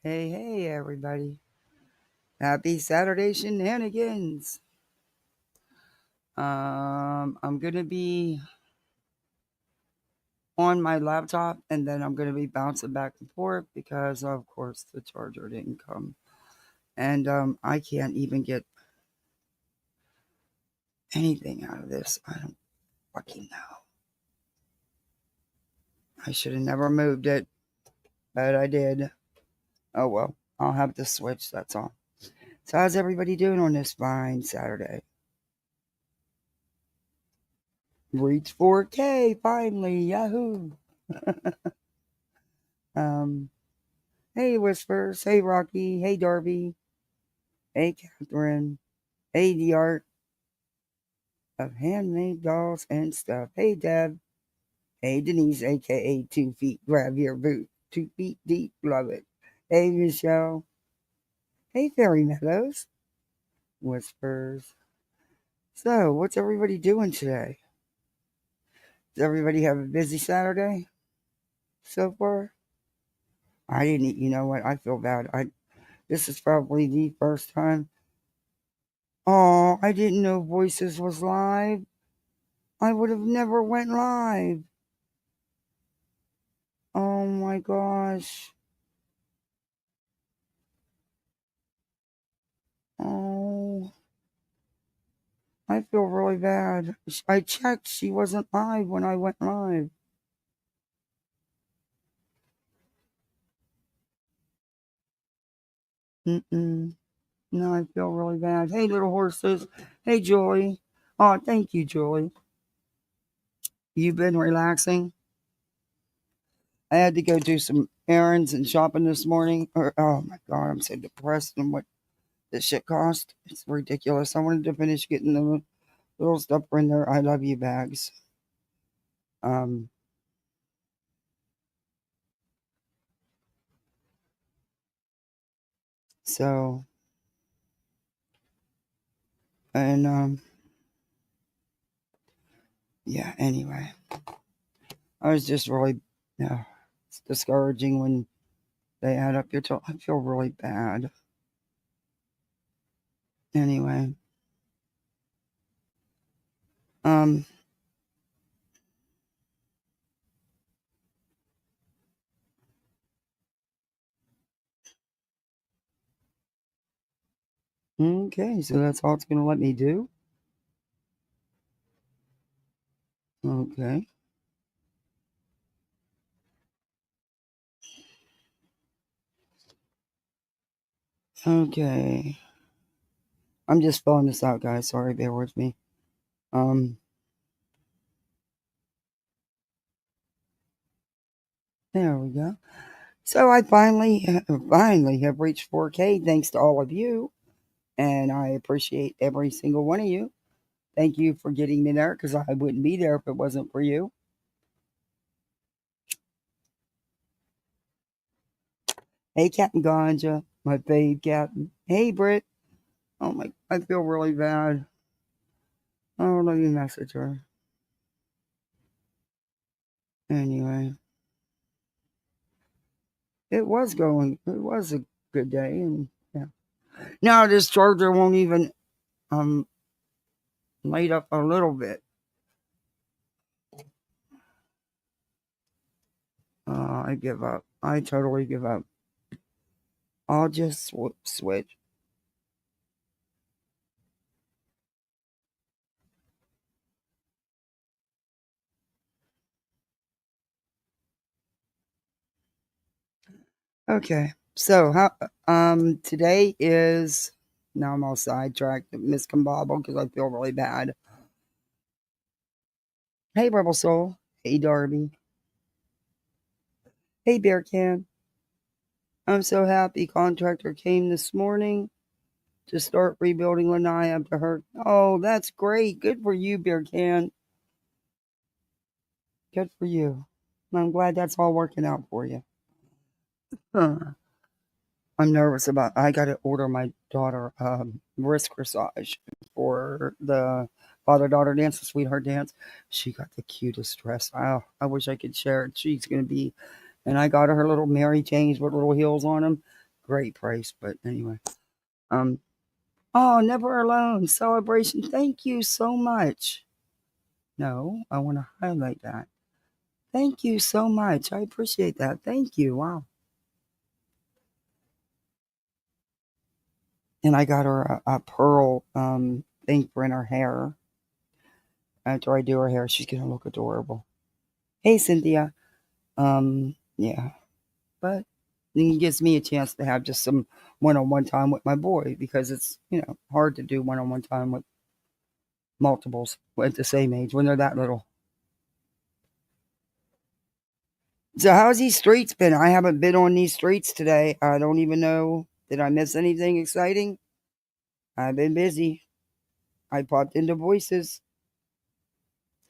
Hey, everybody. Happy Saturday shenanigans. I'm going to be on my laptop and then I'm going to be bouncing back and forth because, of course, the charger didn't come. And I can't even get anything out of this. I don't fucking know. I should have never moved it, but I did. Oh well, I'll have to switch, that's all. So, how's everybody doing on this fine Saturday? Reach 4K finally, yahoo! um, Hey, Whispers. Hey, Rocky. Hey, Darby. Hey, Catherine. Hey, the art of handmade dolls and stuff. Hey, Deb. Hey, Denise, aka 2 Feet. Grab your boot. 2 feet deep. Love it. Hey, Michelle. Hey, Fairy Meadows. Whispers. So, what's everybody doing today? Does everybody have a busy Saturday so far? I didn't. You know what? I feel bad. This is probably the first time. Oh, I didn't know Voices was live. I would have never went live. Oh my gosh. Oh, I feel really bad. I checked. She wasn't live when I went live. Mm-mm. No, I feel really bad. Hey, little horses. Hey, Julie. Oh, thank you, Julie. You've been relaxing? I had to go do some errands and shopping this morning. Oh my God, I'm so depressed and what this shit cost. It's ridiculous. I wanted to finish getting the little stuff in there. I love you bags. Um, so, and, yeah, anyway, I was just really, yeah, it's discouraging when they add up your total. I feel really bad. Anyway, um, okay, so that's all it's going to let me do. Okay. Okay. I'm just filling this out, guys. Sorry, bear with me. Um, there we go. So I finally have reached 4K thanks to all of you, and I appreciate every single one of you. Thank you for getting me there because I wouldn't be there if it wasn't for you. Hey, Captain Ganja, my babe, Captain. Hey, Britt. Oh my, I feel really bad. Oh, let me message her. Anyway, it was a good day, and yeah. Now this charger won't even light up a little bit. I give up. I totally give up. I'll just switch. Okay. So how today is now I'm all sidetracked, miscombobbled because I feel really bad. Hey Rebel Soul. Hey Darby. Hey Bear Can. I'm so happy contractor came this morning to start rebuilding Lanai after her. Oh, that's great. Good for you, Bear Can. Good for you. I'm glad that's all working out for you. Huh. I'm nervous about. I got to order my daughter wrist corsage for the father daughter dance, the sweetheart dance. She got the cutest dress. I wish I could share it. She's gonna be, and I got her little Mary Janes with little heels on them. great price, but anyway. Oh, Never Alone celebration. Thank you so much. No, I want to highlight that. Thank you so much. I appreciate that. Thank you. Wow. And I got her a pearl thing for in her hair. After I do her hair, she's gonna look adorable. Hey, Cynthia. Yeah, but it gives me a chance to have just some one-on-one time with my boy because it's hard to do one-on-one time with multiples at the same age when they're that little. So how's these streets been? I haven't been on these streets today. I don't even know. Did I miss anything exciting? I've been busy. I popped into Voices.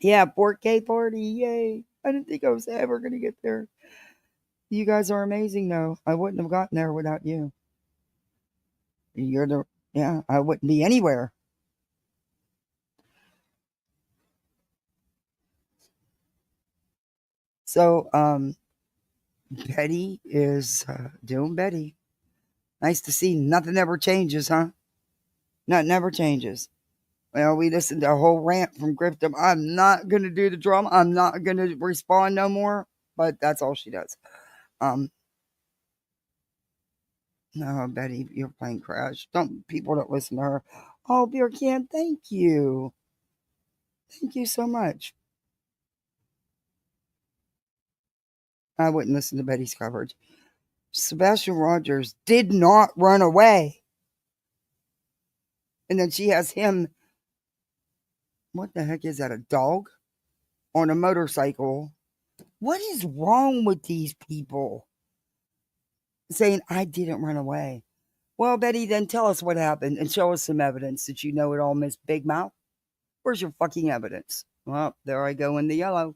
Yeah, 4K party. Yay. I didn't think I was ever going to get there. You guys are amazing, though. I wouldn't have gotten there without you. Yeah, I wouldn't be anywhere. So, Betty is doing Betty. Nice to see. Nothing ever changes, huh? Nothing ever changes. Well, we listened to a whole rant from Griftney. I'm not going to do the drama. I'm not going to respond no more. But that's all she does. No, Betty, your plane crashed. People don't listen to her. Oh, Beer Can, thank you. Thank you so much. I wouldn't listen to Betty's coverage. Sebastian Rogers did not run away. And then she has him. What the heck is that? A dog? On a motorcycle. What is wrong with these people? Saying, I didn't run away. Well, Betty, then tell us what happened and show us some evidence that you know it all, Miss Big Mouth. Where's your fucking evidence? Well, there I go in the yellow.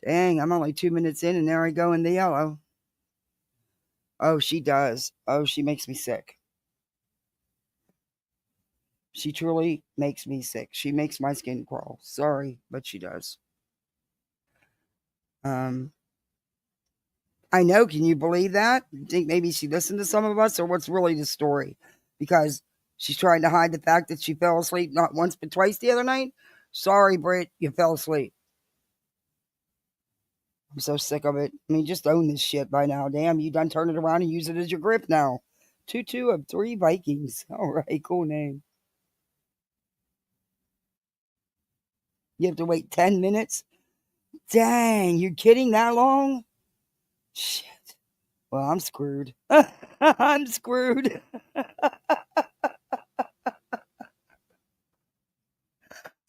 Dang, I'm only 2 minutes in and there I go in the yellow. Oh, she does. Oh, she makes me sick. She truly makes me sick. She makes my skin crawl. Sorry, but she does. I know. Can you believe that? You think maybe she listened to some of us, or what's really the story? Because she's trying to hide the fact that she fell asleep not once but twice the other night. Sorry, Britt, you fell asleep. I'm so sick of it. I mean, just own this shit by now. Damn, you done turn it around and use it as your grip now. 2 of 3 Vikings. All right, cool name. You have to wait 10 minutes? Dang, you kidding that long? Shit. Well, I'm screwed. I'm screwed.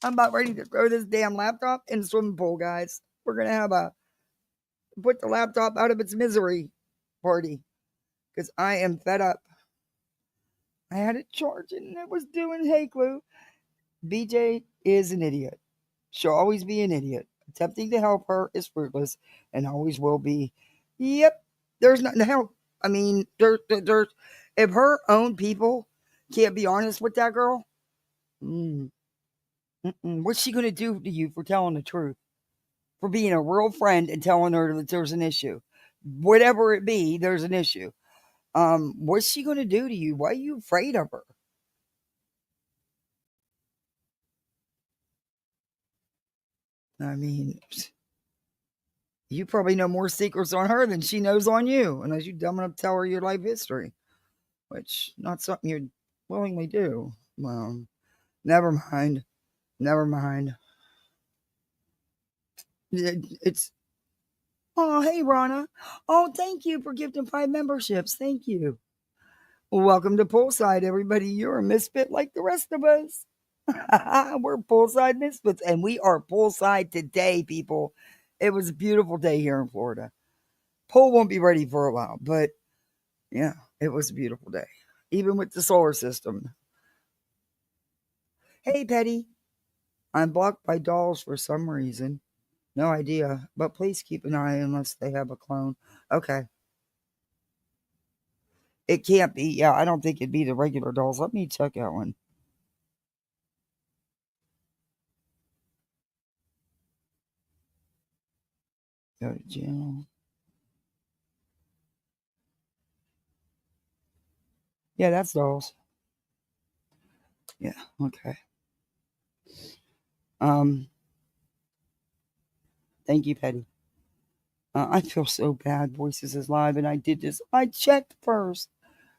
I'm about ready to throw this damn laptop in the swimming pool, guys. We're going to have a put the laptop out of its misery party because I am fed up. I had it charging and it was doing hey glue. BJ is an idiot. She'll always be an idiot. Attempting to help her is fruitless and always will be. Yep, there's nothing to help. I mean, there's if her own people can't be honest with that girl, what's she going to do to you for telling the truth? For being a real friend and telling her that there's an issue? Whatever it be, there's an issue. What's she going to do to you? Why are you afraid of her? I mean, you probably know more secrets on her than she knows on you, unless you dumb enough to tell her your life history, which not something you'd willingly do. Well, never mind. Never mind. It's oh hey Rana. Oh, thank you for gifting 5 memberships. Thank you. Welcome to Poolside, everybody. You're a misfit like the rest of us. We're Poolside misfits, and we are poolside today, people. It was a beautiful day here in Florida. Pool won't be ready for a while, but yeah, it was a beautiful day, even with the solar system. Hey, Petty. I'm blocked by dolls for some reason. No idea, but please keep an eye unless they have a clone. Okay. It can't be. Yeah, I don't think it'd be the regular dolls. Let me check that one. Go to jail. Yeah, that's dolls. Yeah, okay. Um, thank you, Petty. I feel so bad. Voices is live, and I did this. I checked first.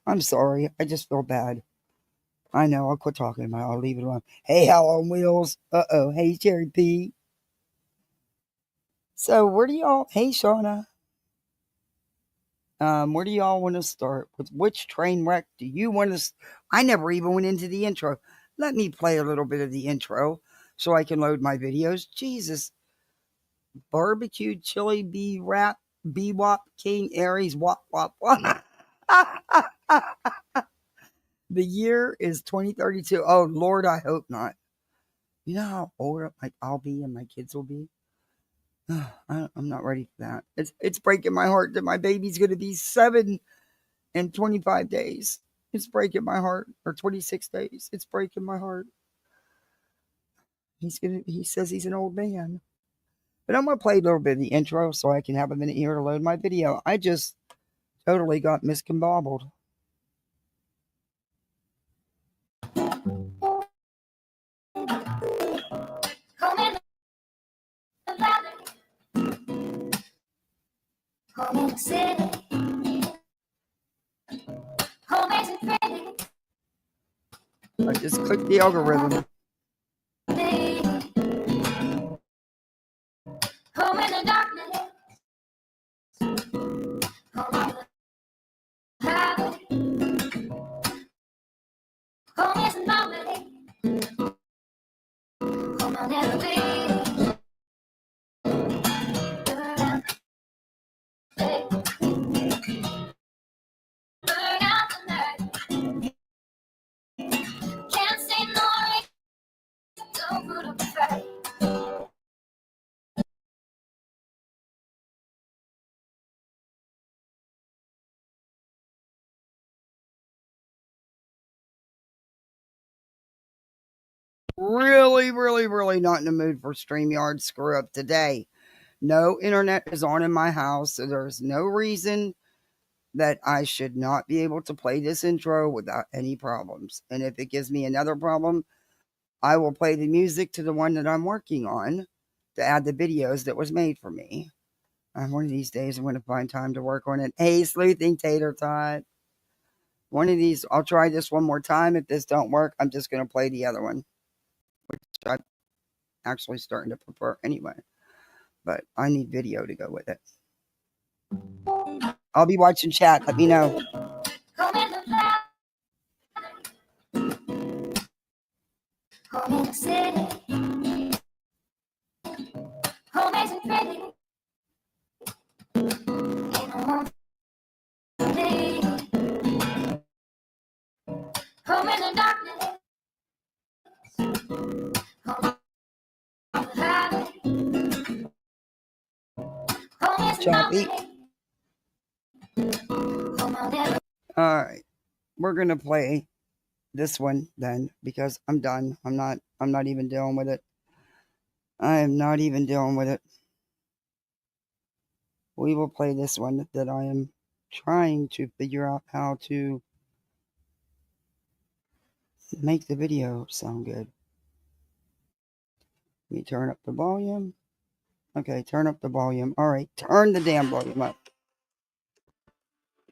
I'm sorry. I just feel bad. I know. I'll quit talking about it. I'll leave it alone. Hey, Hell on Wheels. Uh-oh. Hey, Cherry P. So, where do y'all... Hey, Shauna. Where do y'all want to start? With which train wreck do you want to... I never even went into the intro. Let me play a little bit of the intro so I can load my videos. Jesus. Barbecued chili bee wrap, bee wop, king Aries, wop, wop, wop. The year is 2032. Oh, Lord, I hope not. You know how old I'll be and my kids will be? I'm not ready for that. It's breaking my heart that my baby's going to be 7 in 25 days. It's breaking my heart. Or 26 days. It's breaking my heart. He says he's an old man. But I'm going to play a little bit of the intro so I can have a minute here to load my video. I just totally got miscombobbled. I just clicked the algorithm. Really not in the mood for StreamYard screw up today. No internet is on in my house, so there's no reason that I should not be able to play this intro without any problems. And if it gives me another problem, I will play the music to the one that I'm working on to add the videos that was made for me. One of these days, I'm going to find time to work on it. Hey, sleuthing tater tot. One of these, I'll try this one more time. If this don't work, I'm just going to play the other one, which I'm actually starting to prefer anyway. But I need video to go with it. I'll be watching chat. Let me know. Choppy. All right, we're gonna play this one then because I'm done. I'm not even dealing with it. I am not even dealing with it. We will play this one that I am trying to figure out how to make the video sound good. Let me turn up the volume. Okay, turn up the volume. All right, turn the damn volume up.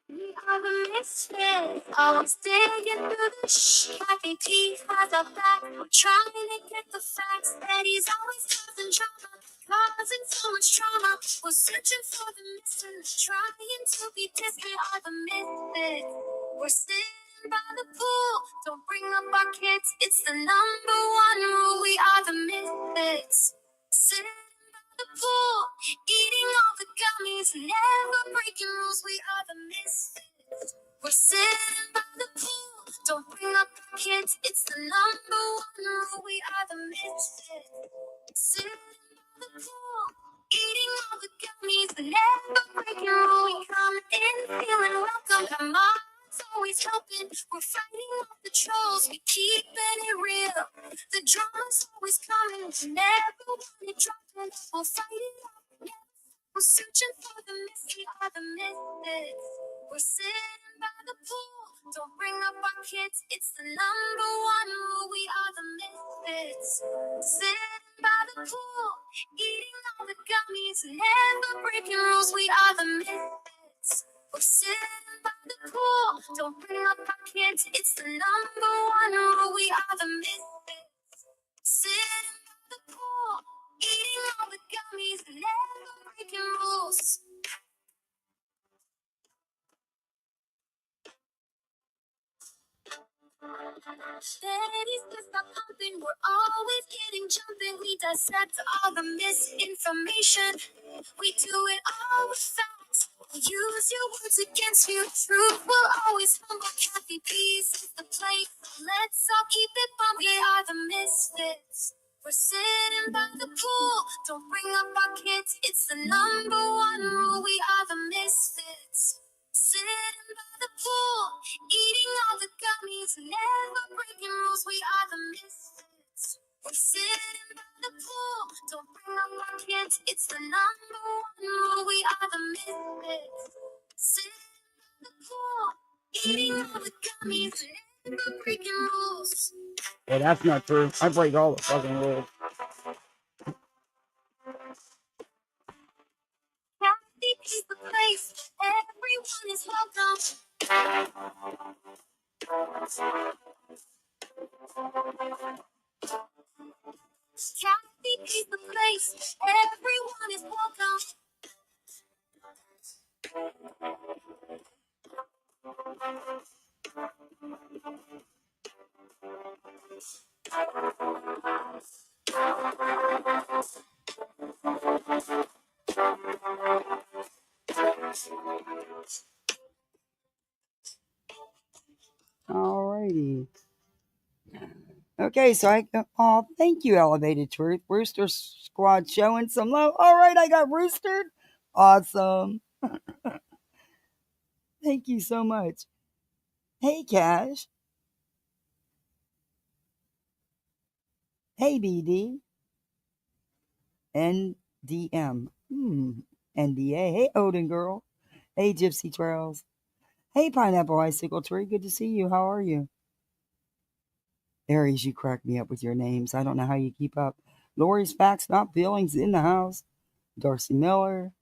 We are the misfits, always digging through the Kathy P has our back. We're trying to get the facts that he's always causing drama, causing so much trauma. We're searching for the missing, trying to be distant. Are the misfits. We're sitting by the pool, don't bring up our kids. It's the number one rule. We are the misfits. Sitting the pool, eating all the gummies, never breaking rules. We are the misfits. We're sitting by the pool, don't bring up the kids. It's the number one rule. We are the misfits. Sitting by the pool, eating all the gummies, never breaking rules. We come in feeling welcome. Come on. Always helping, we're fighting off the trolls, we keeping it real. The drama's always coming, we never want it dropping. We'll fight it out, yeah. We're searching for the mystery, are the mystics. We're sitting by the pool, Don't bring up our kids, it's the number one rule. We are the misfits. Sitting by the pool, eating all the gummies, never breaking rules. We are the misfits. We're sitting by the pool, don't bring up our kids, it's the number one rule. We are the misfits. Sitting by the pool, eating all the gummies, never breaking rules. Daddy's just stop pumping, we're always getting jumping. We dissect all the misinformation. We do it all with facts. We use your words against you. Truth will always humble. Kathy, peace is the place. Let's all keep it bumping. We are the misfits. We're sitting by the pool. Don't bring up our kids. It's the number one rule. We are the misfits. Sitting by the pool, eating all the gummies, never breaking rules. We are the misfits. We're sitting by the pool, don't bring up our kids. It's the number one rule. We are the misfits. Sitting by the pool, eating all the gummies, never breaking rules. Yeah, that's not true. I break all the fucking rules. Kathy is the place. Everyone is welcome. Kathy is the place. Everyone is welcome. Alrighty. Okay, so oh, thank you, Elevated Truth. Rooster Squad showing some love. All right, I got roostered. Awesome. Thank you so much. Hey, Cash. Hey, BD. NDM. NDA. Hey, Odin Girl. Hey, Gypsy Trails. Hey, Pineapple Icicle Tree. Good to see you. How are you? Aries, you crack me up with your names. I don't know how you keep up. Lori's Facts, Not Feelings in the house. Darcy Miller.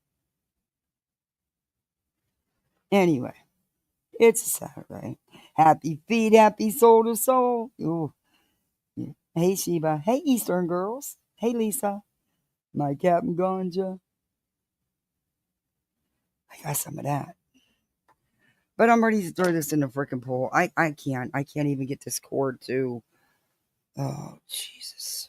Anyway, it's a Saturday. Happy feet, happy soul to soul. Ooh. Yeah. Hey, Sheba. Hey, Eastern Girls. Hey, Lisa. My Captain Ganja. I got some of that. But I'm ready to throw this in the freaking pool. I can't. I can't even get this cord to. Oh, Jesus.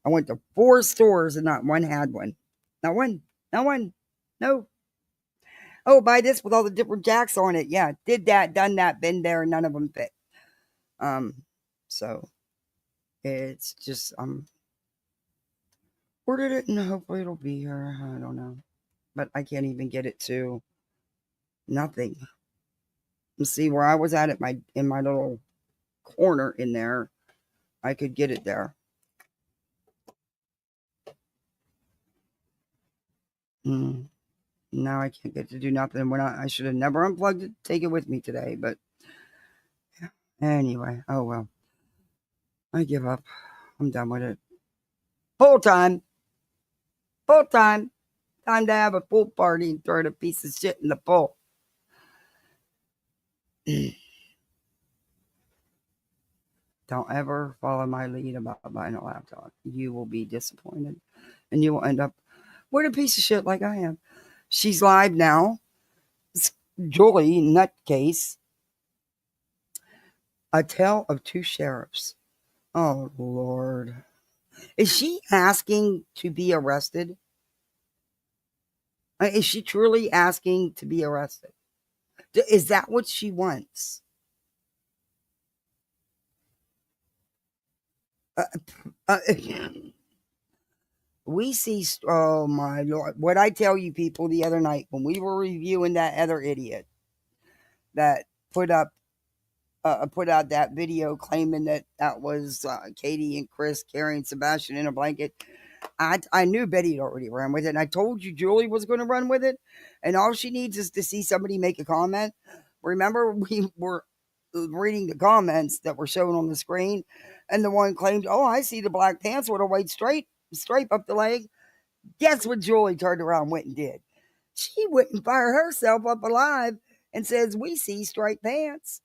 I went to 4 stores and not one had one. Not one. Not one. No. Oh, buy this with all the different jacks on it. Yeah, did that, done that, been there, none of them fit. So it's just ordered it and hopefully it'll be here. I don't know, but I can't even get it to nothing. You see where I was at in my little corner in there, I could get it there. Now I can't get to do nothing. When I should have never unplugged it, take it with me today. But yeah. Anyway, oh well. I give up. I'm done with it. Full time. Full time. Time to have a pool party and throw the piece of shit in the pool. Don't ever follow my lead about buying a laptop. You will be disappointed. And you will end up with a piece of shit like I am. She's live now. It's Julie Nutcase. A Tale of Two Sheriffs. Oh, Lord. Is she asking to be arrested? Is she truly asking to be arrested? Is that what she wants? We see, oh my Lord. What I tell you people the other night when we were reviewing that other idiot that put out that video claiming that was Katie and Chris carrying Sebastian in a blanket. I knew Betty had already run with it, and I told you Julie was going to run with it, and all she needs is to see somebody make a comment. Remember, we were reading the comments that were shown on the screen, and the one claimed, "Oh, I see the black pants with a white stripe up the leg." Guess what Julie turned around and went and did? She went and fired herself up alive and says, "We see striped pants."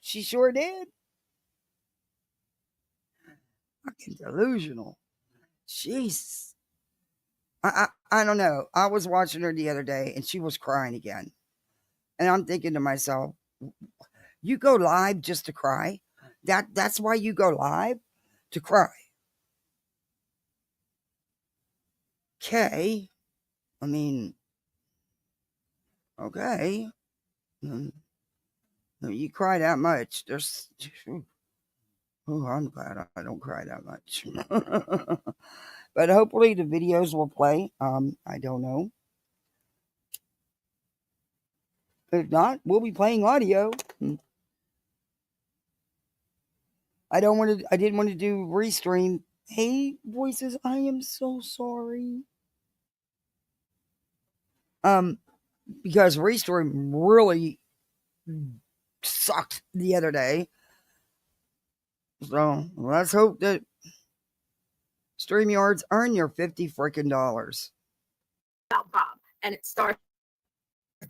She sure did. Fucking delusional. Jeez. I don't know. I was watching her the other day and she was crying again. And I'm thinking to myself, you go live just to cry? That's why you go live? To cry. Okay. I mean, okay. You cry that much. There's oh, I'm glad I don't cry that much. But hopefully the videos will play. I don't know. If not, we'll be playing audio. I didn't want to do restream. Hey, voices, I am so sorry. Because restream really sucked the other day. So let's hope that StreamYards earn your $50 freaking dollars. About Bob, and it stars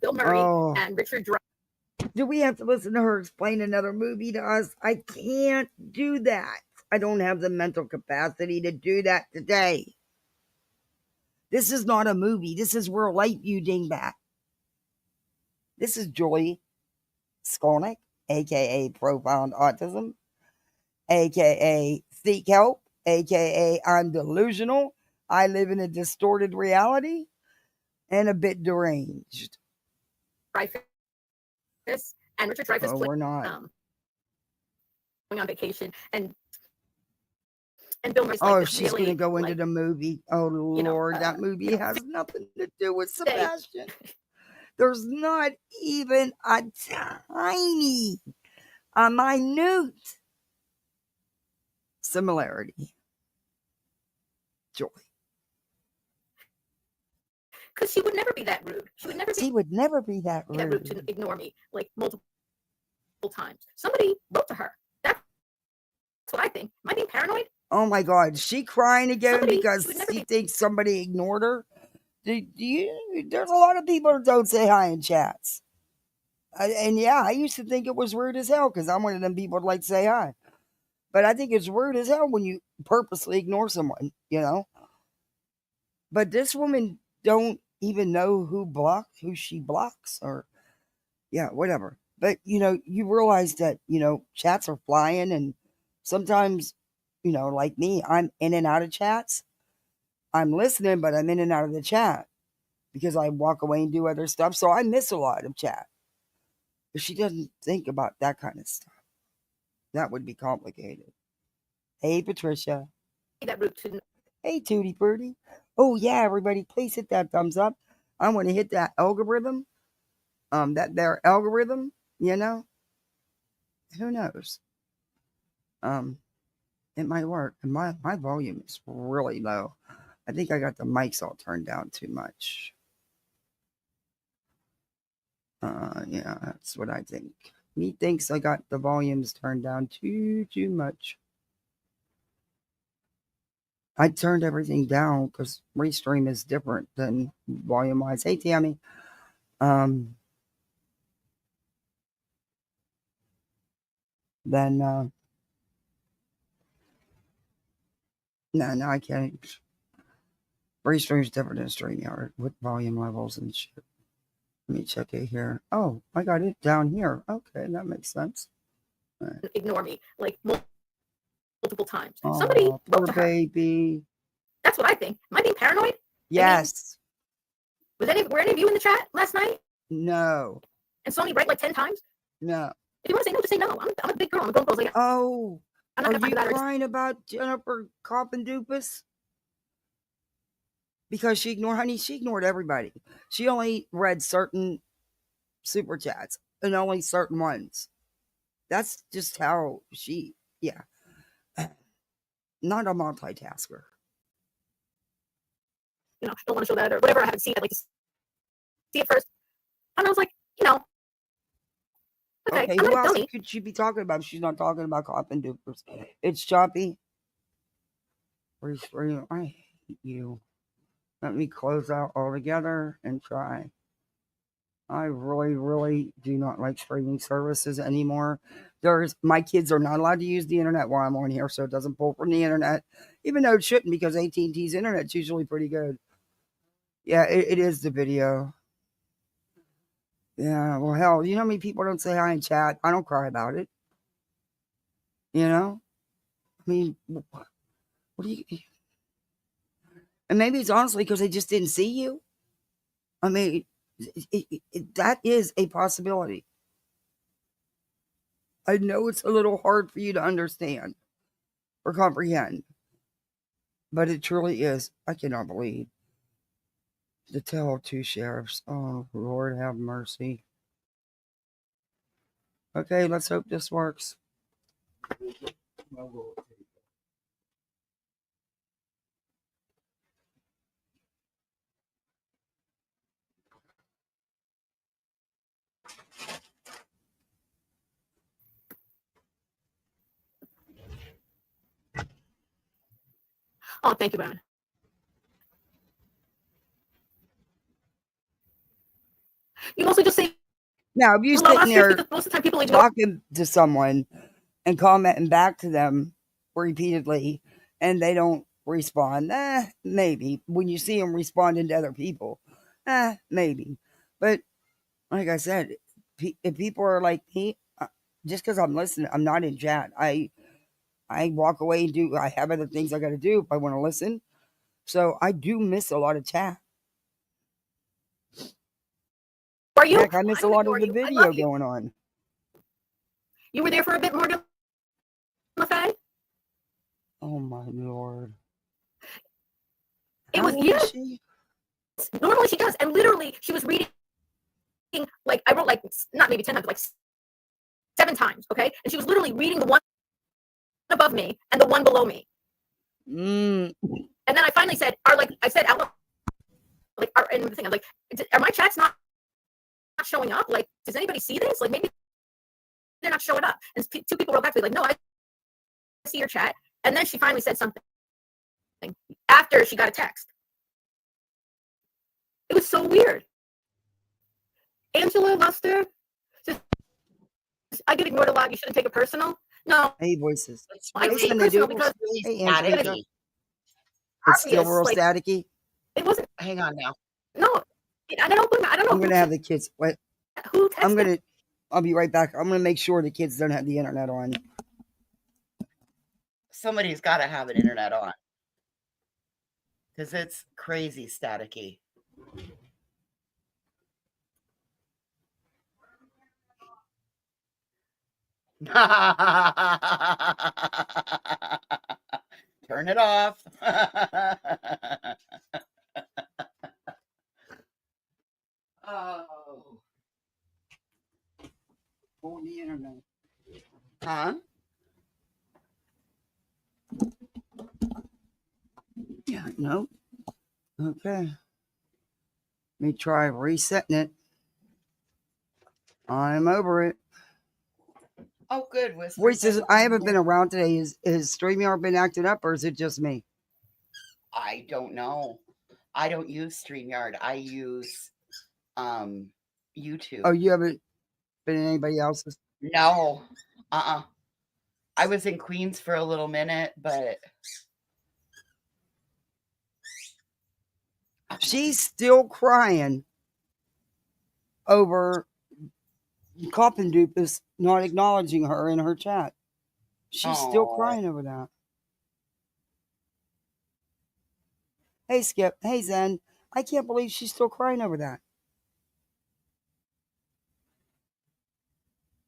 Bill Murray and Richard Dreyfuss. Do we have to listen to her explain another movie to us? I can't do that. I don't have the mental capacity to do that today. This is not a movie. This is real life, you dingbat. This is Joy Skolnik, a.k.a. Profound Autism, a.k.a. Seek Help, a.k.a. I'm delusional. I live in a distorted reality and a bit deranged. Dreyfuss and Richard Dreyfuss. Oh, we're not. Going on vacation, and Bill Murray's like, this she's really, going to go into the movie. Oh, Lord, that movie has nothing to do with Sebastian. There's not even a tiny, a minute similarity. Joy. Because she would never be that rude. She would never be that rude to ignore me like multiple times. Somebody wrote to her. That's what I think. Am I being paranoid? Oh my God, she crying again because she thinks somebody ignored her. There's a lot of people that don't say hi in chats. And yeah, I used to think it was rude as hell because I'm one of them people that like to say hi. But I think it's rude as hell when you purposely ignore someone, you know? But this woman don't even know who she blocks, or yeah, whatever. But you realize that, chats are flying, and sometimes, like me, I'm in and out of chats. I'm listening, but I'm in and out of the chat because I walk away and do other stuff. So I miss a lot of chat. But she doesn't think about that kind of stuff. That would be complicated. Hey, Patricia. Hey, Tootie Birdie. Oh, yeah, everybody, please hit that thumbs up. I want to hit that algorithm. Their algorithm, Who knows? It might work. And my volume is really low. I think I got the mics all turned down too much. Yeah, that's what I think. Me thinks I got the volumes turned down too much. I turned everything down because Restream is different than volume wise. Hey, Tammy. Then no, I can't. Restream is different than StreamYard with volume levels and shit. Let me check it here. Oh, I got it down here. Okay, that makes sense. Right. Ignore me like multiple times. Somebody wrote to her. Baby. That's what I think. Am I being paranoid? Yes. Were any of you in the chat last night? No. And saw me write like 10 times? No. If you want to say no, just say no. I'm a big girl. I'm a grown girl. Like, oh, are you crying about Jennifer Coppin-Dupus? Because she ignored everybody. She only read certain super chats and only certain ones. That's just how yeah. Not a multitasker. Don't want to show that or whatever. I haven't seen it. I'd like to see it first. And I was like, Okay, who else could she be talking about? She's not talking about cop and dupers. It's choppy. I hate you. Let me close out altogether and try. I really, really do not like streaming services anymore. My kids are not allowed to use the internet while I'm on here, so it doesn't pull from the internet, even though it shouldn't because AT&T's internet's usually pretty good. Yeah, it is the video. Yeah, well, hell, you know how many people don't say hi in chat? I don't cry about it. You know? I mean, what do you... And maybe it's honestly because they just didn't see you. I mean, that is a possibility. I know it's a little hard for you to understand or comprehend, but it truly is. I cannot believe the tale of two sheriffs. Oh, Lord have mercy. Okay, let's hope this works. Oh, thank you, Brandon. You also just say now if you're sitting there most of the time people talking to someone and commenting back to them repeatedly and they don't respond, maybe. When you see them responding to other people, maybe. But like I said, if people are like me, just because I'm listening, I'm not in chat. I walk away and I have other things I got to do if I want to listen. So I do miss a lot of chat. Are you? Heck, I miss a lot of the video going on. You were there for a bit more than Faye? Oh my Lord. It was, yes. Normally she does. And literally she was reading, like, I wrote like, not maybe 10 times, like 7 times, okay? And she was literally reading the one above me and the one below me. And then I finally said, I said out loud, like, and the thing, I'm like, are my chats not showing up? Like, does anybody see this? Like, maybe they're not showing up. And 2 people wrote back to me, like, no, I see your chat. And then she finally said something after she got a text. It was so weird. Angela Luster, I get ignored a lot. You shouldn't take it personal. No. Hey, voices. I take it personal because hey, Angela. It's still real staticky. It wasn't. Hang on now. No, I don't know. I'm gonna have the kids. Wait. Who texted? I'll be right back. I'm gonna make sure the kids don't have the internet on. Somebody's got to have an internet on because it's crazy staticky. Turn it off. Oh. On the internet. Huh? Yeah, no. Okay. Let me try resetting it. I'm over it. Oh, good. Voices, I haven't been around today. Has StreamYard been acting up or is it just me? I don't know. I don't use StreamYard. I use YouTube. Oh, you haven't been in anybody else's? No. I was in Queens for a little minute, but she's still crying over Coppin Dupus not acknowledging her in her chat. She's still crying over that. Hey, Skip. Hey, Zen. I can't believe she's still crying over that.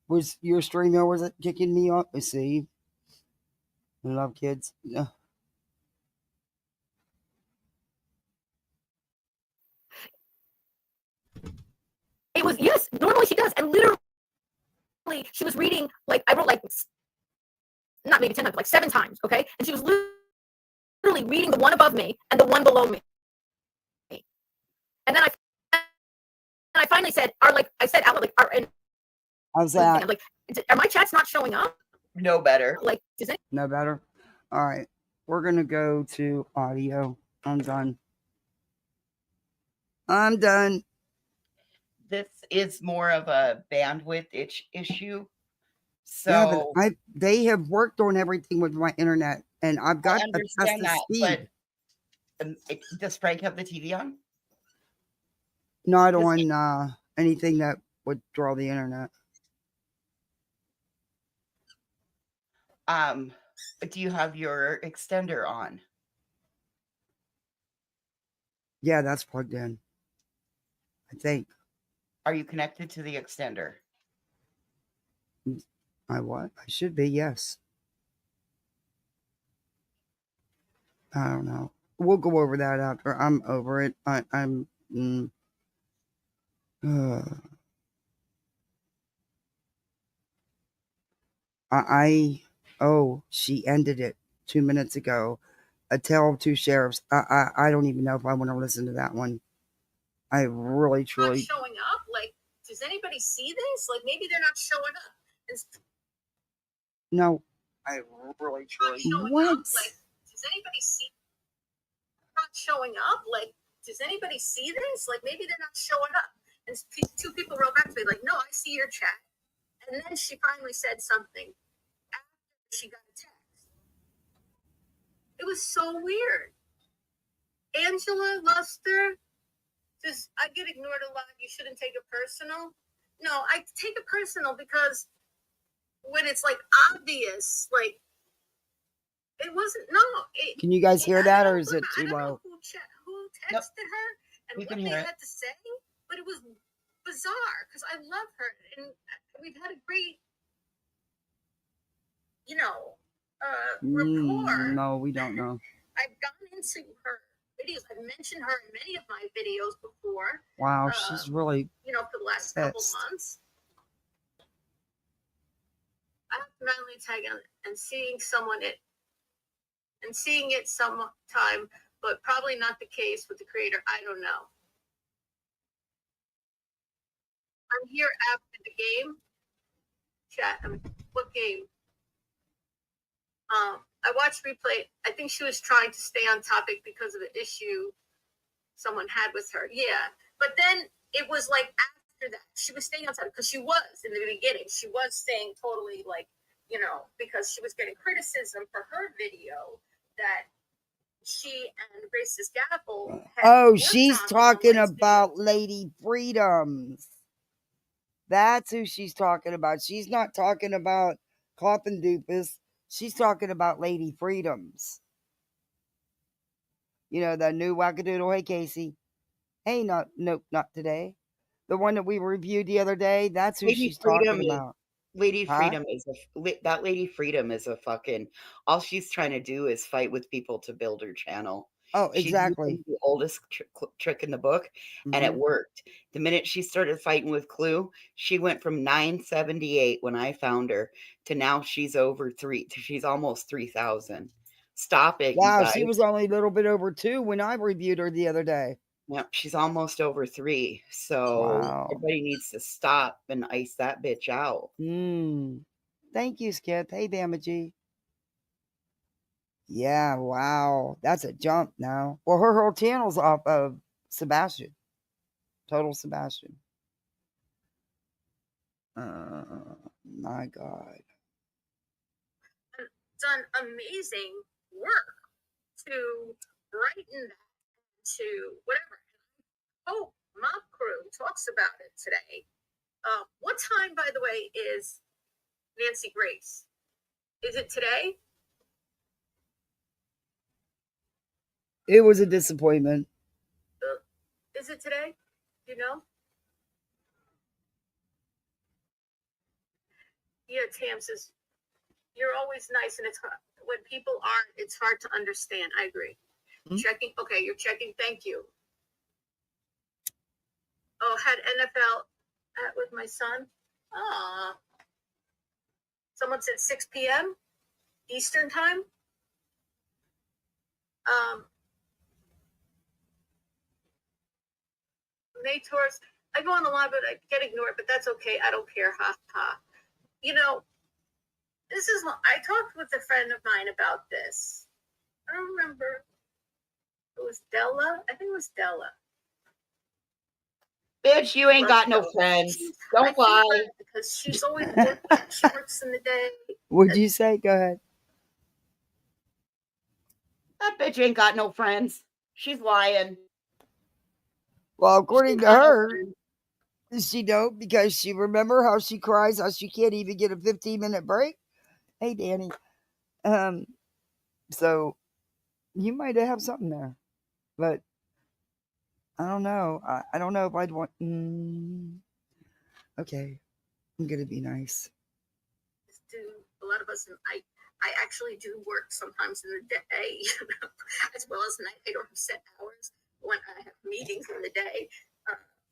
Was your streamer, was it kicking me off? Let's see. I love kids. Yeah. It was, yes, normally she does. And literally she was reading, like, I wrote like, not maybe 10 times, like 7 times, okay? And she was literally reading the one above me and the one below me. And then I finally said, I said out loud, like, and How's that? I'm like, are my chats not showing up? No better. Like, does it? No better? All right. We're going to go to audio. I'm done. I'm done. This is more of a bandwidth issue. Yeah, but So they have worked on everything with my internet, and I've I got a test understand of that, speed. but does Frank have the TV on? Not Does on anything that would draw the internet. Do you have your extender on? Yeah, that's plugged in. I think. Are you connected to the extender? I what? I should be, yes. I don't know. We'll go over that after. I'm over it. I'm. Oh, she ended it 2 minutes ago. A Tale of Two Sheriffs. I don't even know if I want to listen to that one. I really, truly. Not showing up? Like, does anybody see this? Like, maybe they're not showing up. No. I really, truly. What? Up? Like, does anybody see? Not showing up? Like, does anybody see this? Like, maybe they're not showing up. And two people wrote back to me, like, no, I see your chat. And then she finally said something after she got a text. It was so weird. Angela Luster, I get ignored a lot. You shouldn't take it personal. No, I take it personal because when it's like obvious, like it wasn't. No. Can you guys hear that, or is it too low? I don't know who texted her and what they had to say, but it was bizarre because I love her and we've had a great, rapport. No, we don't know. I've gone into her videos. I've mentioned her in many of my videos before. Wow, she's really, for the last couple months. I have to manually tag on and seeing it sometime, but probably not the case with the creator. I don't know. I'm here after the game. Chat. What game? I watched replay. I think she was trying to stay on topic because of the issue someone had with her. Yeah. But then it was like after that, she was staying on topic because she was in the beginning. She was staying totally like, because she was getting criticism for her video that she and Racist Gavel had. Oh, she's talking about Lady Freedoms. That's who she's talking about. She's not talking about Coffin Doofus. She's talking about Lady Freedoms. The new wackadoodle. Hey, Casey. Hey, not today. The one that we reviewed the other day. That's who she's talking about. Lady Freedom that Lady Freedom is a fucking. All she's trying to do is fight with people to build her channel. Oh, exactly. She's the oldest trick in the book, and it worked. The minute she started fighting with Clue, she went from 978 when I found her to now she's over 3. She's almost 3,000. Stop it, wow, you guys. She was only a little bit over 2 when I reviewed her the other day. Yep, she's almost over 3. So everybody needs to stop and ice that bitch out. Thank you, Skip. Hey, Bamaji. Yeah, wow. That's a jump now. Well, her whole channel's off of Sebastian. Total Sebastian. My God. Done amazing work to brighten that to whatever. Oh, Mob Crew talks about it today. What time, by the way, is Nancy Grace? Is it today? It was a disappointment. Is it today? Do you know? Yeah, Tam says, you're always nice, and it's hard. When people aren't, it's hard to understand. I agree. Checking. Okay, you're checking. Thank you. Oh, had NFL with my son. Someone said 6 p.m. Eastern time. May tours. I go on the line, but I get ignored, but that's okay. I don't care. Ha ha. You know, this is, I talked with a friend of mine about this. I don't remember. It was Della. I think it was Della. Bitch, you ain't got no friends. Don't lie. Because she's always working. She works in the day. What'd you say? Go ahead. That bitch ain't got no friends. She's lying. Well, according to her, she don't, because she remember how she cries, how she can't even get a 15-minute break. Hey, Danny. So you might have something there, but I don't know. I don't know if I'd want. Okay, I'm gonna be nice. A lot of us, I actually do work sometimes in the day, as well as night. I don't have set hours when I have meetings in the day.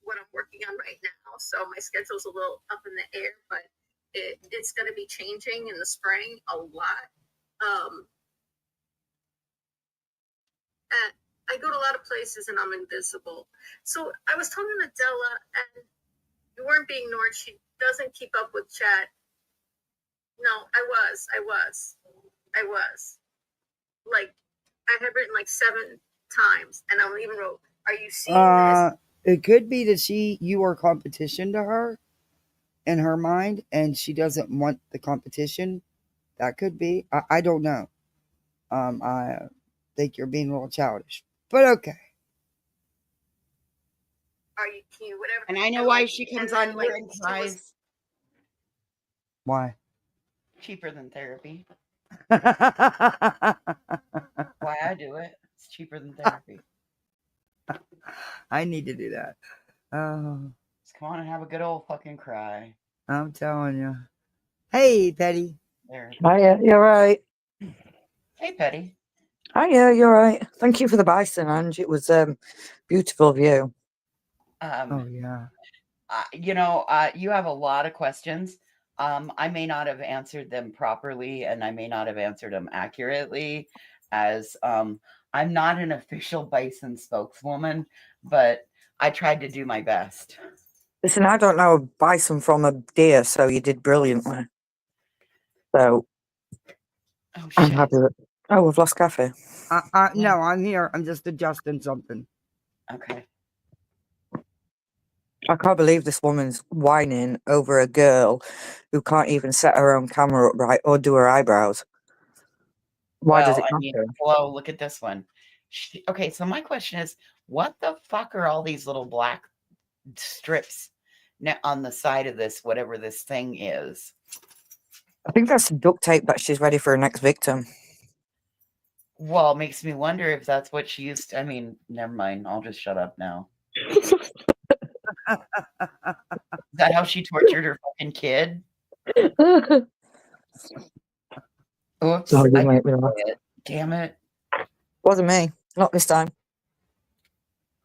What I'm working on right now, so my schedule's a little up in the air, but it's going to be changing in the spring a lot. I go to a lot of places and I'm invisible. So I was talking to Della, and you weren't being ignored. She doesn't keep up with chat. No, I was. Like, I had written like 7 times, and I even wrote, "Are you seeing this?" It could be that you are competition to her in her mind, and she doesn't want the competition. That could be. I don't know. I think you're being a little childish, but okay. Can you whatever? And I know why she comes on here and cries. Why? Cheaper than therapy. Why I do it. It's cheaper than therapy. I need to do that. Just come on and have a good old fucking cry. I'm telling you. Hey, Petty. There. Hiya, you're right. Hey, Petty. Hiya, you're right. Thank you for the bison, Ange. It was beautiful view. Oh yeah. You have a lot of questions. I may not have answered them properly, and I may not have answered them accurately, as I'm not an official bison spokeswoman, but I tried to do my best. Listen, I don't know a bison from a deer, so you did brilliantly. So I'm happy with. Oh, we've lost Cafe. No, I'm here. I'm just adjusting something. Okay. I can't believe this woman's whining over a girl who can't even set her own camera up right or do her eyebrows. Why does it matter? Hello, look at this one. Okay, so my question is, what the fuck are all these little black strips on the side of this, whatever this thing is? I think that's duct tape that she's ready for her next victim. Well, it makes me wonder if that's what she used to. I mean, never mind. I'll just shut up now. Is that how she tortured her fucking kid? Oops. Oh, you make me laugh. Damn it. Wasn't me. Not this time.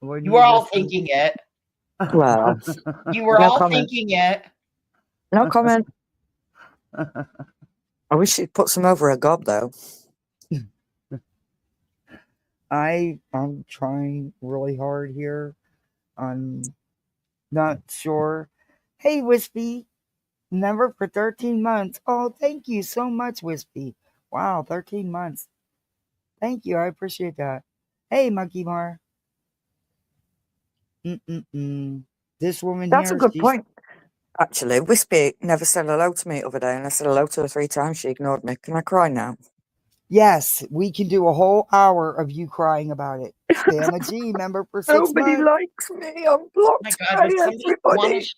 You were all thinking it. Well, you were all thinking it. No comment. I wish she'd put some over her gob, though. I'm trying really hard here. I'm not sure. Hey, Wispy. Never for 13 months. Oh, thank you so much, Wispy. Wow, 13 months. Thank you. I appreciate that. Hey, Monkey Mar. This woman That's here. a good point. Actually, Wispy never said hello to me the other day, and I said hello to her 3 times. She ignored me. Can I cry now? Yes, we can do a whole hour of you crying about it. Spam a G member for 6 months. Nobody likes me. I'm blocked by everybody.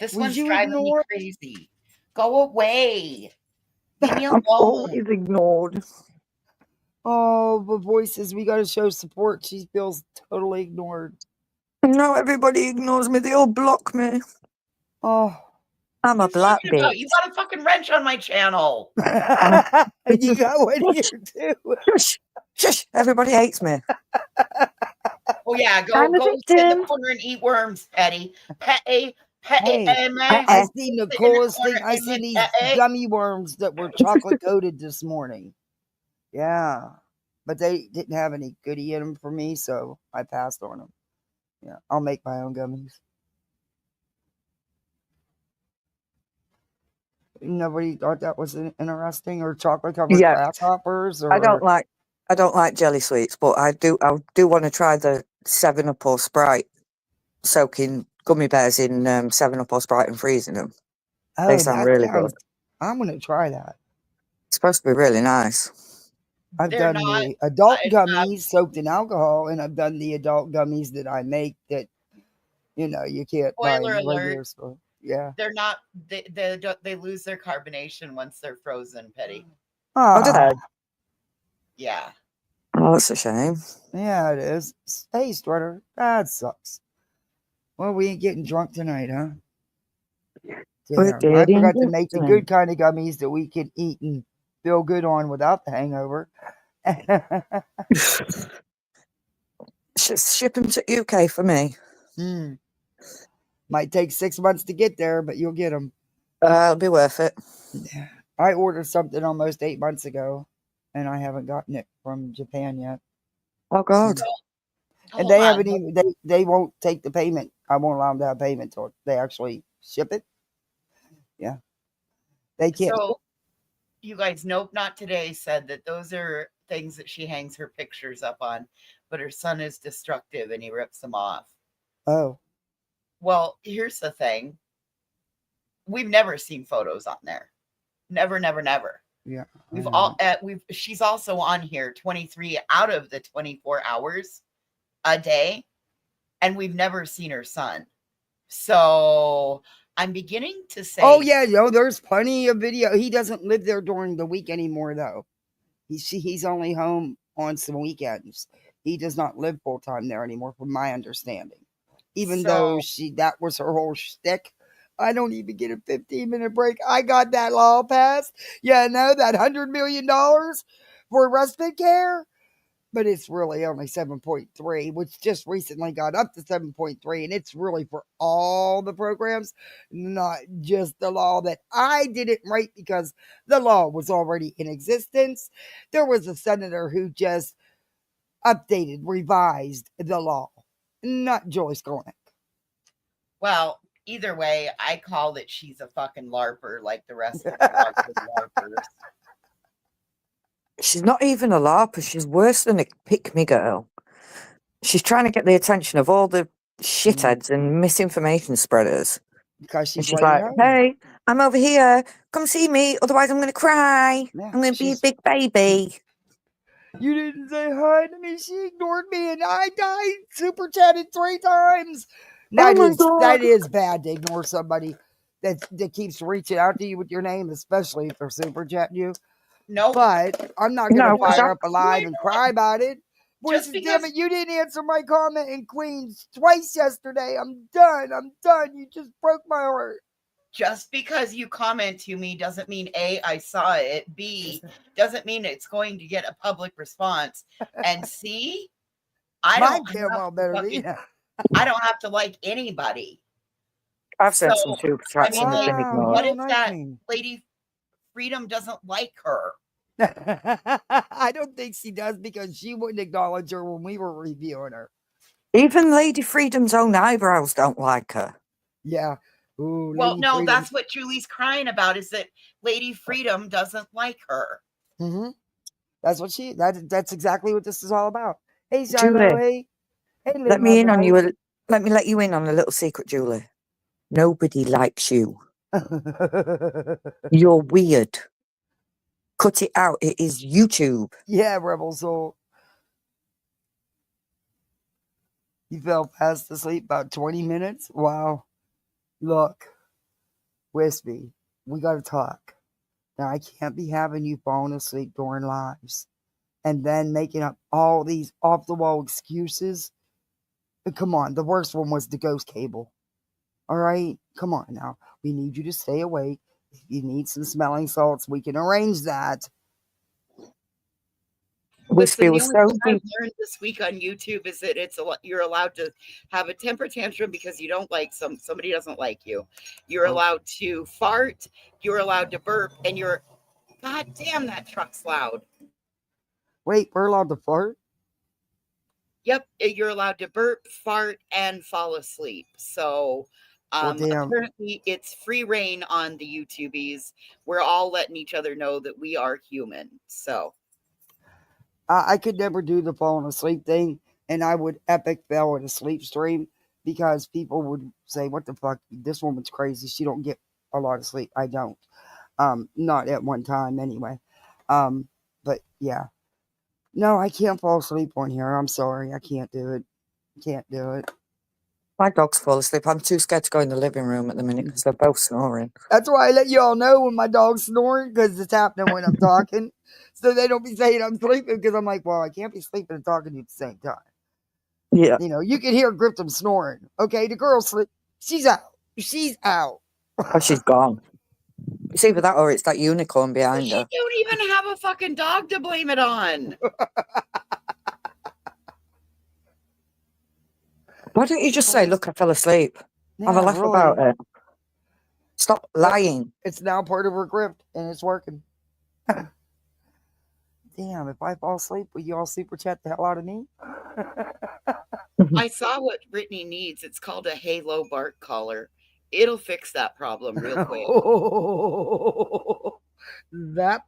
This one's driving me crazy. Go away. Leave me I'm alone. always ignored. Oh, the voices. We got to show support. She feels totally ignored. No, everybody ignores me. They all block me. Oh. I'm a black bitch. You got a fucking wrench on my channel. You got one here too. Shush, shush. Everybody hates me. Oh yeah, go sit in the corner and eat worms, Petty. Hey, I seen the coolest thing. I seen these gummy worms that were chocolate coated this morning. Yeah, but they didn't have any goodie in them for me, so I passed on them. Yeah, I'll make my own gummies. Nobody thought that was interesting, or chocolate covered Yeah, grasshoppers, I don't or like jelly sweets, but I do want to try the 7-Up or Sprite, soaking gummy bears in 7-Up or Sprite and freezing them. They oh, sound that really good. sounds. I'm gonna try that. It's supposed to be really nice. I've They're done not. the adult It's not gummies soaked in alcohol, and I've done the adult gummies that I make that you can't buy spoiler in the alert. regular store. Yeah. They're not. They lose their carbonation once they're frozen, Petty. Oh, do Ah, they? Yeah. Oh, that's a shame. yeah, it is. Hey, Strutter, that sucks. Well, we ain't getting drunk tonight, huh? We're Damn, I getting forgot to make the good different. kind of gummies that we can eat and feel good on without the hangover. Ship them to UK for me. Might take 6 months to get there, but you'll get them. It'll be worth it. Yeah. I ordered something almost 8 months ago, and I haven't gotten it from Japan yet. Oh God. And Hold they on. haven't even they won't take the payment. I won't allow them to have payment till they actually ship it. Yeah. They can't. So, you guys, Nope Not Today said that those are things that she hangs her pictures up on, but her son is destructive and he rips them off. Oh. Well, here's the thing. We've never seen photos on there. Never, never, never. Yeah. She's also on here 23 out of the 24 hours a day, and we've never seen her son. So I'm beginning to say, Oh yeah, there's plenty of video. He doesn't live there during the week anymore though. He's only home on some weekends. He does not live full time there anymore, from my understanding. Even though that was her whole shtick. I don't even get a 15-minute break. I got that law passed. Yeah, that $100 million for respite care. But it's really only 7.3, which just recently got up to 7.3, and it's really for all the programs, not just the law that I didn't write because the law was already in existence. There was a senator who just revised the law, not Joyce Skolnik. well, either way, I call that she's a fucking LARPer like the rest of you fucking LARPers. She's not even a LARPer. She's worse than a pick-me girl. She's trying to get the attention of all the shitheads and misinformation spreaders. Because she's like, home. hey, I'm over here. Come see me. Otherwise, I'm going to cry. Yeah, I'm going to be a big baby. You didn't say hi to me. She ignored me, and I super chatted 3 times. That is bad to ignore somebody that keeps reaching out to you with your name, especially if they're super chatting you. No, But I'm not going to fire up a live and cry about it. Just because, damn it, you didn't answer my comment in Queens twice yesterday. I'm done. You just broke my heart. Just because you comment to me doesn't mean A, I saw it, B, doesn't mean it's going to get a public response, and C, I don't have to like anybody. I've sent some super chats and they've been ignored. What if that Lady Freedom doesn't like her? I don't think she does, because she wouldn't acknowledge her when we were reviewing her. Even Lady Freedom's own eyebrows don't like her. Yeah. Ooh, well, no, Freedom. That's what Julie's crying about, is that Lady Freedom doesn't like her. Mm-hmm. That's what that's exactly what this is all about. Hey, Shiloh. Julie, let me let you in on a little secret, Julie. Nobody likes you. You're weird. Cut it out. It is YouTube. Yeah, Rebel Soul. You fell fast asleep about 20 minutes? Wow. Look, Wispy, we got to talk. Now, I can't be having you falling asleep during lives and then making up all these off-the-wall excuses. Come on, the worst one was the ghost cable. All right? Come on now. We need you to stay awake. If you need some smelling salts, we can arrange that. Wispy was so deep. I've learned this week on YouTube is that you're allowed to have a temper tantrum because you don't like somebody doesn't like you. You're allowed to fart. You're allowed to burp, and God damn, that truck's loud. Wait, we're allowed to fart? Yep, you're allowed to burp, fart, and fall asleep. So Well, damn. Apparently, it's free reign on the YouTubies. We're all letting each other know that we are human. So I could never do the falling asleep thing, and I would epic fail at a sleep stream because people would say, "What the fuck? This woman's crazy. She don't get a lot of sleep." I don't. Not at one time anyway. But yeah, no, I can't fall asleep on here. I'm sorry, I can't do it. Can't do it. My dogs fall asleep. I'm too scared to go in the living room at the minute because they're both snoring. That's why I let you all know when my dog's snoring, because it's happening when I'm talking. So they don't be saying I'm sleeping, because I'm like, well, I can't be sleeping and talking to you at the same time. Yeah. You know, you can hear Griftney snoring. Okay, the girl's sleep. She's out. She's out. Oh, she's gone. It's either that or it's that unicorn behind you her. don't even have a fucking dog to blame it on. Why don't you just say, look, I fell asleep? Have a laugh about it. Stop lying. It's now part of her grift, and it's working. Damn, if I fall asleep, will you all super chat the hell out of me? I saw what Britney needs. It's called a halo bark collar. It'll fix that problem real quick. That.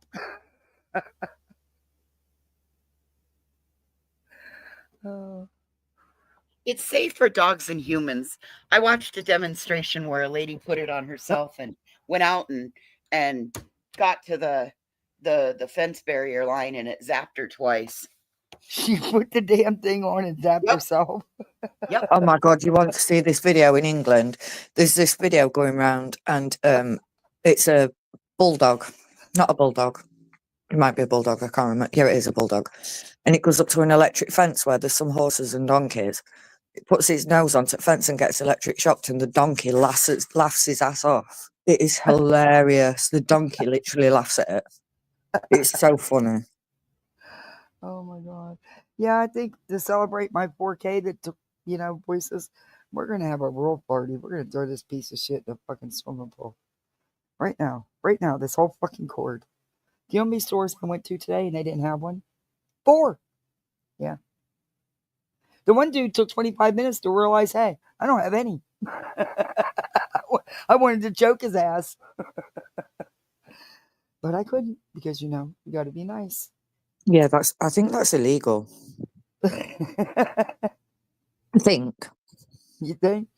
It's safe for dogs and humans. I watched a demonstration where a lady put it on herself and went out and got to the fence barrier line, and it zapped her twice. She put the damn thing on and zapped herself. Yep. Oh my God, you want to see this video in England? There's this video going around, and it's a bulldog. Not a bulldog. It might be a bulldog, I can't remember. Yeah, it is a bulldog. And it goes up to an electric fence where there's some horses and donkeys. It puts its nose onto the fence and gets electric shocked, and the donkey laughs his ass off. It is hilarious. The donkey literally laughs at it. It's so funny. Oh my God. Yeah, I think to celebrate my 4K that took, voices, we're going to have a roll party. We're going to throw this piece of shit in a fucking swimming pool. Right now, this whole fucking cord. Do you know how many stores I went to today and they didn't have one? 4. Yeah. The one dude took 25 minutes to realize, hey, I don't have any. I wanted to choke his ass. But I couldn't because, you got to be nice. Yeah, I think that's illegal. I think. You think?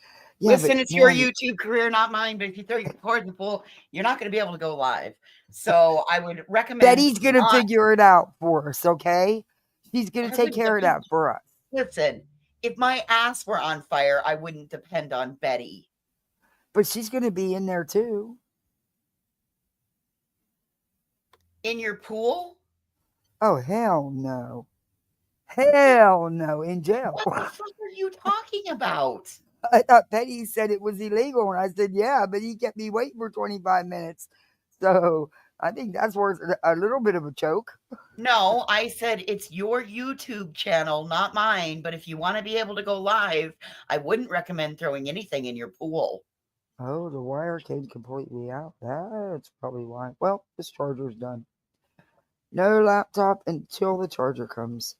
Yeah, listen, it's your YouTube career, not mine. But if you throw your cord in the pool, you're not going to be able to go live. So I would recommend. Betty's going to figure it out for us, okay? She's going to take care of that for us. Listen, if my ass were on fire, I wouldn't depend on Betty. But she's going to be in there too. In your pool? Oh, hell no. Hell no. In jail. What the fuck are you talking about? I thought Betty said it was illegal, and I said, yeah, but he kept me waiting for 25 minutes. So I think that's worth a little bit of a choke. No, I said it's your YouTube channel, not mine. But if you want to be able to go live, I wouldn't recommend throwing anything in your pool. Oh, the wire came completely out. That's probably why. Well, this charger's done. No laptop until the charger comes.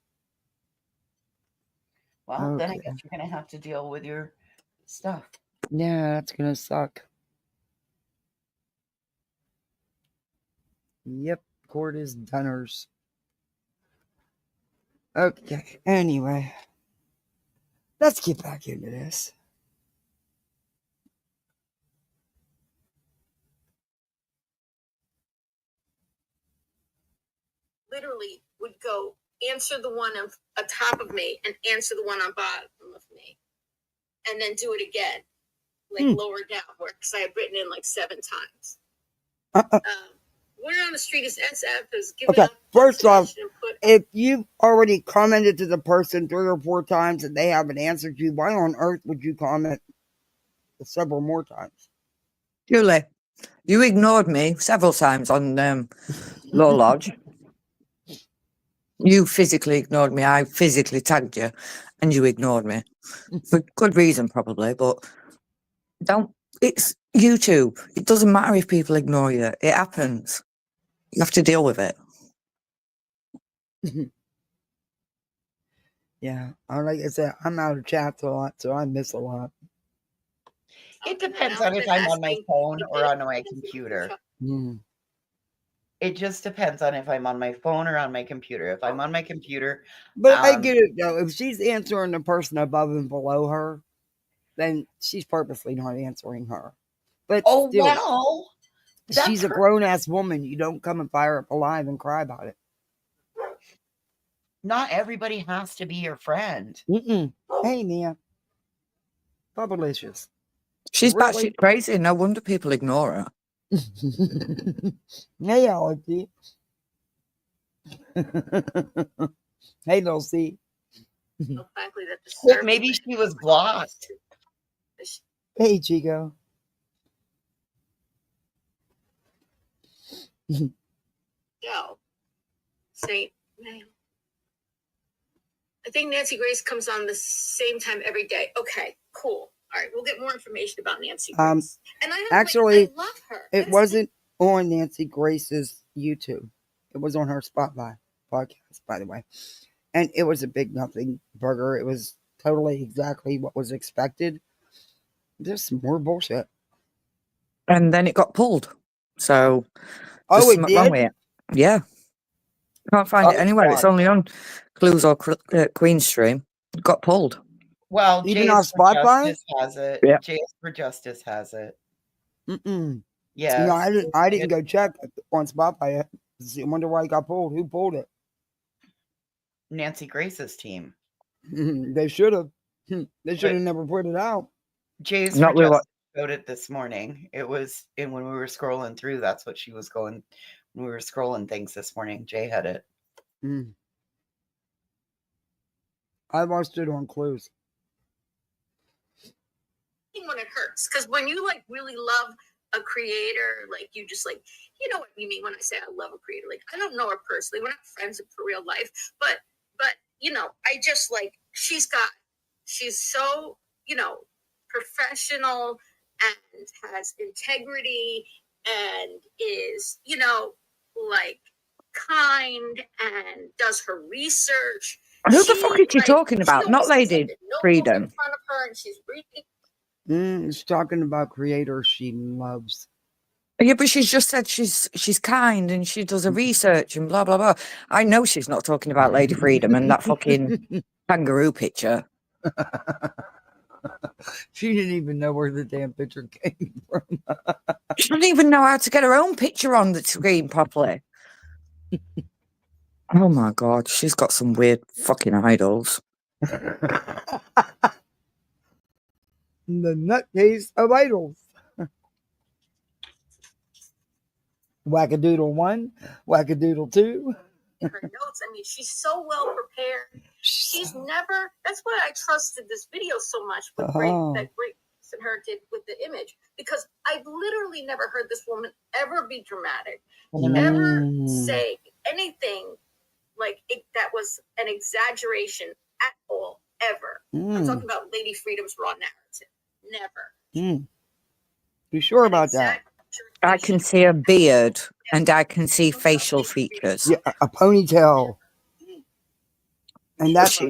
Well, okay. Then I guess you're going to have to deal with your stuff. Yeah, that's going to suck. Yep, cord is doners. Okay, anyway. Let's get back into this. Literally would go answer the one on top of me and answer the one on bottom of me, and then do it again, like lower down, because I had written in like 7 times. Word on the street is SF is giving up. First off, if you've already commented to the person 3 or 4 times and they haven't answered you, why on earth would you comment several more times? Julie, you ignored me several times on Law Lodge. You physically ignored me. I physically tagged you, and you ignored me. For good reason, probably, but it's YouTube. It doesn't matter if people ignore you. It happens. You have to deal with it. Yeah, like I said, I'm out of chats a lot, so I miss a lot. It depends on if I'm on my phone or on my computer. Mm. It just depends on if I'm on my phone or on my computer. If I'm on my computer, But I get it though. If she's answering the person above and below her, then she's purposely not answering her. But oh still, well, she's a grown ass woman. You don't come and fire up alive and cry about it. Not everybody has to be your friend. Mm-mm. Hey, Mia. Bubblicious. She's Really? batshit crazy. No wonder people ignore her. Hey, Alex. Hey, little C. Maybe she was blocked. Hey, Chico. Saint Mail. I think Nancy Grace comes on the same time every day. Okay, cool. All right, we'll get more information about Nancy Grace. And Actually, I love her. It wasn't on Nancy Grace's YouTube. It was on her Spotlight podcast, by the way. And it was a big nothing burger. It was totally exactly what was expected. There's some more bullshit. And then it got pulled. So, oh, it did? Wrong with it. Yeah. Can't find it anywhere. It's only on Clues or Queen Stream. It got pulled. Well, even on Spotify has it. Yeah. JS for Justice has it. Mm-mm. Yeah. No, I didn't go check on Spotify. I wonder why it got pulled. Who pulled it? Nancy Grace's team. They should have. They should have never put it out. Jay's for Justice showed it this morning. It was when we were scrolling through. That's what she was going. When we were scrolling things this morning, Jay had it. I watched it on Clues. When it hurts, because when you like really love a creator, like you just like, you know what you mean when I say I love a creator. Like I don't know her personally, we're not friends for real life, but you know, I just like she's so, you know, professional and has integrity and is, you know, like kind and does her research. Who the fuck is she talking about? Not Lady Freedom. In front of her and she's reading. She's talking about creators she loves. Yeah, but she's just said she's kind and she does her research and blah, blah, blah. I know she's not talking about Lady Freedom and that fucking kangaroo picture. She didn't even know where the damn picture came from. She doesn't even know how to get her own picture on the screen properly. Oh my God, she's got some weird fucking idols. The nutcase of idols. Wackadoodle 1, Wackadoodle 2. Her notes. I mean, she's so well prepared. She's never. That's why I trusted this video so much with that great and her did with the image, because I've literally never heard this woman ever be dramatic, ever say anything like that was an exaggeration at all, ever. I'm talking about Lady Freedom's raw narrative. Never. You sure about that? I can see a beard and I can see facial features. Yeah, a ponytail. And that's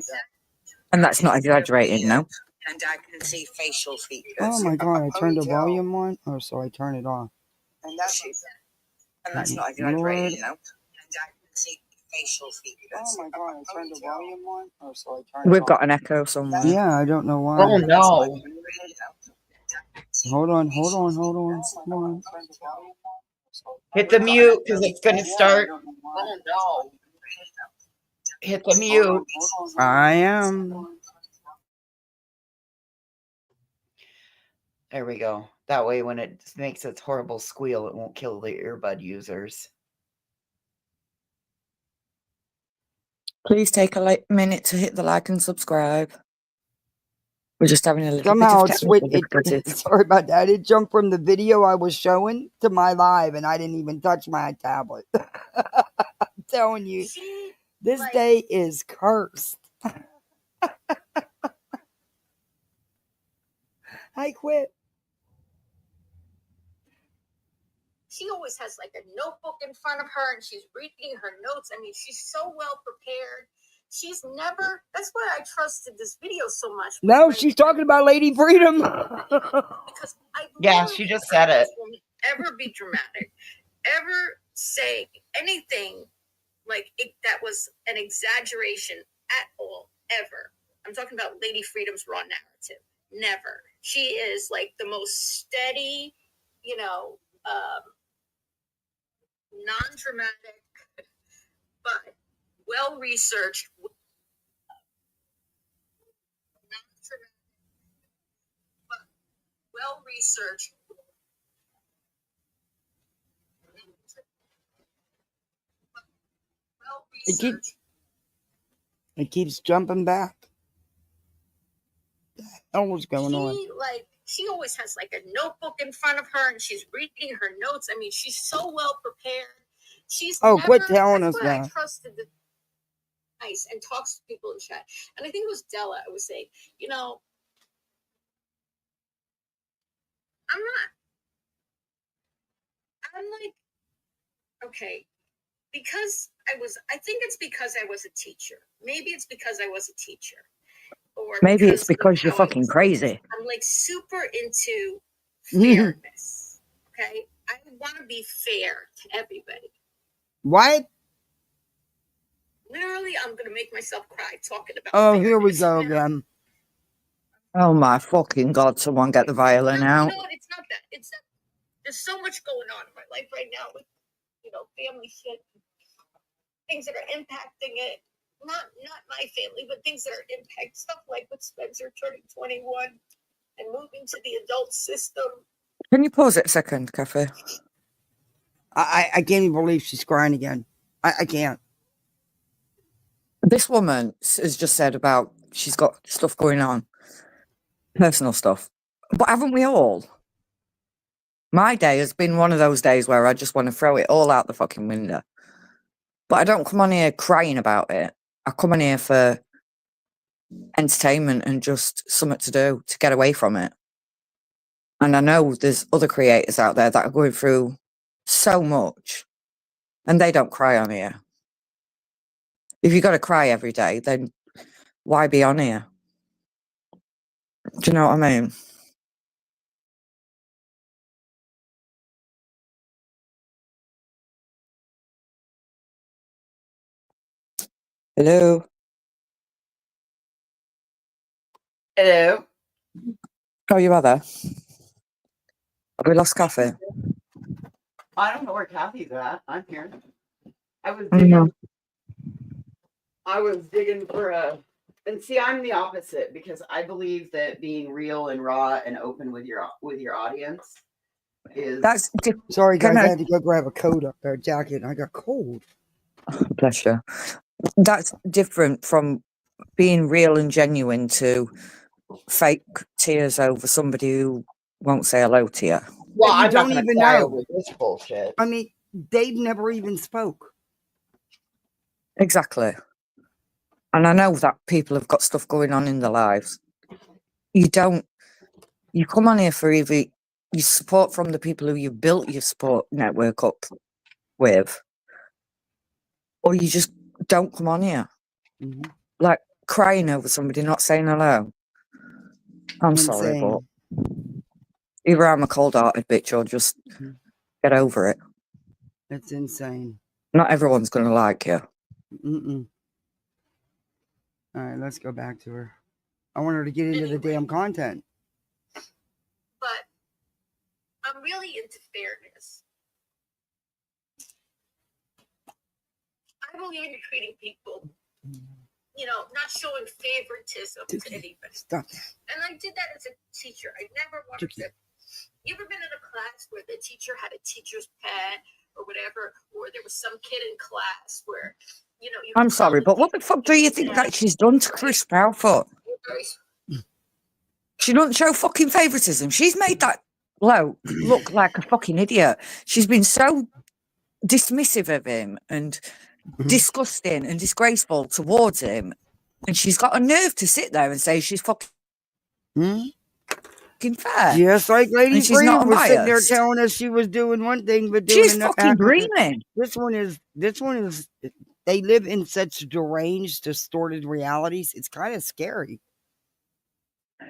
not exaggerating, no? And I can see facial features. Oh my God, I turned the volume on. Oh, so I turn it off. And that's not exaggerating, no? And I can see facial features. Oh my God, I turned the volume on. Oh, so I turned it off. We've got an echo somewhere. Yeah, I don't know why. Oh no. Hold on. Hit the mute because it's going to start. Oh no. Hit the mute. I am. There we go. That way when it makes its horrible squeal, it won't kill the earbud users. Please take a minute to hit the like and subscribe. We're just having a little Somehow bit of technical difficulties. Sorry about that. It jumped from the video I was showing to my live, and I didn't even touch my tablet. I'm telling you, this day is cursed. I quit. She always has like a notebook in front of her and she's reading her notes. I mean, she's so well prepared. she's never, that's why I trusted this video so much. No, she's talking about Lady Freedom. Because Yeah, she just said it. Ever be dramatic, ever say anything like that was an exaggeration at all, ever. I'm talking about Lady Freedom's raw narrative. Never. She is like the most steady, non-dramatic, but well-researched, well-researched. It keeps jumping back. What the hell was going on? She always has like a notebook in front of her and she's reading her notes. I mean, she's so well prepared. Quit telling us that. I trusted the nice and talks to people in chat. And I think it was Della. I was saying, I'm like, okay, I think it's because I was a teacher. Maybe it's because I was a teacher. Or maybe it's because you're fucking crazy. I'm like super into fairness. Okay? I want to be fair to everybody. What? Literally, I'm going to make myself cry talking about fairness. Here we go again. Oh my fucking God, someone get the violin out. No, it's not that. It's that there's so much going on in my life right now with, family shit, things that are impacting it. Not my family, but things that are impacting stuff like with Spencer turning 21 and moving to the adult system. Can you pause it a second, Cafe? I can't even believe she's crying again. I can't. This woman has just said about she's got stuff going on, personal stuff. But haven't we all? My day has been one of those days where I just want to throw it all out the fucking window. But I don't come on here crying about it. I come on here for entertainment and just something to do to get away from it. And I know there's other creators out there that are going through so much and they don't cry on here. If you got to cry every day, then why be on here? Do you know what I mean? Hello? Hello? Oh, you are there? Have we lost Kathy? I don't know where Kathy's at. I'm here. I was digging for a... And see, I'm the opposite because I believe that being real and raw and open with your audience is... Sorry, guys, I had to go grab a coat up there, jacket. I got cold. Bless you. That's different from being real and genuine to fake tears over somebody who won't say hello to you. Well, I don't even know with this bullshit. I mean, Dave never even spoke. Exactly. And I know that people have got stuff going on in their lives. You come on here for either your support from the people who you built your support network up with, or you just don't come on here. Mm-hmm. Like crying over somebody not saying hello. I'm sorry, but either I'm a cold-hearted bitch or just get over it. That's insane. Not everyone's going to like you. Mm-mm. All right, let's go back to her. I want her to get into the damn content. But I'm really into fairness. I believe in treating people, not showing favoritism to anybody. Stop. And I did that as a teacher. I never wanted to. You ever been in a class where the teacher had a teacher's pet or whatever, or there was some kid in class where, I'm sorry, but what the fuck do you think that she's done to Chris Proudfoot? She doesn't show fucking favoritism. She's made that bloke look like a fucking idiot. She's been so dismissive of him and disgusting and disgraceful towards him. And she's got a nerve to sit there and say she's fucking fair. Just like Lady Freedom was sitting there unbiased. Telling us she was doing one thing, but doing she's fucking greening. This one is they live in such deranged, distorted realities. It's kind of scary.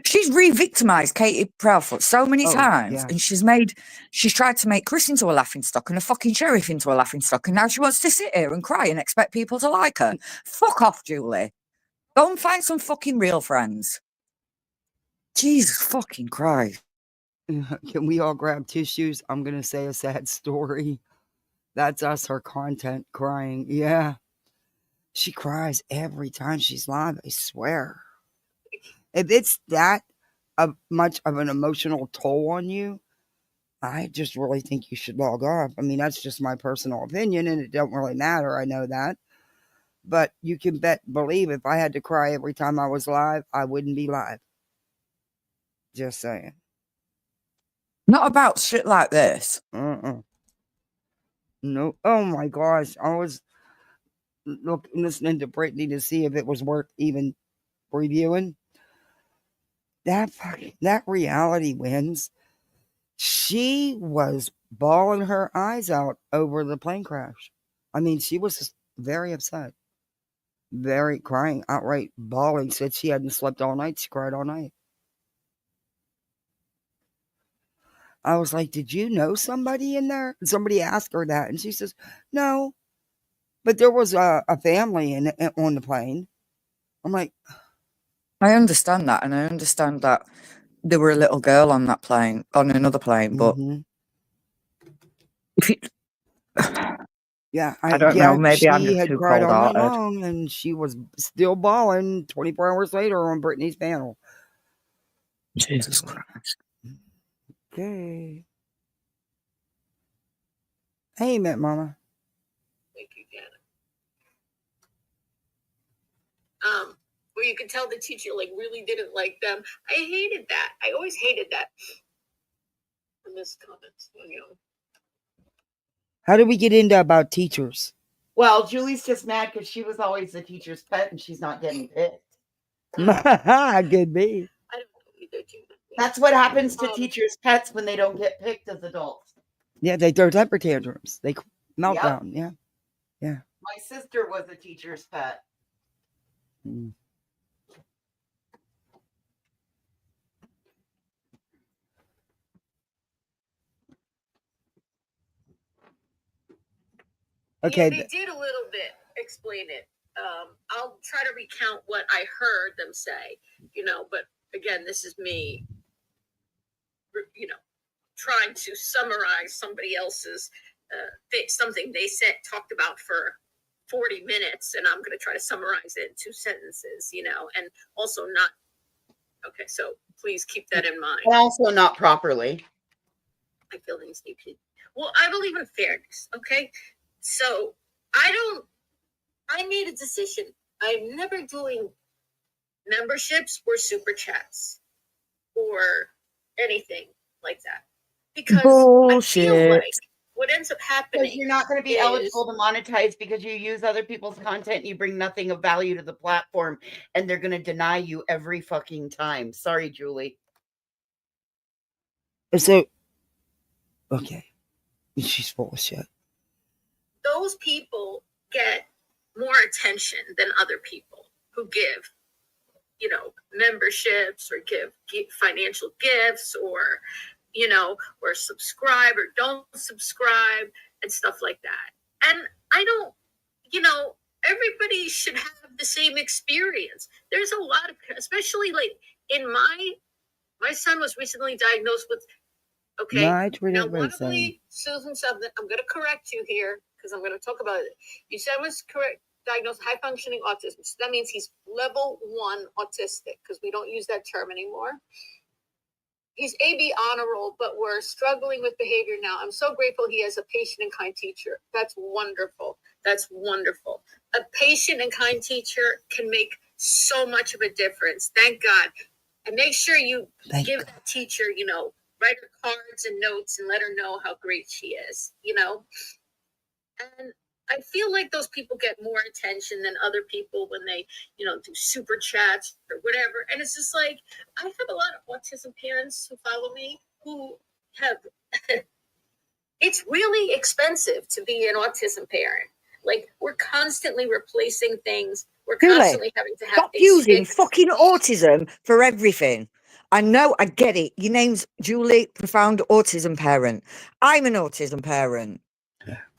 She's re-victimized Katie Proudfoot so many times, yeah. and she's tried to make Chris into a laughingstock and a fucking sheriff into a laughingstock, and now she wants to sit here and cry and expect people to like her. Fuck off, Julie. Go and find some fucking real friends. Jesus fucking Christ. Can we all grab tissues? I'm going to say a sad story. That's us, her content, crying. Yeah. She cries every time she's live, I swear. If it's that much of an emotional toll on you, I just really think you should log off. I mean, that's just my personal opinion, and it don't really matter. I know that. But you can believe if I had to cry every time I was live, I wouldn't be live. Just saying. Not about shit like this. No. Oh my gosh. I was listening to Britney to see if it was worth even reviewing. That reality wins. She was bawling her eyes out over the plane crash. I mean, she was very upset. Very crying, outright bawling. Said she hadn't slept all night. She cried all night. I was like, did you know somebody in there? And somebody asked her that. And she says, no. But there was a family on the plane. I'm like, I understand that, and I understand that there were a little girl on that plane, on another plane, but if you... Yeah, I don't know. Maybe I'm she just had too cried all night cold-hearted. long, and she was still bawling 24 hours later on Britney's panel. Jesus Christ. Okay. Hey, Matt Mama. Thank you, Janet. Where you could tell the teacher like really didn't like them. I hated that. I always hated that. I missed comments. How did we get into about teachers? Well, Julie's just mad because she was always the teacher's pet and she's not getting picked. Could be. I don't know either. That's what happens to teachers' pets when they don't get picked as adults. Yeah, they throw temper tantrums. They meltdown. Yep. Yeah. My sister was a teacher's pet. Okay. Yeah, they did a little bit explain it. I'll try to recount what I heard them say, but again, this is me, trying to summarize somebody else's something they talked about for 40 minutes, and I'm going to try to summarize it in 2 sentences, and also not. Okay, so please keep that in mind. And also not properly. I feel things need to. Well, I believe in fairness, okay? So I made a decision. I'm never doing memberships or super chats or anything like that. Because bullshit. I feel like what ends up happening. Because you're not going to be eligible to monetize because you use other people's content. You bring nothing of value to the platform, and they're going to deny you every fucking time. Sorry, Julie. So, okay. She's full of shit. Those people get more attention than other people who give, memberships or give financial gifts or, or subscribe or don't subscribe and stuff like that. And I don't, everybody should have the same experience. There's a lot of, especially like in my son was recently diagnosed with, okay, now one of Susan something, I'm going to correct you here because I'm going to talk about it. You said was diagnosed high functioning autism. So that means he's level 1 autistic because we don't use that term anymore. He's AB honor roll, but we're struggling with behavior now. I'm so grateful he has a patient and kind teacher. That's wonderful. That's wonderful. A patient and kind teacher can make so much of a difference. Thank God. And make sure you give that teacher, write her cards and notes and let her know how great she is, And I feel like those people get more attention than other people when they, do super chats or whatever. And it's just like, I have a lot of autism parents who follow me who have, it's really expensive to be an autism parent. Like, we're constantly constantly replacing things. We're Julie, constantly having to have stop things using fixed. fucking autism for everything. I know, I get it. Your name's Julie, profound autism parent. I'm an autism parent.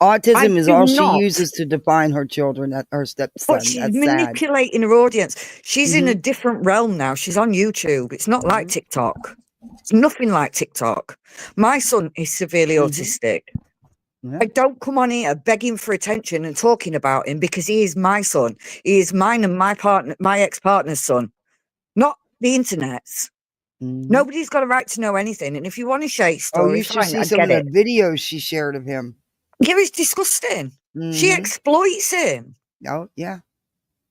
Autism is do all she not. uses to define her children, her But stepson. she's That's sad. manipulating her audience. She's in a Mhm. different realm now. She's on YouTube. It's not like Mhm. TikTok. It's nothing like TikTok. My son is severely Mhm. autistic. Yeah. I don't come on here begging for attention and talking about him because he is my son. He is mine and my ex-partner's son, not the internet's. Mhm. Nobody's got a right to know anything. And if you want to share your Oh, story, you should fine, see I some of get the it. videos she shared of him. Yeah, it's disgusting. She Mhm. exploits him. Oh, yeah.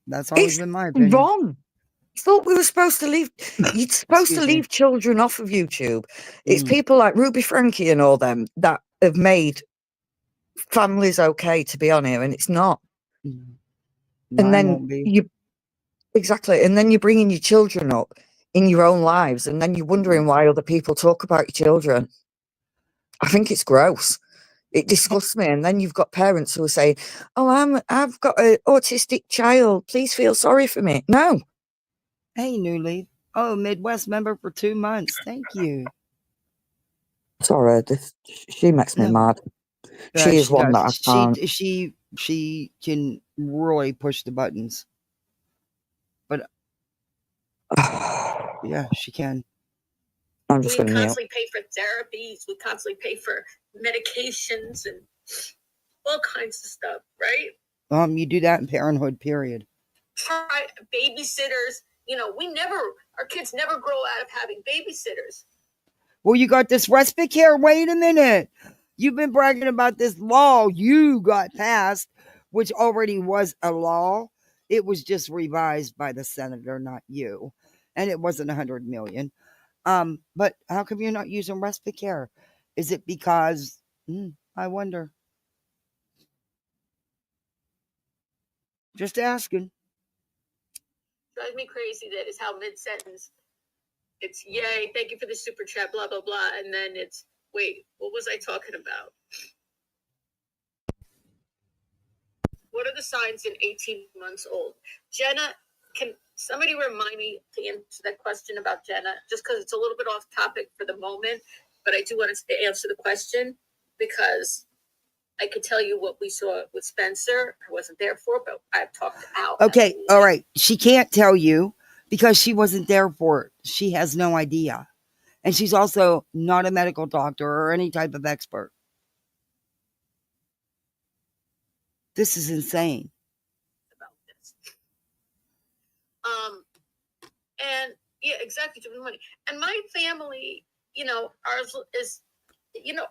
That's always It's been my opinion. wrong. I thought we were supposed to leave. You're supposed to Excuse me. leave children off of YouTube. It's Mm. people like Ruby Frankie and all them that have made families okay to be on here, and it's not. Mm. And Mine then won't be. exactly, and then you're bringing your children up in your own lives, and then you're wondering why other people talk about your children. I think it's gross. It disgusts me. And then you've got parents who are saying, "Oh, I've got an autistic child. Please feel sorry for me." No. Hey, New Leaf. Oh, Midwest member for 2 months. Thank you. Sorry, she makes me mad. She is She one does. that I can't. She can really push the buttons. But yeah, she can. I'm just We going to mute. constantly pay for therapies. We constantly pay for medications and all kinds of stuff, right? You do that in parenthood, period. Try babysitters. You know, our kids never grow out of having babysitters. Well, you got this respite care. Wait a minute. You've been bragging about this law you got passed, which already was a law. It was just revised by the senator, not you. And it wasn't 100 million. But how come you're not using respite care? Is it because I wonder. Just asking. Drives me crazy that is how mid-sentence it's yay, thank you for the super chat, blah blah blah, and then it's wait, what was I talking about? What are the signs in 18 months old? Jenna, can somebody remind me to answer that question about Jenna? Just because it's a little bit off topic for the moment, but I do want to answer the question because I could tell you what we saw with Spencer. I wasn't there for, but I've talked out. Okay, all right. She can't tell you because she wasn't there for it. She has no idea. And she's also not a medical doctor or any type of expert. This is insane. About this. And yeah, exactly, to the money. And my family, you know, ours is, you know,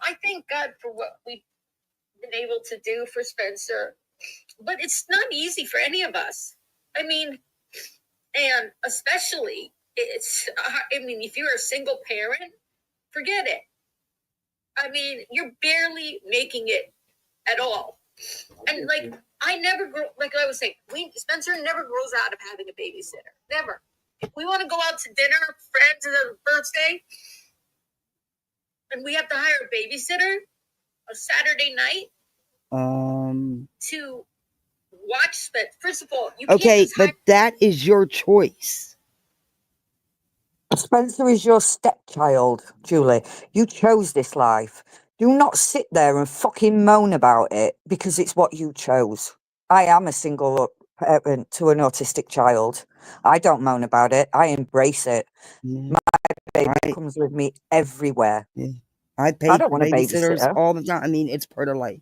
I thank God for what we've been able to do for Spencer, but it's not easy for any of us. I mean, and especially if you're a single parent, forget it. I mean, you're barely making it at all. And like, I never grow, like I was saying, Spencer never grows out of having a babysitter. Never. If we want to go out to dinner, friends, and a birthday, and we have to hire a babysitter a Saturday night to watch Spencer. First of all, you okay, can't but that is your choice. Spencer is your stepchild, Julie. You chose this life. Do not sit there and fucking moan about it because it's what you chose. I am a single parent to an autistic child. I don't moan about it. I embrace it. My baby comes with me everywhere. I pay I don't for want a babysitters babysitter. all the time. I mean, it's part of life.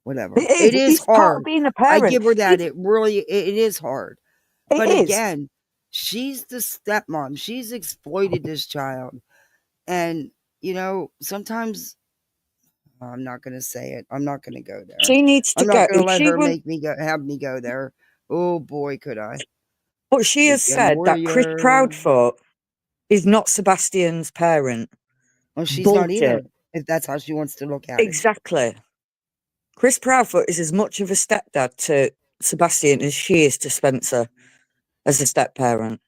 Whatever. It is. It's hard. part of being a parent. I give her that. It is hard. But is. Again, she's the stepmom. She's exploited this child. And, sometimes I'm not going to say it. I'm not going to go there. She needs to I'm go. not going to let her have me go there. Oh boy, could I. But she has said that Chris Proudfoot is not Sebastian's parent. Well, she's Bullshit. not either, if that's how she wants to look at Exactly. Chris Proudfoot is as much of a stepdad to Sebastian as she is to Spencer as a step parent.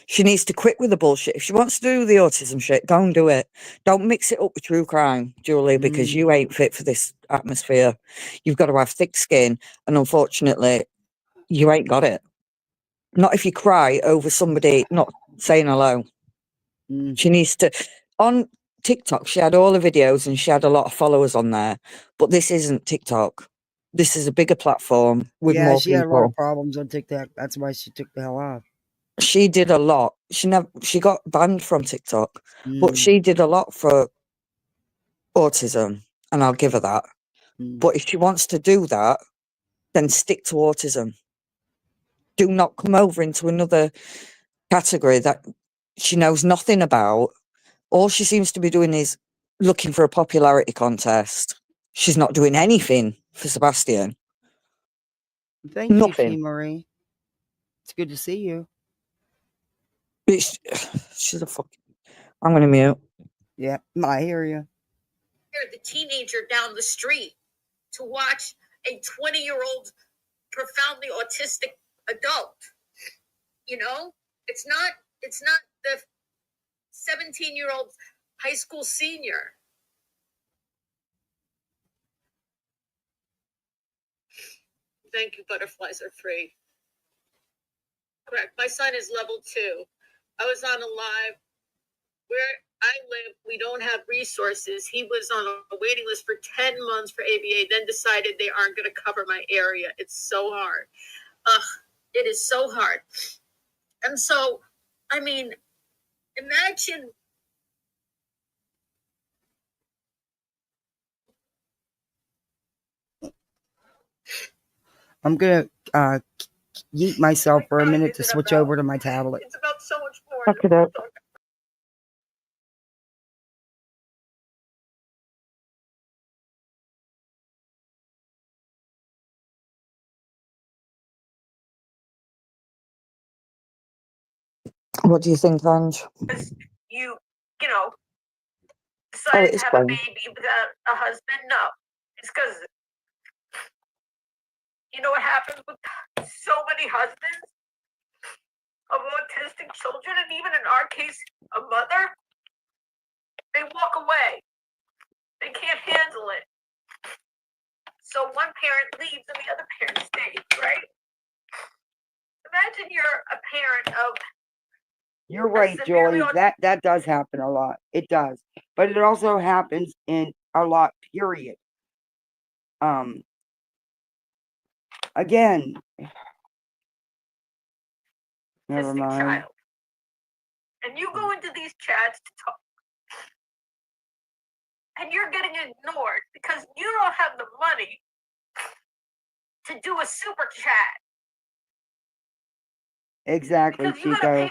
She needs to quit with the bullshit. If she wants to do the autism shit, go and do it. Don't mix it up with true crime, Julie, because you ain't fit for this atmosphere. You've got to have thick skin, and unfortunately, you ain't got it. Not if you cry over somebody not saying hello. She needs to... On TikTok, she had all the videos and she had a lot of followers on there, but this isn't TikTok. This is a bigger platform with more she had a lot people. of problems on TikTok. That's why she took the hell off. She did a lot. She got banned from TikTok, but she did a lot for autism, and I'll give her that. But if she wants to do that, then stick to autism. Do not come over into another category that she knows nothing about. All she seems to be doing is looking for a popularity contest. She's not doing anything for Sebastian. Thank you, Nothing. T. Marie. It's good to see you. She's a fucking... I'm going to mute. Yeah, I hear you. The teenager down the street to watch a 20-year-old profoundly autistic adult. You know, it's not the 17-year-old high school senior. Thank you, butterflies are free. Correct. My son is level 2. I was on a live. Where I live, we don't have resources. He was on a waiting list for 10 months for ABA, then decided they aren't going to cover my area. It's so hard. It is so hard. And so, I mean, imagine. I'm going to yeet myself for a minute to switch over to my tablet. It's about so much more. Fuck it up. What do you think, Vange? You know, decided to have fine. a baby without a husband? No. It's because, you know what happens with so many husbands of autistic children, and even in our case, a mother? They walk away. They can't handle it. So one parent leaves and the other parent stays, right? Imagine you're a parent of... You're right, Julie. That does happen a lot. It does. But it also happens in a lot, period. Again, never mind. Child. And you go into these chats to talk, and you're getting ignored because you don't have the money to do a super chat. Exactly, Chico.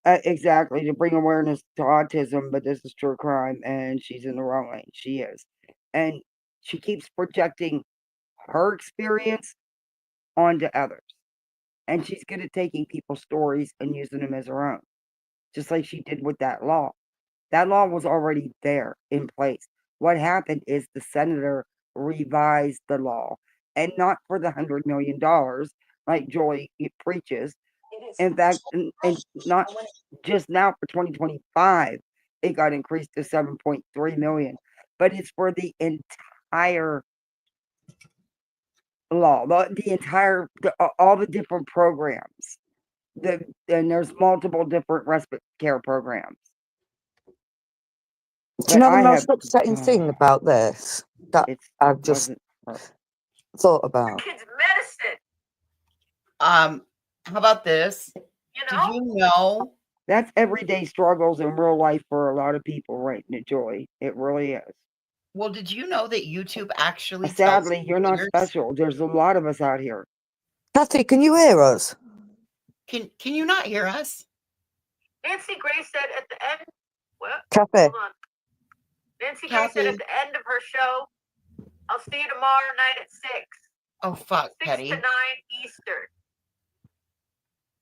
Exactly, to bring awareness to autism, but this is true crime, and she's in the wrong lane. She is. And she keeps projecting her experience onto others. And she's good at taking people's stories and using them as her own, just like she did with that law. That law was already there in place. What happened is the senator revised the law, and not for the $100 million like Joy preaches. In fact, and not just now for 2025, it got increased to 7.3 million, but it's for the entire law, the entire, all the different programs. And there's multiple different respite care programs. Do you know the most upsetting thing about this that I've just thought about? Kids' medicine. How about this? You know? Did you know? That's everyday struggles in real life for a lot of people, right, Joy? It really is. Well, did you know that YouTube actually Sadly, you're not special. There's a lot of us out here. Kathy, can you hear us? Can you not hear us? Nancy Grace said at the end, well, Kathy. Hold on. Nancy Grace said at the end of her show, I'll see you tomorrow night at 6. Oh, fuck, 6 Petty. to 9 Eastern.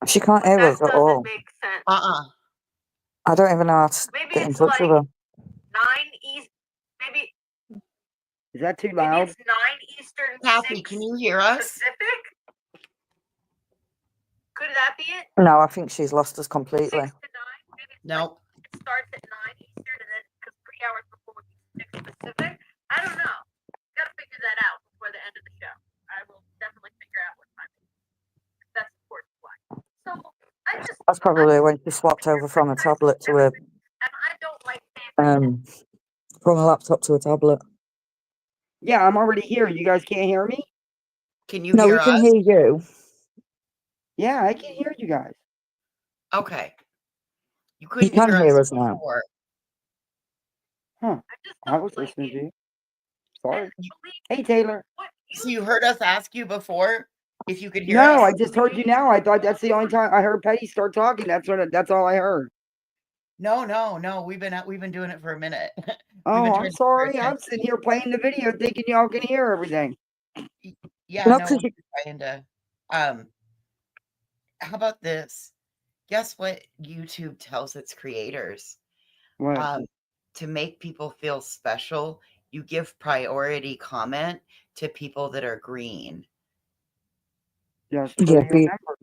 She can't hear us at all. That doesn't make sense. I don't even know how to get in touch with her. 9 East, maybe. Is that too loud? Maybe it's 9 Eastern. Kathy, can you hear us? Pacific? Could that be it? No, I think she's lost us completely. 6 to 9? Maybe No. it starts at 9 Eastern and then because 3 hours before would be 6 Pacific. I don't know. Gotta figure that out before the end of the show. I will definitely figure out what time it is. That's important. Why? So That's probably when she swapped over from a tablet to a and I don't like from a laptop to a tablet. Yeah, I'm already here. You guys can't hear me? Can you No, hear we can us? hear you. Yeah, I can hear you guys. Okay. You You couldn't can hear us now. before. Huh. I was listening to you. Sorry. Hey, Taylor. So you heard us ask you before if you could hear No, us? I just heard you now. I thought that's the only time I heard Petty start talking. That's all I heard. No. We've been doing it for a minute. Oh, I'm sorry. I'm sitting here playing the video thinking y'all can hear everything. Yeah, No, no, 'cause we're trying to. How about this? Guess what YouTube tells its creators? What? To make people feel special, you give priority comment to people that are green. Just Yeah, for your be- members.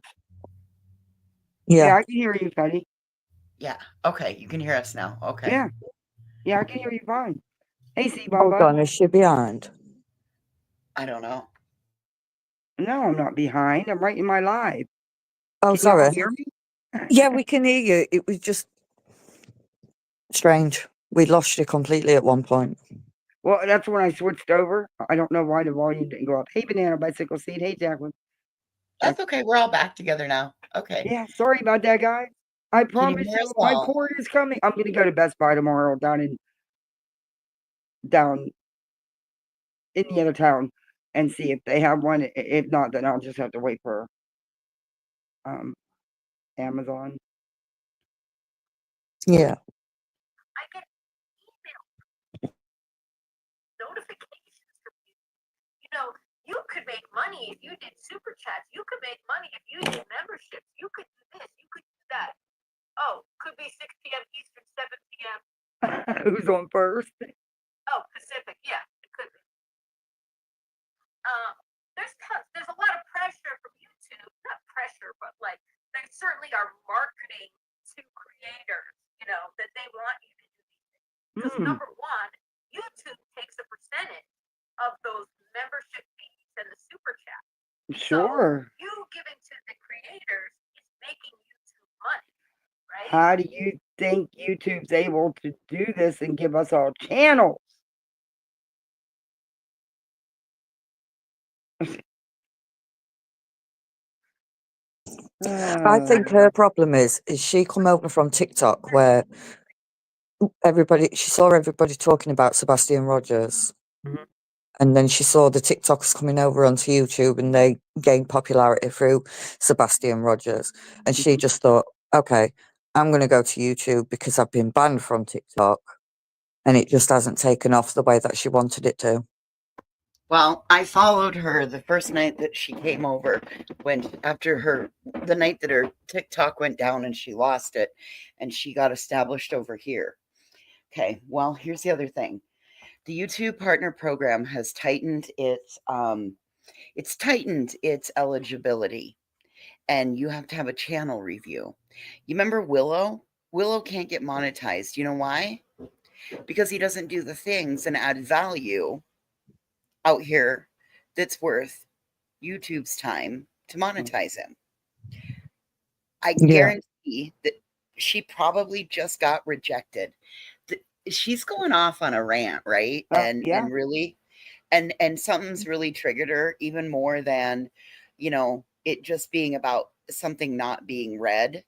yeah. Yeah, I can hear you, Petty. Yeah. Okay, you can hear us now. Okay. Yeah. Yeah, I can hear you fine. Hey, C Hold Bubba. on, is she behind? I don't know. No, I'm not behind. I'm right in my live. Oh, Can sorry. y'all hear me? Yeah, we can hear you. It was just strange. We lost you completely at one point. Well, that's when I switched over. I don't know why the volume didn't go up. Hey, Banana Bicycle Seed. Hey, Jacqueline. That's okay. We're all back together now. Okay. Yeah, sorry about that, guys. I Can you promise hear you, us my all? cord is coming. I'm gonna go to Best Buy tomorrow down in the other town and see if they have one. If not, then I'll just have to wait for Amazon. Yeah. I get email notifications from you. You know, you could make money if you did super chats. You could make money if you did memberships. You could do this. You could do that. Oh, could be 6 p.m. Eastern, 7 p.m. Who's on first? Oh, Pacific. Yeah, it could be. There's a lot of pressure from YouTube. Not pressure, but like they certainly are marketing to creators. You know that they want you to do these things because number one, YouTube takes a percentage of those membership fees and the super chat. Sure. So you giving to the creators is making YouTube money, right? How do you think YouTube's able to do this and give us all channels? I think her problem is she come over from TikTok where she saw everybody talking about Sebastian Rogers. Mhm. And then she saw the TikTokers coming over onto YouTube and they gained popularity through Sebastian Rogers. And she just thought, okay, I'm going to go to YouTube because I've been banned from TikTok and it just hasn't taken off the way that she wanted it to. Well, I followed her the first night that she came over the night that her TikTok went down and she lost it and she got established over here. Okay, well, here's the other thing. The YouTube Partner Program has tightened its eligibility, and you have to have a channel review. You remember Willow? Willow can't get monetized. You know why? Because he doesn't do the things and add value out here that's worth YouTube's time to monetize him. I guarantee that she probably just got rejected. She's going off on a rant, right? And really, and something's really triggered her even more than, it just being about something not being read.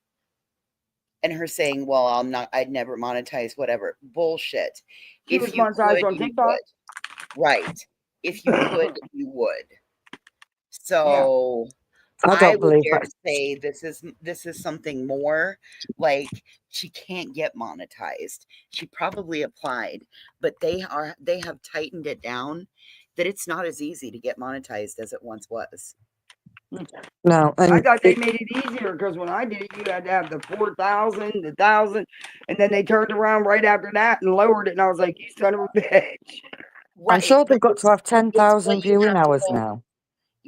And her saying, well, I'd never monetize, whatever. Bullshit. She was monetized on TikTok. Would. Right. If you could, you would. So I would dare to say this is something more like she can't get monetized. She probably applied, but they have tightened it down that it's not as easy to get monetized as it once was. No, I thought they made it easier because when I did it, you had to have the 4,000, the 1,000, and then they turned around right after that and lowered it. And I was like, "You son of a bitch!" Right, I'm sure they've got to have 10,000 viewing hours now.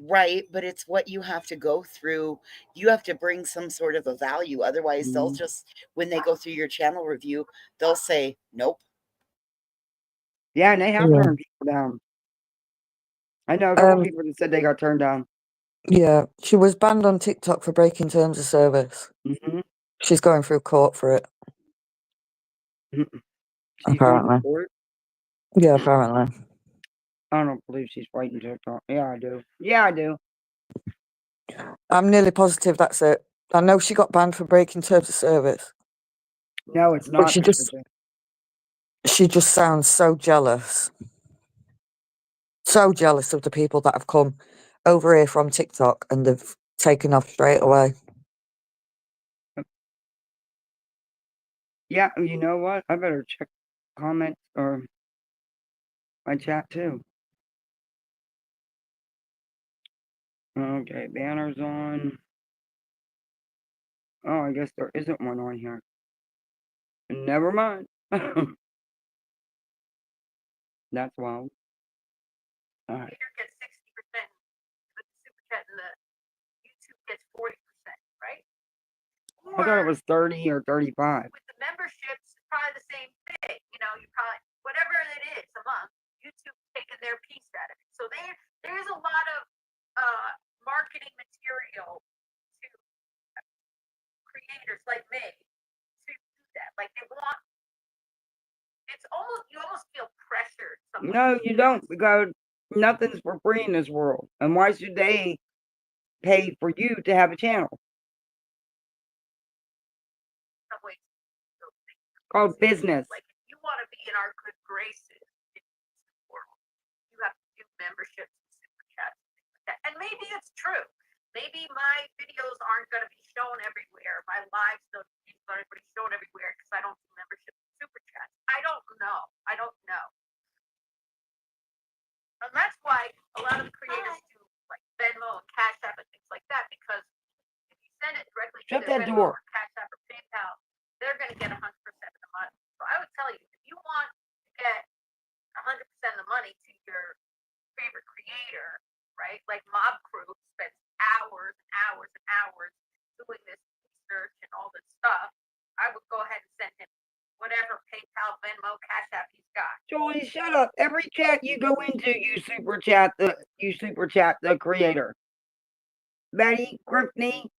Right, but it's what you have to go through. You have to bring some sort of a value. Otherwise, they'll just, when they go through your channel review, they'll say, nope. Yeah, and they have Yeah. turned people down. I know a couple people that said they got turned down. Yeah, she was banned on TikTok for breaking terms of service. Mm-hmm. She's going through court for it. She's Apparently. going for it. Yeah, apparently. I don't believe she's fighting TikTok. Yeah, I do. Yeah, I do. I'm nearly positive that's it. I know she got banned for breaking terms of service. No, it's But not. she just sounds so jealous. So jealous of the people that have come over here from TikTok and they've taken off straight away. Yeah, you know what? I better check comments or my chat too. Okay, banners on. Oh, I guess there isn't one on here. Never mind. That's wild. All right. Creator gets 60%, but the super chat and the YouTube gets 40%, right? I thought it was 30 or 35. With the memberships, it's probably the same thing. You know, you probably, whatever it is a month, YouTube's taking their piece out of it. So there's a lot of marketing material to creators like me to do that. Like they want, it's almost, you almost feel pressured. No, you don't, because nothing's for free in this world. And why should they pay for you to have a channel? Some ways, Called business. like if you want to be in our good graces in this world, you have to do memberships and super chats and things like that. And maybe it's true. Maybe my videos aren't going to be shown everywhere. My lives don't be shown everywhere because I don't do membership and super chats. I don't know. I don't know. And that's why a lot of creators do like Venmo and Cash App and things like that, because if you send it directly to their Venmo or Cash App or PayPal, they're going to get 100% of the money. So I would tell you, if you want to get 100% of the money to your favorite creator, right? Like Mob Crew spends hours and hours and hours doing this research and all this stuff. I would go ahead and send him whatever PayPal, Venmo, Cash App he's got. Jolie, shut up. Every chat you go into, you super chat the creator. Betty, Griftney,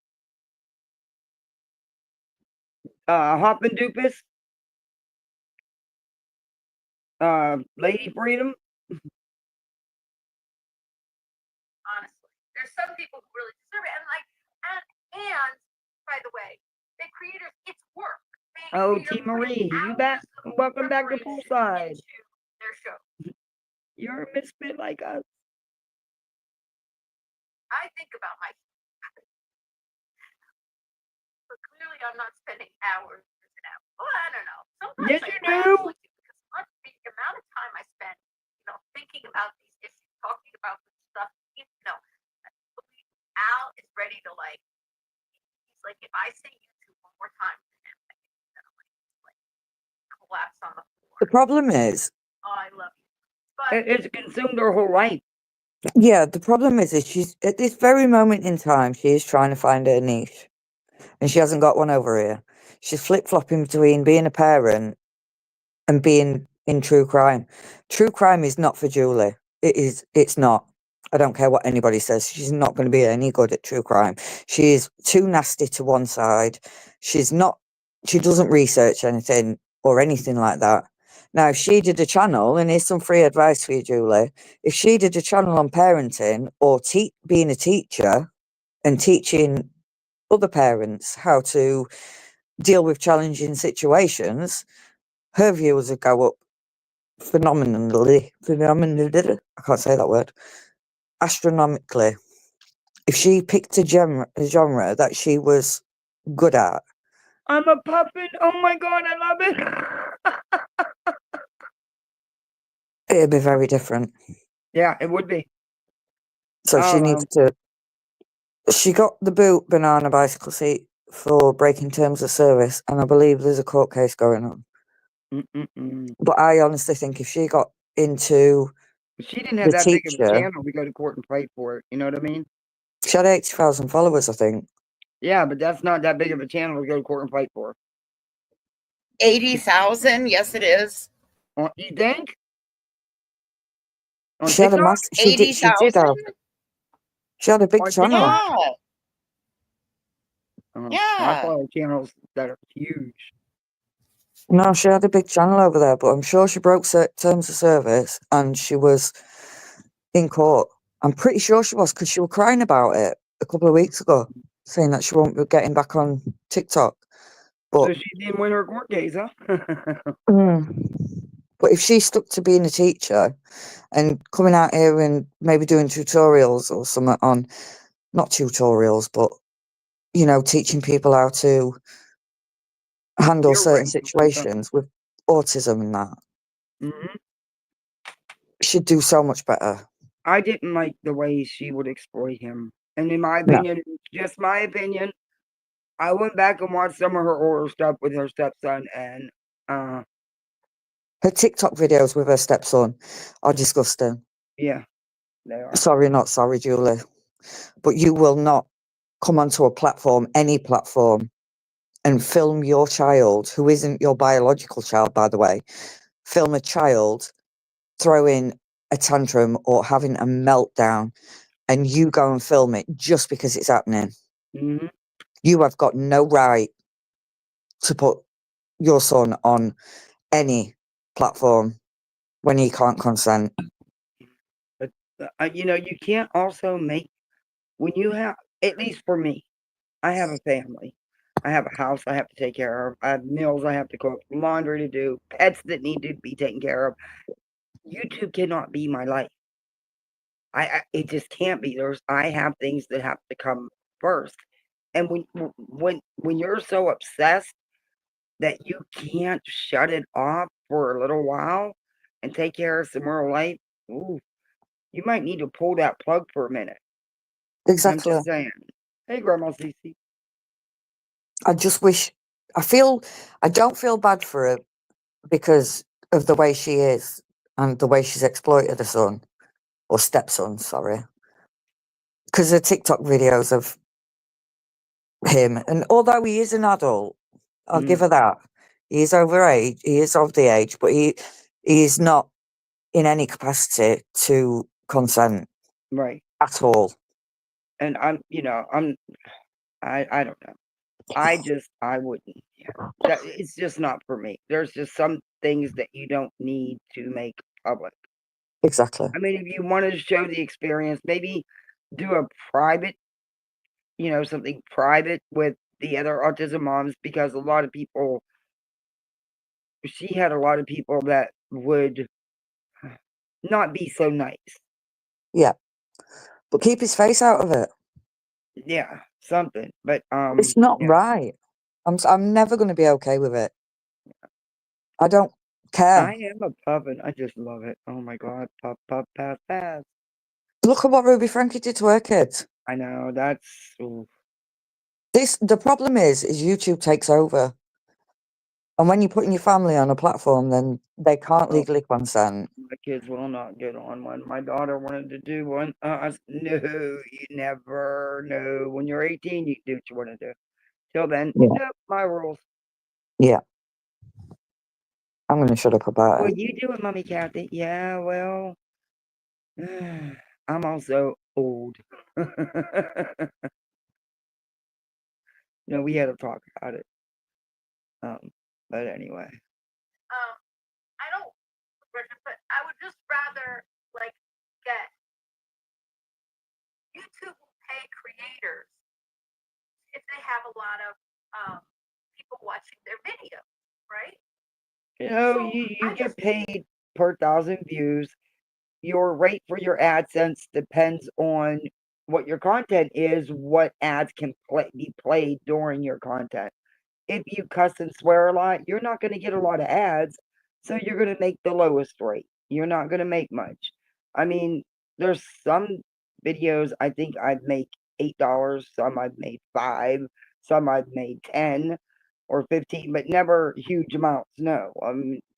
Hoppin' Doopus, Lady Freedom. Honestly, there's some people who really deserve it, and like, and by the way, the creators, it's work. Oh, T. Marie, you back? Welcome back to Poolside. Their show. You're a misfit like us. I think about my, but clearly I'm not spending hours and hours. Well, I don't know. Sometimes yes, you do. Because the amount of time I spend, you know, thinking about these issues, talking about this stuff, you know, Al is ready to like. He's like, if I say YouTube one more time to him, I think he's gonna like collapse on the floor. The problem is, oh, I love you. But it's consumed her whole life. Yeah, the problem is she's at this very moment in time, she is trying to find her niche, and she hasn't got one over here. She's flip-flopping between being a parent and being in true crime. True crime is not for Julie. It's not. I don't care what anybody says. She's not going to be any good at true crime. She is too nasty to one side. She doesn't research anything or anything like that. Now, if she did a channel, and here's some free advice for you, Julie. If she did a channel on parenting or being a teacher and teaching other parents how to deal with challenging situations, her viewers would go up phenomenally. I can't say that word. Astronomically. If she picked a genre that she was good at. I'm a puppet. Oh my God, I love it. It'd be very different. Yeah, it would be. So she needs to. She got the boot banana bicycle seat for breaking terms of service, and I believe there's a court case going on. But I honestly think if she got into She didn't have the that big of a teacher. channel to go to court and fight for it. You know what I mean? She had 80,000 followers, I think. Yeah, but that's not that big of a channel to go to court and fight for. 80,000? Yes, it is. You think? On She had a TikTok? mass. She did 80,000? have. She had a big On channel. TikTok? Yeah. I Yeah. follow channels that are huge. No, she had a big channel over there, but I'm sure she broke terms of service and she was in court. I'm pretty sure she was, because she was crying about it a couple of weeks ago, saying that she won't be getting back on TikTok. So But she didn't win her court case, huh? but if she stuck to being a teacher and coming out here and maybe doing tutorials or something on, not tutorials, but, you know, teaching people how to handle You're certain right. situations with autism and that, Mhm. she'd do so much better. I didn't like the way she would exploit him. And in my No. opinion, just my opinion, I went back and watched some of her oral stuff with her stepson, and Her TikTok videos with her stepson are disgusting. yeah, they are. Sorry, not sorry, Julie. But you will not come onto a platform, any platform, and film your child, who isn't your biological child, by the way, film a child throwing a tantrum or having a meltdown, and you go and film it just because it's happening. Mhm. You have got no right to put your son on any platform when he can't consent. But you know, you can't also make, when you have, at least for me, I have a family. I have a house I have to take care of. I have meals I have to cook, laundry to do, pets that need to be taken care of. YouTube cannot be my life. It just can't be. I have things that have to come first. And when you're so obsessed that you can't shut it off for a little while and take care of some real life, ooh, you might need to pull that plug for a minute. I'm Exactly. just saying. Hey, Grandma Cece. I just wish, I don't feel bad for her because of the way she is and the way she's exploited her son, or stepson, sorry. Because the TikTok videos of him, and although he is an adult, I'll give her that. He is over age, he is of the age, but he is not in any capacity to consent Right. at all. And I don't know. I wouldn't. Yeah. It's just not for me. There's just some things that you don't need to make public. Exactly. I mean, if you want to show the experience, maybe do a private, something private with the other autism moms, because a lot of people, she had a lot of people that would not be so nice. Yeah. But keep his face out of it. Yeah, something. But It's not yeah. right. I'm never going to be okay with it. I don't care. I am a puppet. I just love it. Oh my god, pup, pup, pass, pass. Look at what Ruby Frankie did to her kids. I know that's. Ooh. The problem is YouTube takes over, and when you're putting your family on a platform, then they can't legally consent. My kids will not get on one. My daughter wanted to do one. No, you never know. When you're 18, you can do what you want to do. Till then, Yeah. nope, my rules. Yeah. I'm going to shut up about Well, it. you do it, Mommy Kathy. Yeah, well, I'm also old. We had a talk about it. But anyway. I don't, but I would just rather get YouTube will pay creators if they have a lot of people watching their videos, right? You get paid per 1,000 views. Your rate for your AdSense depends on what your content is, what ads can be played during your content. If you cuss and swear a lot, you're not going to get a lot of ads, so you're going to make the lowest rate. You're not going to make much. I mean, there's some videos I think I'd make $8, some I've made 5, some I've made 10 or 15, but never huge amounts. No,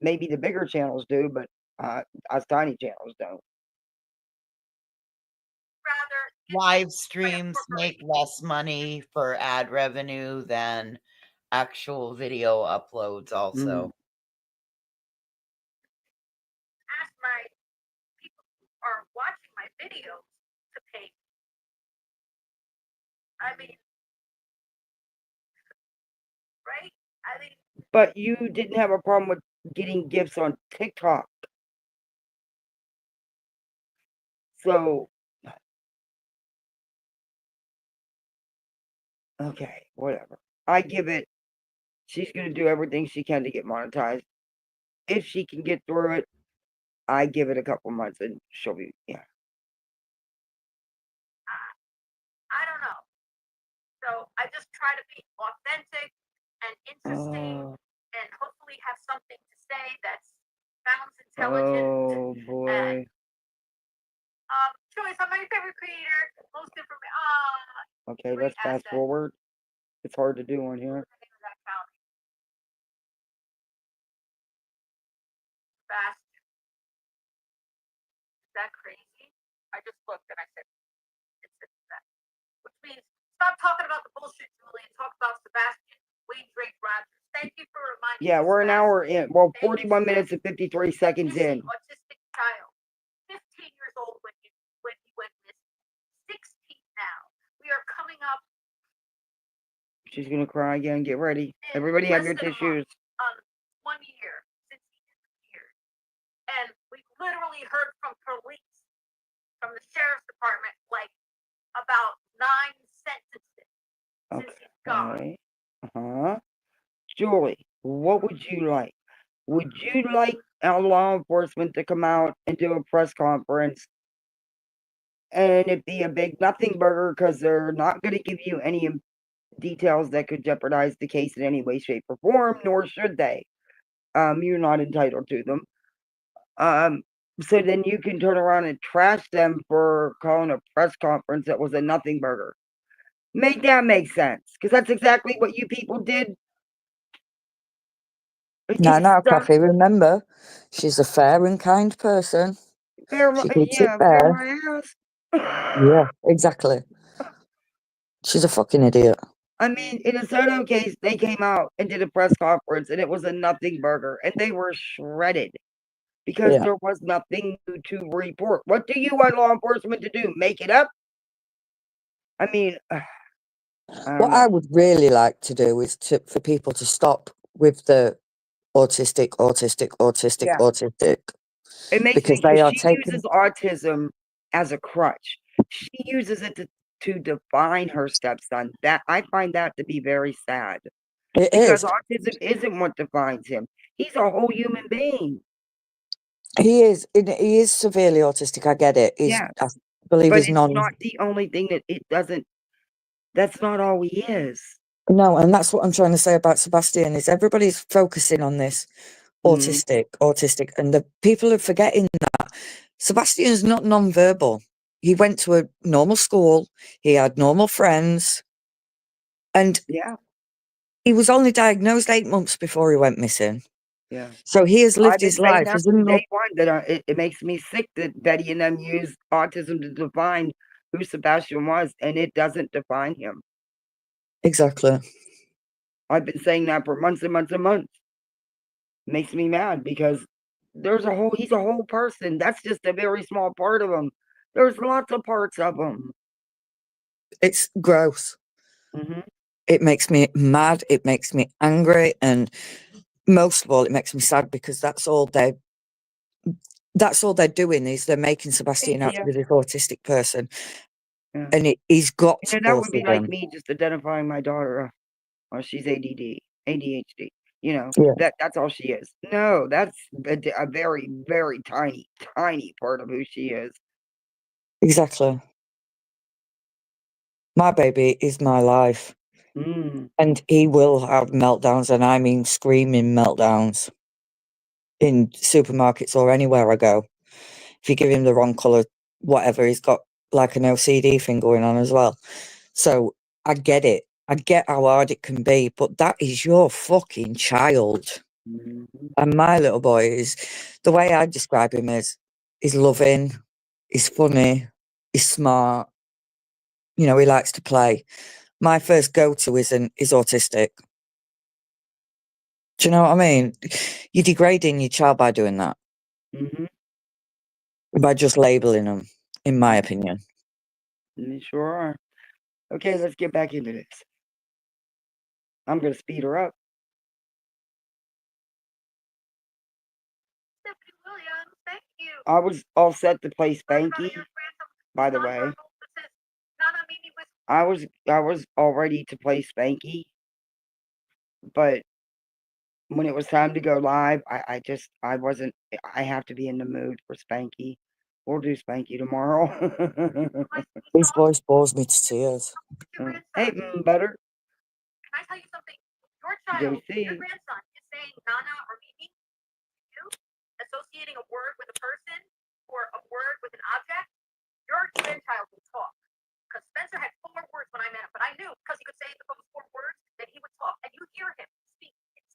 maybe the bigger channels do, but us tiny channels don't. live streams make less money for ad revenue than actual video uploads also. Ask my people who are watching my videos to pay. I mean, right? I mean, but you didn't have a problem with getting gifts on TikTok. So, okay, whatever. I give it, she's going to do everything she can to get monetized. If she can get through it, I give it a couple months and she'll be, yeah. I don't know. So I just try to be authentic and interesting and hopefully have something to say that sounds intelligent. Oh, boy. Joyce, I'm my favorite creator. Most information. Okay, let's fast forward. It's hard to do on here. Fast. Is that crazy? I just looked and I said, it's that. Which means stop talking about the bullshit, Julie, and talk about Sebastian, Wayne Drake Rogers. Thank you for reminding me. Yeah, we're an hour in. Well, 41 minutes and 53 seconds in. Autistic child, 15 years old when he went missing. 16 now. We are coming up. She's gonna cry again. Get ready. Everybody have your tissues. 1 year since he disappeared, and we literally heard from police, from the sheriff's department, like about 9 sentences since he's gone. Julie, what would you like? Would you like our law enforcement to come out and do a press conference and it be a big nothing burger because they're not going to give you any details that could jeopardize the case in any way, shape, or form, nor should they. You're not entitled to them. So then you can turn around and trash them for calling a press conference that was a nothing burger. Make that make sense, because that's exactly what you people did. No, Kathy, remember, she's a fair and kind person. She keeps it fair. My ass. Yeah, exactly. She's a fucking idiot. I mean, in a Soto case, they came out and did a press conference, and it was a nothing burger, and they were shredded because there was nothing new to report. What do you want law enforcement to do? Make it up? I mean, what I would really like to do is for people to stop with the autistic. It makes because me, they are she uses autism as a crutch. She uses it to define her stepson. That I find that to be very sad. Because autism isn't what defines him. He's a whole human being. He is severely autistic. I get it. I believe but it's not the only thing that it doesn't. That's not all he is. No, and that's what I'm trying to say about Sebastian is everybody's focusing on this autistic, and the people are forgetting that Sebastian's not non-verbal. He went to a normal school. He had normal friends, and he was only diagnosed 8 months before he went missing. Yeah. So he has lived his life. From day one that it makes me sick that Betty and them use autism to define who Sebastian was, and it doesn't define him. Exactly. I've been saying that for months and months and months. It makes me mad because he's a whole person. That's just a very small part of him. There's lots of parts of him. It's gross. It makes me mad. It makes me angry. And most of all, it makes me sad because that's all they're doing is they're making Sebastian out to be this autistic person. Yeah. And he's got that would be like me just identifying my daughter. Well, she's ADHD. You know, that's all she is. No, that's a very, very tiny, tiny part of who she is. Exactly. My baby is my life. And he will have meltdowns, and I mean screaming meltdowns in supermarkets or anywhere I go. If you give him the wrong colour, whatever, he's got like an OCD thing going on as well. So I get it. I get how hard it can be, but that is your fucking child. And my little boy is, the way I describe him is, he's loving, he's funny, he's smart, You know, he likes to play. My first go-to is autistic. Do you know what I mean? You're degrading your child by doing that. Mm-hmm. By just labeling them, in my opinion. You sure are. Okay, let's get back into this. I'm going to speed her up. Stephanie Williams, thank you. I was all set to play Spanky, by the way. I was all ready to play Spanky, but when it was time to go live, I wasn't. I have to be in the mood for Spanky. We'll do Spanky tomorrow. His voice bores me to tears. Hey, better. Can I tell you something? Your child, JC. your grandson, is saying Nana or Mimi, you associating a word with a person or a word with an object. Your grandchild will talk. Because Spencer had 4 words when I met him, but I knew because he could say those 4 words that he would talk, and you hear him speak.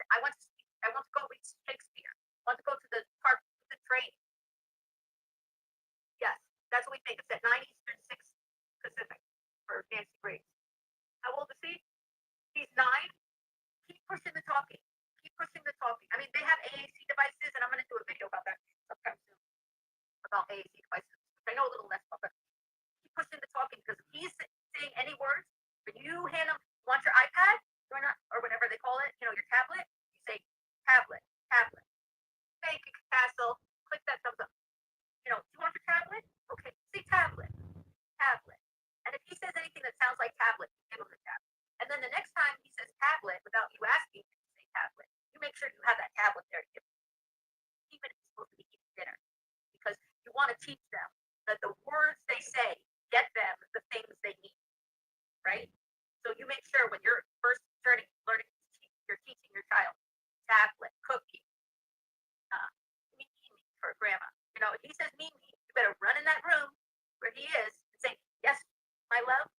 I want to speak. I want to go read Shakespeare. I want to go to the park with the train. Yes, that's what we think. It's at 9 Eastern, 6 Pacific for Nancy Grace. How old is he? He's 9. Keep pushing the talking. Keep pushing the talking. I mean, they have AAC devices, and I'm going to do a video about that sometime soon about AAC devices. I know a little less about that. Keep pushing the talking because if he's saying any words, when you hand him, want your iPad or whatever they call it, your tablet, you say tablet, tablet. Thank you, Castle. Click that thumbs up. Do you want your tablet? Okay, say tablet, tablet. And if he says anything that sounds like tablet, give him the tablet. And then the next time he says tablet without you asking him to say tablet, you make sure you have that tablet there to give him. Even if he's supposed to be eating dinner. Because you want to teach them that the words they say get them the things they need. Right? So you make sure when you're first learning, you're teaching your child tablet, cookie, Mimi for grandma. If he says Mimi, you better run in that room where he is and say, yes, my love,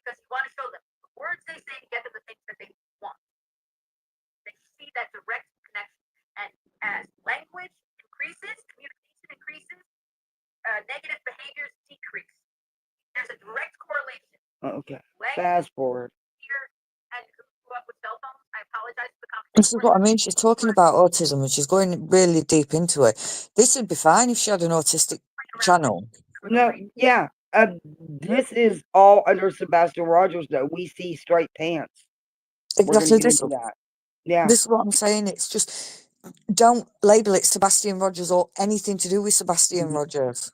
because you want to show them the words they say to get them the things that they want. They see that direct connection. And as language increases, communication increases, negative behaviors decrease. There's a direct correlation. Okay. Fast forward. And who grew up with cell phones, I apologize for the competition. This is what I mean. She's talking about autism and she's going really deep into it. This would be fine if she had an autistic channel. No, yeah. This is all under Sebastian Rogers, though. We see straight pants. We're going to get into that. Yeah. This is what I'm saying. It's just, don't label it Sebastian Rogers or anything to do with Sebastian Rogers.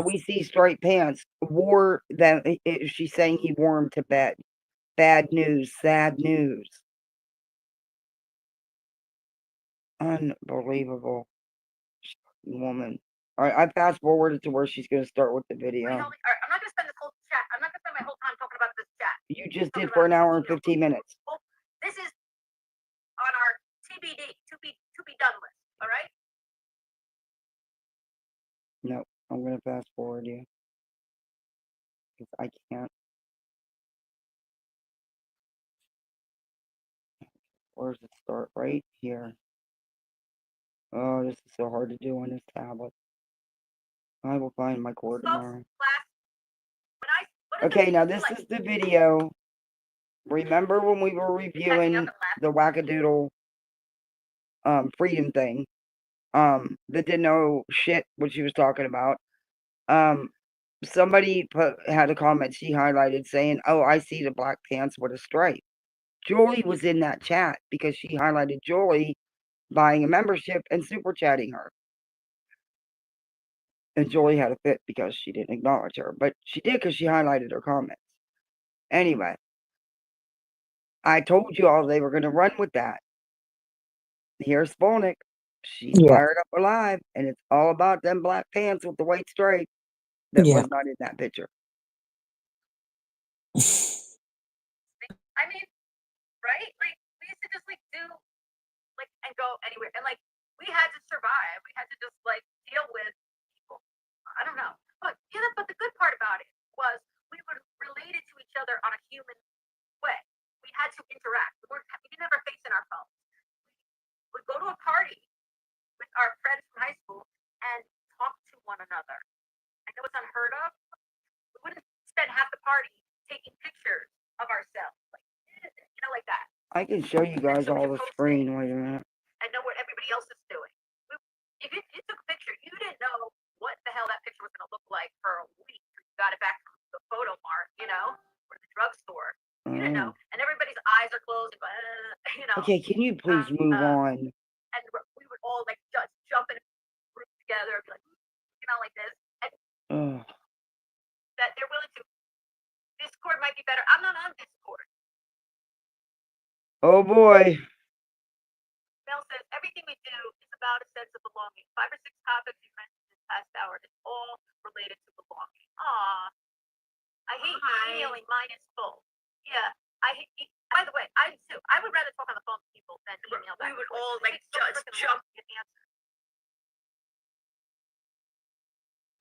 We see straight pants. Wore them. She's saying he wore them to bed. Bad news. Sad news. Unbelievable woman. All right, I fast forwarded to where she's going to start with the video. All right, I'm not going to spend this whole chat. I'm not going to spend my whole time talking about this chat. You just did for an hour and 15 minutes. This is on our TBD, to be done list. All right. No, I'm going to fast forward you because I can't. Where's it start? Right here. Oh, this is so hard to do on this tablet. I will find my cord tomorrow. Okay, now this is the video. Remember when we were reviewing the wackadoodle freedom thing? That didn't know shit what she was talking about. Somebody had a comment she highlighted saying, "Oh, I see the black pants with a stripe." Julie was in that chat because she highlighted Julie buying a membership and super chatting her. And Julie had a fit because she didn't acknowledge her, but she did because she highlighted her comments. Anyway, I told you all they were going to run with that. Here's Skolnik. She's fired up alive, and it's all about them black pants with the white stripe that was not in that picture. I mean, right? Like, we used to just, do, and go anywhere. And, we had to survive. We had to just, deal with people. I don't know. But, but the good part about it was we were related to each other on a human way. We had to interact. We didn't have our face in our phones. We'd go to a party with our friends from high school and talk to one another. I know it's unheard of, party taking pictures of ourselves, like, like that. I can show you guys all the screen. Wait a minute. And know what everybody else is doing. If you took a picture, you didn't know what the hell that picture was going to look like for a week. You got it back from the photo mart, or the drugstore. You didn't know. And everybody's eyes are closed. Okay, can you please move on? And we would all like just jump in a group together, and be like, like this. And that they're willing to. Discord might be better. I'm not on Discord. Oh boy. Mel says everything we do is about a sense of belonging. 5 or 6 topics you mentioned this past hour is all related to belonging. Aw. I hate emailing. Mine is full. Yeah. I hate. By the way, I too. I would rather talk on the phone to people than email back. We would all like just jump and answer.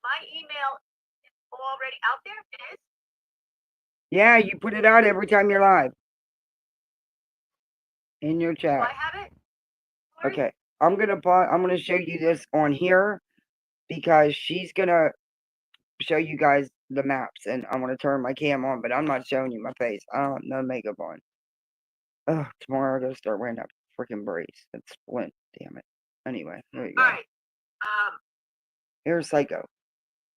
My email is already out there. It is. Yeah, you put it out every time you're live. In your chat. Do I have it? Okay, I'm gonna show you this on here because she's gonna show you guys the maps, and I'm gonna turn my cam on, but I'm not showing you my face. I don't have no makeup on. Oh, tomorrow I gotta start wearing that freaking brace. That's splint. Damn it. Anyway, there you go. All right. Here's Psycho.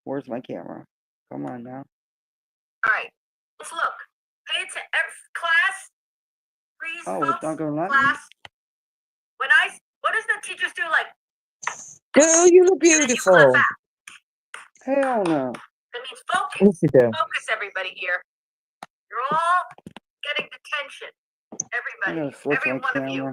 Where's my camera? Come on now. All right. Let's look. Pay attention, class. Please, folks, it's not gonna let class. What does the teachers do? Like, girl, you look beautiful. Hell no. That means focus. Yes, you do. Focus, everybody here. You're all getting attention. Everybody. Every one of you.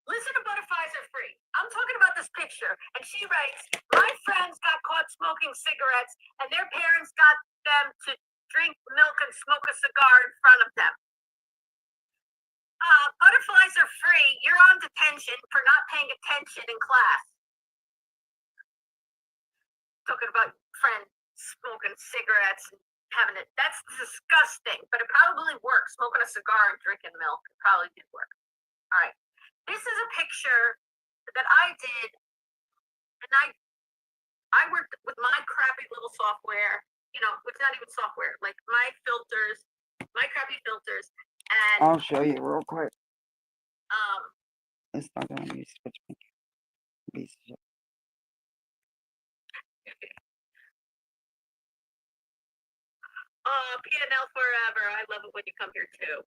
Listen to Butterflies Are Free. I'm talking about this picture, and she writes, my friends got caught smoking cigarettes, and their parents got them to drink milk and smoke a cigar in front of them. Butterflies are free. You're on detention for not paying attention in class. Talking about friends smoking cigarettes and having it. That's disgusting, but it probably works. Smoking a cigar and drinking milk, it probably did work. All right. This is a picture that I did, and I worked with my crappy little software, it's not even software, like my crappy filters, and I'll show you real quick. It's not gonna be switch me. P&L forever. I love it when you come here too.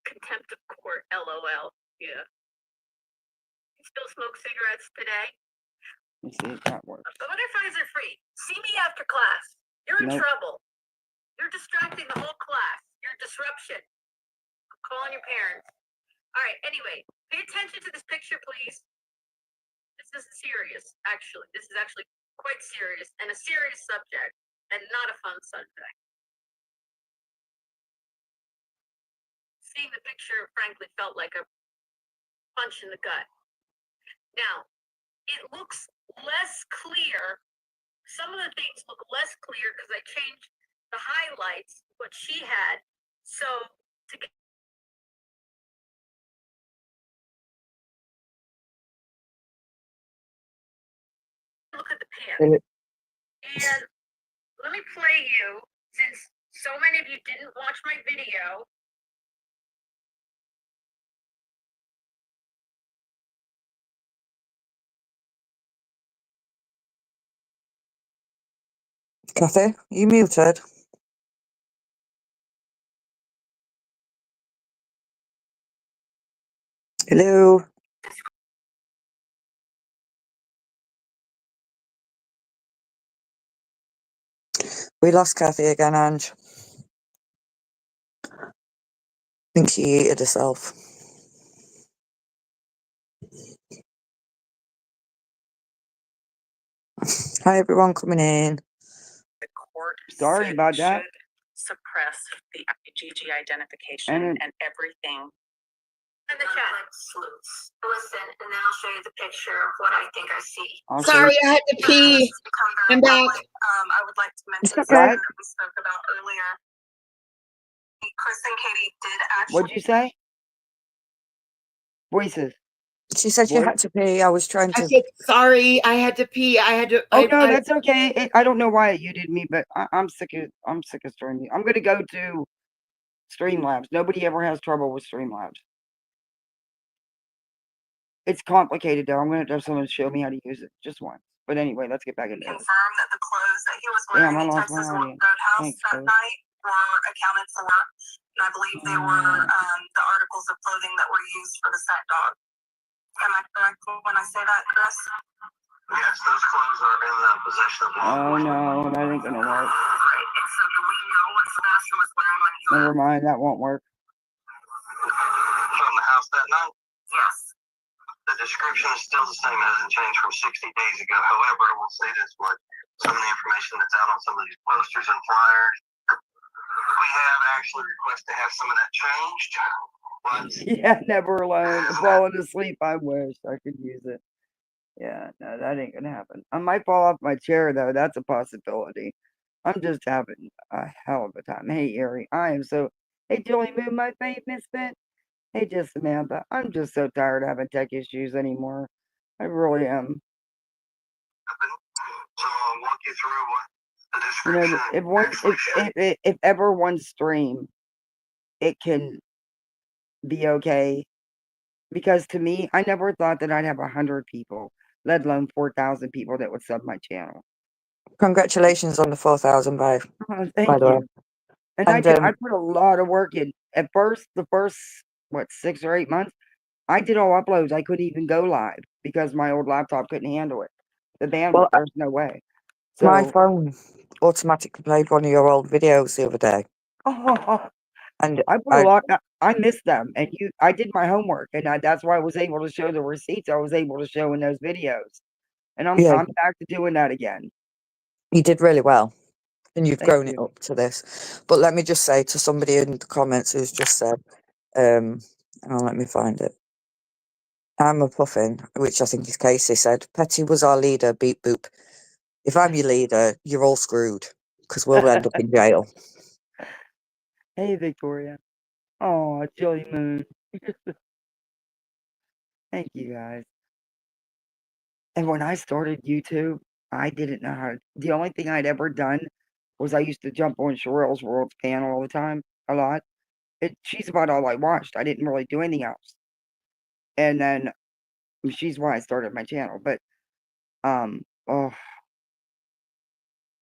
Contempt of court, LOL. Yeah. You still smoke cigarettes today? Let me see if that works. Butterflies are free. See me after class. You're in trouble. You're distracting the whole class. You're a disruption. I'm calling your parents. All right, anyway, pay attention to this picture, please. This is serious, actually. This is actually quite serious and a serious subject and not a fun subject. Seeing the picture, frankly, felt like a punch in the gut. Now, it looks less clear. Some of the things look less clear because I changed the highlights, what she had. So to get look at the pants. And let me play you, since so many of you didn't watch my video. Kathy, you muted. Hello. We lost Kathy again, Ange. I think she yeeted herself. Hi, everyone coming in. The court Sorry about that. should suppress the IgG identification and everything. In the chat. Listen, and then I'll show you the picture of what I think I see. Sorry, I had to pee. I'm back. I would like to mention Okay. something that we spoke about earlier. Chris and Katie did actually. What'd you say? Voices. She said she What? had to pee. I was trying I to. said, sorry, I had to pee. I had to. Oh no, I that's okay. I don't know why it muted me, but I'm sick of streaming. I'm gonna go to Streamlabs. Nobody ever has trouble with Streamlabs. It's complicated though. I'm gonna have someone show me how to use it just once. But anyway, let's get back into it. Confirm that the clothes that he was wearing Damn, I in lost my Texas audience. Roadhouse Thanks, that Chris. night were accounted for, and I believe they were the articles of clothing that were used for the set dog. Am I correct when I say that, Chris? Yes, those clothes are in the possession of law Oh enforcement. no, that ain't gonna work. Right. And so do we know what Sebastian was wearing when he Never left? mind, that won't work. From the house that night, Yes. the description is still the same. It hasn't changed from 60 days ago. However, I will say this much. Some of the information that's out on some of these posters and flyers, we have actually requested to have some of that changed. But Yeah, never alone. Falling asleep, I wish I could use it. Yeah, no, that ain't gonna happen. I might fall off my chair though. That's a possibility. I'm just having a hell of a time. Hey, Ari, I am so. Hey, Julie, move my face, Misfit. Hey, just Samantha. I'm just so tired of having tech issues anymore. I really am. so I'll walk you through what the You know, description if one, actually shows. if ever one stream, it can be okay. Because to me, I never thought that I'd have 100 people, let alone 4,000 people that would sub my channel. Congratulations on the 4,000 by Thank the way. you. And And I put a lot of work in. At first, the first, what, 6 or 8 months, I did all uploads. I couldn't even go live because my old laptop couldn't handle it. The bandwidth, well, there's no way. my So, phone automatically played one of your old videos the other day, I and put a lot, I missed them. And I did my homework. And that's why I was able to show the receipts I was able to show in those videos. And I'm yeah, back to doing that again. you did really well, and you've Thank grown it you. up to this. But let me just say to somebody in the comments who's just said, hang on, let me find it. I'm a puffin, which I think is Casey said. Petty was our leader, beep boop. If I'm your leader, you're all screwed because we'll end up in jail. Hey, Victoria. Oh, Jilly Moon. Thank you guys. And when I started YouTube, I didn't know how. The only thing I'd ever done was I used to jump on Sherelle's World's panel all the time, a lot. She's about all I watched. I didn't really do anything else. And then she's why I started my channel. But oh,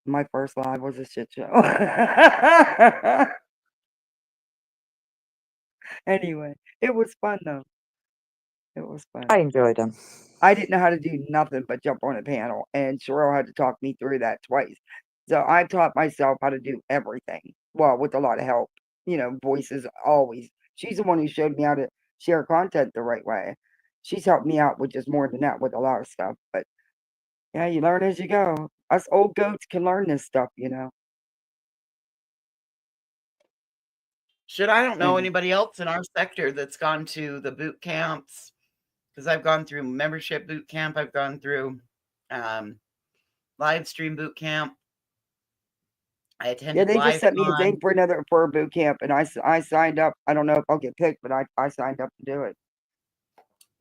my first live was a shit show. Anyway, it was fun though. It was fun. I enjoyed them. I didn't know how to do nothing but jump on a panel, and Sherelle had to talk me through that twice. So I taught myself how to do everything. Well, with a lot of help. You know, voices always. She's the one who showed me how to share content the right way. She's helped me out with just more than that with a lot of stuff. But yeah, you learn as you go. Us old goats can learn this stuff, you know. I don't know And anybody else in our sector that's gone to the boot camps, because I've gone through membership boot camp. I've gone through live stream boot camp. I yeah, attended they just sent me a thing LiveCon. for a boot camp, and I signed up. I don't know if I'll get picked, but I signed up to do it.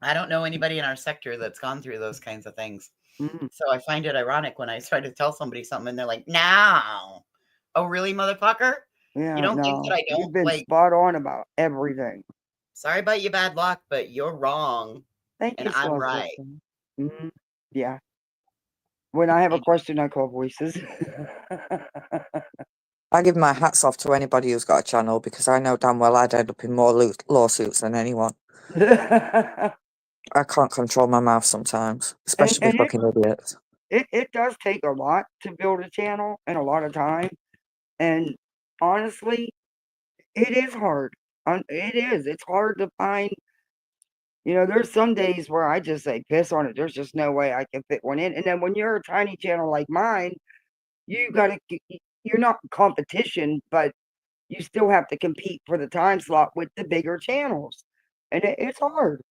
I don't know anybody in our sector that's gone through those kinds of things. Mm. So I find it ironic when I try to tell somebody something and they're like, no. Oh, really, motherfucker? Yeah, You don't think that no, I you've don't? been Like, spot on about everything. sorry about your bad luck, but you're wrong. Thank And you, I'm Slow right. Sister. Mm-hmm. Yeah. When I have a question, I call voices. I give my hats off to anybody who's got a channel because I know damn well I'd end up in more lawsuits than anyone. I can't control my mouth sometimes, especially with fucking idiots. It does take a lot to build a channel and a lot of time. And honestly, it is hard. It is. It's hard to find. You know, there's some days where I just say, piss on it. There's just no way I can fit one in. And then when you're a tiny channel like mine, you're not in competition, but you still have to compete for the time slot with the bigger channels. And it's hard.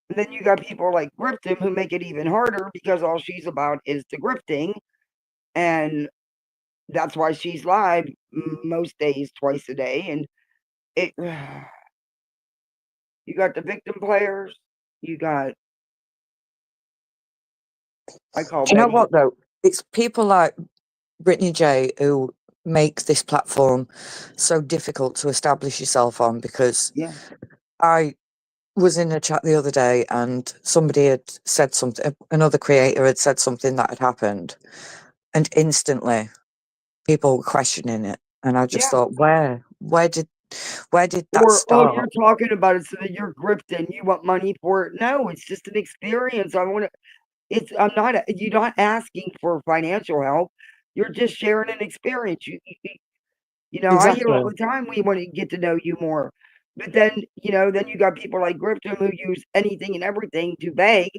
And then you got people like Griftney who make it even harder because all she's about is the grifting. And that's why she's live most days, twice a day. And it You got the victim players. You got, I call Do you know Betty. what though? It's people like Britney Jay who make this platform so difficult to establish yourself on, because Yeah. I was in a chat the other day and somebody had said something, another creator had said something that had happened, and instantly people were questioning it. And I just Yeah. thought, where did that Or, oh, start? you're talking about it so that you're grifting. You want money for it. No, it's just an experience. I want to, you're not asking for financial help. You're just sharing an experience. You know, I hear all Exactly. the time, we want to get to know you more. But then, you know, then you got people like Grifton who use anything and everything to beg.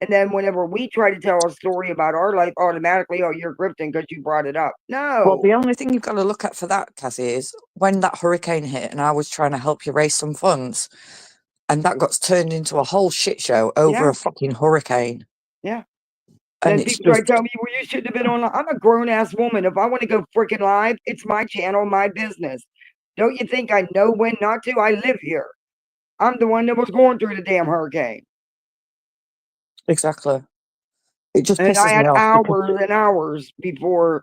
And then whenever we try to tell a story about our life, automatically, oh, you're Grifton because you brought it up. Well, No. the only thing you've got to look at for that, Cassie, is when that hurricane hit and I was trying to help you raise some funds, and that got turned into a whole shit show over Yeah. a fucking hurricane. Yeah. And Then it's people try to just tell me, well, you shouldn't have been on. I'm a grown ass woman. If I want to go freaking live, it's my channel, my business. Don't you think I know when not to? I live here. I'm the one that was going through the damn hurricane. exactly. It just And I pisses me had off because hours and hours before,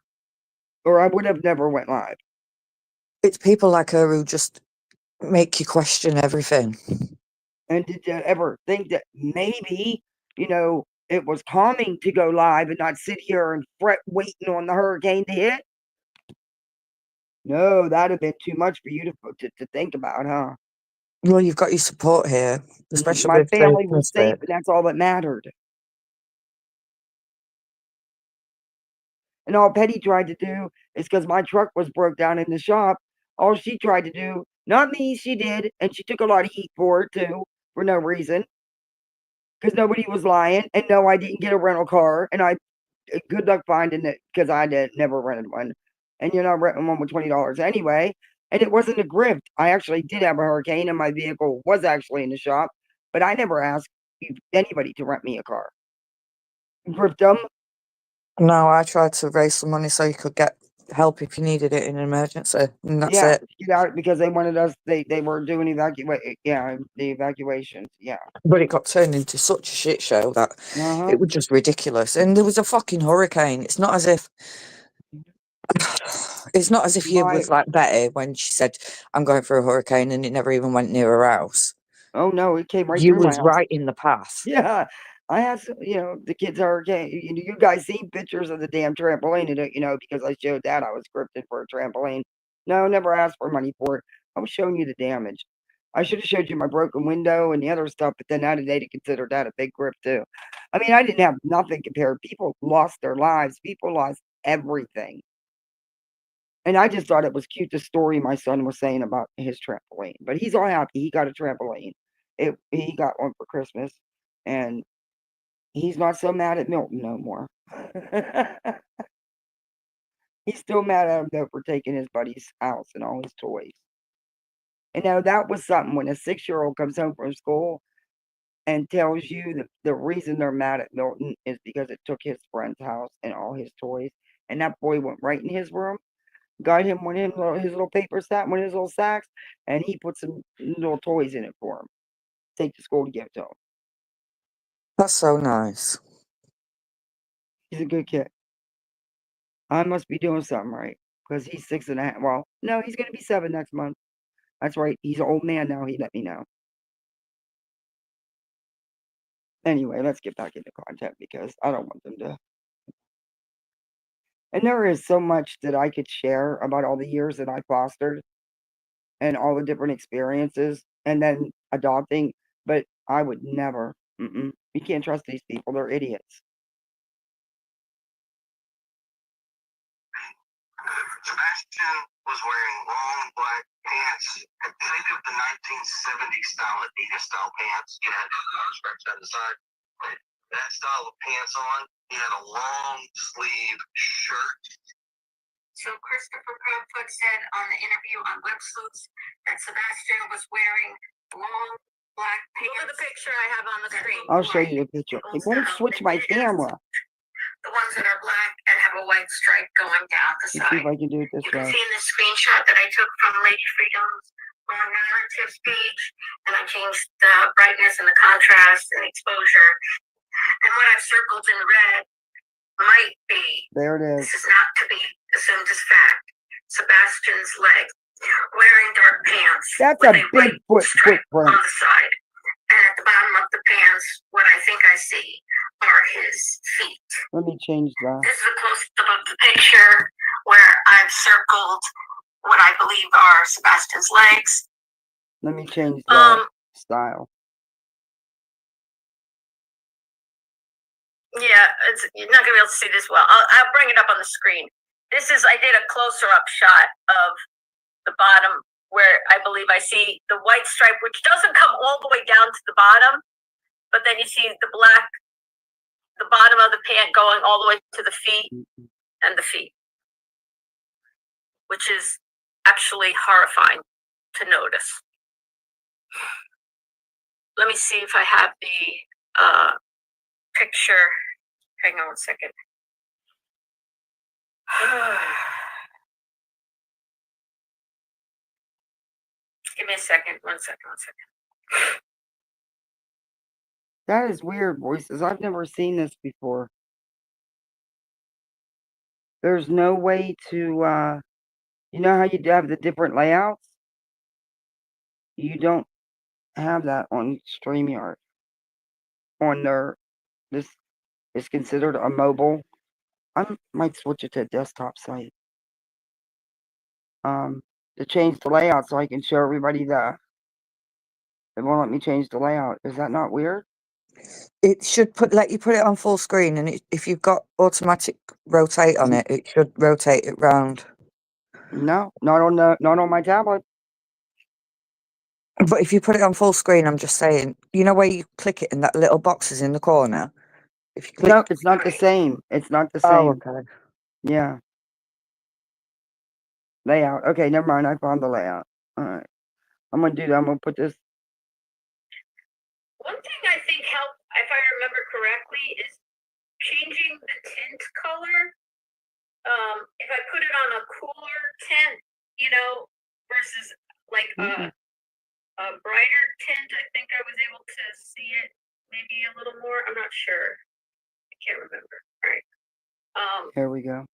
or I would have never went live. it's people like her who just make you question everything. And did you ever think that maybe, you know, it was calming to go live and not sit here and fret waiting on the hurricane to hit? No, that'd have been too much for you to think about, huh? Well, you've got your support here, especially My with the family was safe, Respit. and that's all that mattered. And all Petty tried to do is because my truck was broke down in the shop. All she tried to do, not me, she did, and she took a lot of heat for it too, for no reason, because nobody was lying. And no, I didn't get a rental car, and good luck finding it because I never rented one, and you're not renting one with $20 anyway. And it wasn't a grift. I actually did have a hurricane, and my vehicle was actually in the shop, but I never asked anybody to rent me a car. Grift them. No, I tried to raise some money so you could get help if you needed it in an emergency, and that's Yeah, it. get out because they wanted us. They were doing the evacuations. Yeah. But it got turned into such a shit show that Uh-huh. it was just ridiculous. And there was a fucking hurricane. It's not as if you My was like Betty when she said, "I'm going for a hurricane," and it never even went near her house. Oh no, it came right You through my was house. right in the path. Yeah, I had some, the kids are okay. You guys seen pictures of the damn trampoline, because I showed that I was scripted for a trampoline. No, never asked for money for it. I was showing you the damage. I should have showed you my broken window and the other stuff, but then they'd consider that a big grip too. I mean, I didn't have nothing compared. People lost their lives. People lost everything. And I just thought it was cute, the story my son was saying about his trampoline. But he's all happy. He got a trampoline. He got one for Christmas. And he's not so mad at Milton no more. He's still mad at him, though, for taking his buddy's house and all his toys. And now that was something when a 6-year-old comes home from school and tells you that the reason they're mad at Milton is because it took his friend's house and all his toys. And that boy went right in his room, got him his little paper sack, one of his little sacks, and he put some little toys in it for him. Take to school to give it to him. That's so nice. He's a good kid. I must be doing something right because he's 6.5. Well, no, he's going to be 7 next month. That's right. He's an old man now. He let me know. Anyway, let's get back into content because I don't want them to. And there is so much that I could share about all the years that I fostered and all the different experiences and then adopting, but I would never. You can't trust these people. They're idiots. Sebastian was wearing long black pants. Think of the 1970s style Adidas style pants. You had stripes down the side. That style of pants on. He had a long sleeve shirt. So Christopher Proudfoot said on the interview on Web Sleuths that Sebastian was wearing long black pants. Look at the picture I have on the screen. I'll show you the picture. It won't switch my camera. The ones that are black and have a white stripe going down the Let's see side. if I can do it this You can way. see in the screenshot that I took from Lady Freedom's on narratives page, and I changed the brightness and the contrast and the exposure. And what I've circled in red might be, There it is. this is not to be assumed as fact, Sebastian's leg wearing dark pants. That's with a big stripe footprint. on the side. And at the bottom of the pants, what I think I see are his feet. Let me change that. This is a close-up of the picture where I've circled what I believe are Sebastian's legs. Let me change that style. Yeah, you're not gonna be able to see this well. I'll bring it up on the screen. I did a closer up shot of the bottom where I believe I see the white stripe, which doesn't come all the way down to the bottom, but then you see the bottom of the pant going all the way to the feet and the feet, which is actually horrifying to notice. Let me see if I have the picture. Hang on 1 second. Give me a second. 1 second. That is weird, Voices. I've never seen this before. There's no way to, you know how you have the different layouts? You don't have that on StreamYard. This is considered a mobile. I might switch it to a desktop site. To change the layout so I can show everybody it won't let me change the layout. Is that not weird? It should let you put it on full screen, and if you've got automatic rotate on it, it should rotate it round. No, not on my tablet. But if you put it on full screen, I'm just saying, you know where you click it and that little box is in the corner? If you click, No, it's not the same. It's not the same. oh, okay. Yeah. Layout. Okay, never mind. I found the layout. All right. I'm going to do that. I'm going to put this. One thing I think helped, if I remember correctly, is changing the tint color. If I put it on a cooler tint, versus like a brighter tint, I think I was able to see it maybe a little more. I'm not sure. I can't remember. All right. Here we go.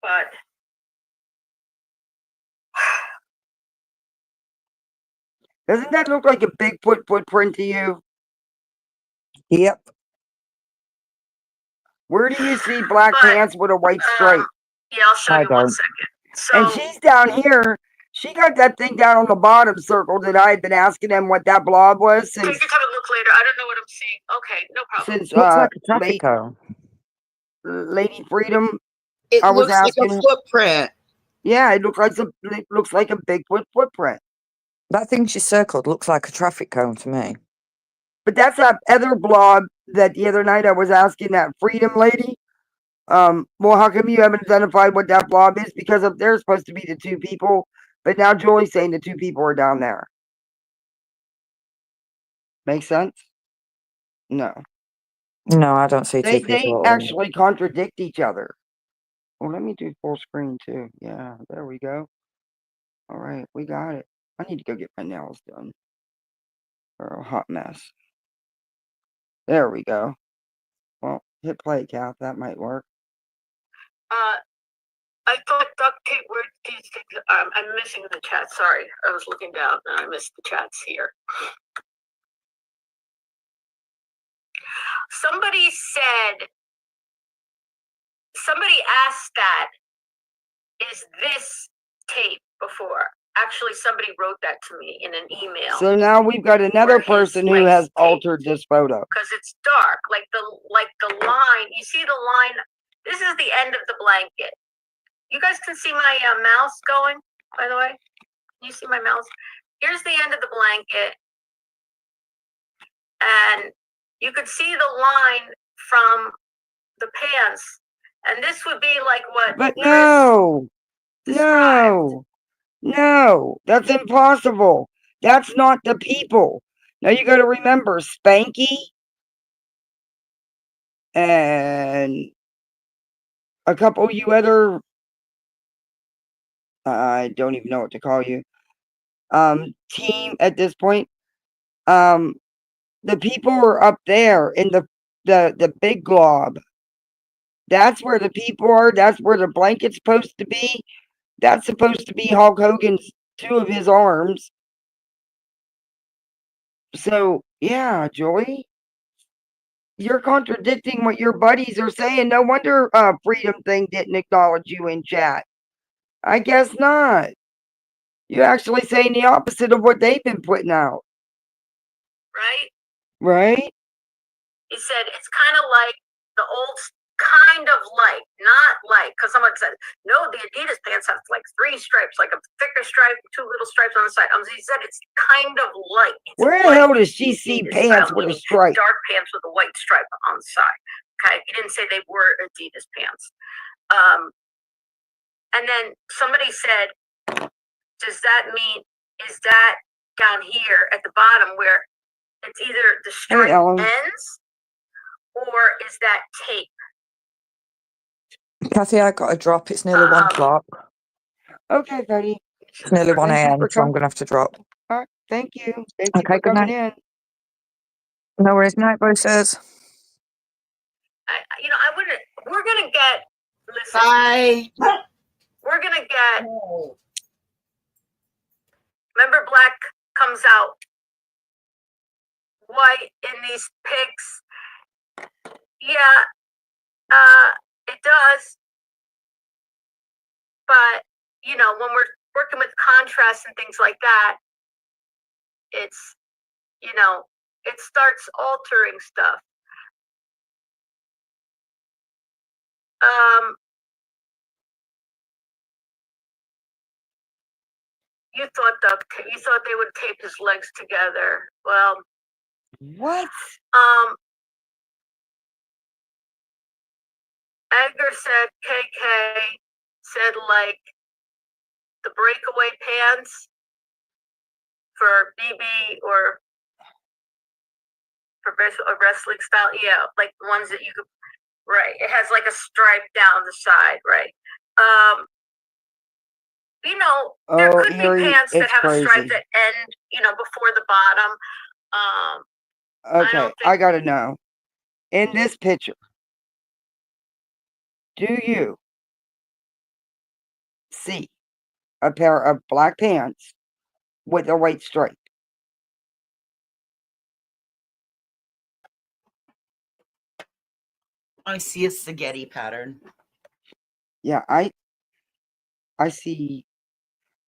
But doesn't that look like a big footprint to you? Yep. Where do you see black pants with a white stripe? Yeah, I'll show you 1 second. So, and she's down here. She got that thing down on the bottom circled that I had been asking them what that blob was since. You can come and look later. I don't know what I'm seeing. Okay, no problem. Since looks like a traffic cone. Lady Freedom. It I was looks like a asking. footprint. Yeah, it looks like a Bigfoot footprint. That thing she circled looks like a traffic cone to me. But that's that other blob that the other night I was asking that Freedom lady. Well, how come you haven't identified what that blob is? Because up there's supposed to be the two people, but now Julie's saying the two people are down there. Make sense? No. No, I don't see two people. They actually contradict each other. Well, let me do full screen too. Yeah, there we go. All right, we got it. I need to go get my nails done. They're a hot mess. There we go. Well, hit play, Kath. That might work. I thought duct tape were these things. I'm missing the chat. Sorry, I was looking down and I missed the chats here. Somebody asked that, is this tape before? Actually, somebody wrote that to me in an email. So now we've got another person who has altered this photo. Because it's dark, like the line. You see the line. This is the end of the blanket. You guys can see my mouse going, by the way. Can you see my mouse? Here's the end of the blanket. And you could see the line from the pants. And this would be like what? But no, that's impossible. That's not the people. Now you got to remember Spanky and a couple of you other, I don't even know what to call you. team at this point. The people are up there in the big glob. That's where the people are. That's where the blanket's supposed to be. That's supposed to be Hulk Hogan's 2 of his arms. So, yeah, Joy, you're contradicting what your buddies are saying. No wonder Freedom Thing didn't acknowledge you in chat. I guess not. You're actually saying the opposite of what they've been putting out. Right? Right? He said it's kind of like the old, kind of like, not like, because someone said, no, the Adidas pants have like 3 stripes, like a thicker stripe, 2 little stripes on the side. He said it's kind of like. Where the hell does she see pants with a stripe? Dark pants with a white stripe on the side. Okay, he didn't say they were Adidas pants. And then somebody said, does that mean, is that down here at the bottom where it's either the stripe ends or is that tape? Kathy, I got a drop. It's nearly 1 o'clock. Okay, Betty. It's nearly 1 a.m., so I'm going to have to drop. All right, thank you. Thank you for good coming night. in. No worries. Night, voices. I wouldn't, we're going to get, listen. Bye. We're going to get, remember Black comes out white in these pics? Yeah, it does. But, when we're working with contrast and things like that, it's, it starts altering stuff. You thought they would tape his legs together. Well, what? Edgar said KK said like the breakaway pants for BB or for a wrestling style. Yeah, like the ones that you could, right. It has like a stripe down the side, right? There could be pants that have a stripe that end, before the bottom. Okay, I gotta know. In this picture, do you see a pair of black pants with a white stripe? I see a spaghetti pattern. Yeah, I see.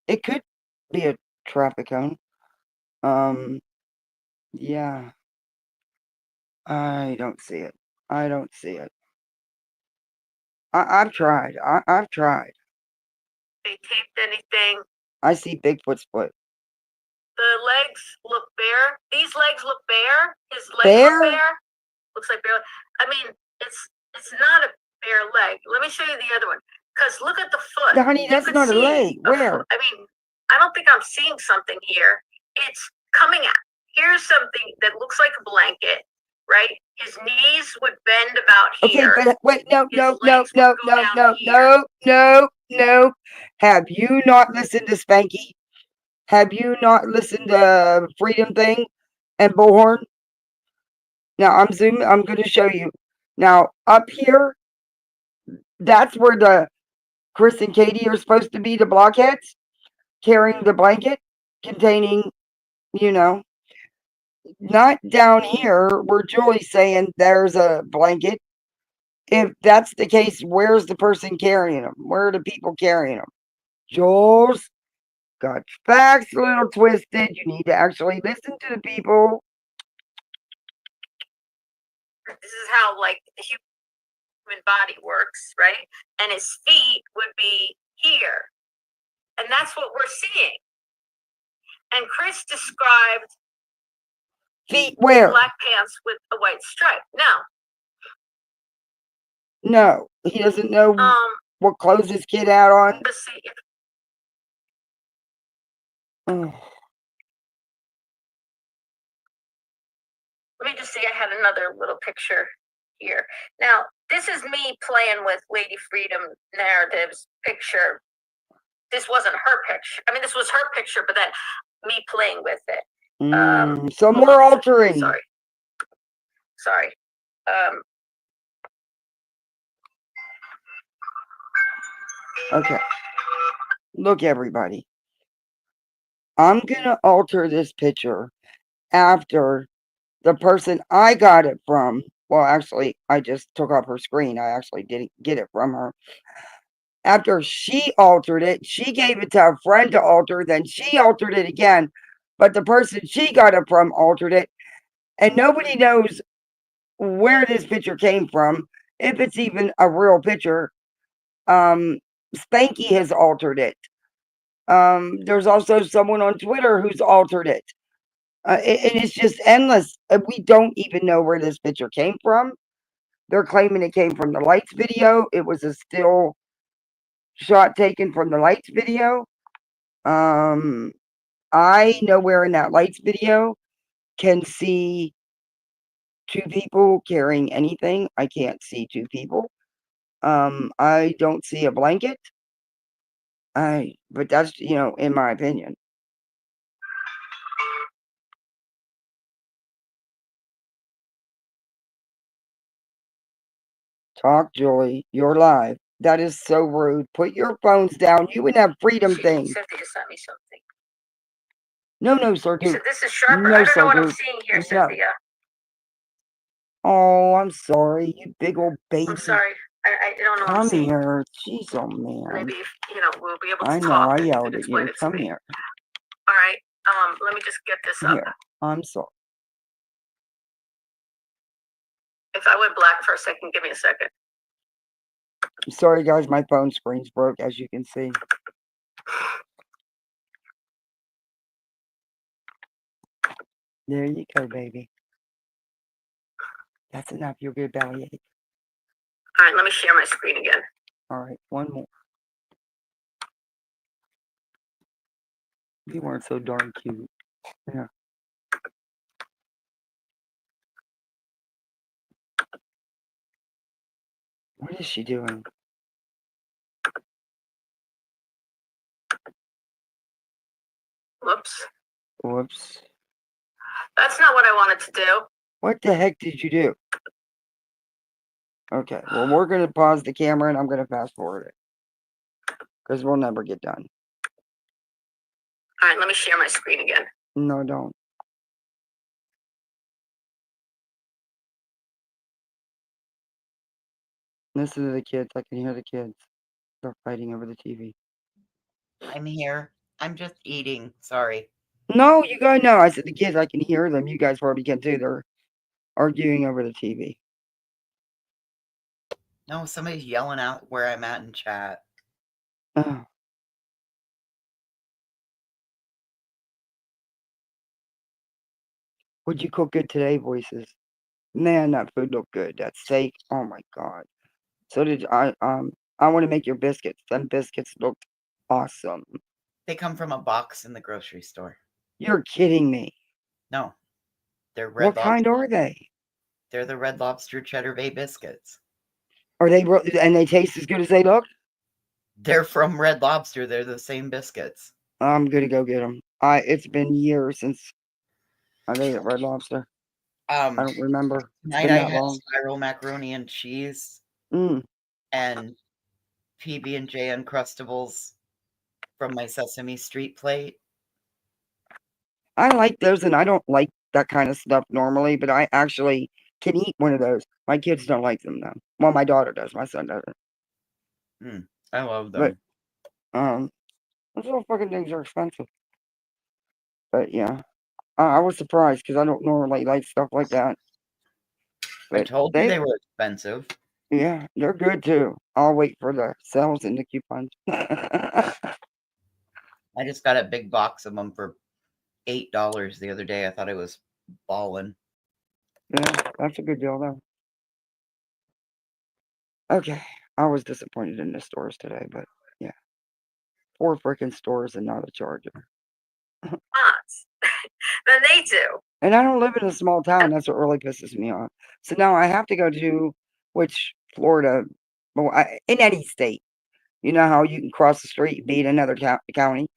It could be a traffic cone. Yeah. I don't see it. I don't see it. I've tried. I've tried. They taped anything. I see Bigfoot's foot. The legs look bare. These legs look bare. His legs look bare. Looks like bare. I mean, it's not a bare leg. Let me show you the other one. Because look at the foot. No, honey, that's not a leg. Where? I mean, I don't think I'm seeing something here. It's coming out. Here's something that looks like a blanket, right? His knees would bend about here. Okay, but wait, no. Have you not listened to Spanky? Have you not listened to Freedom Thing and Bullhorn? Now I'm zooming. I'm going to show you. Now up here, that's where the Chris and Katie are supposed to be, the blockheads, carrying the blanket containing, not down here where Julie's saying there's a blanket. If that's the case, where's the person carrying them? Where are the people carrying them? Jules, got facts a little twisted. You need to actually listen to the people. This is how, like, the human body works, right? And his feet would be here. And that's what we're seeing. And Chris described feet where? Black pants with a white stripe. No, he doesn't know what clothes his kid out on. Let's see. Let me just see. I had another little picture here. Now, this is me playing with Lady Freedom Narrative's picture. This wasn't her picture. I mean, this was her picture, but then me playing with it. So more altering. Sorry. Okay. Look, everybody. I'm going to alter this picture after the person I got it from. Well, actually, I just took off her screen. I actually didn't get it from her. After she altered it, she gave it to a friend to alter, then she altered it again. But the person she got it from altered it. And nobody knows where this picture came from, if it's even a real picture. Spanky has altered it. There's also someone on Twitter who's altered it. And it's just endless. We don't even know where this picture came from. They're claiming it came from the lights video. It was a still shot taken from the lights video. I nowhere in that lights video can see two people carrying anything. I can't see two people. I don't see a blanket. But that's, in my opinion. Talk, Julie. You're live. That is so rude. Put your phones down. You would have freedom things. Cynthia sent me something. No, sir, You dude. said this is sharper. No, I don't sir, know what I'm dude. seeing here, No. Cynthia. Oh, I'm sorry. You big old baby. I'm sorry. I don't know what I'm Come seeing. here. Jeez, oh man. Maybe, we'll be able to I know, talk. I and yelled at explain you. it to Come me. here. All right. Let me just get this up. Here. I'm sorry. If I went black for a second, give me a second. I'm sorry, guys. My phone screen's broke, as you can see. There you go, baby. That's enough. You'll get a bellyache. All right, let me share my screen again. All right, one more. You weren't so darn cute. Yeah. What is she doing? Whoops. Whoops. That's not what I wanted to do. What the heck did you do? Okay, well, we're going to pause the camera and I'm going to fast forward it. Because we'll never get done. All right, let me share my screen again. No, don't. Listen to the kids. I can hear the kids. They're fighting over the TV. I'm here. I'm just eating. Sorry. No, you guys know. I said the kids, I can hear them. You guys probably can too. They're arguing over the TV. No, somebody's yelling out where I'm at in chat. Oh. What'd you cook good today, voices? Man, that food looked good. That steak, oh my god. So did I want to make your biscuits. Them biscuits looked awesome. They come from a box in the grocery store. You're kidding me. No. They're Red What Lobster. kind are they? They're the Red Lobster Cheddar Bay biscuits. Are they and they taste as good as they look? They're from Red Lobster. They're the same biscuits. I'm gonna go get them. It's been years since I ate at Red Lobster. I don't remember. Tonight I had spiral macaroni and cheese and PB&J Uncrustables from my Sesame Street plate. I like those, and I don't like that kind of stuff normally, but I actually can eat one of those. My kids don't like them, though. Well, my daughter does. My son doesn't. I love them. But, those little fucking things are expensive. But, yeah. I was surprised, because I don't normally like stuff like that. But I told you they were expensive. Yeah, they're good, too. I'll wait for the sales and the coupons. I just got a big box of them for $8 the other day. I thought it was balling. Yeah, that's a good deal, though. Okay, I was disappointed in the stores today, but yeah. 4 freaking stores and not a charger. Then they do. And I don't live in a small town. That's what really pisses me off. So now I have to go to, Florida, well, in any state. You know how you can cross the street, be in another county.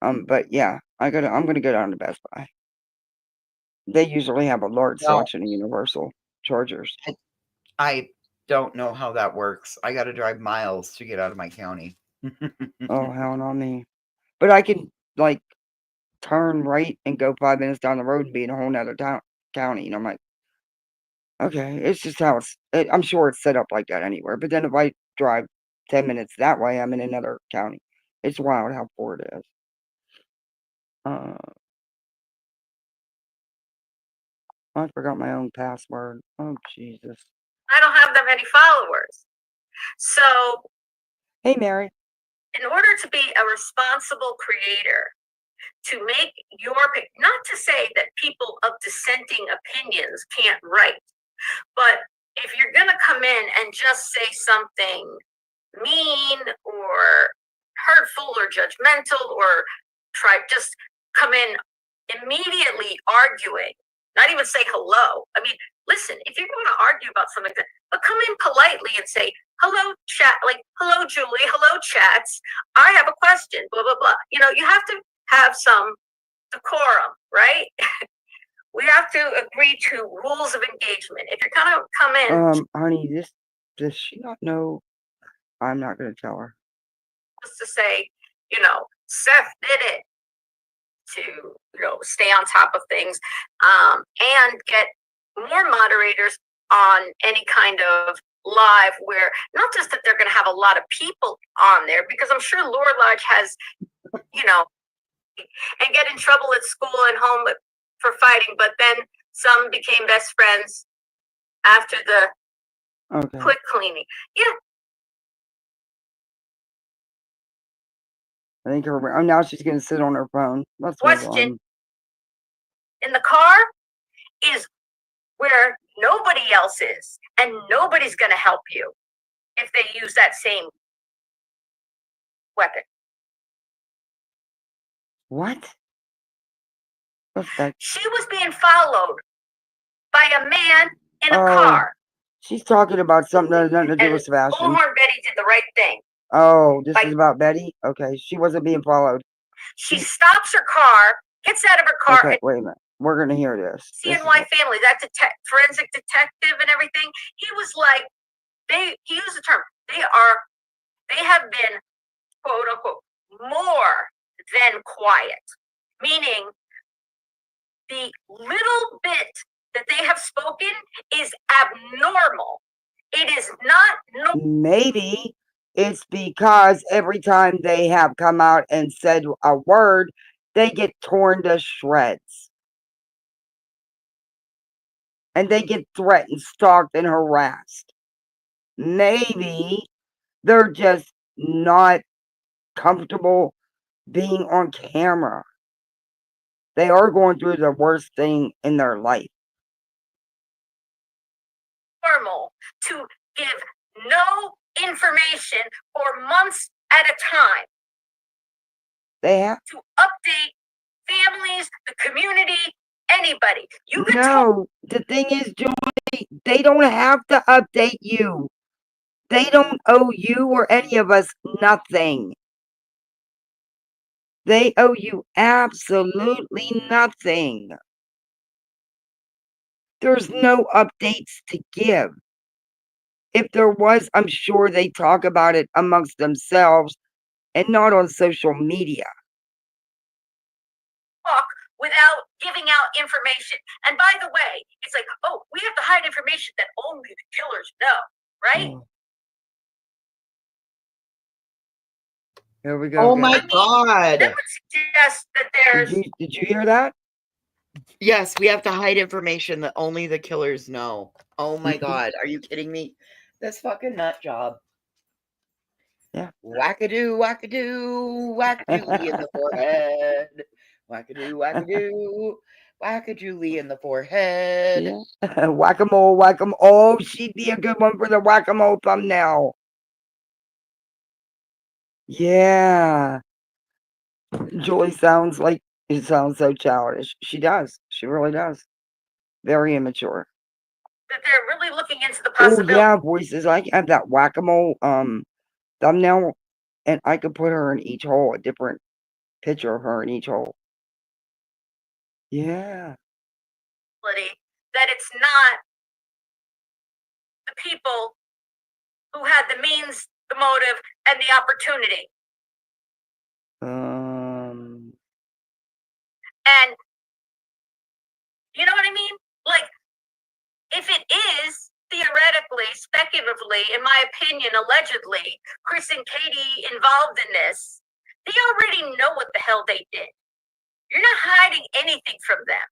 But yeah, I'm gonna go down to Best Buy. They usually have a large No. selection of universal chargers. I don't know how that works. I got to drive miles to get out of my county. Oh, hell on me. But I can, like, turn right and go 5 minutes down the road and be in a whole nother county. And I'm like, okay, it's just how I'm sure it's set up like that anywhere. But then if I drive 10 minutes that way, I'm in another county. It's wild how poor it is. I forgot my own password. Oh, Jesus. I don't have that many followers. So, Hey, Mary. in order to be a responsible creator, to make your, not to say that people of dissenting opinions can't write, but if you're going to come in and just say something mean or hurtful or judgmental or just come in immediately arguing, not even say hello. I mean, listen, if you're going to argue about something like that, but come in politely and say, hello, chat, like, hello, Julie, hello, chats. I have a question, blah, blah, blah. You know, you have to have some decorum, right? We have to agree to rules of engagement. If you're going to come in, honey, does she not know? I'm not going to tell her. Just to say, you know, Seth did it, to, you know, stay on top of things, and get more moderators on any kind of live where not just that they're going to have a lot of people on there, because I'm sure Laura Lodge has, you know, and get in trouble at school and home for fighting, but then some became best friends after the quick cleaning. Yeah. I think now she's going to sit on her phone. Let's question in the car is where nobody else is, and nobody's going to help you if they use that same weapon. What? What's that? She was being followed by a man in a car. She's talking about something that has nothing to do with Sebastian. Bullhornbetty did the right thing. Oh, this is about Betty? Okay, she wasn't being followed. She stops her car, gets out of her car. Okay, wait a minute. We're going to hear this. CNY family, that forensic detective and everything, he was like, he used the term, they have been, quote unquote, more than quiet. Meaning, the little bit that they have spoken is abnormal. It is not normal. Maybe it's because every time they have come out and said a word, they get torn to shreds. And they get threatened, stalked, and harassed. Maybe they're just not comfortable being on camera. They are going through the worst thing in their life. Normal to give no information for months at a time. They have to update families, the community, anybody. You can the thing is, Julie, they don't have to update you. They don't owe you or any of us nothing. They owe you absolutely nothing. There's no updates to give. If there was, I'm sure they talk about it amongst themselves and not on social media. Talk without giving out information. And by the way, it's like, oh, we have to hide information that only the killers know, right? Oh. Here we go. Oh my God. That would suggest that there's. Did you hear that? Yes, we have to hide information that only the killers know. Oh my God. Are you kidding me? This fucking nut job. Yeah. Wackadoo, wackadoo, whack Julie in the forehead. Wackadoo, wackadoo, whack a Julie in the forehead. Yeah. Whack-a-mole, whack-a-mole. Oh, she'd be a good one for the whack-a-mole thumbnail. Yeah. Julie sounds like, it sounds so childish. She does. She really does. Very immature. That they're really looking into the possibility. Oh, yeah, voices. I have that whack-a-mole thumbnail, and I could put her in each hole a different picture of her in each hole. Yeah. That it's not the people who had the means, the motive, and the opportunity. And you know what I mean? Like, if it is theoretically, speculatively, in my opinion, allegedly, Chris and Katie involved in this, they already know what the hell they did. You're not hiding anything from them.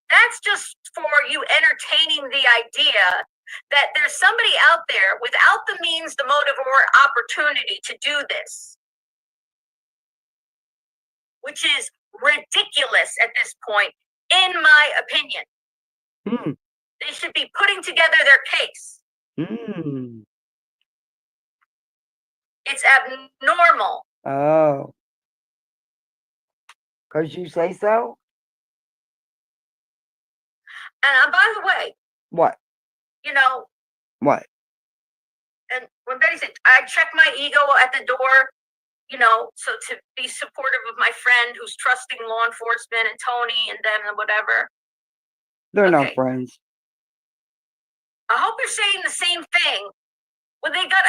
That's just for you entertaining the idea that there's somebody out there without the means, the motive, or opportunity to do this, which is ridiculous at this point, in my opinion. They should be putting together their case. It's abnormal. Oh. Because you say so? And by the way, what? You know, what? And when Betty said, I check my ego at the door, you know, so to be supportive of my friend who's trusting law enforcement and Tony and them and whatever. They're not friends. I hope you're saying the same thing when they got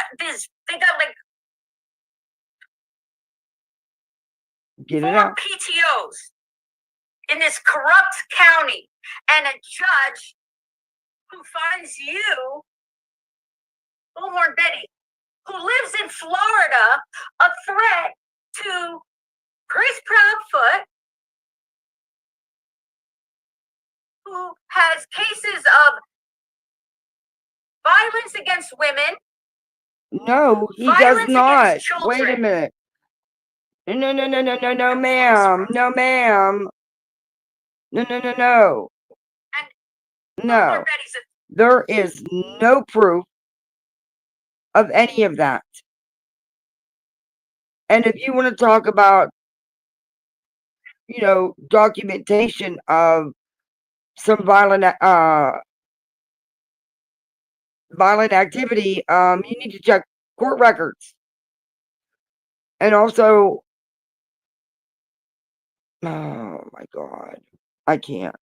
like Get 4 it out. PTOs in this corrupt county and a judge who finds you, Bullhornbetty, who lives in Florida, a threat to Chris Proudfoot, who has cases of violence against women. No, he does not. Wait a minute. No, ma'am. No, ma'am. No. No. There is no proof of any of that. And if you want to talk about, you know, documentation of some violent activity, you need to check court records. And also, oh my God, I can't.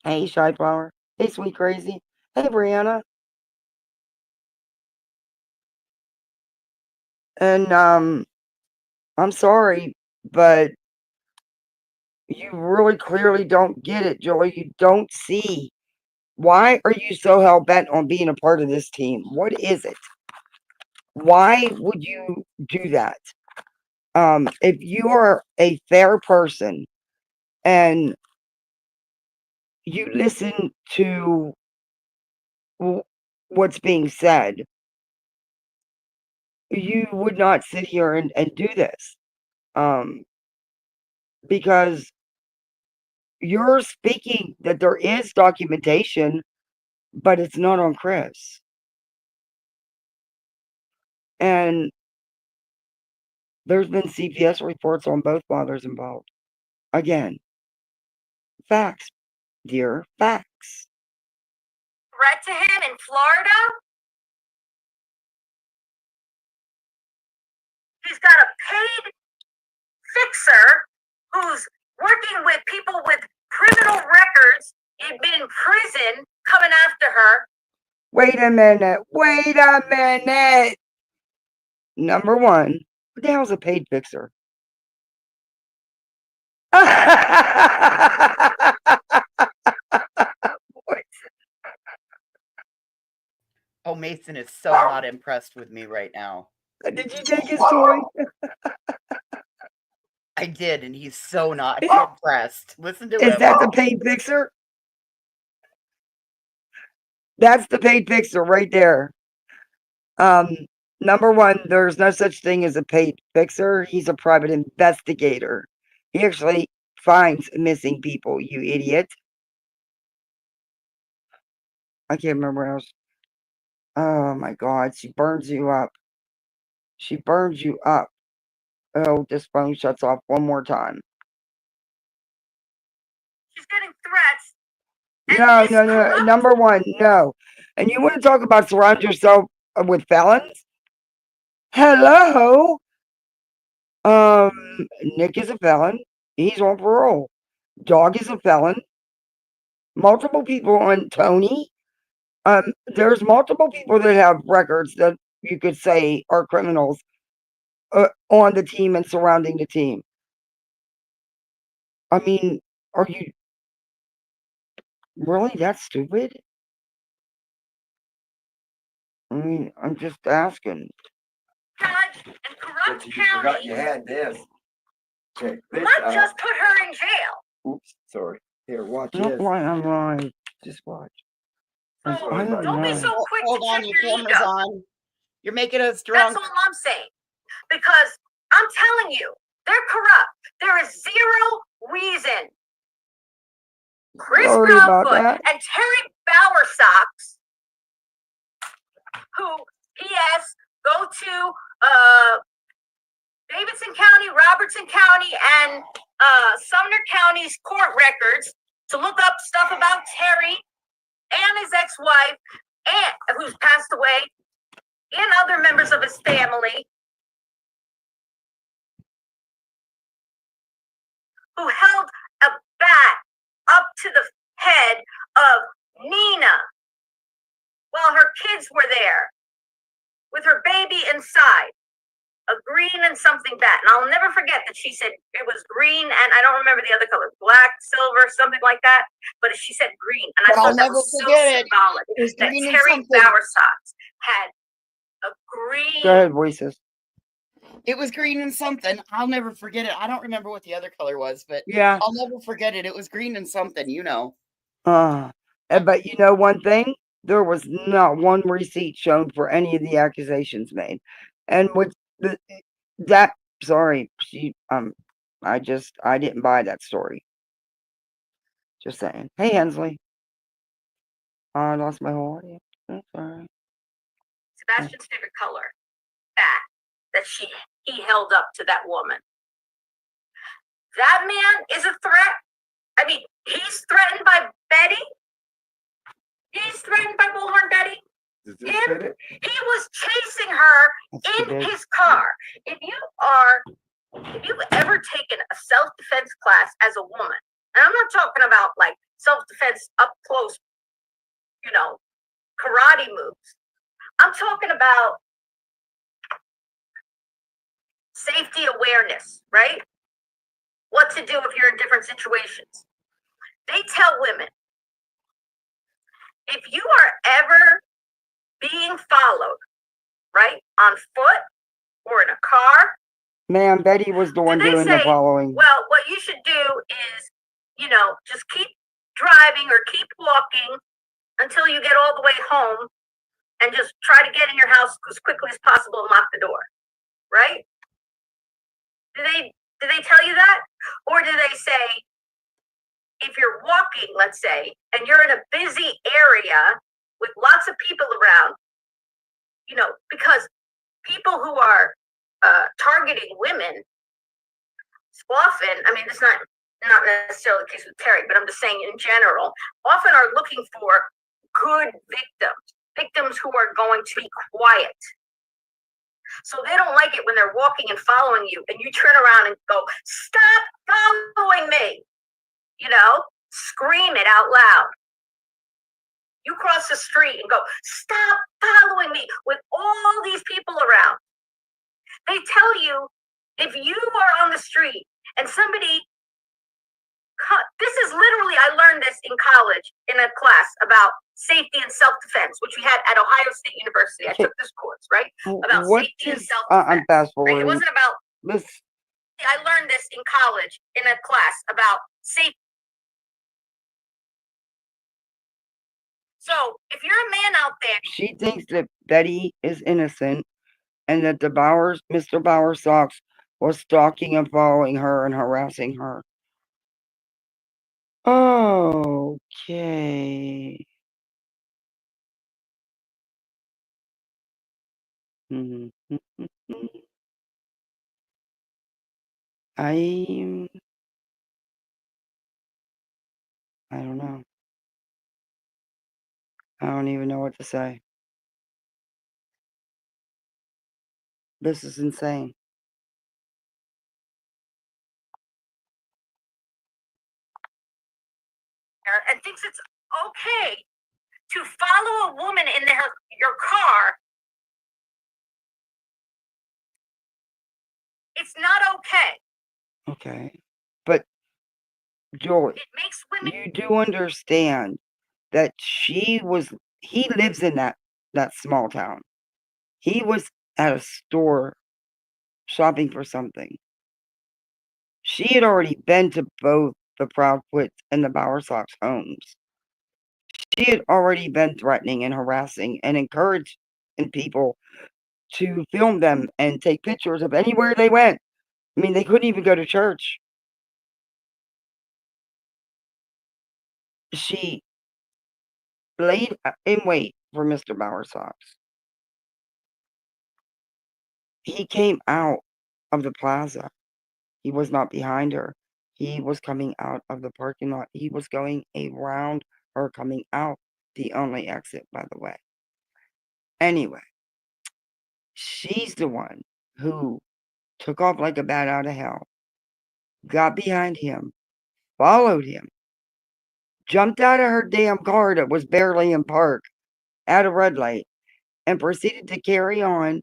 Hey, Shy Flower. Hey, Sweet Crazy. Hey, Brianna. And I'm sorry, but you really clearly don't get it, Joy. You don't see. Why are you so hell-bent on being a part of this team? What is it? Why would you do that? If you are a fair person and you listen to what's being said, you would not sit here and do this. Because you're speaking that there is documentation, but it's not on Chris. And there's been CPS reports on both fathers involved. Again, facts, dear, facts. Threat to him in Florida? He's got a paid fixer who's working with people with criminal records, been in prison, coming after her. Wait a minute. Number one, what the hell's a paid fixer? Oh, Mason is so not impressed with me right now. Did you take his toy? I did, and he's so not impressed. Listen to him. Is that the paid fixer? That's the paid fixer right there. Number one, there's no such thing as a paid fixer. He's a private investigator. He actually finds missing people, you idiot. I can't remember what else. Oh my God, she burns you up. She burns you up. Oh, this phone shuts off one more time. She's getting threats. No. Number one, no. And you want to talk about surround yourself with felons? Hello? Nick is a felon. He's on parole. Dog is a felon. Multiple people on Tony. There's multiple people that have records that you could say are criminals on the team and surrounding the team. I mean, are you really that stupid? I mean, I'm just asking. Judge and corrupt You forgot county you had this. Check this not out. just put her in jail. Oops, sorry. Here, watch Don't this. lie online. Just watch. So I don't don't be know. so quick Hold to on, check your your camera's ego. on. You're making us That's drunk. all I'm saying. Because I'm telling you, they're corrupt. There is zero reason. Chris Sorry about Brownfoot that. and Terry Bowersox, who P.S. go to Davidson County, Robertson County, and Sumner County's court records to look up stuff about Terry and his ex-wife, and who's passed away, and other members of his family, who held a bat up to the head of Nina while her kids were there with her baby inside. A green and something bat. And I'll never forget that she said it was green, and I don't remember the other color, black, silver, something like that. But she said green. And I But I'll thought that never was so forget it. symbolic It was that green and Terry something. Bowersox had a green. Go ahead, voices. It was green and something. I'll never forget it. I don't remember what the other color was, but Yeah. I'll never forget it. It was green and something, you know. But you know one thing? There was not one receipt shown for any of the accusations made. And with that, sorry, I didn't buy that story. Just saying. Hey, Hensley. I lost my whole audience. That's all right. Sebastian's favorite color, that he held up to that woman. That man is a threat. I mean, he's threatened by Betty. He's threatened by Bullhornbetty. He was chasing her in his car. If you've ever taken a self-defense class as a woman, and I'm not talking about like self-defense up close, karate moves. I'm talking about safety awareness, right? What to do if you're in different situations. They tell women, if you are ever being followed, right, on foot or in a car. Ma'am, Betty was the one doing the following. Well, what you should do is, just keep driving or keep walking until you get all the way home and just try to get in your house as quickly as possible and lock the door, right? Do they tell you that? Or do they say, if you're walking, let's say, and you're in a busy area with lots of people around, because people who are targeting women often, I mean, it's not necessarily the case with Terry, but I'm just saying in general, often are looking for good victims who are going to be quiet. So they don't like it when they're walking and following you and you turn around and go, stop following me, scream it out loud. You cross the street and go, stop following me with all these people around. They tell you, if you are on the street and somebody, this is literally, I learned this in college in a class about safety and self-defense, which we had at Ohio State University. I took this course, right? About safety and self-defense. I'm fast forwarding. Right? It wasn't about this. I learned this in college in a class about safety. So if you're a man out there, she thinks that Betty is innocent and that Mr. Bowersox was stalking and following her and harassing her. Okay. I don't know. I don't even know what to say. This is insane. and thinks it's okay to follow a woman in your car, it's not okay. Okay. But Joy, It makes women. you do understand that he lives in that small town. He was at a store shopping for something. She had already been to both the Proudfoots and the Bowersox homes. She had already been threatening and harassing and encouraging people to film them and take pictures of anywhere they went. I mean, they couldn't even go to church. She laid in wait for Mr. Bowersox. He came out of the plaza. He was not behind her. He was coming out of the parking lot. He was going around her coming out the only exit, by the way. Anyway, she's the one who took off like a bat out of hell, got behind him, followed him, jumped out of her damn car that was barely in park at a red light, and proceeded to carry on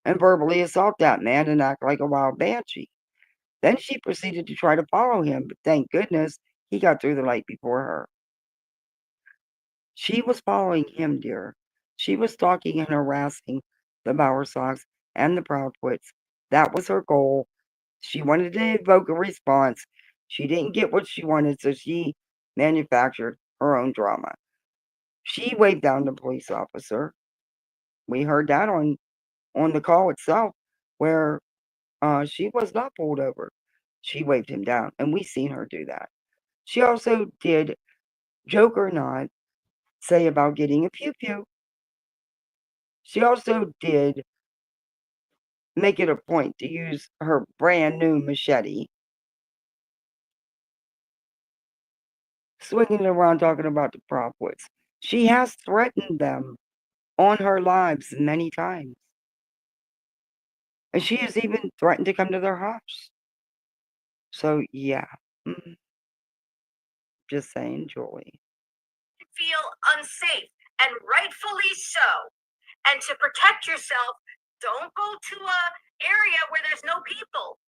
and verbally assault that man and act like a wild banshee. Then she proceeded to try to follow him, but thank goodness he got through the light before her. She was following him, dear. She was stalking and harassing the Bowersox and the Proudfoots. That was her goal. She wanted to evoke a response. She didn't get what she wanted, so she manufactured her own drama. She waved down the police officer. We heard that on the call itself, where she was not pulled over. She waved him down, and we seen her do that. She also did, joke or not, say about getting a pew-pew. She also did make it a point to use her brand new machete, swinging it around talking about the Proudfoots. She has threatened them on her lives many times. And she has even threatened to come to their house. So, yeah. Just saying, Joy. Feel unsafe, and rightfully so. And to protect yourself, don't go to an area where there's no people.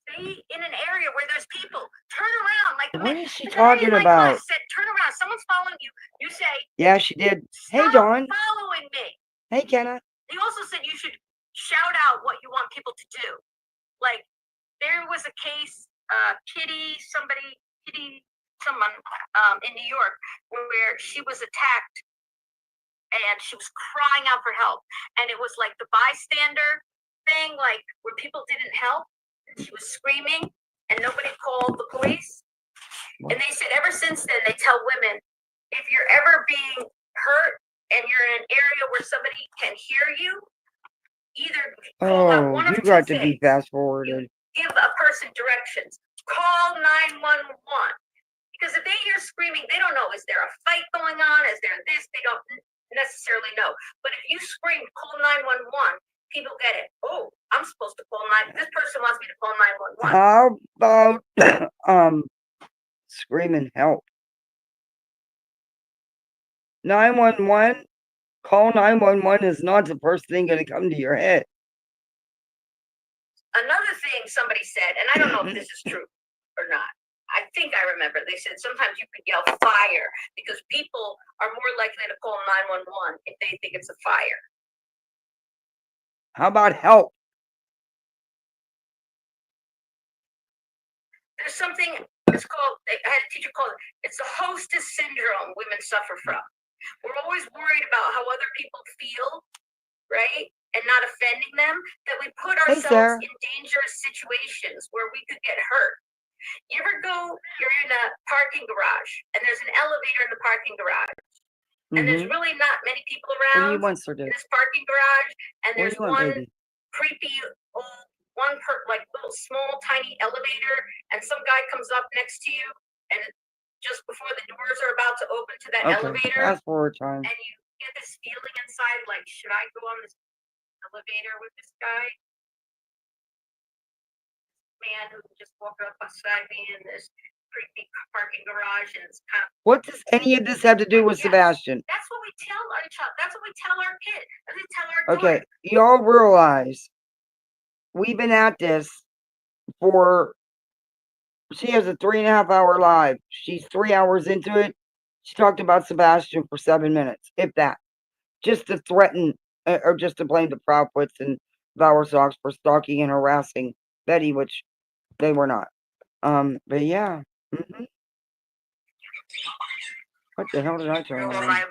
Stay in an area where there's people. Turn around. Like what is she talking about? Said, turn around. Someone's following you. You say, yeah, she did. Hey, Dawn. Following me. Hey, Kenna. He also said you should shout out what you want people to do. Like, there was a case, someone in New York where she was attacked and she was crying out for help. And it was like the bystander thing, like where people didn't help. She was screaming and nobody called the police. What? And they said ever since then, they tell women, if you're ever being hurt and you're in an area where somebody can hear you, either call out one of two got to things. be fast forwarded. Give a person directions. Call 911. Because if they hear screaming, they don't know, is there a fight going on? Is there this? They don't necessarily know. But if you scream, call 911, people get it. Oh, I'm supposed to call 911. This person wants me to call 911. How about screaming help? 911? Call 911 is not the first thing going to come to your head. Another thing somebody said, and I don't know if this is true or not. I think I remember they said sometimes you could yell fire because people are more likely to call 911 if they think it's a fire. How about help? There's something, it's called, I had a teacher call it, it's the hostess syndrome women suffer from. We're always worried about how other people feel, right? And not offending them, that we put ourselves in dangerous situations where we could get hurt. You ever you're in a parking garage, and there's an elevator in the parking garage, and there's really not many people around in this parking garage, and there's one creepy old, little small tiny elevator, and some guy comes up next to you, and just before the doors are about to open to that elevator, fast forward time. and you get this feeling inside, like, should I go on this elevator with this guy? Man who just walked up beside me in this creepy parking parking garage, and it's kind of. What does any of this have to do with Sebastian? That's what we tell our child. That's what we tell our kid. That's what we tell our Okay, daughter. y'all realize we've been at this for. She has a 3.5 hour live. She's 3 hours into it. She talked about Sebastian for 7 minutes, if that. Just to threaten or just to blame the Proudfoots and Bowersox for stalking and harassing Betty, which they were not. But yeah. What the hell did I turn on?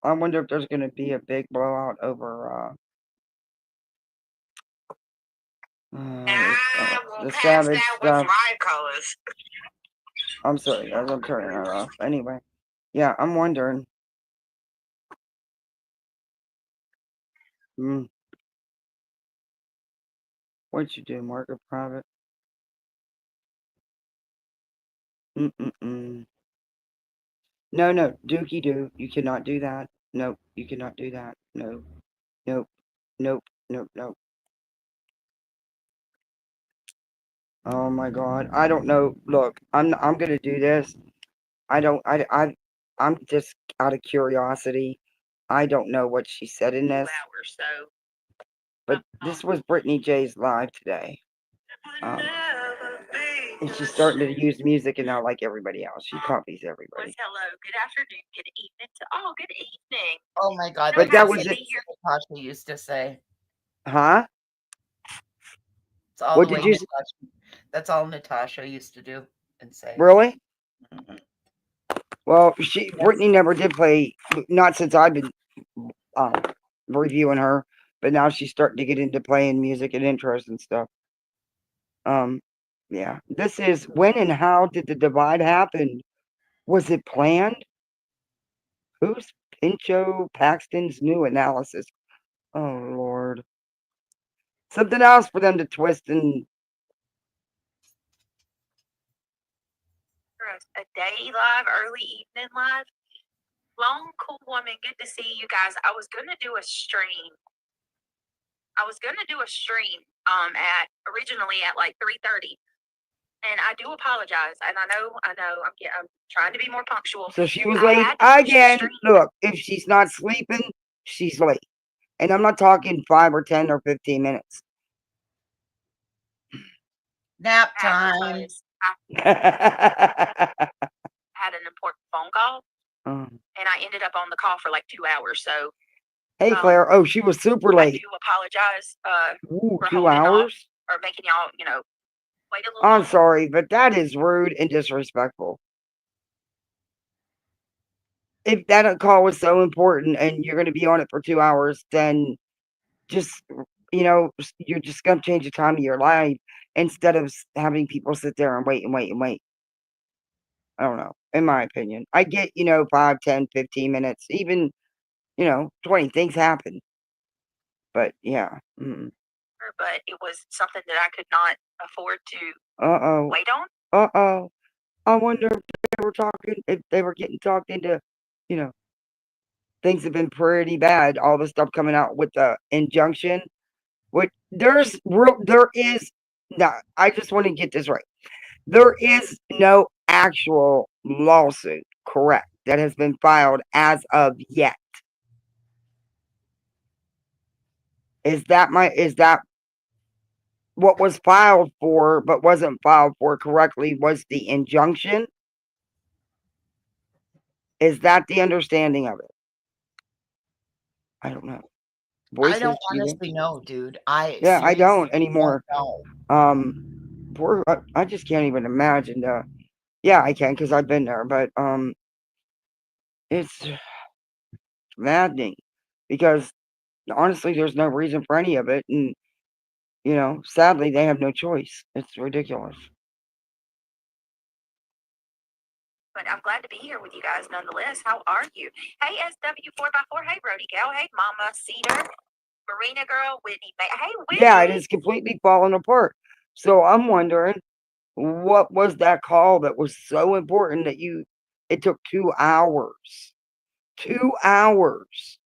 I wonder if there's going to be a big blowout over the savage stuff. I'm sorry, guys. I'm turning that off. Anyway, yeah, I'm wondering. What'd you do? Mark it private? No, Dookie Doo. You cannot do that. Nope, you cannot do that. No. Nope. Oh my God. I don't know. Look, I'm gonna do this. I'm just out of curiosity. I don't know what she said in this. But this was Britney Jay's live today. And she's starting to use music and not like everybody else. She copies everybody. Hello, good afternoon, good evening to all. Good evening. Oh my God. But that was it. Natasha used to say. Huh? It's all What the did way you say? That's all Natasha used to do and say. Really? Well, Britney never did play, not since I've been reviewing her, but now she's starting to get into playing music and interest and stuff. Yeah. This is when and how did the divide happen? Was it planned? Who's Pincho Paxton's new analysis? Oh Lord. Something else for them to twist and a day live, early evening live. Long, cool woman, good to see you guys. I was gonna do a stream. At originally at like 3:30, and I do apologize. And I know, I'm trying to be more punctual. So she was late again. Look, if she's not sleeping, she's late, and I'm not talking 5 or 10 or 15 minutes. Nap time. Had an important phone call, and I ended up on the call for like 2 hours. So, hey Claire, oh, she was super late. I do apologize for 2 hours or making y'all, wait a little. I'm sorry, but that is rude and disrespectful. If that call was so important and you're going to be on it for 2 hours, then just you're just going to change the time of your life instead of having people sit there and wait. I don't know. In my opinion, I get, 5, 10, 15 minutes, even, 20 things happen. But yeah. But it was something that I could not afford to wait on. I wonder if they were getting talked into, things have been pretty bad. All the stuff coming out with the injunction. There is no, I just want to get this right. There is no actual lawsuit, correct, that has been filed as of yet. Is that what was filed for but wasn't filed for correctly was the injunction? Is that the understanding of it? I don't know. I don't honestly know, dude. I don't anymore. Don't know. I just can't even imagine. Yeah, I can because I've been there, but it's maddening because honestly, there's no reason for any of it, and sadly, they have no choice. It's ridiculous. But I'm glad to be here with you guys nonetheless. How are you? Hey, SW4x4. Hey, Brody Gal. Hey, Mama Cedar. Marina Girl. Whitney. Hey, Whitney. Yeah, it is completely falling apart. So I'm wondering, what was that call that was so important that it took 2 hours? 2 hours.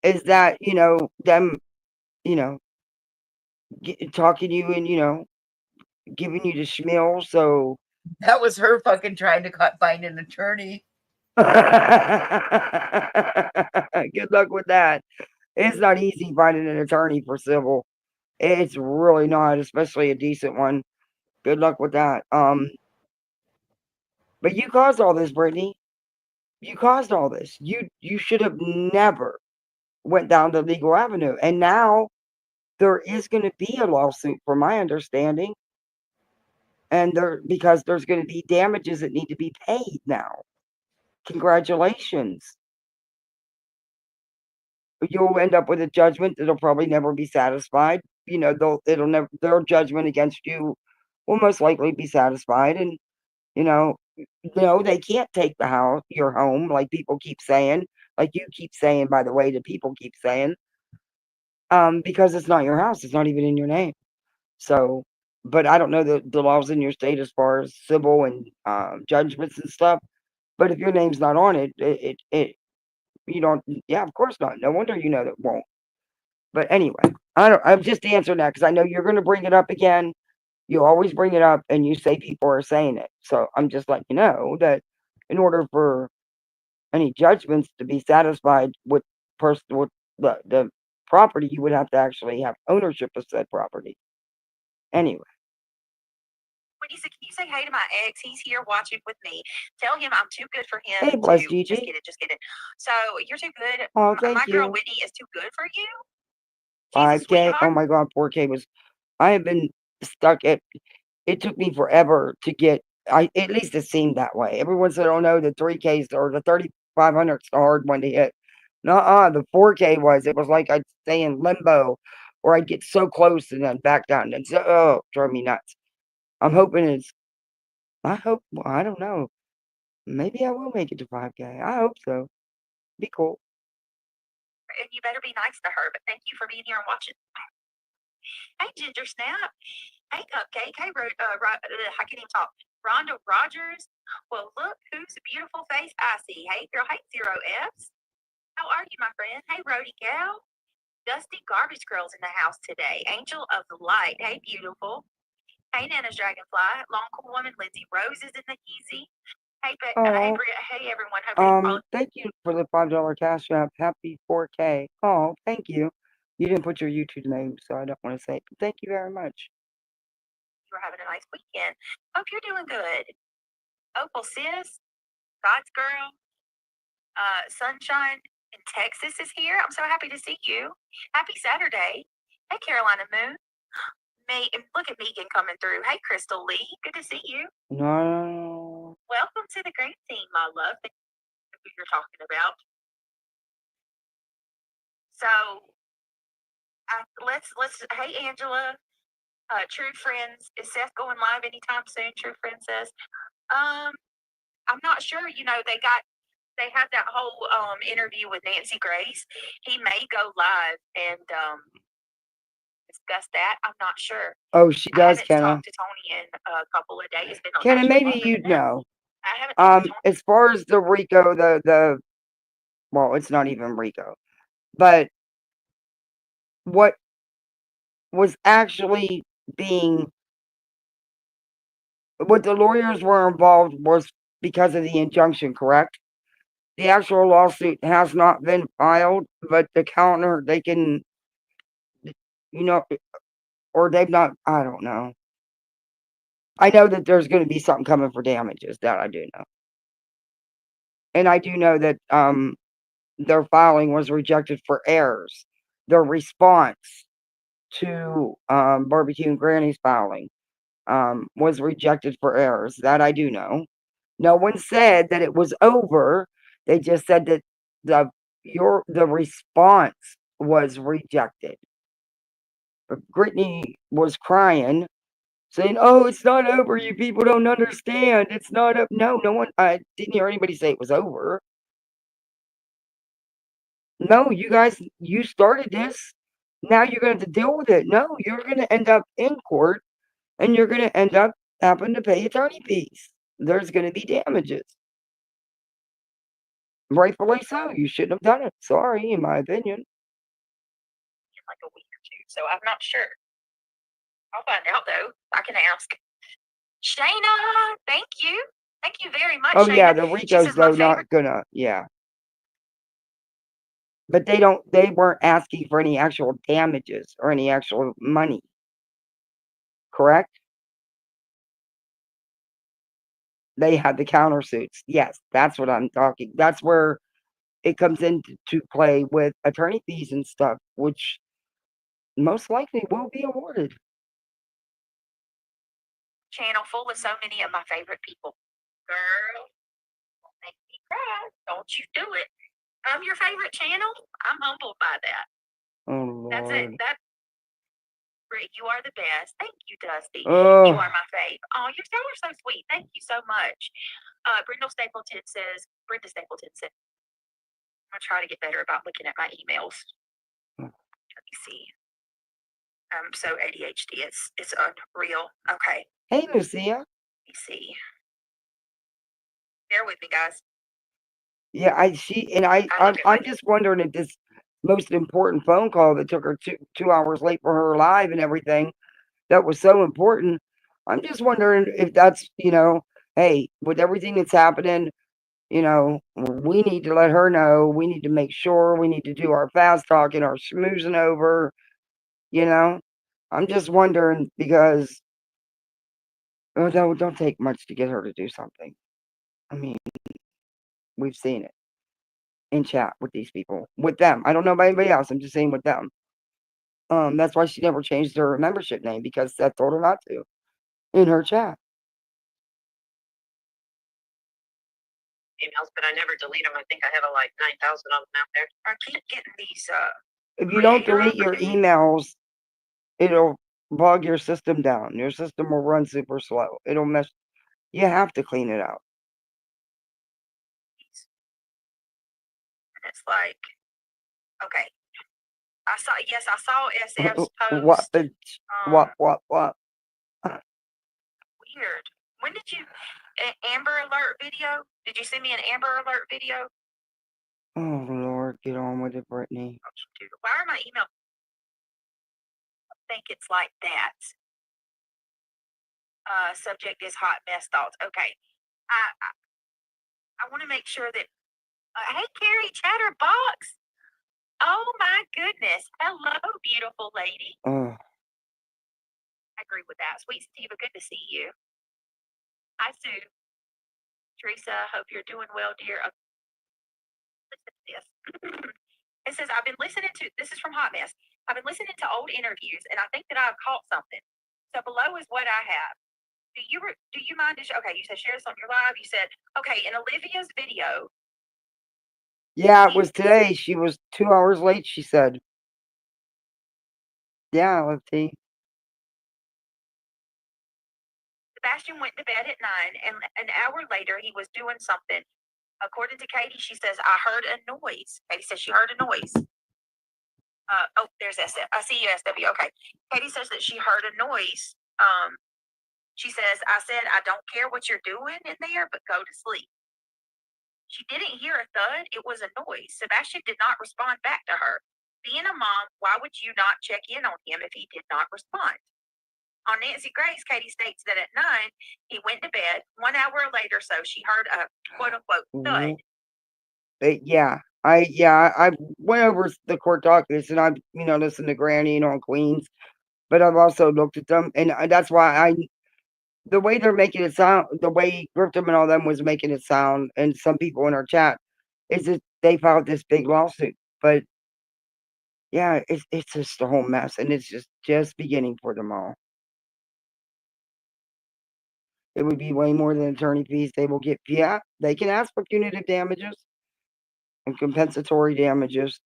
Is that, them, talking you and, giving you the schmeal. So That was her fucking trying to find an attorney. good luck with that. It's not easy finding an attorney for civil. It's really not, especially a decent one. Good luck with that. But you caused all this, Brittany. You caused all this. You should have never went down the legal avenue. And now there is going to be a lawsuit, from my understanding, and because there's going to be damages that need to be paid now. Congratulations. You'll end up with a judgment that'll probably never be satisfied. Their judgment against you will most likely be satisfied, and no, they can't take your home, like people keep saying, like you keep saying, by the way, that people keep saying, because it's not your house. It's not even in your name. So, but I don't know the laws in your state as far as civil and judgments and stuff. But if your name's not on it, you don't. Yeah, of course not. No wonder that won't. But anyway, I'm just answering that because I know you're going to bring it up again. You always bring it up, and you say people are saying it. So I'm just letting you know that in order for any judgments to be satisfied with the property, you would have to actually have ownership of said property. Anyway. When can you say hey to my ex? He's here watching with me. Tell him I'm too good for him. Hey, bless to Gigi. Just get it. So you're too good. Oh, thank my you. girl Whitney is too good for you. 5K. Oh my God, 4K was. I have been stuck at. It took me forever to get. At least it seemed that way. Everyone said, "Oh no, the 3Ks or the 3500's the hard one to hit." Nuh-uh, the 4K was. It was like I'd stay in limbo, or I'd get so close and then back down. And so, drove me nuts. I'm hoping I hope. Well, I don't know. Maybe I will make it to 5K. I hope so. Be cool. And you better be nice to her. But thank you for being here and watching. Hey, Ginger Snap. Hey, Cupcake. Hey, I can't even talk. Rhonda Rogers. Well, look whose beautiful face I see. Hey, girl. Hey, Zero F's. How are you, my friend? Hey, Rody Gal. Dusty Garbage Girl's in the house today. Angel of the Light. Hey, beautiful. Hey, Nana's Dragonfly. Long Cool Woman. Lindsay Rose is in the easy. Hey, hey, hey, everyone. Thank you for the $5 cash app. Happy 4K. Oh, thank you. You didn't put your YouTube name, so I don't want to say it. But thank you very much. You're having a nice weekend. Hope you're doing good. Opal Sis, God's Girl, Sunshine in Texas is here. I'm so happy to see you. Happy Saturday. Hey, Carolina Moon. Look at Megan coming through. Hey, Crystal Lee. Good to see you. No. Welcome to the great team, my love. That you're talking about. So, let's. Hey, Angela. True Friends. Is Seth going live anytime soon? True Friend says. I'm not sure. They had that whole interview with Nancy Grace. He may go live and discuss that. I'm not sure. Oh, she does, Kenna. I haven't Kenna. talked to Tony in a couple of days. Kenna, maybe you'd know. I haven't talked to Tony. As far as the Rico, well, it's not even Rico, but what was actually what the lawyers were involved was because of the injunction, correct? The actual lawsuit has not been filed, but the counter, they can, or they've not, I don't know. I know that there's going to be something coming for damages, that I do know. And I do know that their filing was rejected for errors. Their response to Barbecue and Granny's filing was rejected for errors. That I do know. No one said that it was over. They just said that the response was rejected. But Griftney was crying, saying, "Oh, it's not over. You people don't understand. It's not up." No one. I didn't hear anybody say it was over. No, you guys, you started this. Now you're going to have to deal with it. No, you're going to end up in court, and you're going to end up having to pay attorney fees. There's going to be damages. Rightfully so. You shouldn't have done it. Sorry, in my opinion. Like a week or two, so I'm not sure. I'll find out though. I can ask. Shayna, thank you. Thank you very much. Oh Shayna. yeah, the She Ricos says my though favorite. not gonna. Yeah. But they weren't asking for any actual damages or any actual money. Correct? They had the countersuits. Yes, that's what I'm talking. That's where it comes into play with attorney fees and stuff, which most likely will be awarded. Channel full of so many of my favorite people. Girl, don't make me cry. Don't you do it. I'm your favorite channel. I'm humbled by that. Oh Lord. That's it. That's great. You are the best. Thank you, Dusty. Oh. You are my fave. Oh, you're so sweet. Thank you so much. Brenda Stapleton says, I'm gonna try to get better about looking at my emails. Let me see. I'm so ADHD. It's unreal. Okay. Hey, Lucia. Let me see. Bear with me, guys. Yeah, I'm just wondering if this most important phone call that took her 2 hours late for her live and everything, that was so important. I'm just wondering if that's, hey, with everything that's happening, we need to let her know. We need to make sure. We need to do our fast talking, our schmoozing over. I'm just wondering because don't take much to get her to do something. I mean, we've seen it in chat with these people, with them. I don't know about anybody else. I'm just saying with them. That's why she never changed her membership name, because Seth told her not to in her chat. Emails, but I never delete them. I think I have like 9,000 of them out there. I keep getting these. If you don't delete your emails, it'll bog your system down. Your system will run super slow. It'll mess. You have to clean it out. It's like, okay. I saw SF's post. What? Weird. When did you Amber Alert video? Did you send me an Amber Alert video? Oh Lord, get on with it, Brittany. Why are my emails? I think it's like that. Subject is hot mess thoughts. Okay. I want to make sure that. Hey, Carrie Chatterbox. Oh my goodness. Hello, beautiful lady. I agree with that. Sweet Steve, good to see you. Hi, Sue. Teresa, hope you're doing well, dear. Listen to this. It says, I've been listening to, this is from Hot Mess. I've been listening to old interviews, and I think that I've caught something. So below is what I have. Do you mind? Okay, you said share this on your live. You said, okay, in Olivia's video. Yeah, it was today. She was 2 hours late, she said. Yeah, let's see. Sebastian went to bed at 9, and an hour later, he was doing something. According to Katie, she says, I heard a noise. Katie says she heard a noise. There's SF. I see you, SW. Okay. Katie says that she heard a noise. She says, I said, I don't care what you're doing in there, but go to sleep. She didn't hear a thud. It was a noise. Sebastian did not respond back to her. Being a mom, why would you not check in on him if he did not respond? On Nancy Grace, Katie states that at 9, he went to bed. 1 hour later, so she heard a quote unquote thud. I went over the court documents, and I've listened to Granny on Queens, but I've also looked at them, and that's why the way they're making it sound, the way Griftney and all them was making it sound, and some people in our chat, is that they filed this big lawsuit. But yeah, it's just a whole mess, and it's just beginning for them all. It would be way more than attorney fees. They will get, they can ask for punitive damages and compensatory damages.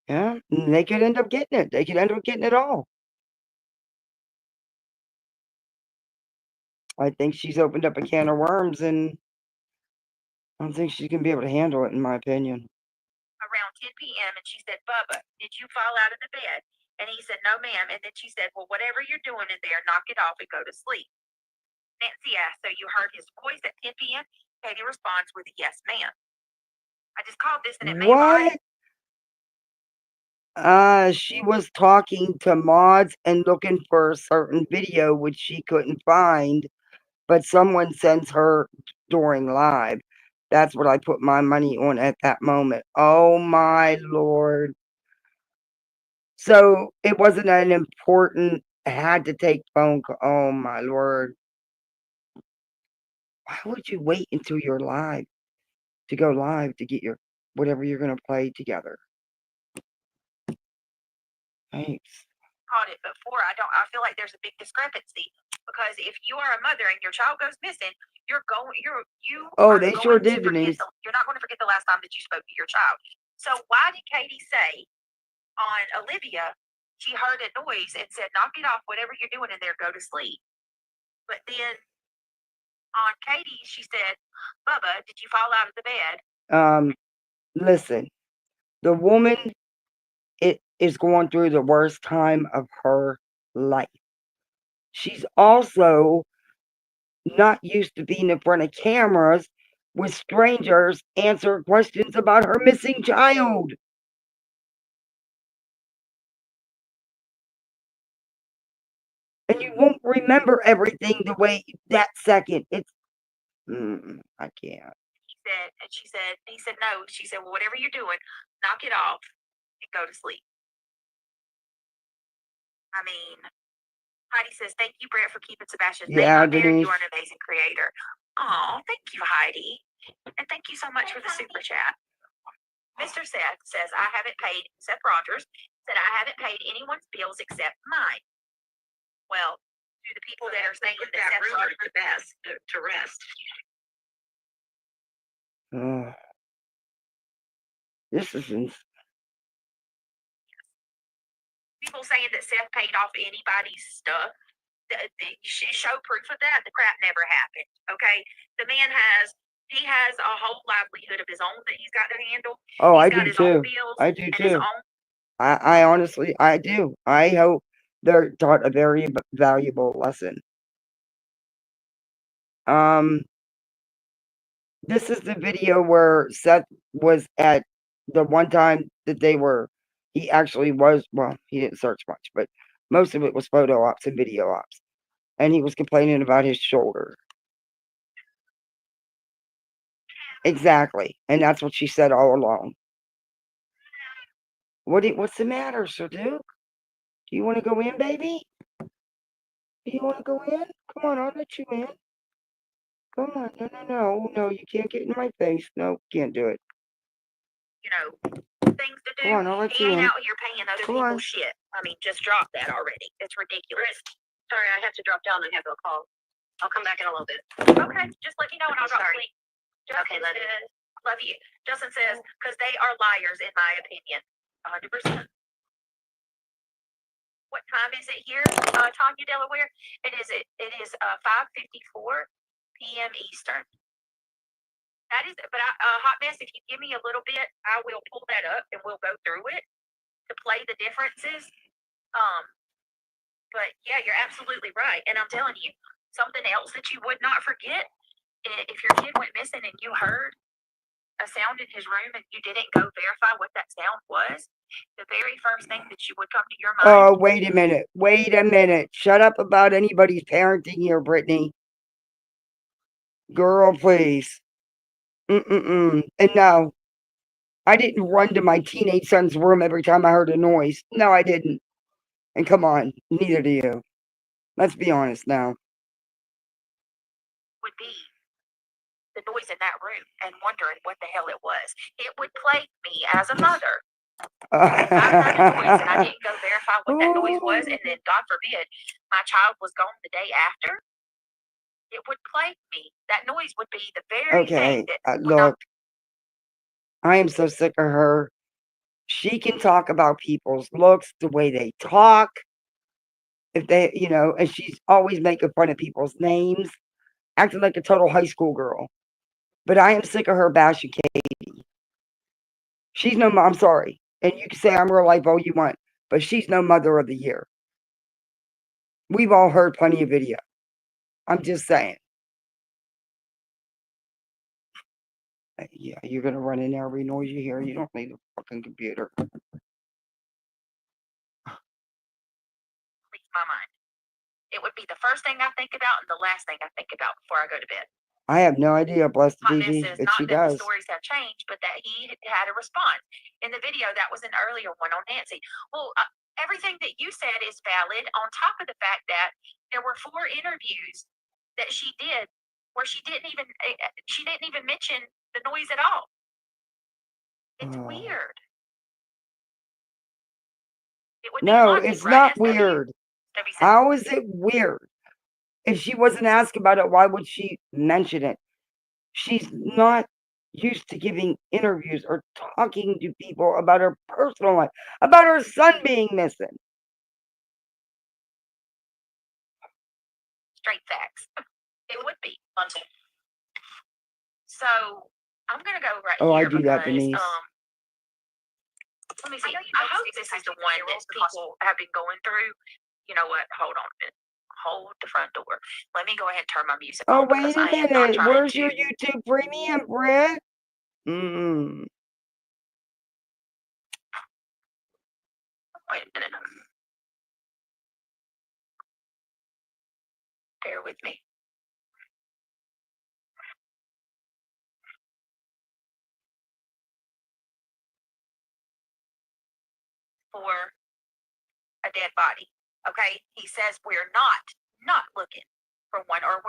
Yeah, and they could end up getting it. They could end up getting it all. I think she's opened up a can of worms, and I don't think she's going to be able to handle it, in my opinion. Around 10 p.m. and she said, Bubba, did you fall out of the bed? And he said, no, ma'am. And then she said, well, whatever you're doing in there, knock it off and go to sleep. Nancy asked, so you heard his voice at 10 p.m.? Katie responds with a yes, ma'am. I just called this and it made my She was talking to mods and looking for a certain video which she couldn't find, but someone sends her during live. That's what I put my money on at that moment. Oh my Lord. So it wasn't an important, had to take phone call. Oh my Lord. Why would you wait until you're live to go live to get your whatever you're going to play together? Thanks. Caught it before. I feel like there's a big discrepancy because if you are a mother and your child goes missing, you Oh, are they going sure to did, forget Denise. you're not going to forget the last time that you spoke to your child. So why did Katie say on Olivia, she heard a noise and said, knock it off, whatever you're doing in there, go to sleep. But then on Katie, she said, Bubba, did you fall out of the bed? Listen, the woman is going through the worst time of her life. She's also not used to being in front of cameras with strangers answer questions about her missing child. And you won't remember everything the way that second. It's, I can't. He said, no. She said, well, whatever you're doing, knock it off and go to sleep. I mean, Heidi says, thank you, Brett, for keeping Sebastian's name out there. You are an amazing creator. Oh, thank you, Heidi. And thank you so much for the super chat. Mr. Seth says, I haven't paid, Seth Rogers said, I haven't paid anyone's bills except mine. Well, to the people that are saying that Seth Rogers the best to rest. This is people saying that Seth paid off anybody's stuff. Show proof of that. The crap never happened. Okay, the man has a whole livelihood of his own that he's got to handle. Oh, I do too. I do too. I honestly, I do. I hope they're taught a very valuable lesson. This is the video where Seth was at the one time that he actually was, well, he didn't search much, but most of it was photo ops and video ops. And he was complaining about his shoulder. Exactly. And that's what she said all along. What's the matter, Sir Duke? Do you want to go in, baby? Do you want to go in? Come on, I'll let you in. Come on. No, you can't get in my face. No, can't do it. You know, things to do. Come on, I'll let you ain't in. out here paying other people's shit. I mean, just drop that already. It's ridiculous. Sorry, I have to drop down and have a call. I'll come back in a little bit. Okay, just let me know and I'll drop asleep. Okay, love you. Justin says, because they are liars, in my opinion. 100%. What time is it here, Tanya, Delaware? It is 5:54 p.m. Eastern. That is, but Hot Mess, if you give me a little bit, I will pull that up and we'll go through it to play the differences. But yeah, you're absolutely right. And I'm telling you, something else that you would not forget, if your kid went missing and you heard a sound in his room and you didn't go verify what that sound was, the very first thing that you would come to your mind. Oh, wait a minute. Shut up about anybody's parenting here, Brittany. Girl, please. And no, I didn't run to my teenage son's room every time I heard a noise. No, I didn't. And come on, neither do you. Let's be honest now. Would be the noise in that room and wondering what the hell it was. It would plague me as a mother. If I heard a noise and I didn't go verify what that noise was, and then God forbid my child was gone the day after, it would plague me. That noise would be the very thing that look, I am so sick of her. She can talk about people's looks, the way they talk. If they, and she's always making fun of people's names, acting like a total high school girl. But I am sick of her bashing Katie. She's no, I'm sorry. And you can say I'm real life all you want, but she's no mother of the year. We've all heard plenty of video. I'm just saying. Yeah, you're going to run in there every noise you hear. You don't need a fucking computer. my mind. It would be the first thing I think about and the last thing I think about before I go to bed. I have no idea, bless the This Gigi, is but not she that does. the stories have changed, but that he had a response. In the video, that was an earlier one on Nancy. Well, everything that you said is valid, on top of the fact that there were 4 interviews that she did where she didn't even mention the noise at all. It's weird. It would be No, haunting, it's right, not SW? weird. SW said, How is it weird? If she wasn't asked about it, why would she mention it? She's not used to giving interviews or talking to people about her personal life, about her son being missing. Straight facts. It would be. So I'm gonna go right Oh, I here do that, because Denise. let me see. I hope this is the one that people have been going through. You know what? Hold on a minute. Hold the front door. Let me go ahead and turn my music Oh, on wait because a I am not minute. trying Where's to. your YouTube premium, Brett? Mm. Wait a minute. Bear with me. For a dead body. Okay, he says we're not looking for one, or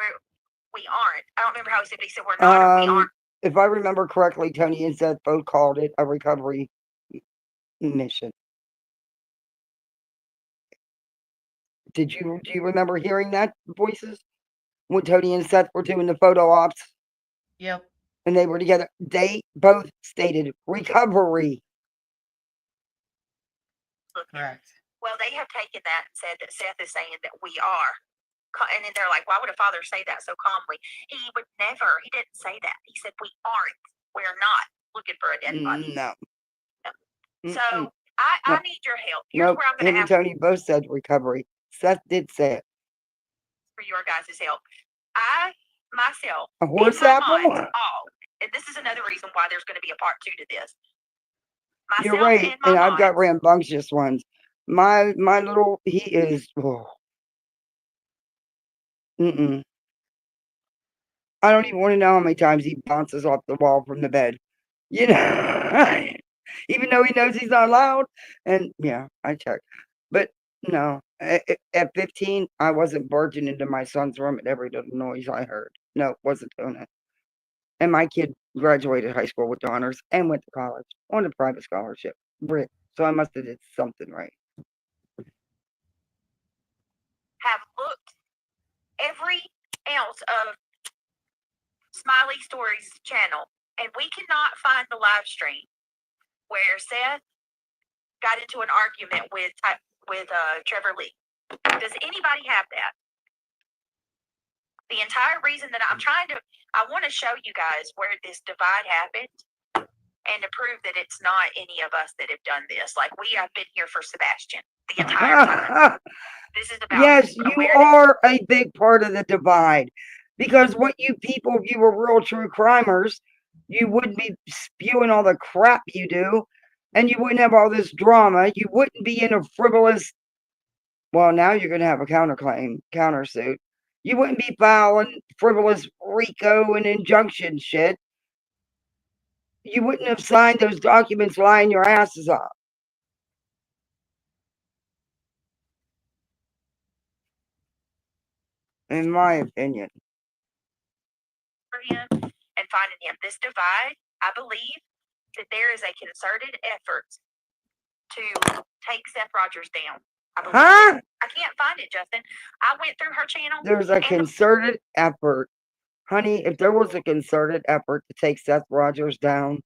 we aren't. I don't remember how he said it. He said we're not or we aren't. If I remember correctly, Tony and Seth both called it a recovery mission. Do you remember hearing that, voices? When Tony and Seth were doing the photo ops? Yep. And they were together. They both stated recovery. Correct. Well, they have taken that and said that Seth is saying that we are. And then they're like, why would a father say that so calmly? He would never. He didn't say that. He said, we aren't. We're not looking for a dead body. No. So I need your help. Here's Nope. where I'm going Him to and ask Tony both said recovery. Seth did say it. for your guys' help. I, myself, A horse in my apple? mind, and this is another reason why there's going to be a part 2 to this. Myself You're right. and I've got rambunctious ones. My little, he is, I don't even want to know how many times he bounces off the wall from the bed. You know, even though he knows he's not allowed. And yeah, I check. But no, at 15, I wasn't barging into my son's room at every little noise I heard. No, wasn't doing it. And my kid graduated high school with honors and went to college on a private scholarship. Brit. So I must have did something right. have looked every ounce of Smiley Stories channel, and we cannot find the live stream where Seth got into an argument with Trevor Lee. Does anybody have that? The entire reason that I want to show you guys where this divide happened and to prove that it's not any of us that have done this. Like, we have been here for Sebastian the entire time. This is about yes, you are a big part of the divide. Because what you people, if you were real true crimers, you wouldn't be spewing all the crap you do, and you wouldn't have all this drama. You wouldn't be in a frivolous, well, now you're going to have a countersuit. You wouldn't be filing frivolous RICO and injunction shit. You wouldn't have signed those documents lying your asses off. In my opinion. For him and finding him. This divide, I believe that there is a concerted effort to take Seth Rogers down. I can't find it, Justin. I went through her channel. There's a concerted effort. Honey, if there was a concerted effort to take Seth Rogers down,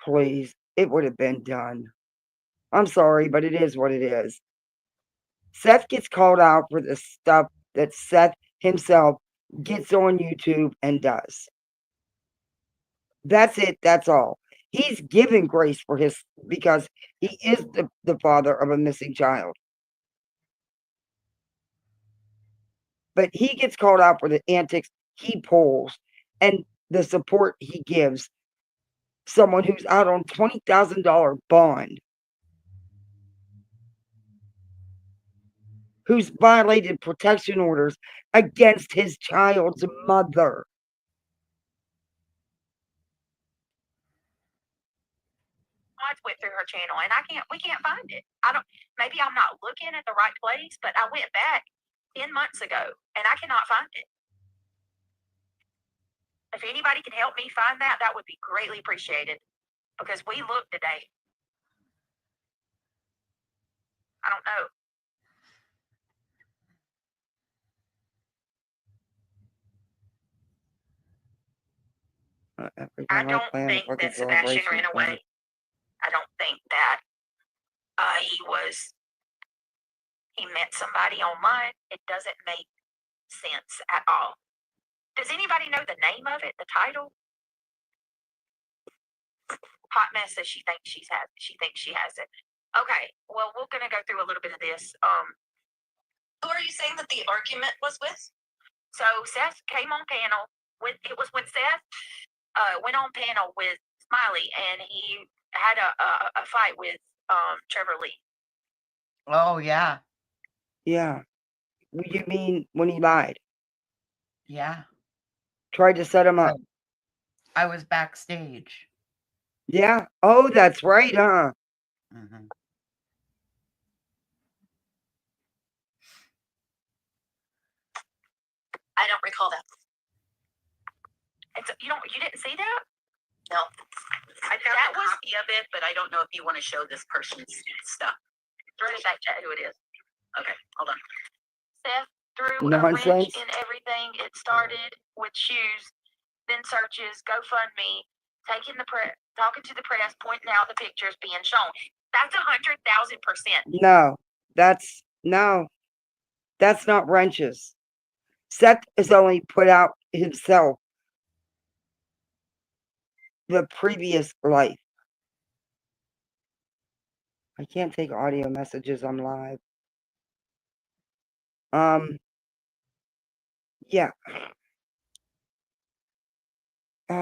please, it would have been done. I'm sorry, but it is what it is. Seth gets called out for the stuff that Seth himself gets on YouTube and does. That's it. That's all. He's given grace for because he is the father of a missing child. But he gets called out for the antics he pulls and the support he gives someone who's out on $20,000 bond. who's violated protection orders against his child's mother. I went through her channel and we can't find it. Maybe I'm not looking at the right place, but I went back 10 months ago and I cannot find it. If anybody can help me find that, that would be greatly appreciated, because we looked today. I don't know. I don't think that Sebastian ran away. I don't think that he met somebody online. It doesn't make sense at all. Does anybody know the name of it, the title? Hot Mess says she thinks she has it. Okay, well, we're gonna go through a little bit of this. Who are you saying that the argument was with? So Seth came on panel when Seth went on panel with Smiley, and he had a fight with Trevor Lee. Oh, yeah. Yeah. You mean when he lied? Yeah. Tried to set him up. I was backstage. Yeah. Oh, that's right, huh? Mm-hmm. I don't recall that. You didn't see that? No. I found That a copy of it, but I don't know if you want to show this person's stuff. Through that chat, who it is. Okay, hold on. Seth threw a wrench in everything. It started with shoes, then searches, GoFundMe, talking to the press, pointing out the pictures being shown. That's 100,000%. No, that's not wrenches. Seth has only put out himself the previous life. I can't take audio messages. I'm live. Yeah. The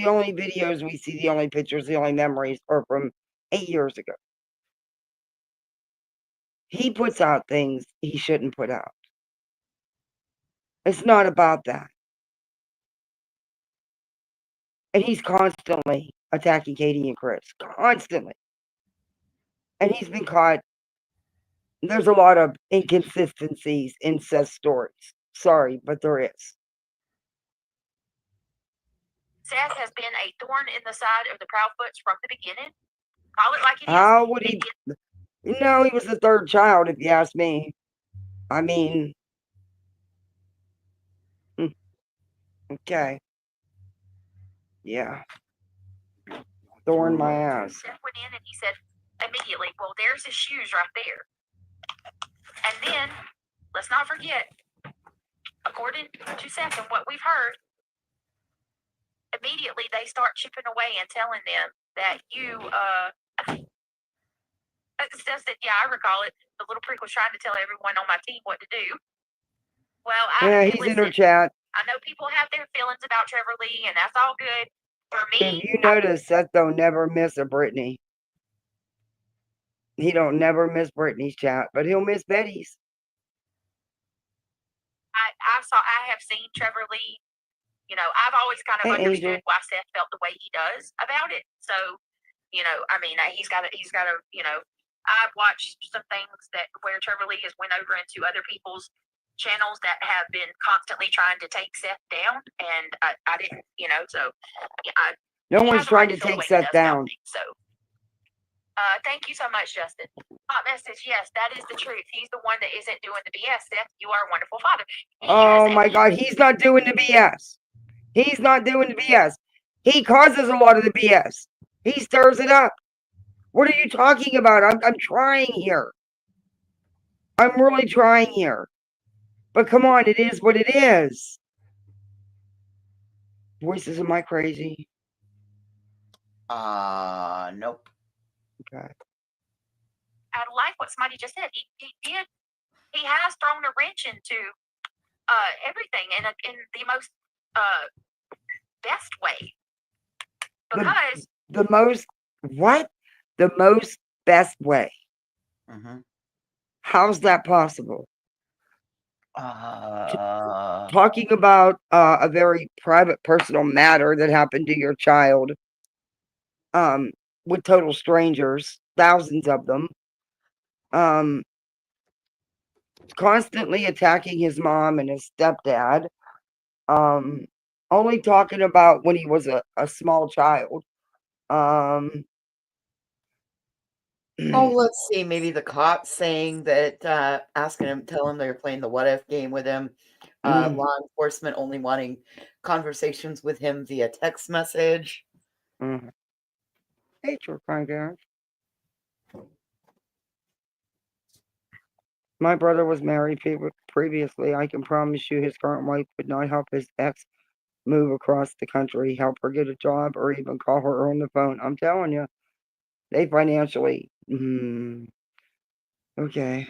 only videos we see, the only pictures, the only memories are from 8 years ago. He puts out things he shouldn't put out. It's not about that. And he's constantly attacking Katie and Chris. Constantly. And he's been caught. There's a lot of inconsistencies in Seth's stories. Sorry, but there is. Seth has been a thorn in the side of the Proudfoots from the beginning. Call it like it is. How would he? No, he was the third child, if you ask me. I mean, okay. Yeah. Thorn my ass. Seth went in and he said immediately, well, there's his shoes right there. And then, let's not forget, according to Seth and what we've heard, immediately they start chipping away and telling them that Steph said, yeah, I recall it. The little prick was trying to tell everyone on my team what to do. Well, he's in her chat. I know people have their feelings about Trevor Lee, and that's all good. For me, if you notice, Seth don't never miss a Britney. He don't never miss Britney's chat, but he'll miss Betty's. I have seen Trevor Lee. You know, I've always kind of understood why Seth felt the way he does about it. So, you know, I mean, he's got to, you know, I've watched some things where Trevor Lee has went over into other people's channels that have been constantly trying to take Seth down, and I didn't, you know, so no one's trying to take Seth down. So, thank you so much, Justin. Hot message, yes, that is the truth. He's the one that isn't doing the BS. Seth, you are a wonderful father. Oh my God, he's not doing the BS. He's not doing the BS. He causes a lot of the BS. He stirs it up. What are you talking about? I'm trying here. I'm really trying here. But come on, it is what it is. Voices, am I crazy? Nope. I Okay. like what somebody just said. He has thrown a wrench into everything in the most best way. Because the most best way. Mm-hmm. How's that possible? Uh, Talking about a very private, personal matter that happened to your child with total strangers, thousands of them, constantly attacking his mom and his stepdad, only talking about when he was a small child. oh, let's see. Maybe the cops saying that, asking him, tell him they're playing the what if game with him. Law enforcement only wanting conversations with him via text message. Hey, true crime guys. My brother was married previously. I can promise you his current wife would not help his ex move across the country, help her get a job, or even call her on the phone. I'm telling you, they financially. Okay.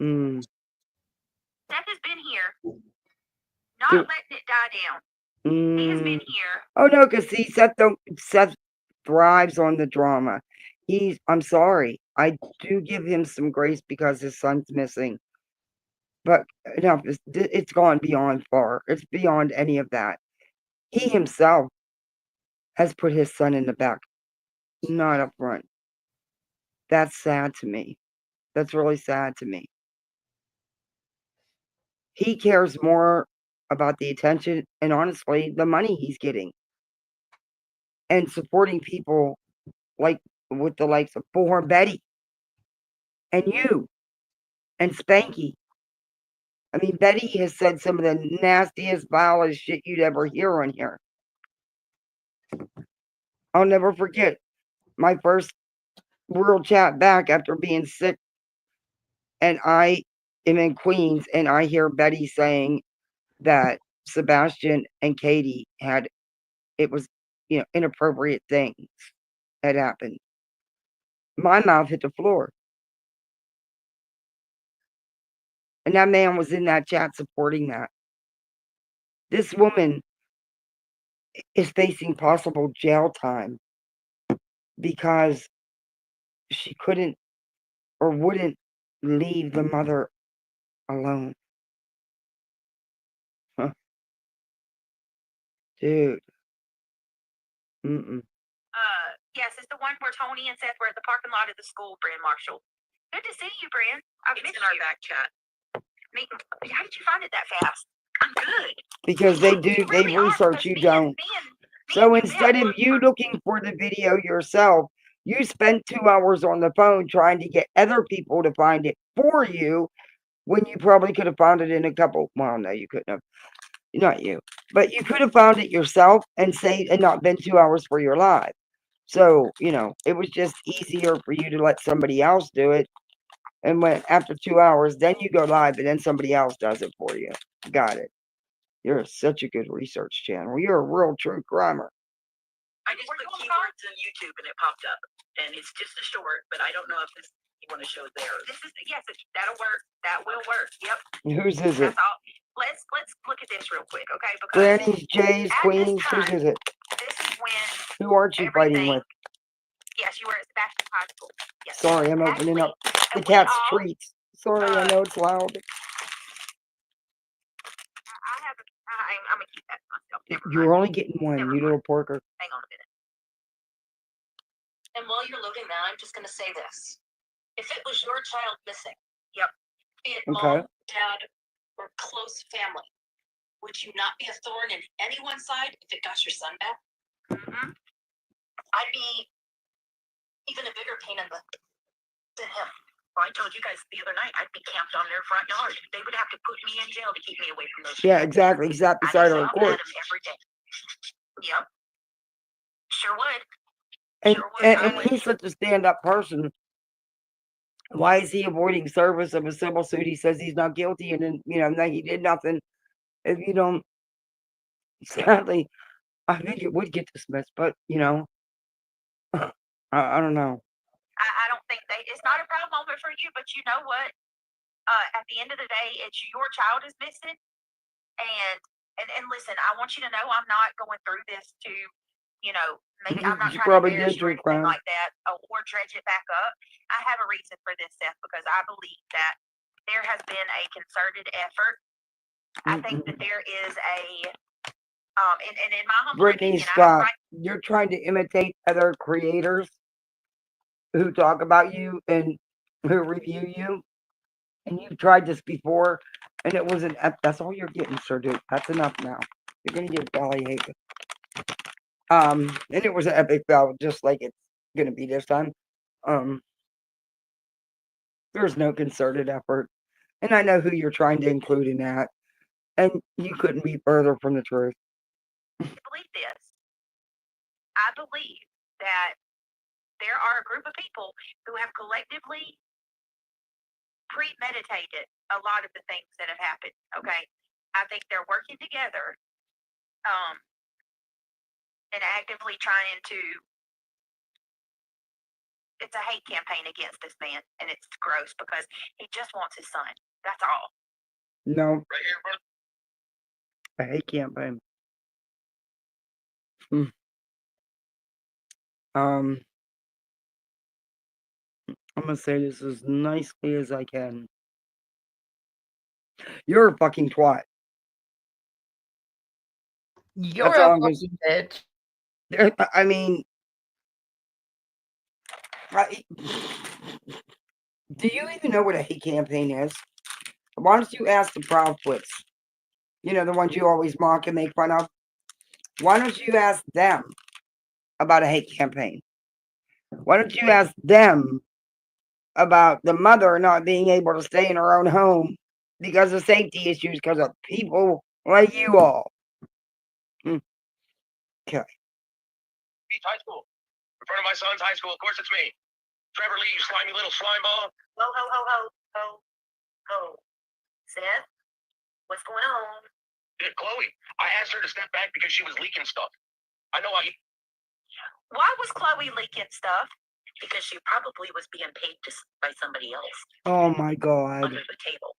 Seth has been here, not letting it die down. He has been here. Oh no, because see, Seth thrives on the drama. I'm sorry. I do give him some grace because his son's missing. But enough, it's gone beyond far. It's beyond any of that. He himself has put his son in the back, not up front. That's sad to me. That's really sad to me. He cares more about the attention and honestly the money he's getting and supporting people like with the likes of Bullhornbetty and you and Spanky. I mean, Betty has said some of the nastiest, vilest shit you'd ever hear on here. I'll never forget my first real chat back after being sick, and I am in Queens, and I hear Betty saying that Sebastian and Katie it was, inappropriate things had happened. My mouth hit the floor. And that man was in that chat supporting that. This woman is facing possible jail time because she couldn't or wouldn't leave the mother alone. Huh. Dude. Yes, it's the one where Tony and Seth were at the parking lot of the school, Brand Marshall. Good to see you, Brand. I've missed in our back chat. How did you find it that fast? I'm good. Because they research, you don't. So instead of you looking for the video yourself, you spent 2 hours on the phone trying to get other people to find it for you when you probably could have found it in a couple. Well, no, you couldn't have. Not you. But you could have found it yourself and not been 2 hours for your live. So, it was just easier for you to let somebody else do it. And when after 2 hours, then you go live and then somebody else does it for you. Got it. You're such a good research channel. You're a real true crimer. I just put keywords in YouTube and it popped up. And it's just a short, but I don't know if you want to show there. Yes, that'll work. That will work. Yep. Whose is it? Let's look at this real quick, okay? Because Granny's, Jay's, Queens. Whose is it? This is when. Who aren't you fighting with? Yes, you were at Sebastian High School. Yes. Sorry, I'm opening up the cat's treats. Sorry, I know it's loud. I'm gonna keep that myself. You're only getting one, you little porker. Hang on a minute. And while you're loading that, I'm just gonna say this. If it was your child missing, be it mom, dad, or close family, would you not be a thorn in anyone's side if it got your son back? I'd be even a bigger pain in the than him. Well, I told you guys the other night I'd be camped on their front yard. They would have to put me in jail to keep me away from those. Yeah, exactly. He's sat beside our court. Every day. Yep. Sure would. And he's such a stand-up person. Why is he avoiding service of a civil suit? He says he's not guilty, and then he did nothing. If you don't, sadly, I think it would get dismissed. But I don't know. I don't think it's not a proud moment for you, but you know what? At the end of the day, it's your child is missing, and listen, I want you to know I'm not going through this to you know, maybe I'm not She trying to probably embarrass did you or drink anything crime. like that, or dredge it back up. I have a reason for this, Seth, because I believe that there has been a concerted effort. I think that there is a, and in my humble Britney, opinion, stop. You're trying to imitate other creators who talk about you and who review you. And you've tried this before, and it was that's all you're getting, sir, dude. That's enough now. You're going to get belly ache. And it was an epic fail, just like it's going to be this time. There's no concerted effort. And I know who you're trying to include in that. And you couldn't be further from the truth. I believe this. I believe that there are a group of people who have collectively premeditated a lot of the things that have happened. Okay. I think they're working together, and actively trying to, it's a hate campaign against this man, and it's gross because he just wants his son. That's all. No. Right here, bro. A hate campaign. I'm going to say this as nicely as I can. You're a fucking twat. You're That's all a I'm going to say. bitch. I mean, do you even know what a hate campaign is? Why don't you ask the Proud Twits? You know, the ones you always mock and make fun of. Why don't you ask them about a hate campaign? Why don't you ask them about the mother not being able to stay in her own home because of safety issues because of people like you all? Okay. Beach High School. In front of my son's high school. Of course, it's me. Trevor Lee, you slimy little slime ball. Ho. Seth, what's going on? Chloe, I asked her to step back because she was leaking stuff. I know I. Why was Chloe leaking stuff? Because she probably was being paid by somebody else Oh my God. under the table.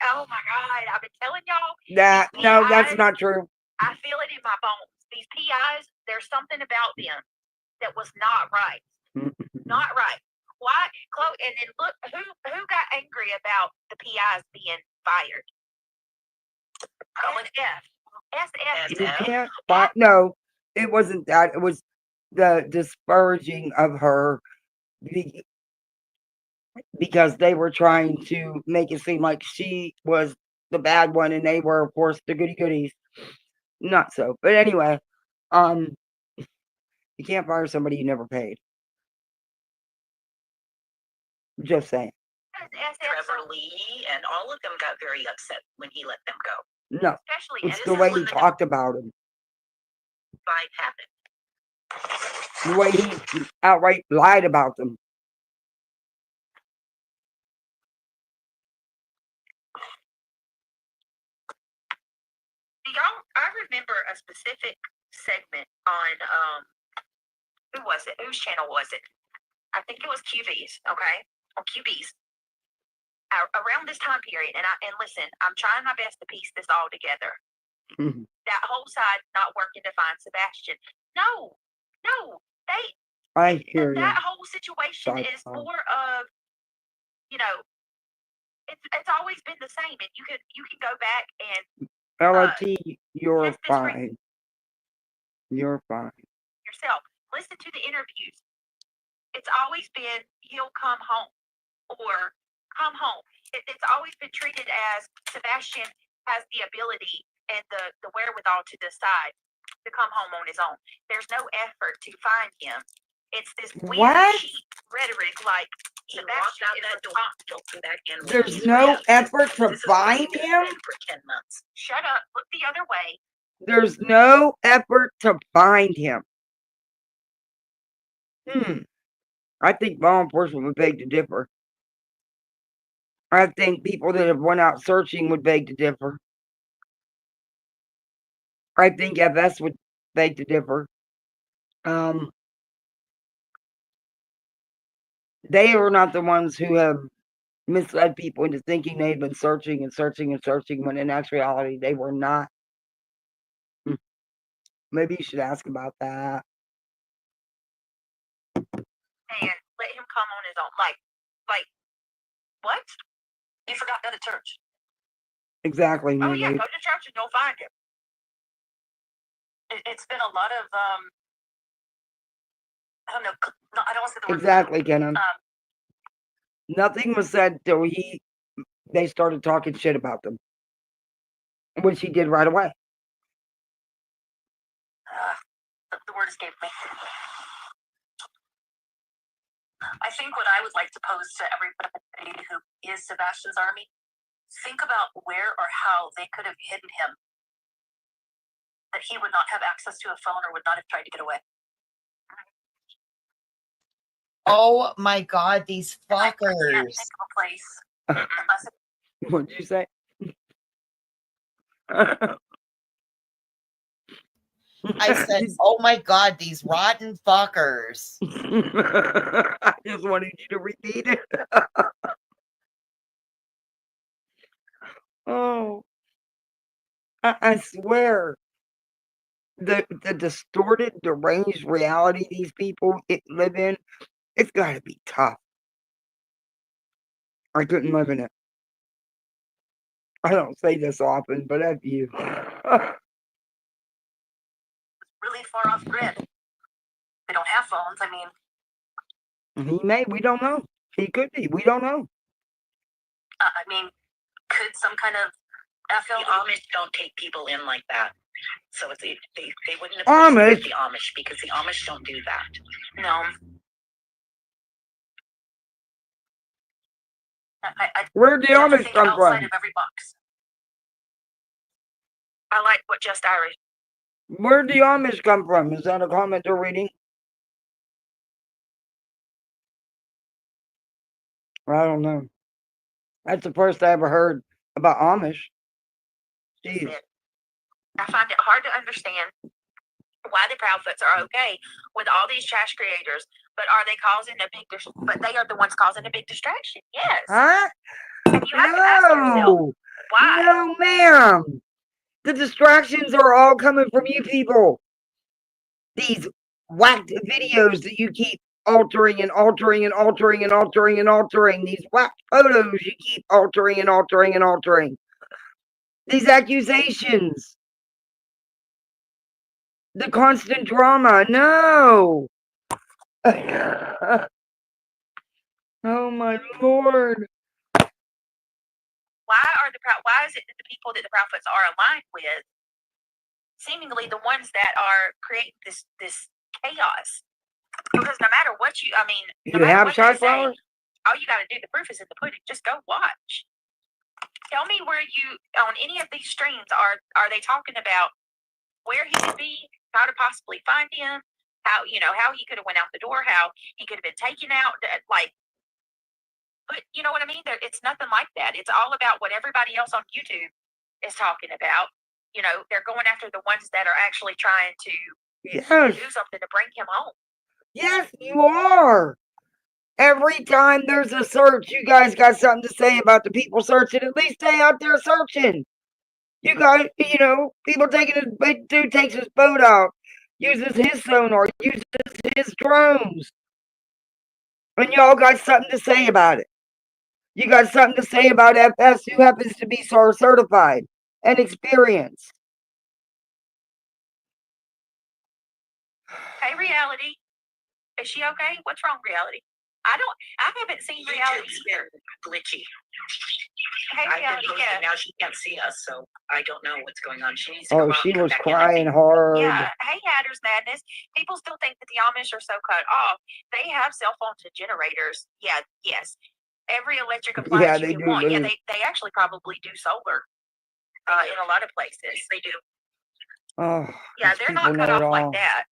Oh my God, I've been telling y'all. No, that's not true. I feel it in my bones. These PIs, there's something about them that was not right. Not right. Why, Chloe? And then look, who got angry about the PIs being fired? SF. You can't. No, it wasn't that. It was the disparaging of her because they were trying to make it seem like she was the bad one and they were, of course, the goody goodies. Not so. But anyway, you can't fire somebody you never paid. Just saying. Trevor Lee and all of them got very upset when he let them go. No, Especially it's the way he talked about him. Fight happened. The way he outright lied about them. I remember a specific segment on who was it? Whose channel was it? I think it was QV's, okay? Or QB's. Around this time period, and listen, I'm trying my best to piece this all together. That whole side not working to find Sebastian. No, I hear you. That whole situation is more of, you know, it's always been the same, and you can go back and LRT, you're fine. You're fine. Yourself. Listen to the interviews. It's always been he'll come home or come home. It's always been treated as Sebastian has the ability and the wherewithal to decide to come home on his own. There's no effort to find him. It's this weird cheap rhetoric like Sebastian is responsible. There's no effort to find him? For 10 months. Shut up. Look the other way. There's no effort to find him. I think law enforcement would beg to differ. I think people that have went out searching would beg to differ. I think FS would beg to differ. They are not the ones who have misled people into thinking they've been searching and searching and searching when in actuality they were not. Maybe you should ask about that. and let him come on his own. Like, what? You forgot to go to church. Exactly. Oh yeah, go to church and you'll find him. It's been a lot of I don't know. No, I don't want to say the word. Exactly, Kenan. Nothing was said till they started talking shit about them, which he did right away. The word escaped me. I think what I would like to pose to everybody who is Sebastian's army, think about where or how they could have hidden him, that he would not have access to a phone or would not have tried to get away. Oh my God, these I fuckers. can't think of a place. What'd you say? I said, oh my God, these rotten fuckers. I just wanted you to repeat it. Oh, I swear. The distorted, deranged reality these people live in, it's got to be tough. I couldn't live in it. I don't say this often, but F you. Really far off grid. They don't have phones. I mean, he may. We don't know. He could be. We don't know. I mean, could some kind of The Amish don't take people in like that. So they wouldn't have Amish? the Amish, because the Amish don't do that. No. Where'd the Amish come outside from? of every box. I like what Just Irish. Where'd the Amish come from? Is that a comment they're reading? I don't know. That's the first I ever heard about Amish. Jeez. I find it hard to understand why the Proudfoots are okay with all these trash creators, but are they causing a big? But they are the ones causing a big distraction. Yes. Huh? And you have to ask yourself, why? No, ma'am. The distractions are all coming from you people. These whacked videos that you keep altering and altering and altering and altering and altering. These whacked photos you keep altering and altering and altering. These accusations. The constant drama. No. Oh my Lord. Why is it that the people that the Proudfoots are aligned with, seemingly the ones that are creating this chaos? Because no matter what you have shot flowers? All you got to do, the proof is in the pudding. Just go watch. Tell me where you, on any of these streams, are they talking about where he could be, how to possibly find him, how he could have went out the door, how he could have been taken out, like. But you know what I mean? It's nothing like that. It's all about what everybody else on YouTube is talking about. They're going after the ones that are actually trying to do something to bring him home. Yes, you are. Every time there's a search, you guys got something to say about the people searching. At least stay out there searching. You guys, people taking his big dude takes his boat out, uses his sonar, uses his drones. And y'all got something to say about it. You got something to say about FS, who happens to be SAR certified and experienced. Hey, Reality. Is she okay? What's wrong, Reality? I haven't seen Reality here. Glitchy. Hey, Reality, yeah. Now she can't see us, so I don't know what's going on. She needs to Oh, she was crying hard. Yeah. Hey, Hatters Madness. People still think that the Amish are so cut off. They have cell phones and generators. Yeah, yes. Every electric appliance you want. Yeah, they actually probably do solar in a lot of places. They do. Oh, yeah, they're not cut off like that.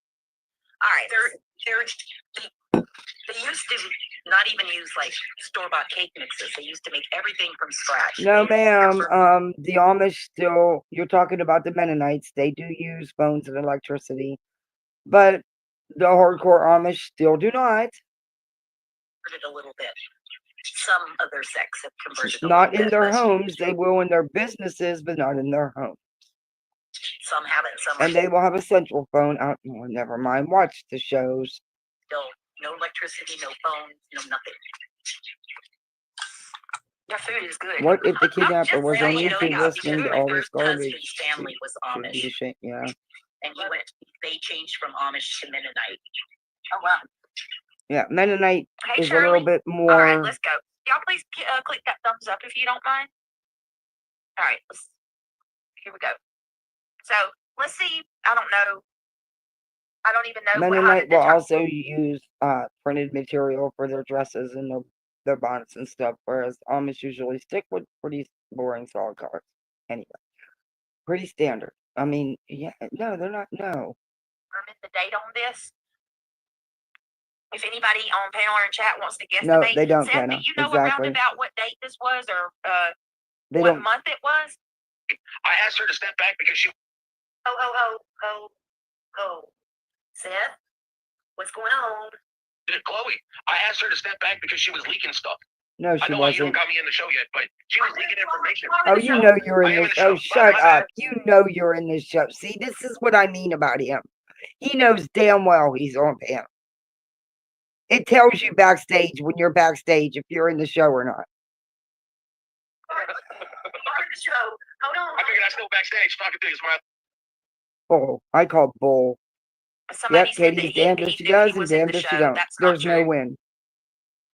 All right. They used to not even use like store-bought cake mixes. They used to make everything from scratch. No, ma'am. The Amish still, you're talking about the Mennonites. They do use phones and electricity. But the hardcore Amish still do not. A little bit. Some of their sects have converted. Not in their homes. They will in their businesses, but not in their homes. Some haven't. Some and they will have a central phone out. Oh, never mind. Watch the shows. Still No electricity, no phones, no nothing. Their food is good. What if the I'm kidnapper just was on saying, YouTube listening to my all first this garbage? husband's family was Should be Amish, ashamed. Yeah. and they changed from Amish to Mennonite. Oh wow. Yeah, Mennonite Hey, is Shirley. a little bit more. All right, let's go. Y'all please click that thumbs up if you don't mind. All right, here we go. So let's see. I don't know. I don't even know. Mennonite will also use printed material for their dresses and their bonnets and stuff, whereas Amish usually stick with pretty boring solid colors. Anyway, pretty standard. I mean, yeah, no, they're not. No. The date on this. If anybody on panel or in chat wants to guess No, the date, they don't, Seth, Kenna. do you know Exactly. around about what date this was or They what don't. month it was? I asked her to step back because she. Seth, what's going on? Chloe, I asked her to step back because she was leaking stuff. No, I she know you don't wasn't. got me in the show yet, but she was leaking information. Oh, you know you're in I am this. in the Oh, show. shut Bye, up. You know you're in this show. See, this is what I mean about him. He knows damn well he's on panel. It tells you backstage when you're backstage if you're in the show or not. The show. Hold on. I figured I still backstage talking to you, Smart. Bull. I call bull. Somebody Yep, said that Katie's he damned if she knew does he and was in damned the if she show. don't. That's not There's no true. win.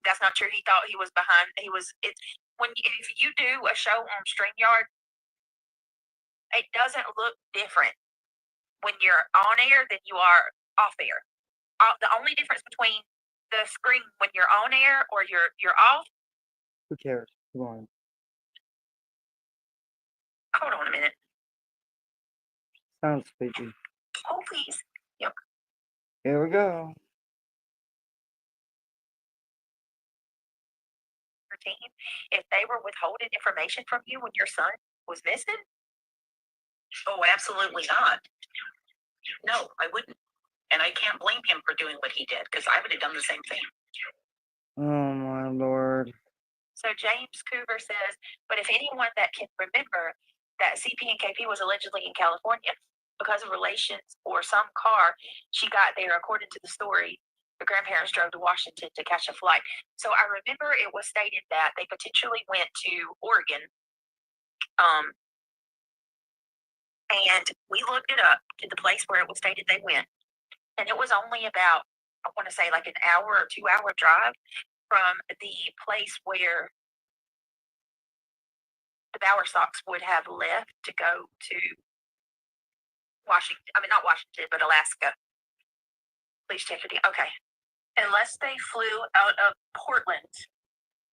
That's not true. He thought he was behind. He was. It's when if you do a show on StreamYard, it doesn't look different when you're on air than you are off air. The only difference between the screen when you're on air or you're off. Who cares? Come on. Hold on a minute. Sounds sleepy. Oh, please. Yep. Here we go. If they were withholding information from you when your son was missing? Oh, absolutely not. No, I wouldn't. And I can't blame him for doing what he did because I would have done the same thing. Oh, my Lord. So James Coover says, but if anyone that can remember that CP and KP was allegedly in California because of relations or some car she got there, according to the story, the grandparents drove to Washington to catch a flight. So I remember it was stated that they potentially went to Oregon. And we looked it up to the place where it was stated they went. And it was only about, I want to say like an hour or 2 hour drive from the place where the Bowerstocks would have left to go to Washington. I mean, not Washington, but Alaska. Please check it in. Okay. Unless they flew out of Portland.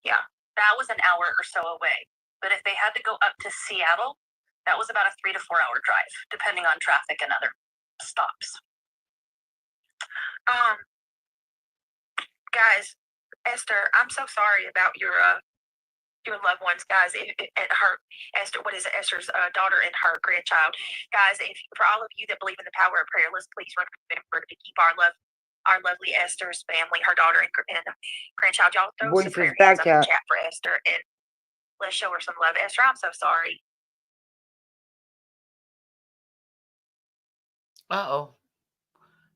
Yeah, that was an hour or so away. But if they had to go up to Seattle, that was about a 3 to 4 hour drive, depending on traffic and other stops. Guys, Esther, I'm so sorry about your loved ones, guys. Esther's daughter and her grandchild, guys. For all of you that believe in the power of prayer, let's please remember to keep our lovely Esther's family, her daughter and grandchild. Y'all throw some prayer hands up in chat for Esther, and let's show her some love. Esther, I'm so sorry. Uh-oh.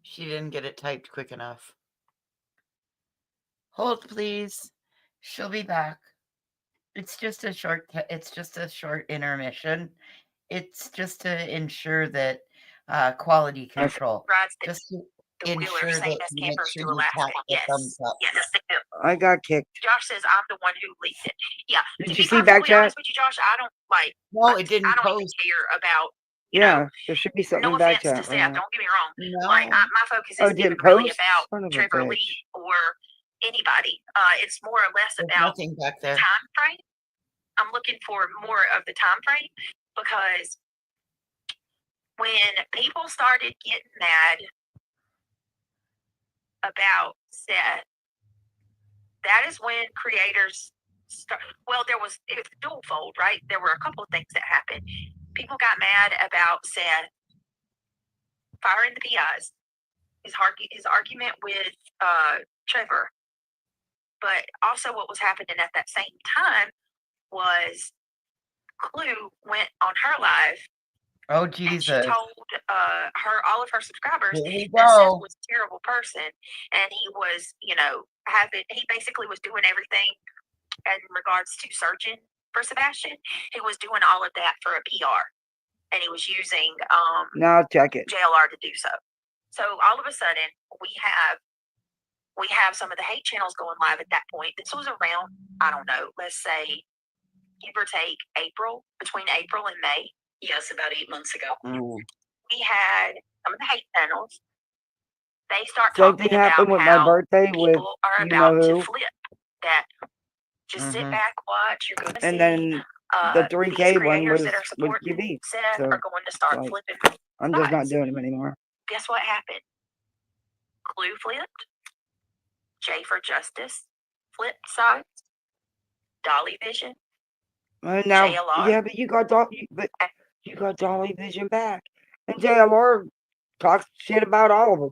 She didn't get it typed quick enough. Hold, please. She'll be back. It's just a short intermission. It's just to ensure that quality control. Just to ensure that you make sure you tap the thumbs up. Yes, they do. I got kicked. Josh says I'm the one who leaked it. Yeah. Did you see back chat? With you, Josh, I don't like. No, it didn't I don't post. even care about. Yeah, there should be something No in back offense chat. to Seth, don't get me wrong. No. Like my focus Oh, isn't even didn't really post? about Son of a Trevor bitch. Lee or anybody. It's more or less There's about nothing back there. time frame. I'm looking for more of the time frame because when people started getting mad about Seth, that is when creators it was dual fold, right? There were a couple of things that happened. People got mad about Seth firing the PIs, his argument with Trevor, but also what was happening at that same time was Clue went on her live Oh, And she Jesus. told all of her subscribers Here we that Seth go. was a terrible person, and he was, he basically was doing everything in regards to searching for Sebastian. He was doing all of that for a PR, and he was using Now check it. JLR to do so. So all of a sudden, we have some of the hate channels going live at that point. This was around, I don't know, let's say, give or take between April and May. Yes, about 8 months ago. We had some of the hate channels. They start Same talking thing about happened with my how birthday with people are you about know to who. flip. That just sit back, watch. You're going to see. And then the 3K these one creators was that are supporting QB. Seth So are going to start like, flipping. I'm just not sides. doing them anymore. Guess what happened? Clue flipped. J for Justice flipped sides. Dolly Vision. Now, JLR. yeah, but you got Dolly Vision back, and JLR talks shit about all of them,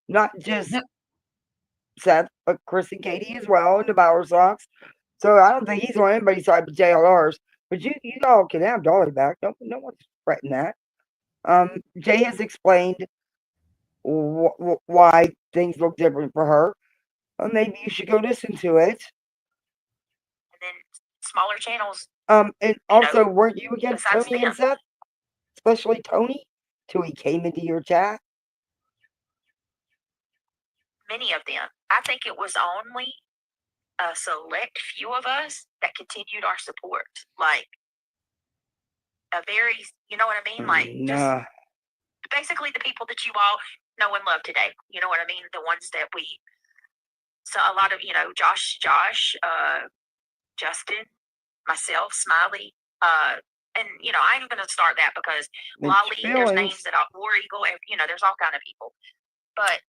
not just Seth, but Chris and Katie as well, and the Bauer Sox. So I don't think he's on anybody's side but JLR's. But you all can have Dolly back. No one's fretting that. Jay has explained why things look different for her. Maybe you should go listen to it. And then smaller channels. And also, weren't you against Tony and Seth? Especially Tony, till he came into your chat. Many of them. I think it was only a select few of us that continued our support. Like a very, you know what I mean? Like just basically the people that you all know and love today. You know what I mean? The ones that so a lot of, Josh, Justin, myself, Smiley, and I ain't gonna start that because Lolly, there's names that War Eagle, there's all kind of people. But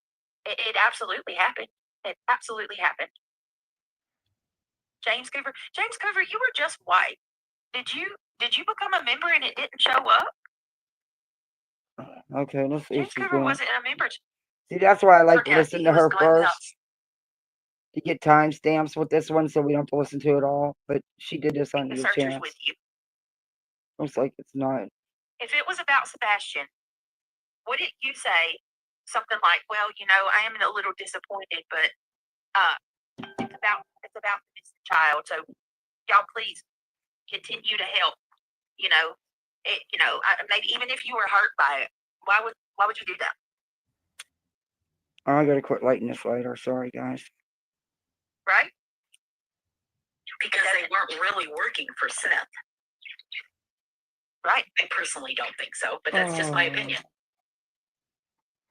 it absolutely happened. It absolutely happened. James Cooper, you were just white. Did you become a member and it didn't show up? Okay, let's see. James Cooper wasn't a member. See, that's why I like to listen to her first to get timestamps with this one, so we don't have to listen to it all. But she did this on your chance. With you. Looks like it's not. If it was about Sebastian, wouldn't you say something like, "Well, I am a little disappointed, but it's about the missing child. So y'all please continue to help. Maybe even if you were hurt by it, why would you do that?" I gotta quit lighting this later. Sorry, guys. Right? Because they weren't really working for Seth. Right. I personally don't think so, but that's just my opinion.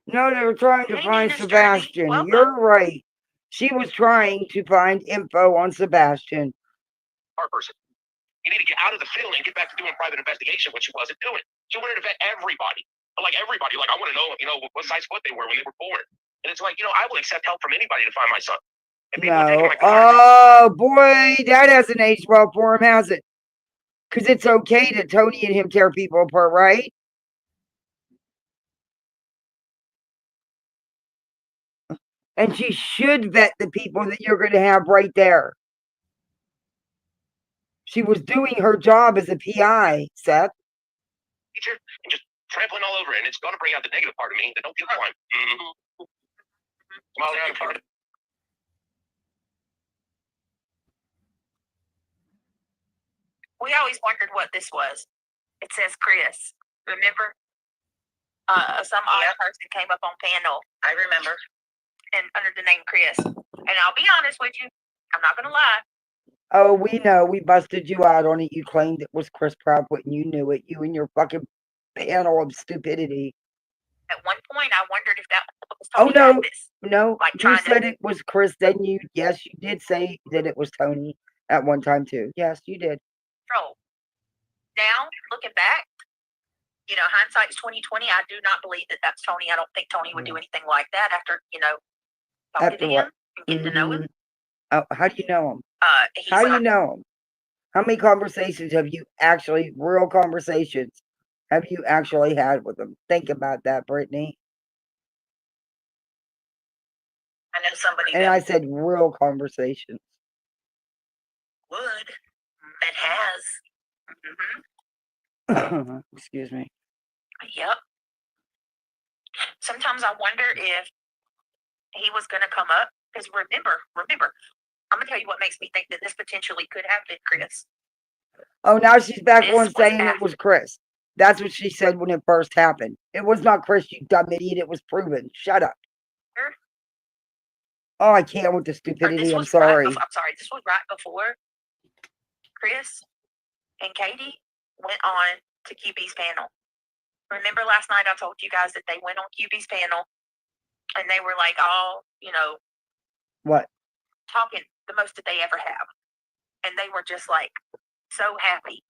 No, they were trying to find Sebastian. You're right. She was trying to find info on Sebastian. Our person. You need to get out of the field and get back to doing private investigation, which she wasn't doing. She wanted to vet everybody. Like everybody. Like, I want to know, what size foot they were when they were born. And it's like, I will accept help from anybody to find my son. No. Oh, boy, that hasn't aged well for him, has it? Because it's okay that Tony and him tear people apart, right? And she should vet the people that you're going to have right there. She was doing her job as a PI, Seth. Teacher, and just trampling all over it, and it's going to bring out the negative part of me that don't feel fine. Smile down about it. We always wondered what this was. It says Chris. Remember? Some odd person came up on panel. I remember. And under the name Chris. And I'll be honest with you, I'm not gonna lie. Oh, we know. We busted you out on it. You claimed it was Chris Proudfoot and you knew it. You and your fucking panel of stupidity. At one point, I wondered if that was Tony. Oh, no. Like you said it was Chris. Then you did say that it was Tony at one time too. Yes, you did. Now, looking back, hindsight's 2020. I do not believe that that's Tony. I don't think Tony would do anything like that after, talking to him and getting to know him. Oh, how do you know him? How do you know him? How many conversations have you actually, real conversations, have you actually had with him? Think about that, Brittany. I know somebody. And I said real conversations. Would. That has. Mm-hmm. Excuse me. Yep. Sometimes I wonder if he was going to come up, because remember, I'm going to tell you what makes me think that this potentially could have been Chris. Oh, now she's back This on was saying it after- was Chris. That's what she said when it first happened. It was not Chris, you dumb idiot. It was proven. Shut up. Oh, I can't with the stupidity. I'm sorry. I'm sorry. This was right before Chris and Katie went on to QB's panel. Remember last night I told you guys that they went on QB's panel and they were like all, What? talking the most that they ever have. And they were just like so happy.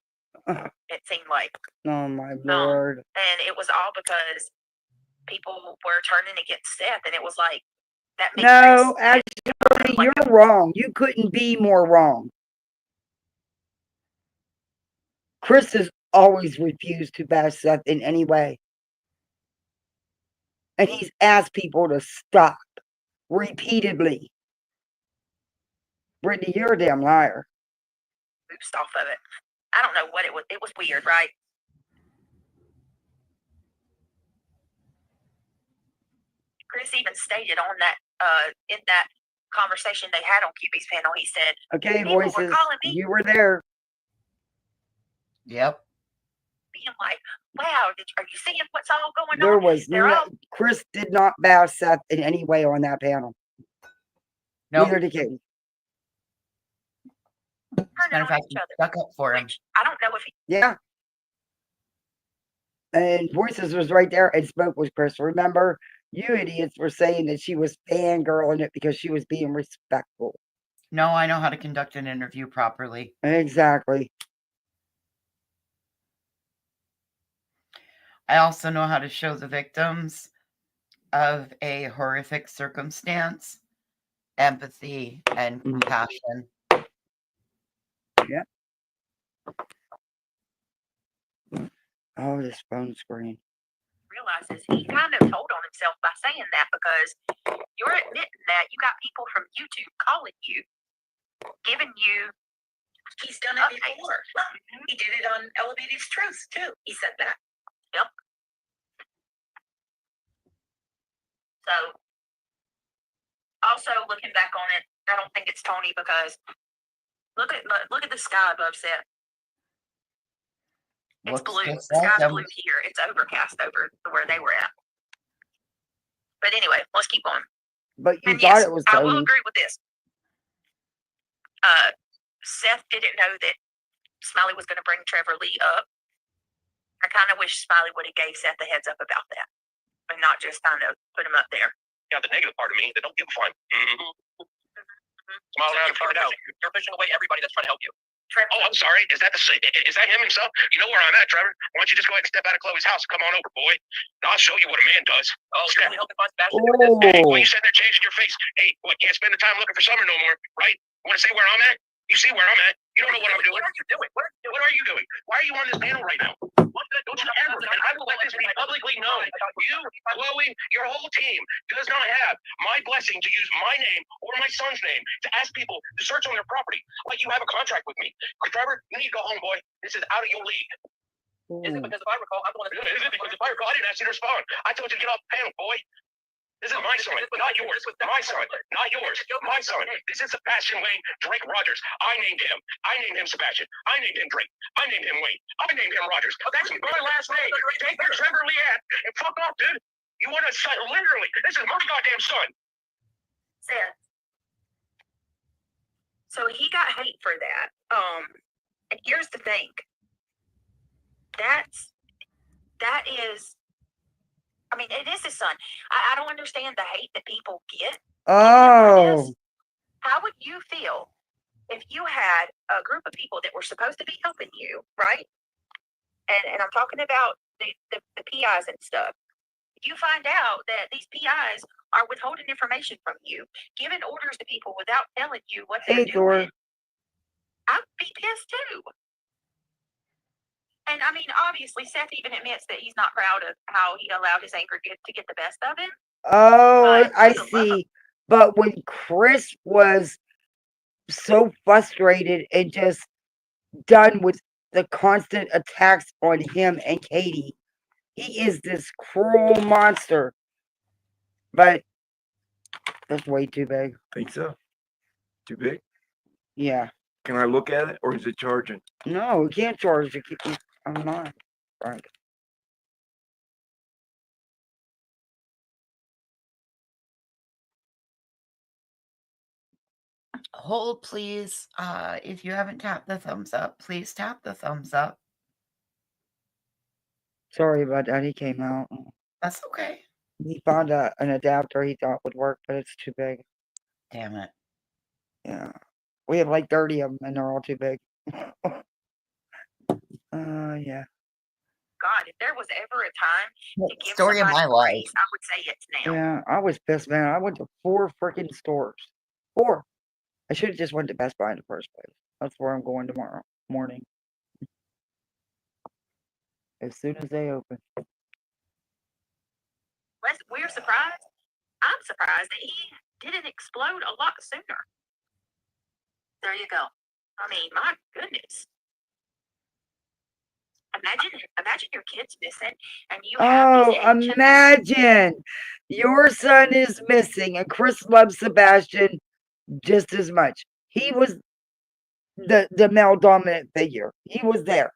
It seemed like. Oh my Lord. And it was all because people were turning against Seth, and it was like that. No, actually, you're wrong. You couldn't be more wrong. Chris has always refused to bash Seth in any way. And he's asked people to stop repeatedly. Britney, you're a damn liar. Oops, off of it. I don't know what it was. It was weird, right? Chris even stated on that, in that conversation they had on QB's panel, he said, okay, Voices, you were there. Yep. Being like, wow, are you seeing what's all going There on? was Chris did not bash Seth in any way on that panel. No. Neither did Katie. Matter of fact, stuck up for him. I don't know if he. Yeah. And Voices was right there and spoke with Chris. Remember, you idiots were saying that she was fangirling it because she was being respectful. No, I know how to conduct an interview properly. Exactly. I also know how to show the victims of a horrific circumstance empathy and compassion. Yeah. Oh, this phone screen. Realizes he kind of told on himself by saying that, because you're admitting that you got people from YouTube calling you, giving you. He's done it before. He did it on Elevated Truth too. He said that. Yep. So, also looking back on it, I don't think it's Tony, because look at the sky above Seth. It's blue. The sky's blue here. It's overcast over where they were at. But anyway, let's keep on. But you thought it was Tony. I will agree with this. Seth didn't know that Smiley was going to bring Trevor Lee up. I kind of wish Smiley would have gave Seth a heads up about that, and not just kind of put him up there. Yeah, the negative part of me, they don't give a fuck. Smile around and find out. You're pushing away everybody that's trying to help you. Trevor. Oh, I'm sorry. Is that him himself? You know where I'm at, Trevor. Why don't you just go ahead and step out of Chloe's house? Come on over, boy. And I'll show you what a man does. Oh, you're really helping find Sebastian. Hey, why you sitting there changing your face? Hey, what, can't spend the time looking for Summer no more, right? You want to say where I'm at? You see where I'm at. You don't know what I'm doing. What are you doing? What are you doing? Why are you on this panel right now? Don't you ever, and I will let this be publicly known. You, Chloe, your whole team does not have my blessing to use my name or my son's name to ask people to search on their property like you have a contract with me. Trevor, you need to go home, boy. This is out of your league. Is it because if I recall, I'm the one that Is it because if I recall, I didn't ask you to respond. I told you to get off the panel, boy. This is my son, not yours. My son, not yours. My son. This is Sebastian Wayne Drake Rogers. I named him. I named him Sebastian. I named him Drake. I named him Wayne. I named him Rogers. That's my last name. Take your Trevor Lee and fuck off, dude. You want to say, literally, this is my goddamn son. Seth. So he got hate for that. And here's the thing. That is. I mean, it is his son. I don't understand the hate that people get. Oh. How would you feel if you had a group of people that were supposed to be helping you, right? And I'm talking about the PIs and stuff. If you find out that these PIs are withholding information from you, giving orders to people without telling you what they're doing, I'd be pissed too. And I mean, obviously, Seth even admits that he's not proud of how he allowed his anger to get the best of him. Oh, I see. But when Chris was so frustrated and just done with the constant attacks on him and Katie, He is this cruel monster. But that's way too big. Think so? Too big? Yeah. Can I look at it, or is it charging? No, we can't charge it. I'm not. Right. Hold, please. If you haven't tapped the thumbs up, please tap the thumbs up. Sorry about that. He came out. That's okay. He found an adapter he thought would work, but it's too big. Damn it. Yeah. We have like 30 of them, and they're all too big. Yeah. God, if there was ever a time to give Story of somebody my life. praise, I would say it's now. Yeah, I was pissed, man. I went to 4 freaking stores. 4. I should have just went to Best Buy in the first place. That's where I'm going tomorrow morning. As soon as they open. We're surprised. I'm surprised that he didn't explode a lot sooner. There you go. I mean, my goodness. Imagine your kid's missing and you have these imagine your son is missing, and Chris loves Sebastian just as much. He was the male dominant figure. He was there.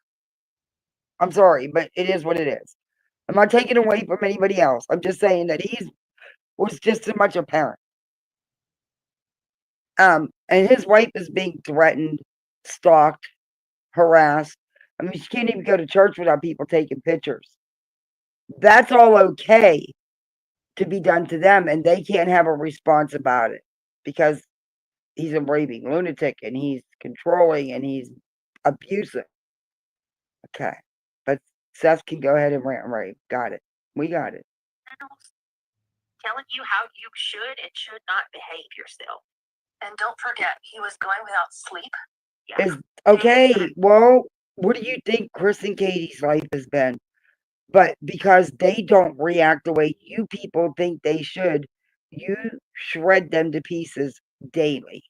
I'm sorry, but it is what it is. I'm not taking away from anybody else. I'm just saying that he was just as much a parent. And his wife is being threatened, stalked, harassed. I mean, she can't even go to church without people taking pictures. That's all okay to be done to them, and they can't have a response about it because he's a raving lunatic and he's controlling and he's abusive. Okay. But Seth can go ahead and rant and rave. Got it. We got it. Telling you how you should and should not behave yourself. And don't forget, he was going without sleep. Yeah. Okay, well, what do you think Chris and Katie's life has been? But because they don't react the way you people think they should, you shred them to pieces daily.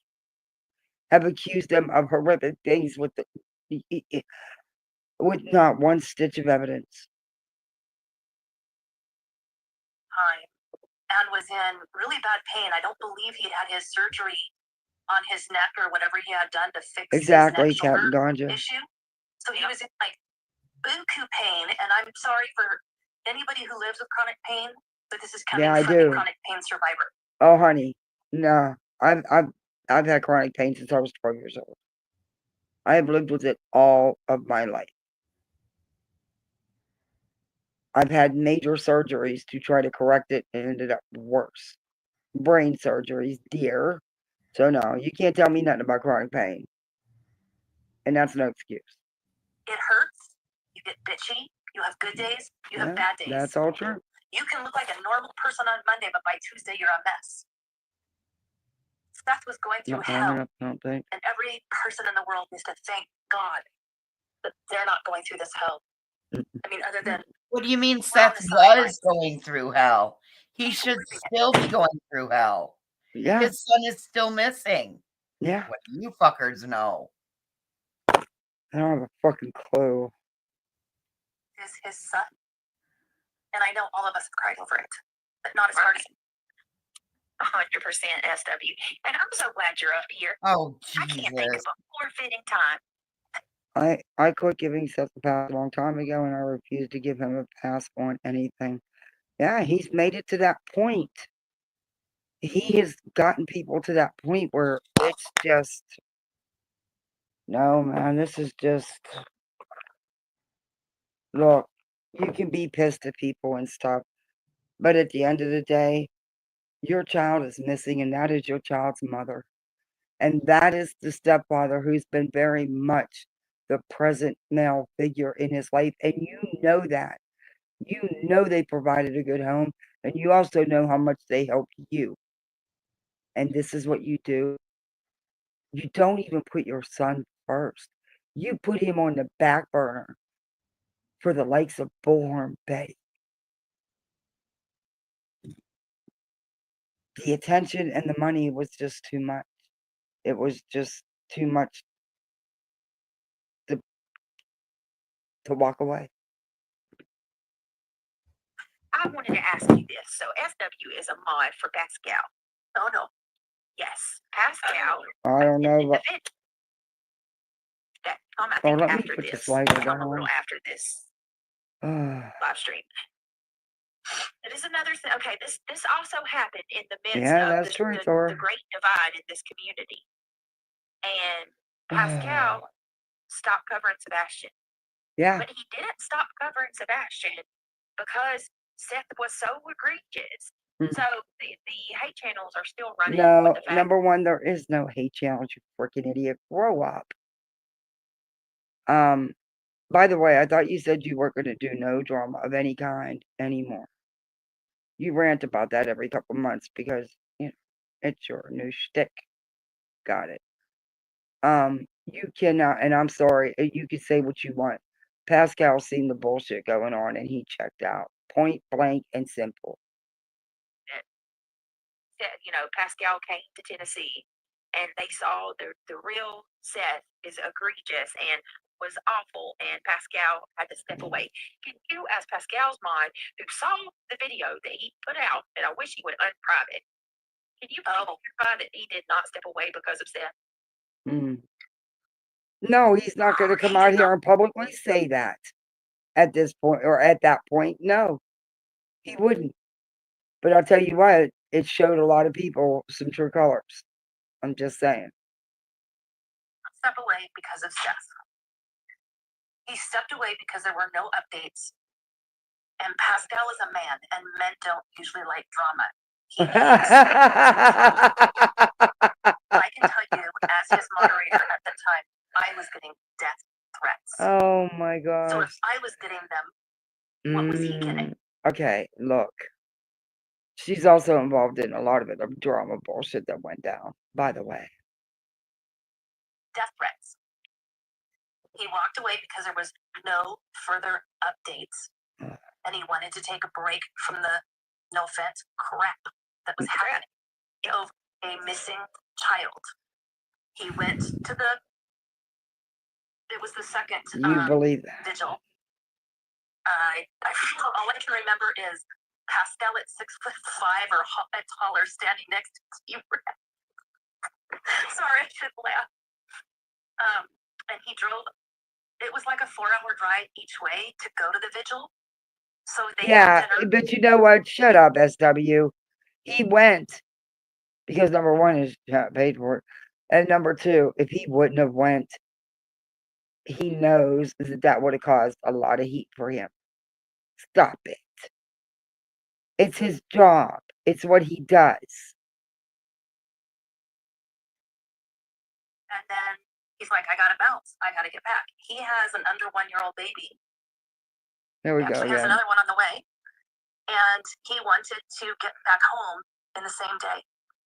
Have accused them of horrific things with not one stitch of evidence. Time. And was in really bad pain. I don't believe he'd had his surgery on his neck or whatever he had done to fix his neck Captain Ganja issue. So he was in like buku pain, and I'm sorry for anybody who lives with chronic pain, but this is coming from a chronic pain survivor. Oh, honey, no, I've had chronic pain since I was 12 years old. I have lived with it all of my life. I've had major surgeries to try to correct it and ended up worse. Brain surgeries, dear. So no, you can't tell me nothing about chronic pain. And that's no excuse. It hurts. You get bitchy. You have good days. You have bad days. That's all true. You can look like a normal person on Monday, but by Tuesday you're a mess. Seth was going through hell. And every person in the world needs to thank God that they're not going through this hell. I mean, other than... What do you mean Seth was going through hell? He should still be going through hell. Yeah. His son is still missing. Yeah. What do you fuckers know? I don't have a fucking clue. Is his son. And I know all of us have cried over it, but not as hard as 100% SW. And I'm so glad you're up here. Oh, Jesus. I can't think of a more fitting time. I quit giving Seth a pass a long time ago, and I refuse to give him a pass on anything. Yeah, he's made it to that point. He has gotten people to that point where it's just, no, man, this is just, look, you can be pissed at people and stuff, but at the end of the day, your child is missing, and that is your child's mother. And that is the stepfather who's been very much the present male figure in his life. And you know that. You know they provided a good home. And you also know how much they helped you. And this is what you do. You don't even put your son first. You put him on the back burner for the likes of Bullhornbetty. The attention and the money was just too much. It was just too much to walk away. I wanted to ask you this. So SW is a mod for Pascal. Oh no. Yes, Pascal. I don't know. But I think let me after put the this, slider a little down. after this live stream. It is another thing. Okay, this also happened in the midst of the great divide in this community, and Pascal stopped covering Sebastian. Yeah. But he didn't stop covering Sebastian because Seth was so egregious. So the hate channels are still running. No, number one, there is no hate channels, you freaking idiot. Grow up. By the way, I thought you said you weren't going to do no drama of any kind anymore. You rant about that every couple months because, you know, it's your new shtick. Got it. You cannot, and I'm sorry, you can say what you want. Pascal's seen the bullshit going on and he checked out. Point blank and simple. You know, Pascal came to Tennessee and they saw the real Seth is egregious and was awful, and Pascal had to step away. Can you, as Pascal's mind, who saw the video that he put out, and I wish he would unprivate, can you clarify that he did not step away because of Seth? No, he's not going to come out here and publicly say that at this point, or at that point. No, he wouldn't. But I'll tell you what, it showed a lot of people some true colors. I'm just saying. Step away because of Seth. He stepped away because there were no updates. And Pascal is a man, and men don't usually like drama. I can tell you, as his moderator at the time, I was getting death threats. Oh my gosh. So if I was getting them, what was he getting? Okay, look. She's also involved in a lot of the drama bullshit that went down, by the way. Death threats. He walked away because there was no further updates. And he wanted to take a break from the, no offense, crap that was happening over a missing child. He went to it was the second believe that? vigil. All I can remember is Pascal at 6'5" or taller standing next to T-Rex. Sorry, I should laugh. And he drove, it was like a 4-hour drive each way to go to the vigil. So they had dinner. But you know what? Shut up, SW. He went because number one is paid for it. And number two, if he wouldn't have went, he knows that would have caused a lot of heat for him. Stop it. It's his job. It's what he does. And then he's like, I gotta bounce. I gotta get back. He has an under 1-year-old baby. There we go. He has another one on the way. And he wanted to get back home in the same day.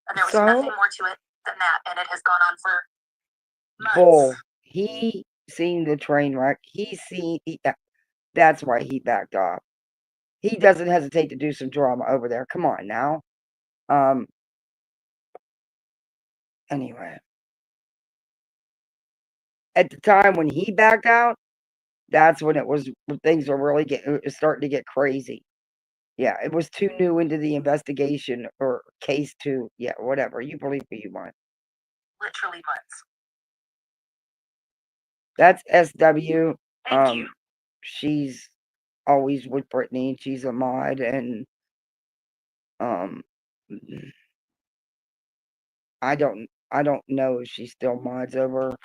And there was nothing more to it than that. And it has gone on for months. Bull. He seen the train wreck. That's why he backed off. He doesn't hesitate to do some drama over there. Come on now. Anyway. At the time when he backed out, that's when things were really starting to get crazy. Yeah, it was too new into the investigation or case to, whatever. You believe what you want. Literally months. That's SW. Thank you. She's always with Britney. She's a mod, and I don't know if she still mods over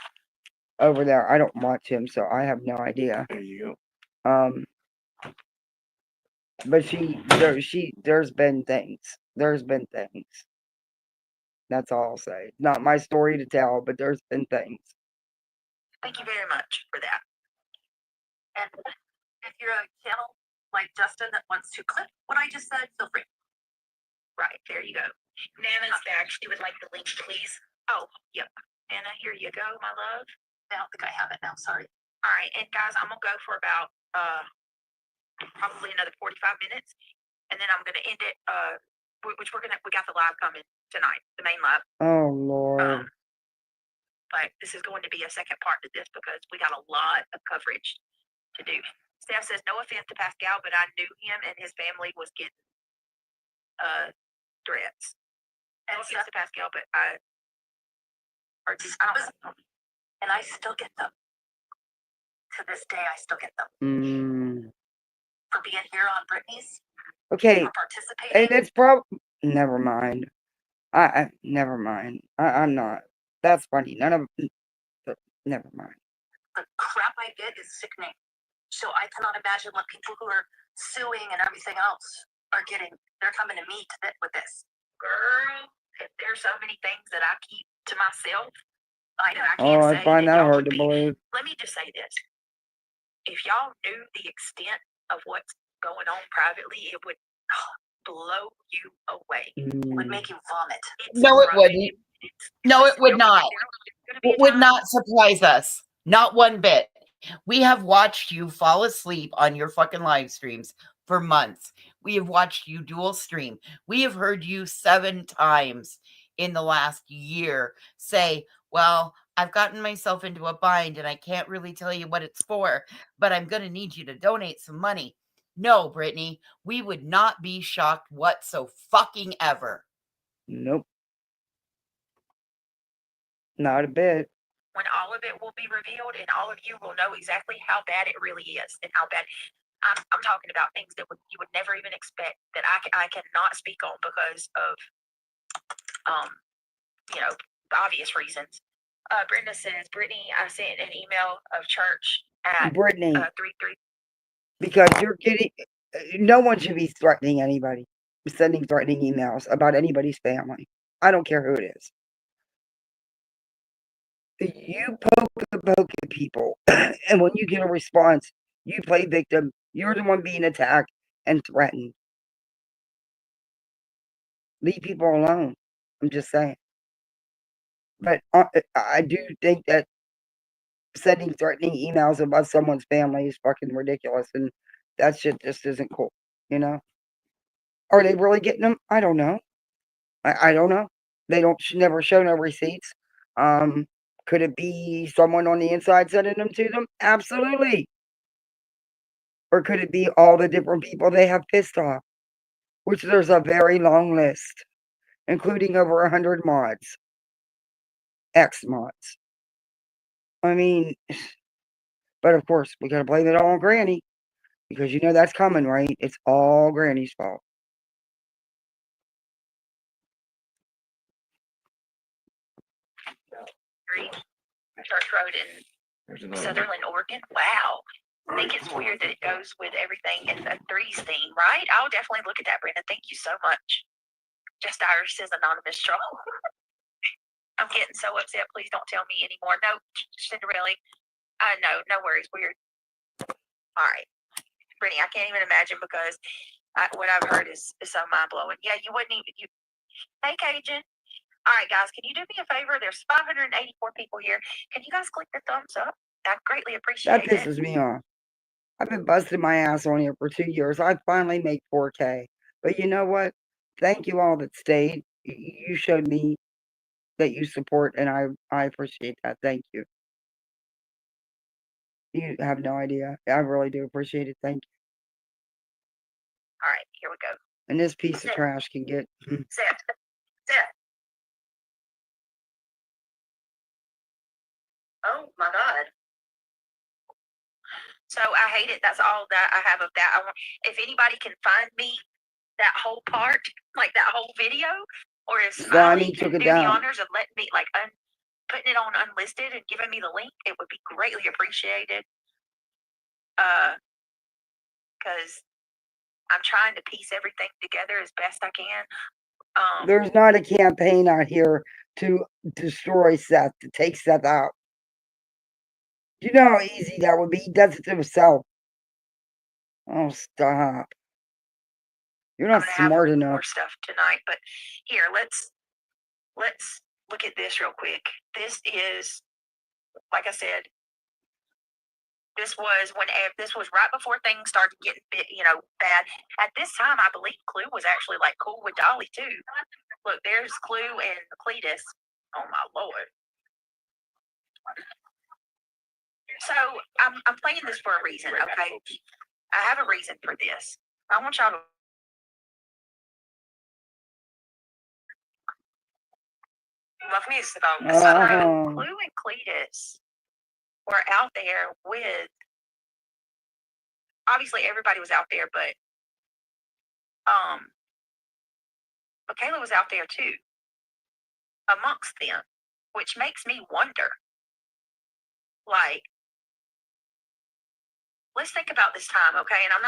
there. I don't watch him, so I have no idea. But there's been things. That's all I'll say. Not my story to tell, but there's been things. Thank you very much for that. And if you're a channel like Justin that wants to clip what I just said, feel free. Right, there you go. Nana's back. She would like the link, please. Oh, yep. Nana, here you go, my love. I don't think I have it now. Sorry. All right, and guys, I'm gonna go for about probably another 45 minutes, and then I'm gonna end it. Which we got the live coming tonight, the main live. Oh Lord. But this is going to be a second part to this because we got a lot of coverage to do. Steph says, no offense to Pascal, but I knew him and his family was getting threats. No offense to Pascal, but I don't know. And I still get them. To this day, I still get them. For being here on Britney's. Okay. For participating. And it's probably... Never mind. Never mind. I'm not. That's funny. None of... Never mind. The crap I get is sickening. So I cannot imagine what people who are suing and everything else are getting. They're coming to me with this. Girl, if there's so many things that I keep to myself, I can't say. I find that hard to believe. Let me just say this. If y'all knew the extent of what's going on privately, it would blow you away. It would make you vomit. No, it wouldn't. No, it would not. It would not surprise us. Not one bit. We have watched you fall asleep on your fucking live streams for months. We have watched you dual stream. We have heard you 7 times in the last year say, well, I've gotten myself into a bind and I can't really tell you what it's for, but I'm going to need you to donate some money. No, Britney, we would not be shocked whatsoever. Nope. Not a bit. When all of it will be revealed and all of you will know exactly how bad it really is and how bad I'm talking about things that you would never even expect that I cannot speak on because of obvious reasons. Brenda says, Brittany, I sent an email of church at Brittany, 3:3. Because you're getting... No one should be threatening anybody, sending threatening emails about anybody's family. I don't care who it is. You poke at people, and when you get a response, you play victim. You're the one being attacked and threatened. Leave people alone. I'm just saying. But I do think that sending threatening emails about someone's family is fucking ridiculous, and that shit just isn't cool, you know? Are they really getting them? I don't know. I don't know. They never show no receipts. Could it be someone on the inside sending them to them? Absolutely. Or could it be all the different people they have pissed off? Which there's a very long list, including over 100 mods. Ex-mods. I mean, but of course, we gotta blame it all on Granny. Because you know that's coming, right? It's all Granny's fault. Church Road in Sutherland, Oregon. Wow. I think it's weird that it goes with everything in the threes theme, right? I'll definitely look at that, Brenda. Thank you so much. Just Irish says anonymous troll. I'm getting so upset. Please don't tell me anymore. No, Cinderella. No worries. Weird. All right. Brittany, I can't even imagine because what I've heard is so mind blowing. Yeah, you wouldn't even. Hey, Cajun. All right, guys, can you do me a favor? There's 584 people here. Can you guys click the thumbs up? I greatly appreciate it. That pisses me off. I've been busting my ass on here for 2 years. I finally make 4K. But you know what? Thank you all that stayed. You showed me that you support, and I appreciate that. Thank you. You have no idea. I really do appreciate it. Thank you. All right, here we go. And this piece of trash can get... Seth. Oh, my God. So I hate it. That's all that I have of that. If anybody can find me that whole part, like that whole video, or if Smiley can do the honors of letting me, like, putting it on unlisted and giving me the link, it would be greatly appreciated. Because I'm trying to piece everything together as best I can. There's not a campaign out here to destroy Seth, to take Seth out. You know how easy that would be? He does it to himself. Oh, stop. You're not smart enough. More stuff tonight, but here, let's look at this real quick. This is, like I said, this was right before things started getting bad. At this time, I believe Clue was actually like cool with Dolly too. Look, there's Clue and Cletus. Oh my Lord. So I'm playing this for a reason, okay? I have a reason for this. I want y'all to love me about this. So Clue and Cletus were out there with, obviously everybody was out there, but Michaela was out there too, amongst them, which makes me wonder, like, let's think about this time, okay? And I'm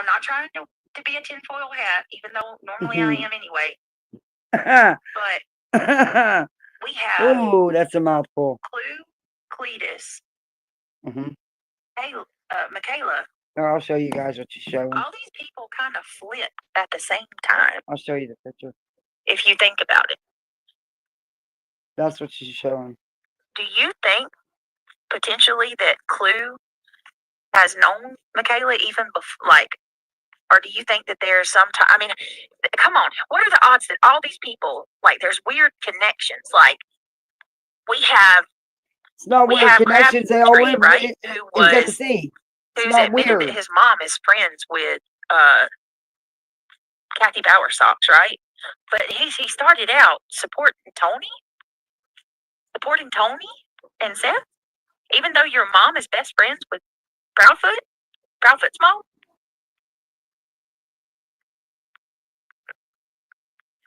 not trying to be a tinfoil hat, even though normally I am anyway. But we have oh, that's a mouthful. Clue, Cletus, Michaela. I'll show you guys what she's showing. All these people kind of flip at the same time. I'll show you the picture. If you think about it. That's what she's showing. Do you think potentially that Clue has known Michaela even before, like, or do you think that there's some time? I mean, come on, what are the odds that all these people, like, there's weird connections? Like, we have. It's not weird connections. They all live right? in Tennessee. Who's admitted that his mom is friends with Kathy Bowersox, right? But he started out supporting Tony and Seth, even though your mom is best friends with Proudfoot's mom.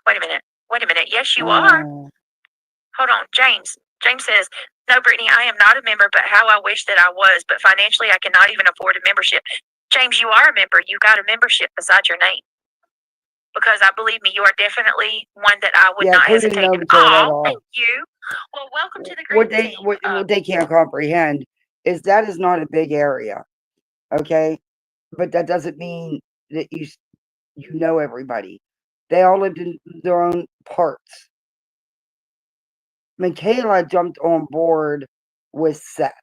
Wait a minute. Yes, you are. Hold on, James. James says, no, Brittany, I am not a member, but how I wish that I was. But financially, I cannot even afford a membership. James, you are a member. You got a membership beside your name. Because believe me, you are definitely one that I would not hesitate to. Oh, thank you. Well, welcome to the great team. What they can't comprehend is that is not a big area, okay? But that doesn't mean that you know everybody. They all lived in their own parts. Michaela jumped on board with Seth,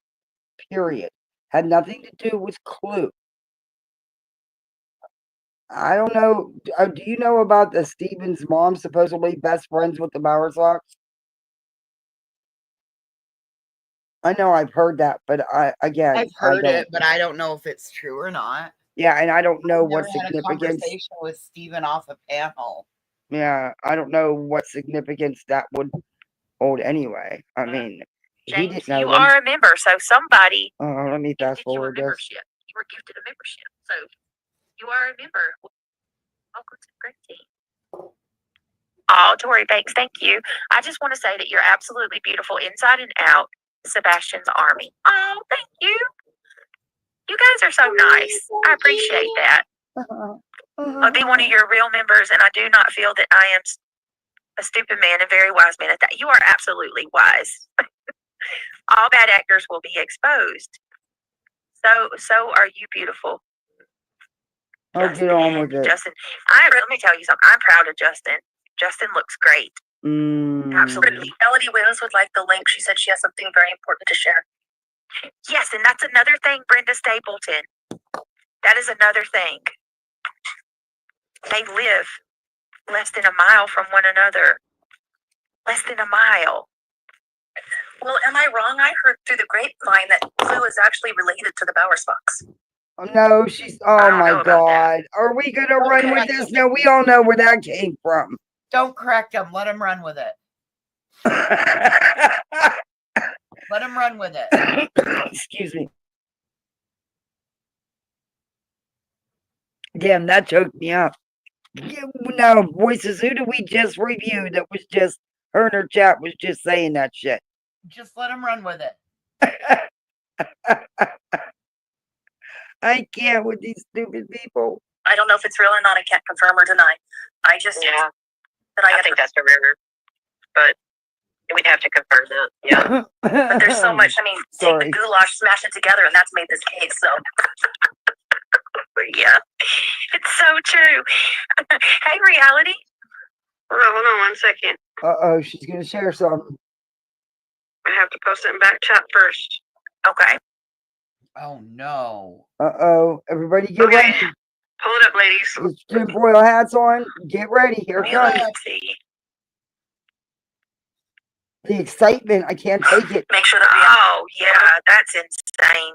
period. Had nothing to do with Clue. I don't know. Do you know about the Stevens mom supposedly best friends with the Bowersox? I know I've heard that, but I've heard it, but I don't know if it's true or not. Yeah, and I don't know what significance. Had a conversation with Steven off a panel. Yeah, I don't know what significance that would hold anyway. I mean, James, he didn't know you are a member, so somebody. Let me fast forward this. You were gifted a membership, so you are a member. Welcome to the great team. Oh, Tori Banks, thank you. I just want to say that you're absolutely beautiful inside and out. Sebastian's Army. Oh, thank you. You guys are so nice. I appreciate that. I'll be one of your real members, and I do not feel that I am a stupid man, a very wise man at that. You are absolutely wise. All bad actors will be exposed. So are you beautiful. I'll get on with it. Justin, let me tell you something. I'm proud of Justin. Justin looks great. Absolutely. Melody Willis would like the link. She said she has something very important to share. Yes, and that's another thing, Brenda Stapleton. That is another thing. They live less than a mile from one another. Less than a mile. Well, am I wrong? I heard through the grapevine that Clue is actually related to the Bowersox. No, she's. Oh my God. Are we going to run with this? No, we all know where that came from. Don't correct him. Let him run with it. Let him run with it. Excuse me. Damn, that choked me up. Now, voices, who did we just review that was just, her in her chat was just saying that shit? Just let him run with it. I can't with these stupid people. I don't know if it's real or not. I can't confirm or deny. I just I think that's a rumor, but we'd have to confirm that. Yeah, but there's so much. I mean, take the goulash, smash it together, and that's made this cake. So, yeah, it's so true. Hey, reality. Hold on 1 second. She's gonna share something. I have to post it in back chat first. Okay. Oh no. Everybody get ready. Pull it up, ladies. With tinfoil hats on. Get ready. Here it comes. The excitement, I can't take it. Make sure that oh yeah, that's insane.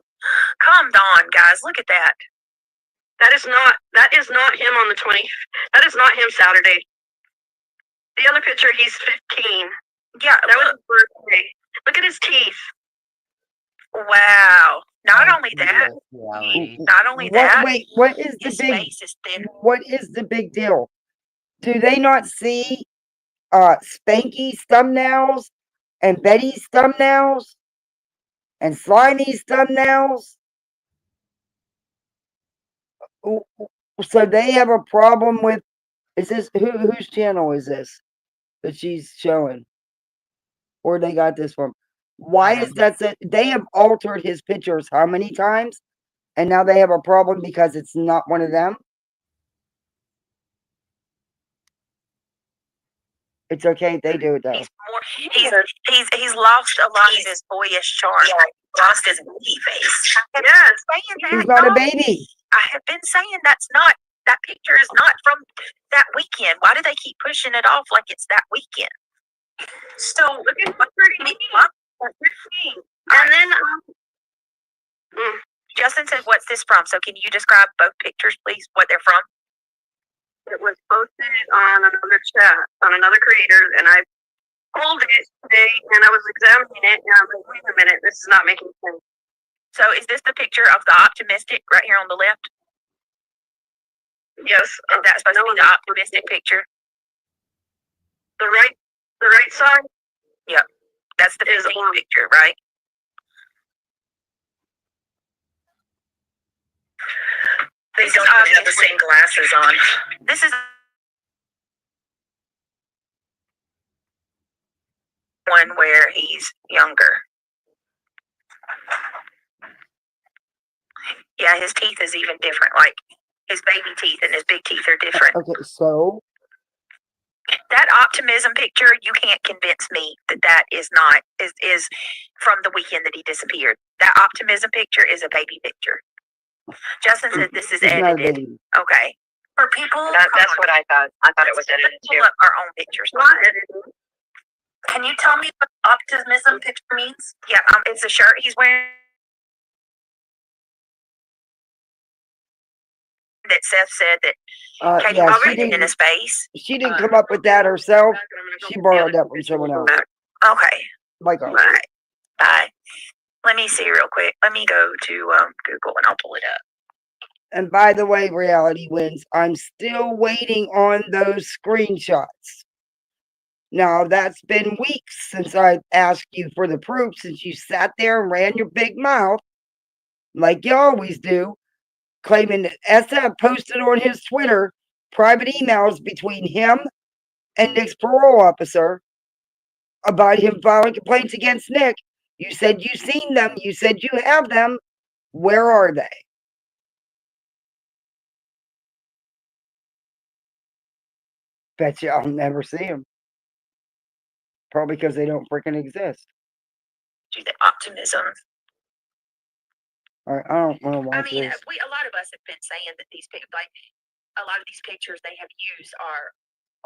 Come on, guys, look at that. That is not him on the 20th. That is not him Saturday. The other picture, he's 15. Yeah, that was his birthday. Look at his teeth. Wow. Not only that. Not only that. Wait, what is the his big? face is thin. What is the big deal? Do they not see Spanky's thumbnails and Betty's thumbnails and Slimy's thumbnails? So they have a problem with. Is this whose channel is this that she's showing? Where they got this from? Why is that? They have altered his pictures how many times, and now they have a problem because it's not one of them. It's okay if they do it though. He's lost a lot of his boyish charm. Yeah, lost his baby face. Yes, he's not a baby. I have been saying that picture is not from that weekend. Why do they keep pushing it off like it's that weekend? So look at what's pretty. And then Justin said, "What's this from?" So can you describe both pictures, please? What they're from? It was posted on another chat, on another creator, and I pulled it today, and I was examining it, and I'm like, wait a minute, this is not making sense. So is this the picture of the optimistic right here on the left? Yes. Is that supposed to be the optimistic picture? The right side? Yep. That's the 15 picture, right? They don't have the same glasses on. This is one where he's younger. Yeah, his teeth is even different. Like his baby teeth and his big teeth are different. Okay, so that optimism picture, you can't convince me that is not is from the weekend that he disappeared. That optimism picture is a baby picture. Justin said this is edited. Okay. For people, that's what I thought. I thought it was edited too. Pull up our own pictures. Not edited. Can you tell me what optimism picture means? Yeah, it's a shirt he's wearing that Seth said that Katie was written in his face. She didn't come up with that herself. She borrowed that from someone else. Okay. Like all right. Bye. Let me see real quick. Let me go to Google and I'll pull it up. And by the way, Reality Wins, I'm still waiting on those screenshots. Now, that's been weeks since I asked you for the proof, since you sat there and ran your big mouth, like you always do, claiming that SF posted on his Twitter private emails between him and Nick's parole officer about him filing complaints against Nick. You said you've seen them. You said you have them. Where are they? Bet you I'll never see them. Probably because they don't freaking exist. Do the optimism. All right, I don't want to watch this. A lot of us have been saying that these pictures, like a lot of these pictures they have used are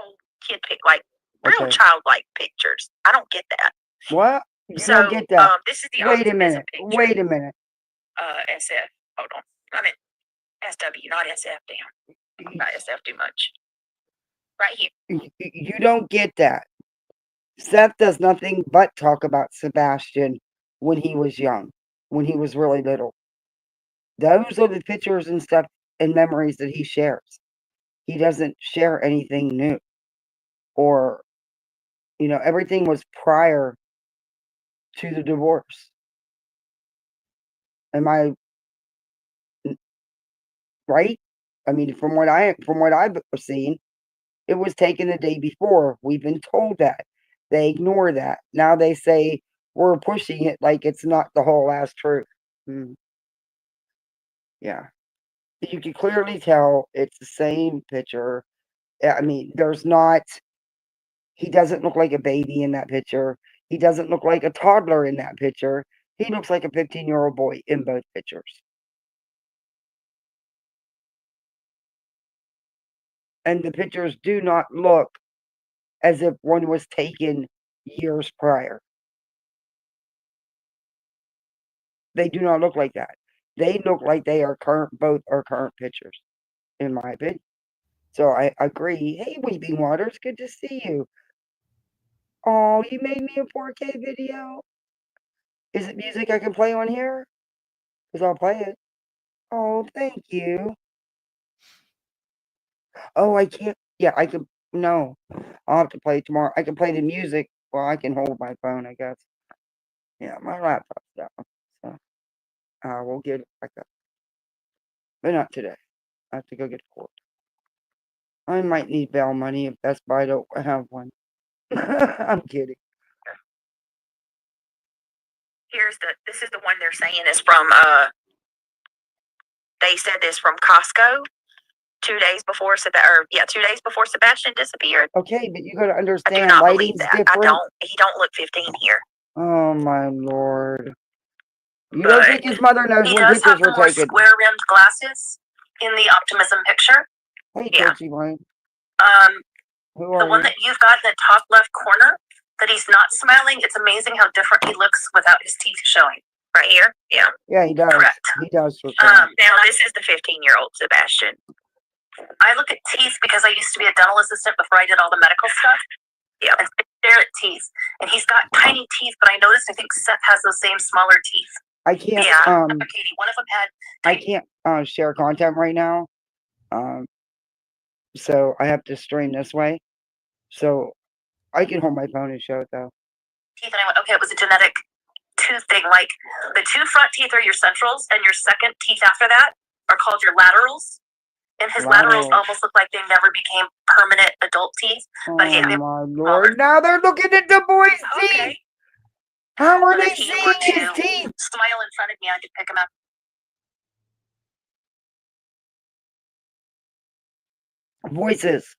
old kid like real childlike pictures. I don't get that. What? You don't get that. This is the Wait a minute. picture. Wait a minute. SF. Hold on. I mean SW, not SF. Damn. Not SF too much. Right here. You don't get that. Seth does nothing but talk about Sebastian when he was young, when he was really little. Those are the pictures and stuff and memories that he shares. He doesn't share anything new. Or, everything was prior to the divorce. Am I right? I mean, from what I've seen, it was taken the day before. We've been told that. They ignore that. Now they say we're pushing it like it's not the whole last truth. Yeah. You can clearly tell it's the same picture. I mean, he doesn't look like a baby in that picture. He doesn't look like a toddler in that picture. He looks like a 15-year-old boy in both pictures. And the pictures do not look as if one was taken years prior. They do not look like that. They look like they are current. Both are current pictures, in my opinion. So I agree. Hey, Weeping Waters, good to see you. Oh, you made me a 4K video. Is it music I can play on here? Because I'll play it. Oh, thank you. Oh, I can't. Yeah, I can. No, I'll have to play it tomorrow. I can play the music. Well, I can hold my phone, I guess. Yeah, my laptop's down. So we'll get it back up. But not today. I have to go get a cord. I might need bail money if Best Buy don't have one. I'm kidding. This is the one they're saying is from, they said this from Costco 2 days before, 2 days before Sebastian disappeared. Okay, but you got to I do understand, not believe lighting's that. different. He don't look 15 here. Oh my lord. You But don't think his mother knows he when does have pictures the were more taken? square-rimmed glasses in the Optimism picture. Hey, Yeah. Tootsie Wayne. Who The are one you? that you've got in the top left corner, that he's not smiling, it's amazing how different he looks without his teeth showing. Right here? Yeah. Yeah, he does. Correct. He does for Now sure. this is the 15-year-old Sebastian. I look at teeth because I used to be a dental assistant before I did all the medical stuff. Yeah. And stare at teeth. And he's got tiny teeth, but I noticed I think Seth has those same smaller teeth. I can't. Yeah. Katie, one of them had. I can't share content right now. So I have to stream this way. So I can hold my phone and show it though. Teeth, and I went, okay, it was a genetic tooth thing. Like the two front teeth are your centrals, and your second teeth after that are called your laterals. And his laterals almost look like they never became permanent adult teeth. Oh But my lord! Now they're looking at the boy's teeth. How are they seeing his teeth? Smile in front of me, I could pick him up. Voices.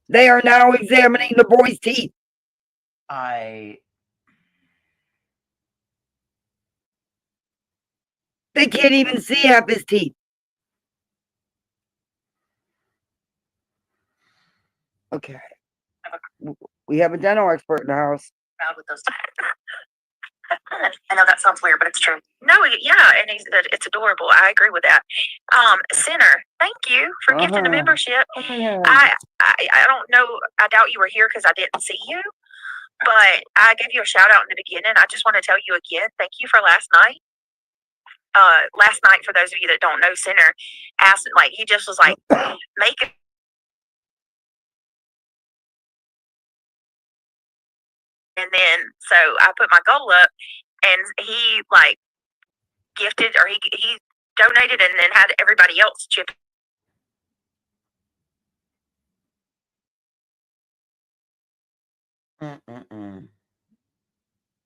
They are now examining the boy's teeth. They can't even see half his teeth. Okay. We have a dental expert in the house. Proud with those. I know that sounds weird, but it's true. No, yeah, and it's adorable. I agree with that. Sinner, thank you for gifting a membership. I don't know. I doubt you were here because I didn't see you, but I gave you a shout out in the beginning. I just want to tell you again, thank you for last night. Last night, for those of you that don't know, Sinner asked, like, he just was like, make it. And then, so I put my goal up, and he like gifted, or he donated, and then had everybody else chip.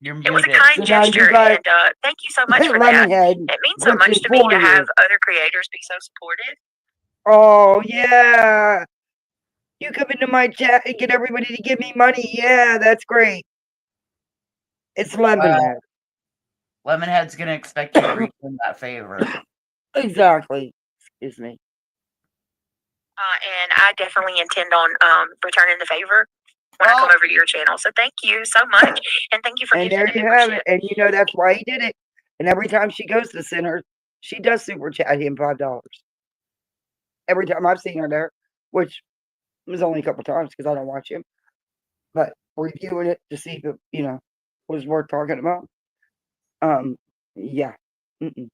It was a kind gesture, and thank you so much for that. It means so much to me to have other creators be so supportive. Oh yeah, you come into my chat and get everybody to give me money. Yeah, that's great. It's Lemonhead. Lemonhead's gonna expect you to return that favor. Exactly. Excuse me. And I definitely intend on returning the favor when I come over to your channel. So thank you so much, and thank you for giving the membership. Have it. And you know that's why he did it. And every time she goes to Center, she does super chat him $5. Every time I've seen her there, which was only a couple times because I don't watch him, but reviewing it to see if it, was worth talking about. Yeah. And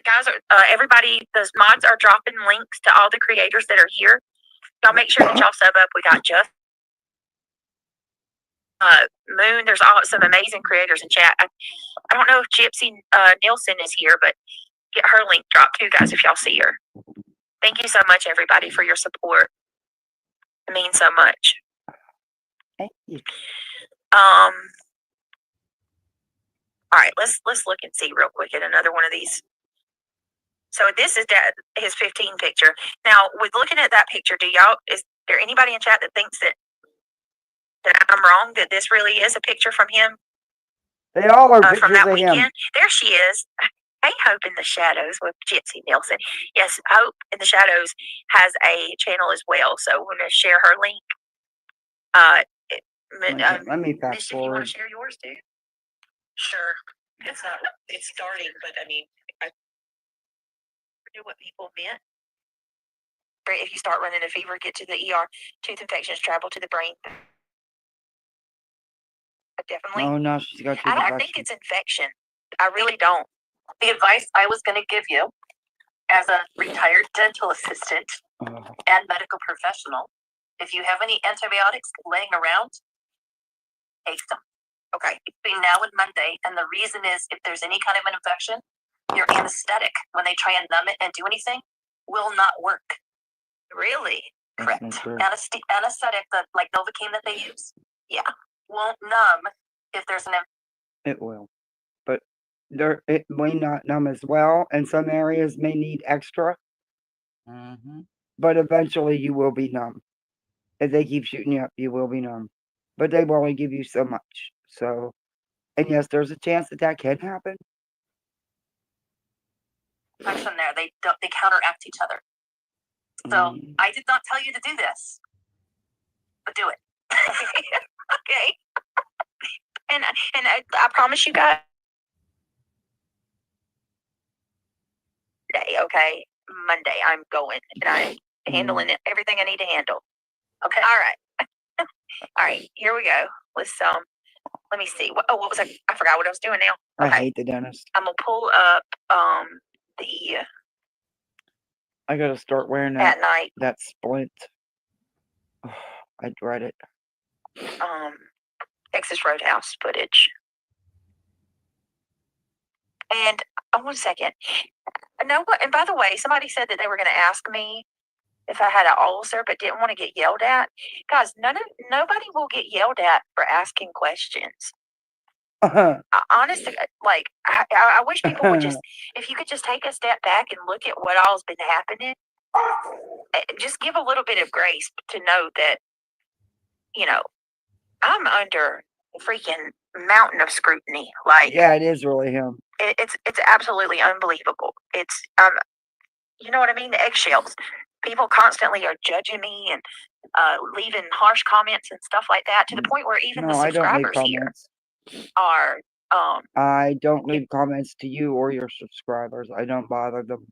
guys, everybody, those mods are dropping links to all the creators that are here. Y'all make sure that y'all sub up. We got Jeff, Moon. There's some amazing creators in chat. I don't know if Gypsy Nielsen is here, but get her link dropped too, guys, if y'all see her. Thank you so much, everybody, for your support. It means so much. Thank you. All right, let's look and see real quick at another one of these. So this is his 15 picture. Now, with looking at that picture, is there anybody in chat that thinks that I'm wrong, that this really is a picture from him? They all are pictures from that of weekend. him. There she is. Hey, Hope in the Shadows with Gypsy Nielsen. Yes, Hope in the Shadows has a channel as well. So we're going to share her link. Let me fast Mischief, you want forward. to share yours too? Sure. It's starting, but I mean, I knew what people meant. If you start running a fever, get to the ER. Tooth infections travel to the brain. Definitely. Oh no, she's got I don't think it's infection. I really don't. The advice I was going to give you as a retired dental assistant and medical professional, if you have any antibiotics laying around, take them. Okay. Between now and Monday, and the reason is if there's any kind of an infection, your anesthetic, when they try and numb it and do anything, will not work. Really? Correct. Anesthetic, like Novocaine that they use, won't numb if there's an. It will, but it may not numb as well, and some areas may need extra. But eventually, you will be numb. If they keep shooting you up, you will be numb. But they will only give you so much. So, and yes, there's a chance that can happen. From there, they counteract each other. So I did not tell you to do this, but do it. Okay. And I promise you guys. Okay, Monday I'm going and I'm handling everything I need to handle. Okay, all right. All right, here we go. Let's let me see. What was I forgot what I was doing now. Okay. I hate the dentist. I'm gonna pull up the. I gotta start wearing that at night. That splint. Oh, I dread it. Texas Roadhouse footage. And 1 second. No, and by the way, somebody said that they were going to ask me if I had an ulcer, but didn't want to get yelled at. Guys, nobody will get yelled at for asking questions. Honestly, like I wish people would just, if you could just take a step back and look at what all's been happening, just give a little bit of grace to know that, I'm under a freaking mountain of scrutiny. Like, yeah, it is really him. It's absolutely unbelievable. It's you know what I mean? The eggshells. People constantly are judging me and leaving harsh comments and stuff like that, to the point where even the subscribers here are. I don't leave comments to you or your subscribers. I don't bother them.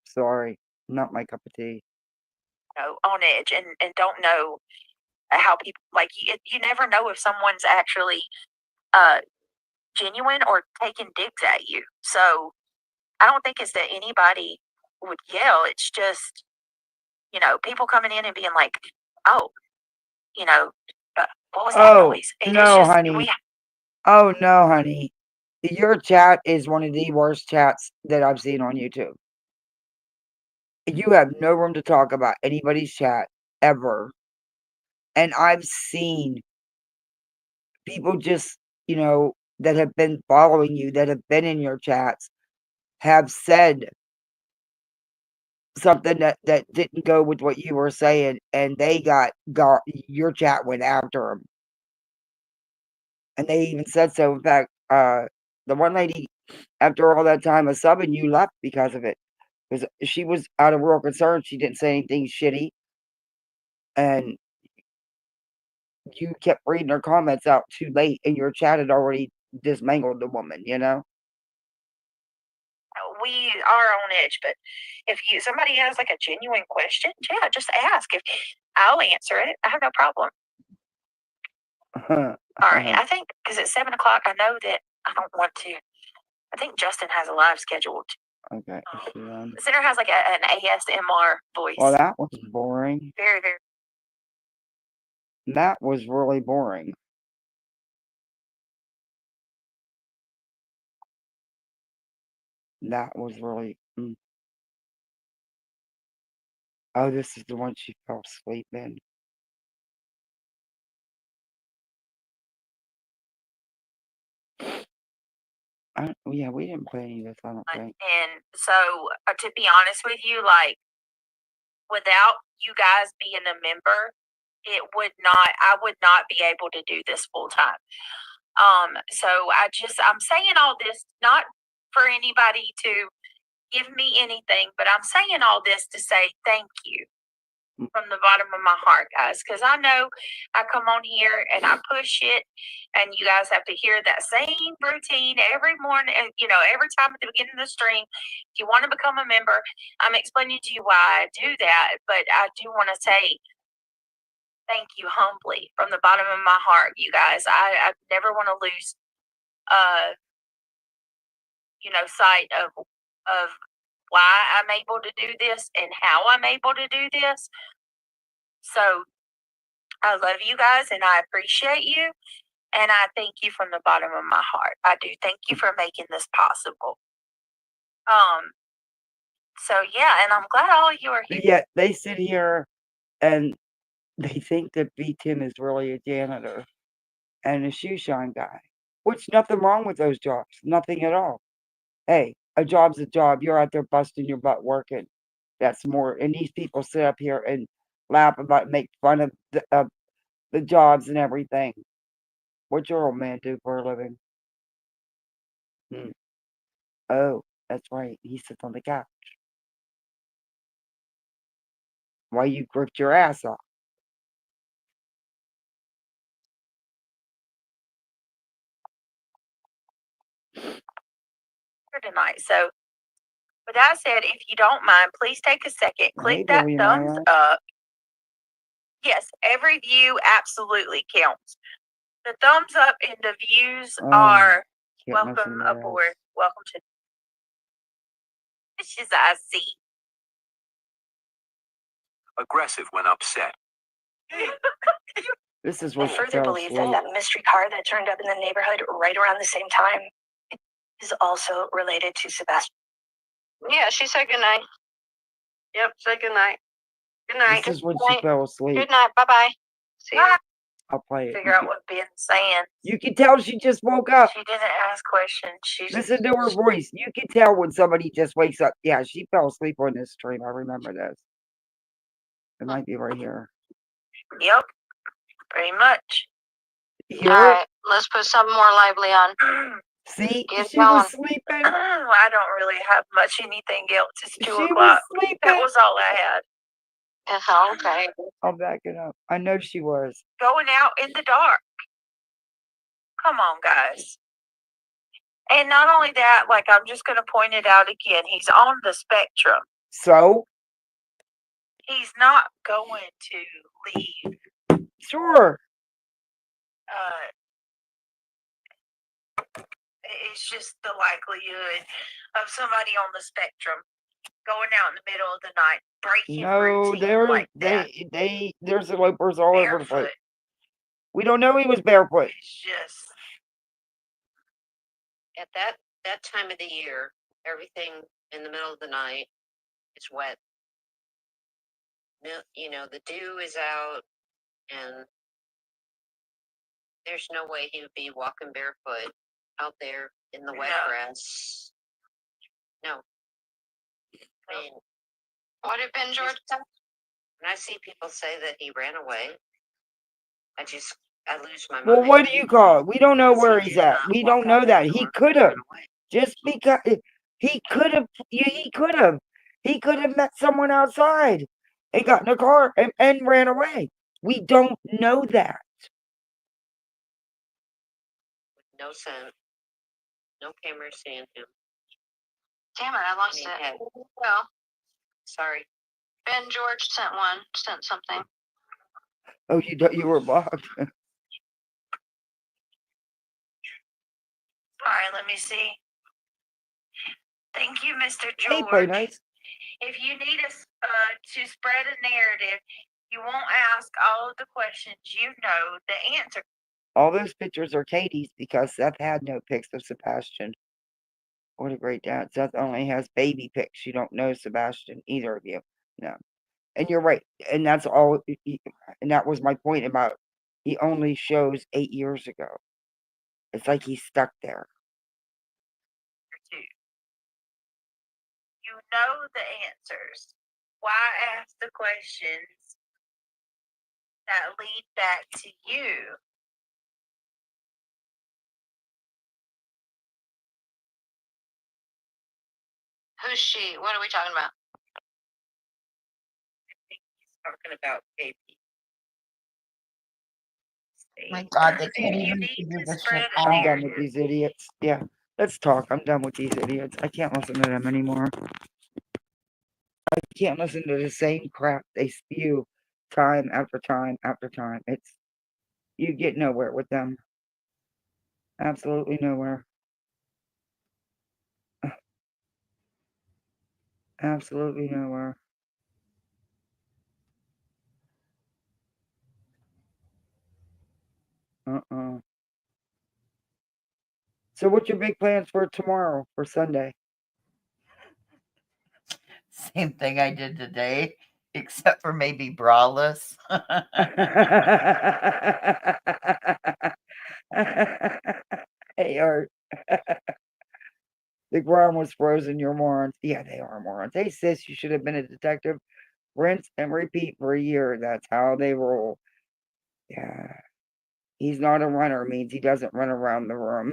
Sorry, not my cup of tea. On edge and don't know how people, like, you never know if someone's actually genuine or taking digs at you. So I don't think it's that anybody would yell. It's just, people coming in and being like, oh, what was that noise? No, honey. Oh, no, honey. Your chat is one of the worst chats that I've seen on YouTube. You have no room to talk about anybody's chat ever. And I've seen people just, that have been following you, that have been in your chats, have said something that didn't go with what you were saying, and they got your chat went after them. And they even said so. In fact, the one lady, after all that time of subbing, you left because of it. Because she was out of real concern. She didn't say anything shitty. And you kept reading her comments out too late, and your chat had already dismangled the woman, We are on edge, but if somebody has like a genuine question, yeah, just ask. If I'll answer it, I have no problem. All right, I think because it's 7 o'clock, I know that I don't want to. I think Justin has a live scheduled. Okay. The center has like an ASMR voice. Well, that was boring. Very, very. That was really boring. That was really. Oh, this is the one she fell asleep in. Yeah, we didn't play any of this, I don't think. And so, to be honest with you, like, without you guys being a member, I would not be able to do this full time. So I'm saying all this, not for anybody to give me anything, but I'm saying all this to say thank you. from the bottom of my heart, guys, because I know I come on here and I push it, and you guys have to hear that same routine every morning, and every time at the beginning of the stream. If you want to become a member, I'm explaining to you why I do that, but I do want to say thank you humbly from the bottom of my heart, you guys. I never want to lose, sight of why I'm able to do this and how I'm able to do this. So I love you guys and I appreciate you. And I thank you from the bottom of my heart. I do thank you for making this possible. So yeah, and I'm glad all of you are here. Yet they sit here and they think that B10 is really a janitor and a shoe shine guy. Which nothing wrong with those jobs. Nothing at all. Hey, a job's a job. You're out there busting your butt working. That's more. And these people sit up here and laugh about, make fun of the jobs and everything. What's your old man do for a living? Oh, that's right. He sits on the couch. Why you grift your ass off? Tonight. So with that said, if you don't mind, please take a second, click that Billy thumbs up. Yes, every view absolutely counts. The thumbs up and the views are welcome aboard. Welcome to this is I see. Aggressive when upset. This is what I further believe that mystery car that turned up in the neighborhood right around the same time is also related to Sebastian. Yeah, she said good night. Yep, say good night. Good night. This is when she fell asleep. Good night. Bye bye. See you. I'll play it. Figure out what Ben's saying. You can tell she just woke up. She didn't ask questions. Listen to her voice. You can tell when somebody just wakes up. Yeah, she fell asleep on this stream. I remember this. It might be right here. Yep, pretty much. Here? All right, let's put something more lively on. See, Get she going. was sleeping. I don't really have much anything else. It's 2 She o'clock. was sleeping. That was all I had. Okay. I'll back it up. I know she was. Going out in the dark. Come on, guys. And not only that, like, I'm just going to point it out again. He's on the spectrum. So? He's not going to leave. Sure. It's just the likelihood of somebody on the spectrum going out in the middle of the night, breaking routine like that. There's elopers all over the place. Barefoot. We don't know he was barefoot. It's just at that time of the year, everything in the middle of the night is wet. The dew is out, and there's no way he would be walking barefoot out there in the wet grass. No. I mean, What did Ben George say? when I see people say that he ran away, I lose my mind. Well, what do you call it? We don't know where he's at. We don't know that. He could have. Just because he could have. He could have. He could have met someone outside and got in a car and ran away. We don't know that. No scent. No camera seeing him. Damn it, I lost it. Well, sorry. Ben George sent something. Oh, you were blocked. all right. Let me see. Thank you, Mr. George. Hey, play nice. If you need us to spread a narrative, you won't ask all of the questions. You know the answer. All those pictures are Katie's because Seth had no pics of Sebastian. What a great dad. Seth only has baby pics. You don't know Sebastian, either of you. No. And you're right. And that's all. And that was my point about he only shows 8 years ago. It's like he's stuck there. You know the answers. Why ask the questions that lead back to you? Who's she? What are we talking about? talking about baby. My God, they can't You even need figure to this spread shit it I'm out. done with these idiots. Yeah, let's talk. I'm done with these idiots. I can't listen to them anymore. I can't listen to the same crap they spew time after time after time. You get nowhere with them. Absolutely nowhere. Absolutely nowhere. Uh-uh. So what's your big plans for tomorrow, for Sunday? Same thing I did today, except for maybe braless. Hey, Art. The ground was frozen. You're morons. Yeah, they are morons. Hey, sis, you should have been a detective. Rinse and repeat for a year. That's how they roll. Yeah. He's not a runner, means he doesn't run around the room.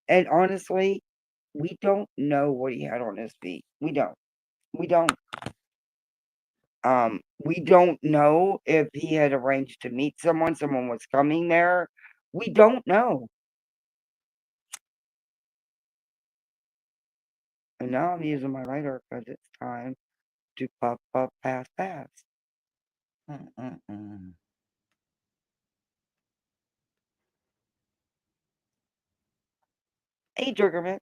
And honestly, we don't know what he had on his feet. We don't. We don't. We don't know if he had arranged to meet someone was coming there. We don't know. And now I'm using my lighter because it's time to puff, puff, pass, pass. Hey, Juggerman.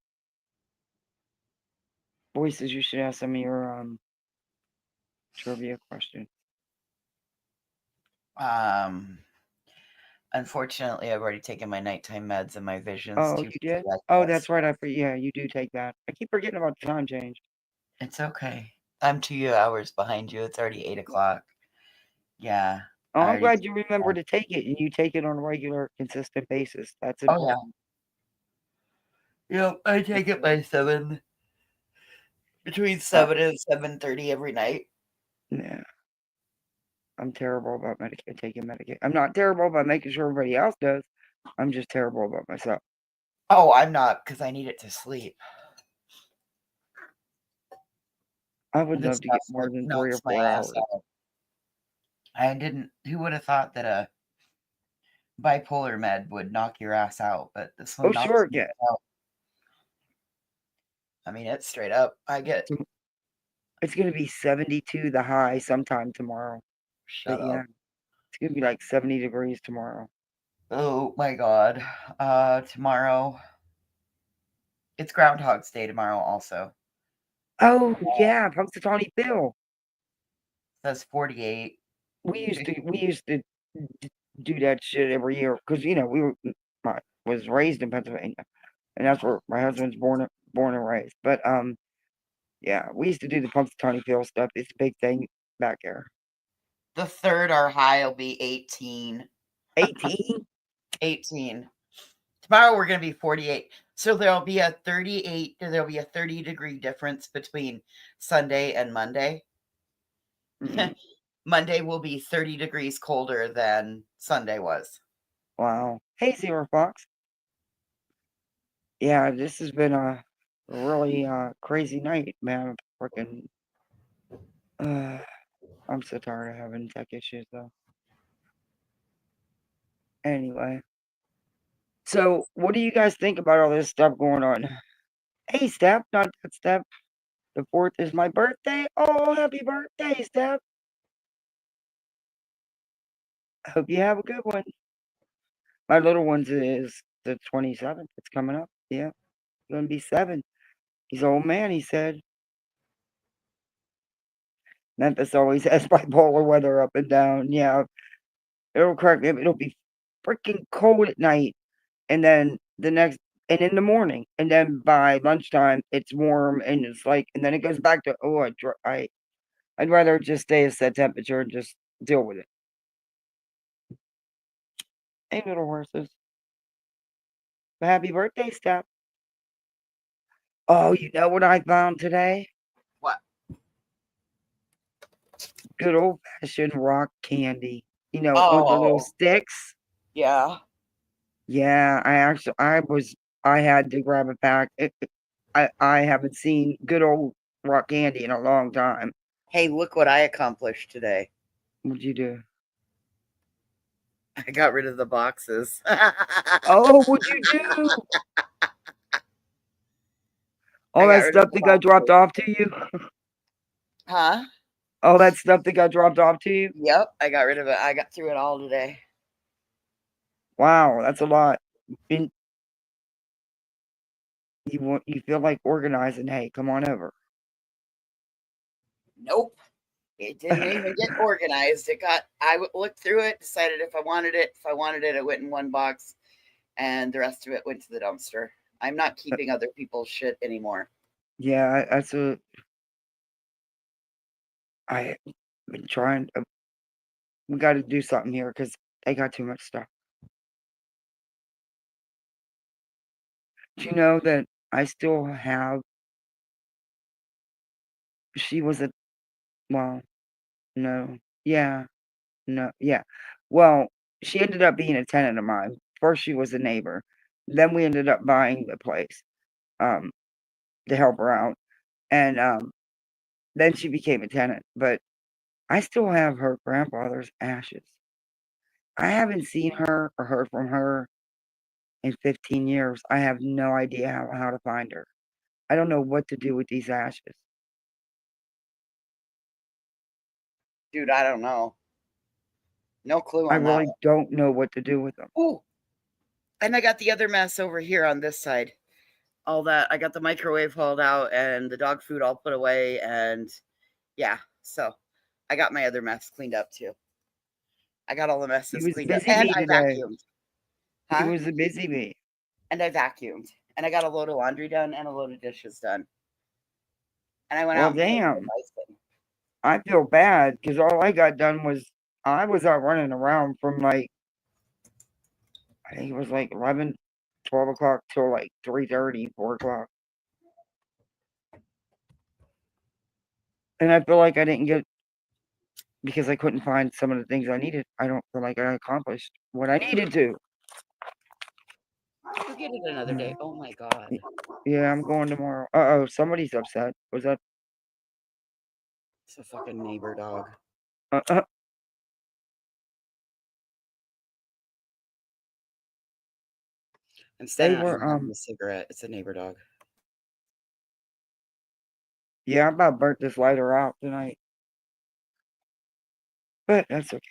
Voices, you should ask some of your trivia questions. Unfortunately, I've already taken my nighttime meds and my vision's Oh, too you did? like Oh, this. that's right. Yeah, you do take that. I keep forgetting about the time change. It's okay. I'm 2 hours behind you. It's already 8 o'clock. Yeah. Oh, I I'm already glad took you my remember meds. to take it and you take it on a regular, consistent basis. That's Oh, yeah. important. Yep, I take it by 7. Between Uh, 7 and 7:30 every night. yeah. I'm terrible about taking medication. I'm not terrible about making sure everybody else does. I'm just terrible about myself. Oh, I'm not, because I need it to sleep. I would This love to get stuff more than 3 or knocks my 4 ass hours. out. Who would have thought that a bipolar med would knock your ass out? But this one Oh, knocks sure, me yeah. out. I mean, it's straight up. I get. It's going to be 72 the high sometime tomorrow. Shut Yeah, up. it's going to be like 70 degrees tomorrow. Oh my God. Tomorrow. It's Groundhog's Day tomorrow also. Oh, yeah, Punxsutawney Phil. Says 48. We used to do that shit every year because I was raised in Pennsylvania, and that's where my husband's born and raised. But yeah, we used to do the Punxsutawney Phil stuff. It's a big thing back here. The third, our high will be 18. 18? 18. Tomorrow we're going to be 48. So there'll be a 30-degree difference between Sunday and Monday. Mm-hmm. Monday will be 30 degrees colder than Sunday was. Wow. Hey, Zero Fox. Yeah, this has been a really crazy night, man. Freaking. I'm so tired of having tech issues, though. Anyway. So, what do you guys think about all this stuff going on? Hey, Steph, not that Steph. The 4th is my birthday. Oh, happy birthday, Steph. Hope you have a good one. My little one's is the 27th. It's coming up. Yeah, going to be 7. He's an old man, he said. Memphis always has bipolar weather up and down. Yeah, it'll crack me. It'll be freaking cold at night. And then and in the morning. And then by lunchtime, it's warm and it's like, and then it goes back to, I'd rather just stay at that temperature and just deal with it. Hey, little horses. But happy birthday, Steph. Oh, you know what I found today? What? Good old fashioned rock candy. On the little sticks. Yeah. Yeah, I had to grab a pack. I haven't seen good old rock candy in a long time. Hey, look what I accomplished today. What'd you do? I got rid of the boxes. Oh, what'd you do? All I got that rid of stuff the that got dropped boxes. off to you? Huh? All that stuff that got dropped off to you? Yep, I got rid of it. I got through it all today. Wow, that's a lot. And you feel like organizing? Hey, come on over. Nope. It didn't even get organized. I looked through it, decided if I wanted it. If I wanted it, it went in one box, and the rest of it went to the dumpster. I'm not keeping other people's shit anymore. Yeah, that's a. I've been trying. We got to do something here because they got too much stuff. Do you know that I still have? She was a. Well, no. Yeah. No. Yeah. Well, she ended up being a tenant of mine. First, she was a neighbor. Then we ended up buying the place, um, to help her out, and then she became a tenant. But I still have her grandfather's ashes. I haven't seen her or heard from her in 15 years. I have no idea how to find her. I don't know what to do with these ashes. Dude, I don't know. No clue I on that really one. don't know what to do with them. Ooh. And I got the other mess over here on this side. All that. I got the microwave hauled out and the dog food all put away. And yeah, so I got my other mess cleaned up too. I got all the He messes was a cleaned up. busy And bee I today. vacuumed. He Huh? was a busy bee. And I vacuumed. And I got a load of laundry done and a load of dishes done. And I went Well, out and played with damn. my bison. I feel bad because all I got done was I was out running around from like, I think it was like 11, 12 o'clock till like 3:30, 4 o'clock. And I feel like I didn't get, because I couldn't find some of the things I needed. I don't feel like I accomplished what I needed to. We'll get it another day. Oh my God. Yeah, I'm going tomorrow. Uh-oh, somebody's upset. Was that? It's a fucking neighbor dog. Uh-uh. I'm They standing out were, here having a cigarette. It's a neighbor dog. yeah, I about burnt this lighter out tonight. But that's okay.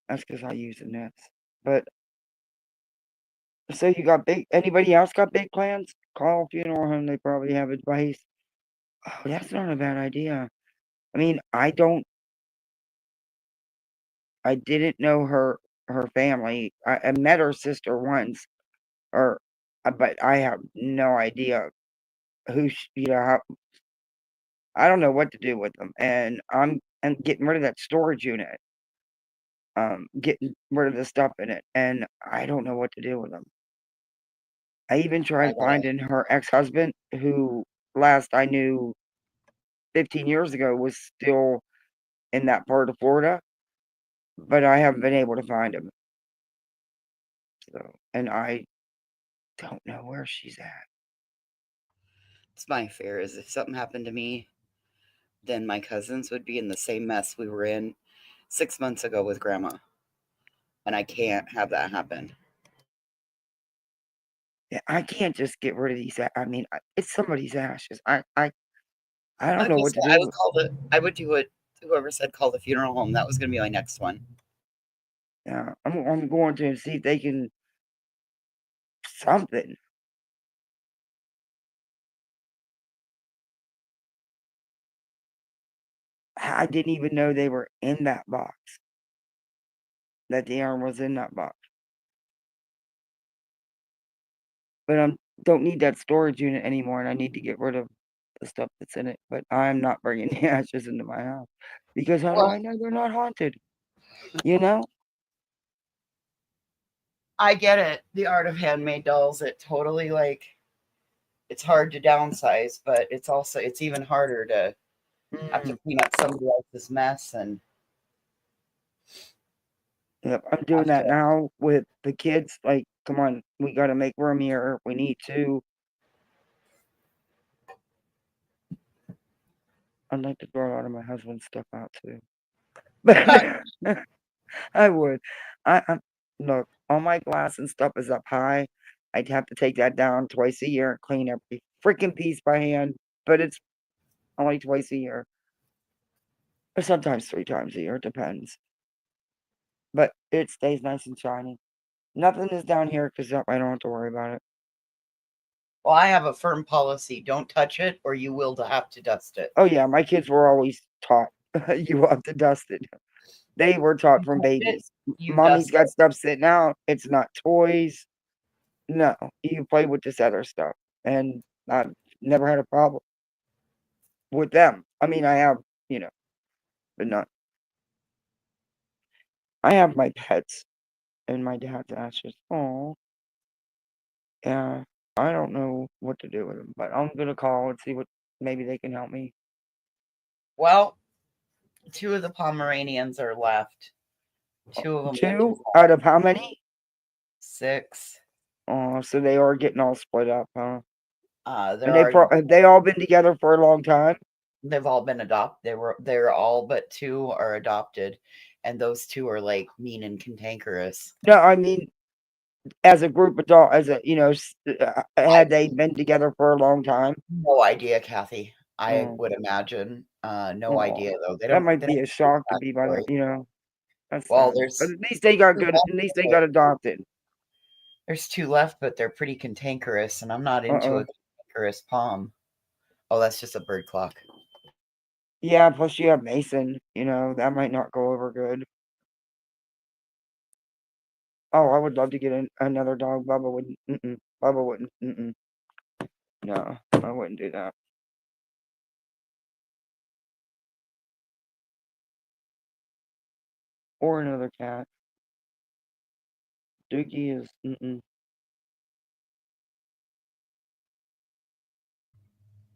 That's because I use the nets. But, so you got anybody else got big plans? Call a funeral home, they probably have advice. Oh, that's not a bad idea. I mean, I didn't know her family. I met her sister once, or, but I have no idea who, how, I don't know what to do with them. And I'm getting rid of that storage unit. Getting rid of the stuff in it, and I don't know what to do with them. I even I tried got it. finding her ex-husband, who last I knew 15 years ago was still in that part of Florida, but I haven't been able to find him. So, and I don't know where she's at. It's my fear is if something happened to me, then my cousins would be in the same mess we were in 6 months ago with grandma. And I can't have that happen. Yeah, I can't just get rid of these. I mean, it's somebody's ashes. I don't Like know I what to said, I do. would call I would do what whoever said call the funeral home. That was gonna be my next one. Yeah, I'm going to see if they can something. I didn't even know they were in that box. That the arm was in that box. But I don't need that storage unit anymore, and I need to get rid of the stuff that's in it. But I'm not bringing the ashes into my house because how do Well, I know they're not haunted? You know? I get it. The art of handmade dolls, it totally it's hard to downsize, but it's even harder to have to Mm, clean up somebody else's mess and yep, I'm doing have that to. now with the kids. Like, come on, we got to make room here. We need to. I'd like to throw a lot of my husband's stuff out too. But I would. I look, all my glass and stuff is up high. I'd have to take that down twice a year, clean every freaking piece by hand. But it's only twice a year. Or sometimes 3 times a year, it depends. But it stays nice and shiny. Nothing is down here because I don't have to worry about it. Well, I have a firm policy. Don't touch it or you will have to dust it. Oh, yeah, my kids were always taught you have to dust it. They were taught from babies. Mommy's got stuff sitting out. It's not toys. No, you play with this other stuff. And I've never had a problem with them. I mean, I have, but not. I have my pets and my dad's ashes. Oh, yeah. I don't know what to do with them, but I'm going to call and see what maybe they can help me. Well, 2 of the Pomeranians are left. 2 of them. 2 out of how many? 6. Oh, so they are getting all split up, huh? Have they all been together for a long time? They've all been adopted. They're all but 2 are adopted, and those 2 are like mean and cantankerous. No, I mean, as a group adult, had they been together for a long time? No idea, Kathy. I would imagine. No idea though. That might be a shock to be by the, That's well, sad. But at least they got good. At least they got adopted. There's 2 left, but they're pretty cantankerous, and I'm not into a cantankerous pom. Oh, that's just a bird clock. Yeah, plus you have Mason. That might not go over good. Oh, I would love to get another dog. Bubba wouldn't. Bubba wouldn't. No, I wouldn't do that. Or another cat. Dookie is.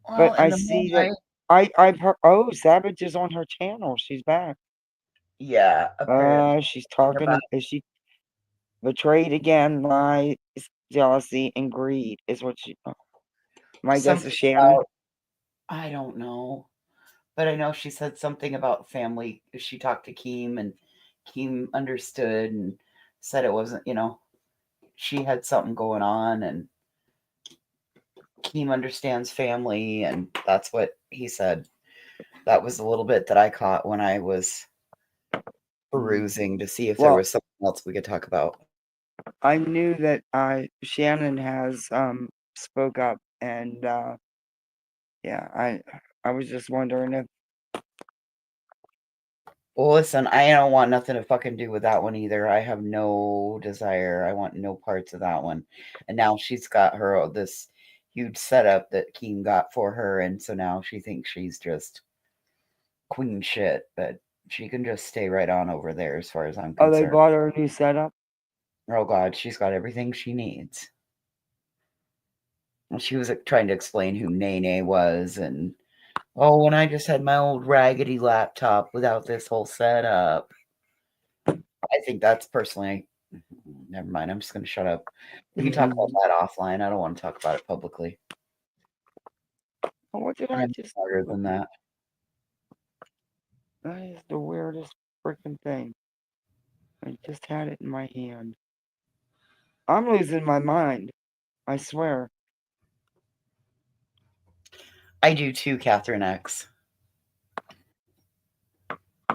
Well, but I see that I've heard. Oh, Savage is on her channel. She's back. Yeah, apparently. She's talking. Is she betrayed again? Lies, jealousy, and greed is what she. My guess is Shannon. I don't know, but I know she said something about family. She talked to Keem, and Keem understood and said it wasn't. She had something going on, and Keem understands family, and that's what he said. That was a little bit that I caught when I was perusing to see if there was something else we could talk about. I knew that Shannon has spoke up, and yeah, I was just wondering if. Well, listen, I don't want nothing to fucking do with that one either. I have no desire. I want no parts of that one. And now she's got this huge setup that Keem got for her, and so now she thinks she's just queen shit, but she can just stay right on over there as far as I'm concerned. Oh, they bought her a new setup? Oh, God, she's got everything she needs. And she was trying to explain who Nene was, and when I just had my old raggedy laptop without this whole setup. I think that's personally, never mind. I'm just going to shut up. We can talk about that offline. I don't want to talk about it publicly. What did I just? Harder than that. That is the weirdest freaking thing. I just had it in my hand. I'm losing my mind. I swear. I do too, Catherine X.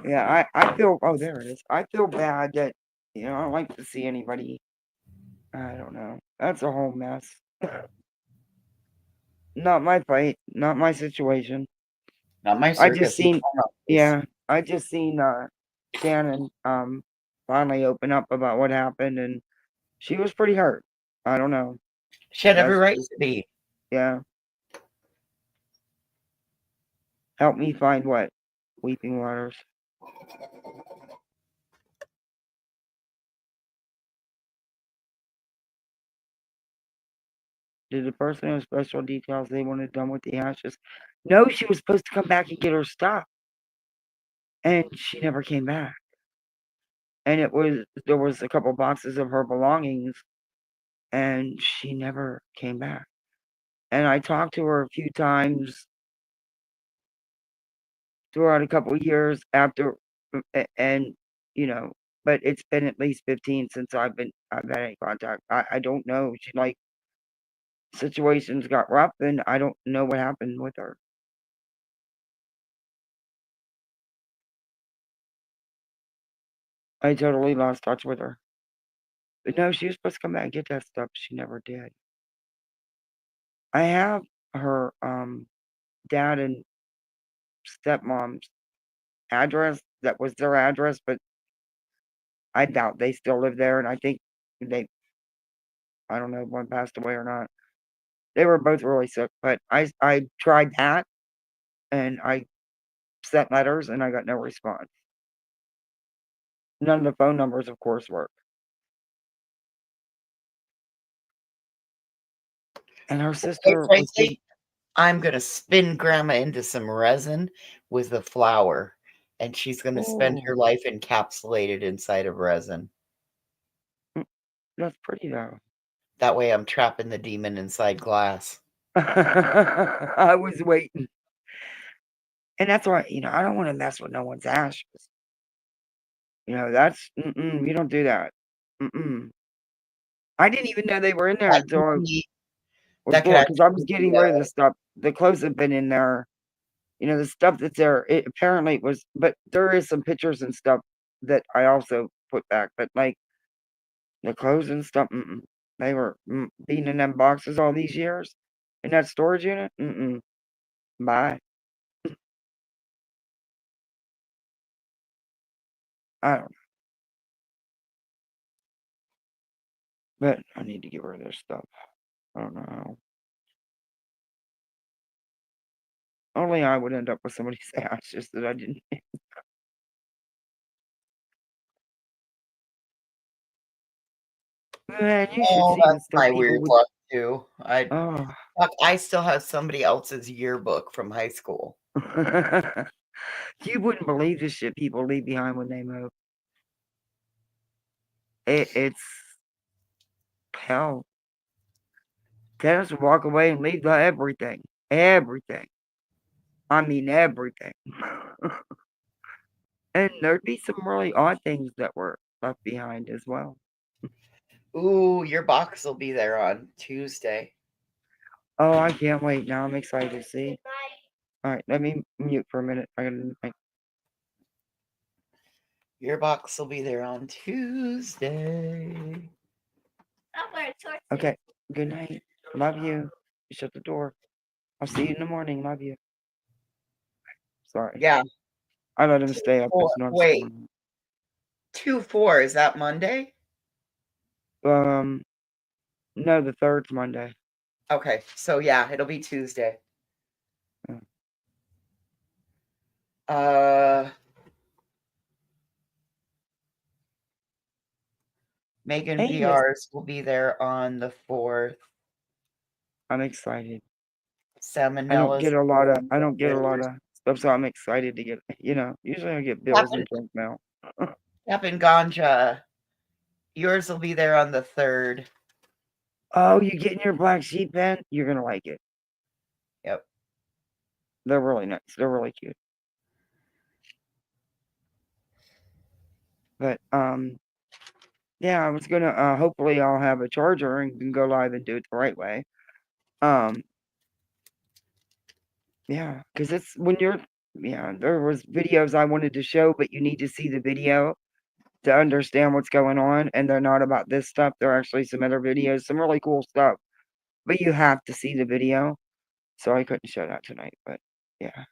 Yeah, I feel. Oh, there it is. I feel bad that I don't like to see anybody. I don't know. That's a whole mess. Not my fight. Not my situation. Not my circus. I just seen Shannon finally open up about what happened, and she was pretty hurt. I don't know. She had every right to be. Yeah. Help me find what? Weeping Waters. Did the person have special details they wanted done with the ashes? No, she was supposed to come back and get her stuff. And she never came back. And there was a couple boxes of her belongings, and she never came back. And I talked to her a few times throughout a couple of years after, and but it's been at least 15 since I've had any contact. I don't know. She situations got rough, and I don't know what happened with her. I totally lost touch with her. But no, she was supposed to come back and get that stuff. She never did. I have her dad and stepmom's address. That was their address, but I doubt they still live there. And I think I don't know if one passed away or not. They were both really sick, but I tried that, and I sent letters, and I got no response. None of the phone numbers, of course, work. And her sister was big. I'm going to spin grandma into some resin with the flour, and she's going to spend her life encapsulated inside of resin. That's pretty, though. That way I'm trapping the demon inside glass. I was waiting. And that's why, I don't want to mess with no one's ashes. That's, you don't do that. I didn't even know they were in there until I was bored, because I was getting rid of the stuff. The clothes have been in there. The stuff that's there, apparently it was, but there is some pictures and stuff that I also put back. But like the clothes and stuff, they were being in them boxes all these years in that storage unit. Bye. I don't know. But I need to get rid of their stuff. I don't know how. Only I would end up with somebody's ashes that I didn't. Man, you should see the That's stuff my people weird would. luck too. I still have somebody else's yearbook from high school. You wouldn't believe the shit people leave behind when they move. It's hell. They just walk away and leave everything. Everything. I mean, everything. And there'd be some really odd things that were left behind as well. Ooh, your box will be there on Tuesday. Oh, I can't wait. Now I'm excited to see. All right, let me mute for a minute. Your box will be there on Tuesday. Okay, good night. Love you. Shut the door. I'll see you in the morning. Love you. Sorry. Yeah. I let him stay up. Wait. 2/4, is that Monday? No, the 3rd's Monday. Okay, so yeah, it'll be Tuesday. Megan VRs will be there on the 4th. I'm excited. Salmonella. I don't get a lot of stuff, so I'm excited to get. Usually I get bills and junk mail. Cap'n Ganja. Yours will be there on the 3rd. Oh, you getting your black sheep pen? You're gonna like it. Yep. They're really nice. They're really cute. But yeah, I was gonna hopefully I'll have a charger and can go live and do it the right way. Yeah, because it's when there was videos I wanted to show, but you need to see the video to understand what's going on, and they're not about this stuff. They're actually some other videos, some really cool stuff. But you have to see the video. So I couldn't show that tonight, but yeah.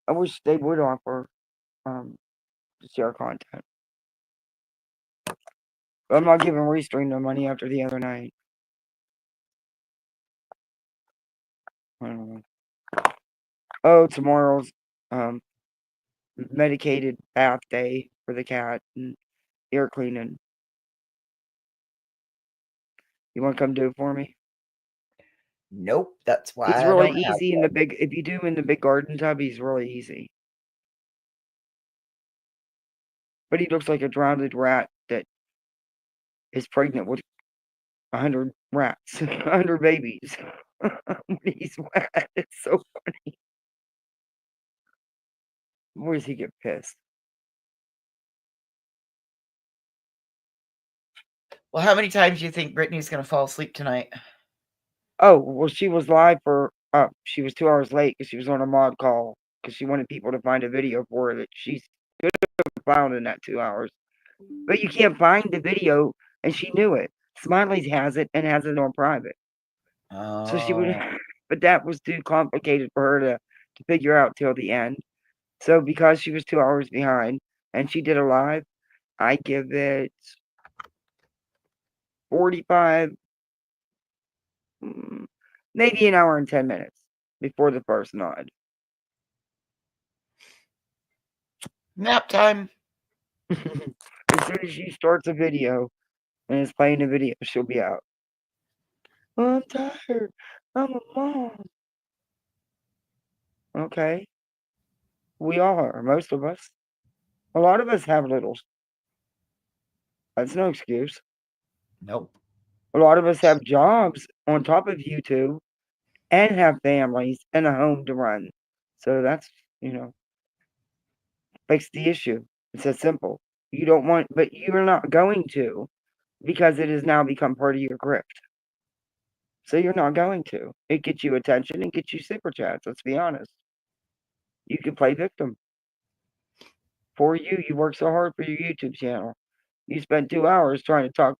I wish they would offer to share content. But I'm not giving Restream the money after the other night. I don't know. Oh, tomorrow's medicated bath day for the cat and ear cleaning. You want to come do it for me? Nope, that's why it's really easy in the big. If you do him in the big garden tub, he's really easy. But he looks like a drowned rat that is pregnant with 100 rats, 100 babies. When he's wet, it's so funny. Where does he get pissed? Well, how many times do you think Brittany's going to fall asleep tonight? Oh, well, she was live for, she was 2 hours late because she was on a mod call because she wanted people to find a video for her that she's could have found in that 2 hours. But you can't find the video, and she knew it. Smiley's has it and has it on private. So she would, but that was too complicated for her to figure out till the end. So because she was 2 hours behind and she did a live, I give it 45, maybe an hour and 10 minutes before the first nod. Nap time. As soon as she starts a video and is playing the video, she'll be out. I'm tired. I'm a mom. Okay. We all are, most of us. A lot of us have littles. That's no excuse. Nope. A lot of us have jobs on top of YouTube and have families and a home to run. So that's, fix the issue. It's that simple. You don't want, but you're not going to because it has now become part of your grift. So you're not going to. It gets you attention and gets you super chats. Let's be honest. You can play victim. For you work so hard for your YouTube channel. You spend 2 hours trying to talk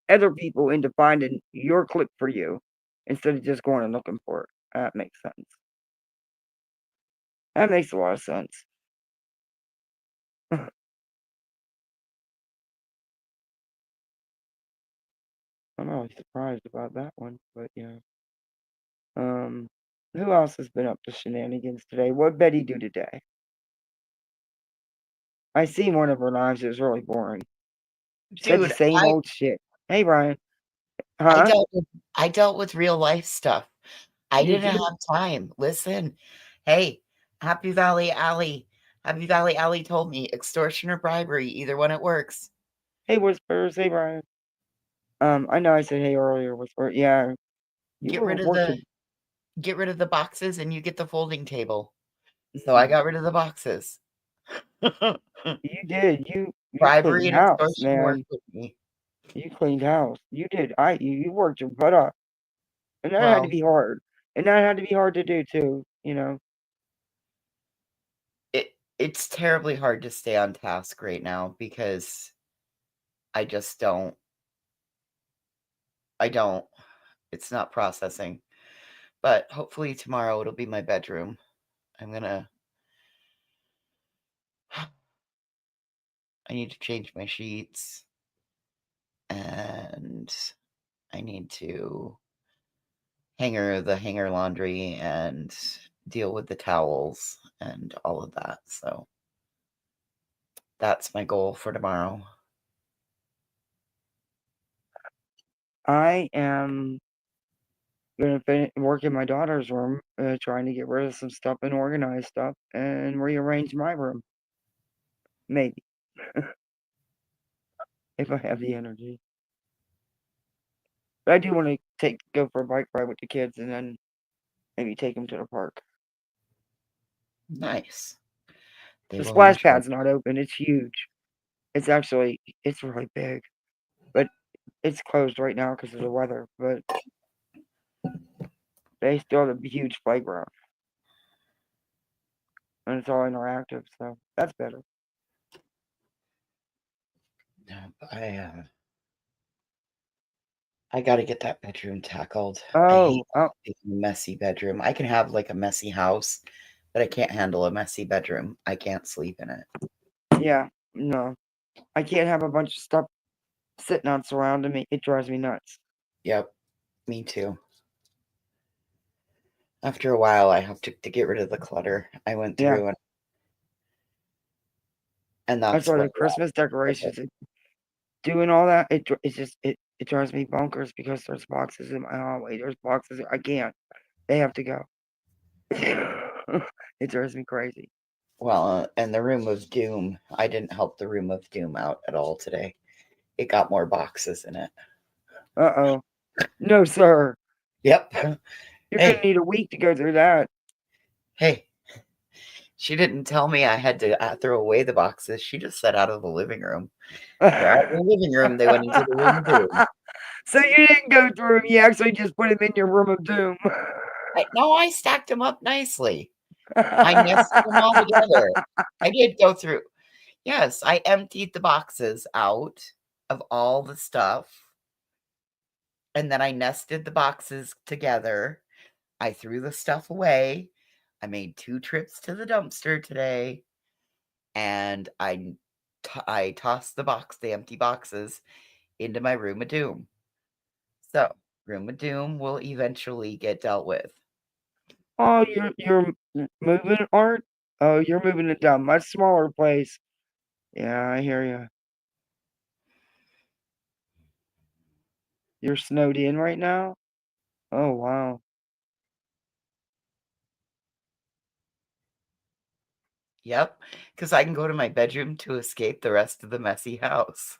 other people into finding your clip for you instead of just going and looking for it. That makes sense. That makes a lot of sense. I'm always surprised about that one, but yeah. Who else has been up to shenanigans today? What'd Betty do today? I seen one of her lives. It was really boring. Said the Dude, same old shit. Hey, Brian. I Huh? dealt with real life stuff. I You didn't did? have time. Listen, hey, Happy Valley Alley told me extortion or bribery, either one it works. Hey, Whispers. Hey, Brian. I know I said hey earlier. Whisper. Yeah. You Get were rid of the boxes and you get the folding table. So I got rid of the boxes. You did. You Bribery cleaned and house, extortion man. worked with me. You cleaned house. You did. You worked your butt off. And that had to Well, be hard. And that had to be hard to do too, it's terribly hard to stay on task right now because I just don't. It's not processing. But hopefully tomorrow it'll be my bedroom. I need to change my sheets. And I need to hanger laundry and deal with the towels and all of that. So that's my goal for tomorrow. I am going to work in my daughter's room, trying to get rid of some stuff and organize stuff and rearrange my room. Maybe. If I have the energy. But I do want to go for a bike ride with the kids and then maybe take them to the park. Nice. The splash pad's not open. It's huge. It's really big. But it's closed right now because of the weather. But they still have a huge playground. And it's all interactive, so that's better. I got to get that bedroom tackled. Oh, I hate a messy bedroom. I can have like a messy house, but I can't handle a messy bedroom. I can't sleep in it. Yeah, no. I can't have a bunch of stuff sitting on surrounding me. It drives me nuts. Yep, me too. After a while, I have to get rid of the clutter. I went through and that's why the Christmas decorations, doing all that, it drives me bonkers because there's boxes in my hallway. There's boxes. I can't. They have to go. It drives me crazy. Well, and the Room of Doom, I didn't help the Room of Doom out at all today. It got more boxes in it. Uh-oh. No, sir. Yep. You're going to need a week to go through that. Hey, She didn't tell me I had to throw away the boxes. She just said out of the living room. They're out of the living room. They went into the room of doom. So you didn't go through them. You actually just put them in your room of doom. No, I stacked them up nicely. I nested them all together. I did go through. Yes, I emptied the boxes out of all the stuff. And then I nested the boxes together. I threw the stuff away. I made 2 trips to the dumpster today. And I tossed the empty boxes into my room of doom. So, room of doom will eventually get dealt with. Oh, you're moving, Art? Oh, you're moving it down much smaller place. Yeah, I hear you. You're snowed in right now? Oh, wow. Yep, because I can go to my bedroom to escape the rest of the messy house.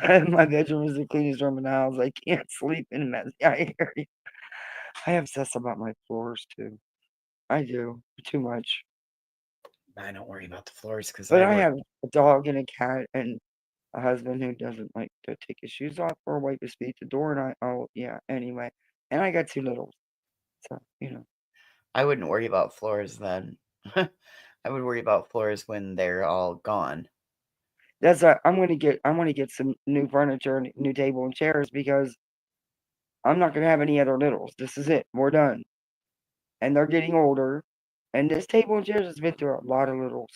My bedroom is the cleanest room in the house. I can't sleep in a mess. I hear you. I obsess about my floors too. I do too much. I don't worry about the floors because But I I work. have a dog and a cat and a husband who doesn't like to take his shoes off or wipe his feet at the door. And yeah. Anyway, and I got 2 littles, so I wouldn't worry about floors then. I would worry about floors when they're all gone. That's I'm gonna get some new furniture, and new table and chairs because I'm not gonna have any other littles. This is it. We're done. And they're getting older. And this table and chairs has been through a lot of littles.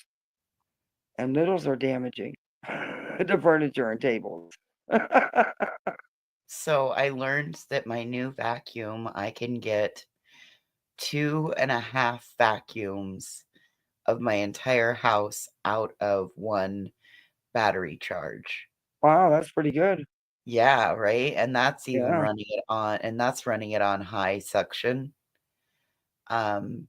And littles are damaging the furniture and tables. So I learned that my new vacuum, I can get 2.5 vacuums of my entire house out of one battery charge. Wow, that's pretty good. Yeah, right? And that's even Yeah. running it on high suction. Um,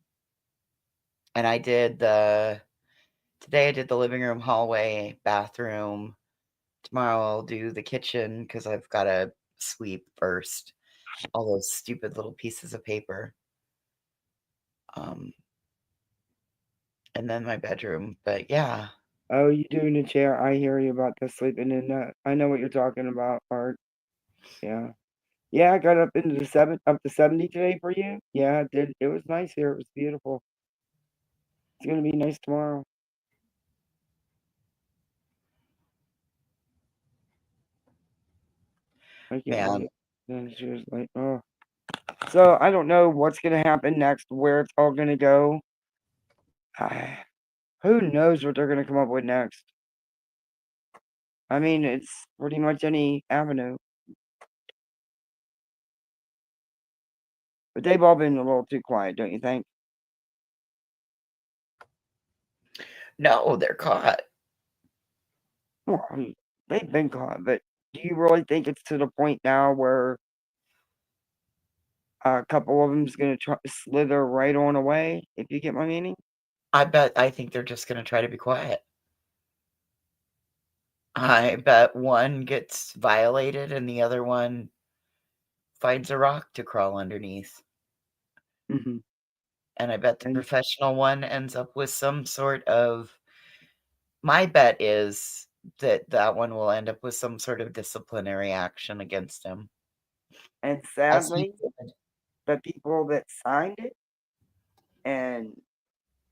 and today I did the living room, hallway, bathroom. Tomorrow I'll do the kitchen because I've got to sweep first all those stupid little pieces of paper. And then my bedroom. But yeah. Oh, you doing the chair? I hear you about the sleeping in that. I know what you're talking about, Art. Yeah. Yeah, I got up into the up to 70 today for you. Yeah, it did. It was nice here. It was beautiful. It's gonna be nice tomorrow. I can't Man, believe it. And she was like, oh. So I don't know what's gonna happen next, where it's all gonna go. Who knows what they're gonna come up with next? I mean, it's pretty much any avenue. But they've all been a little too quiet, don't you think? no, they're caught. Well, they've been caught, but do you really think it's to the point now where a couple of them's gonna try slither right on away? If you get my meaning? I think they're just gonna try to be quiet. I bet one gets violated and the other one finds a rock to crawl underneath. Mm-hmm. And I bet the And professional one ends up with some sort of. My bet is that one will end up with some sort of disciplinary action against him. and As he sadly, did. the people that signed it and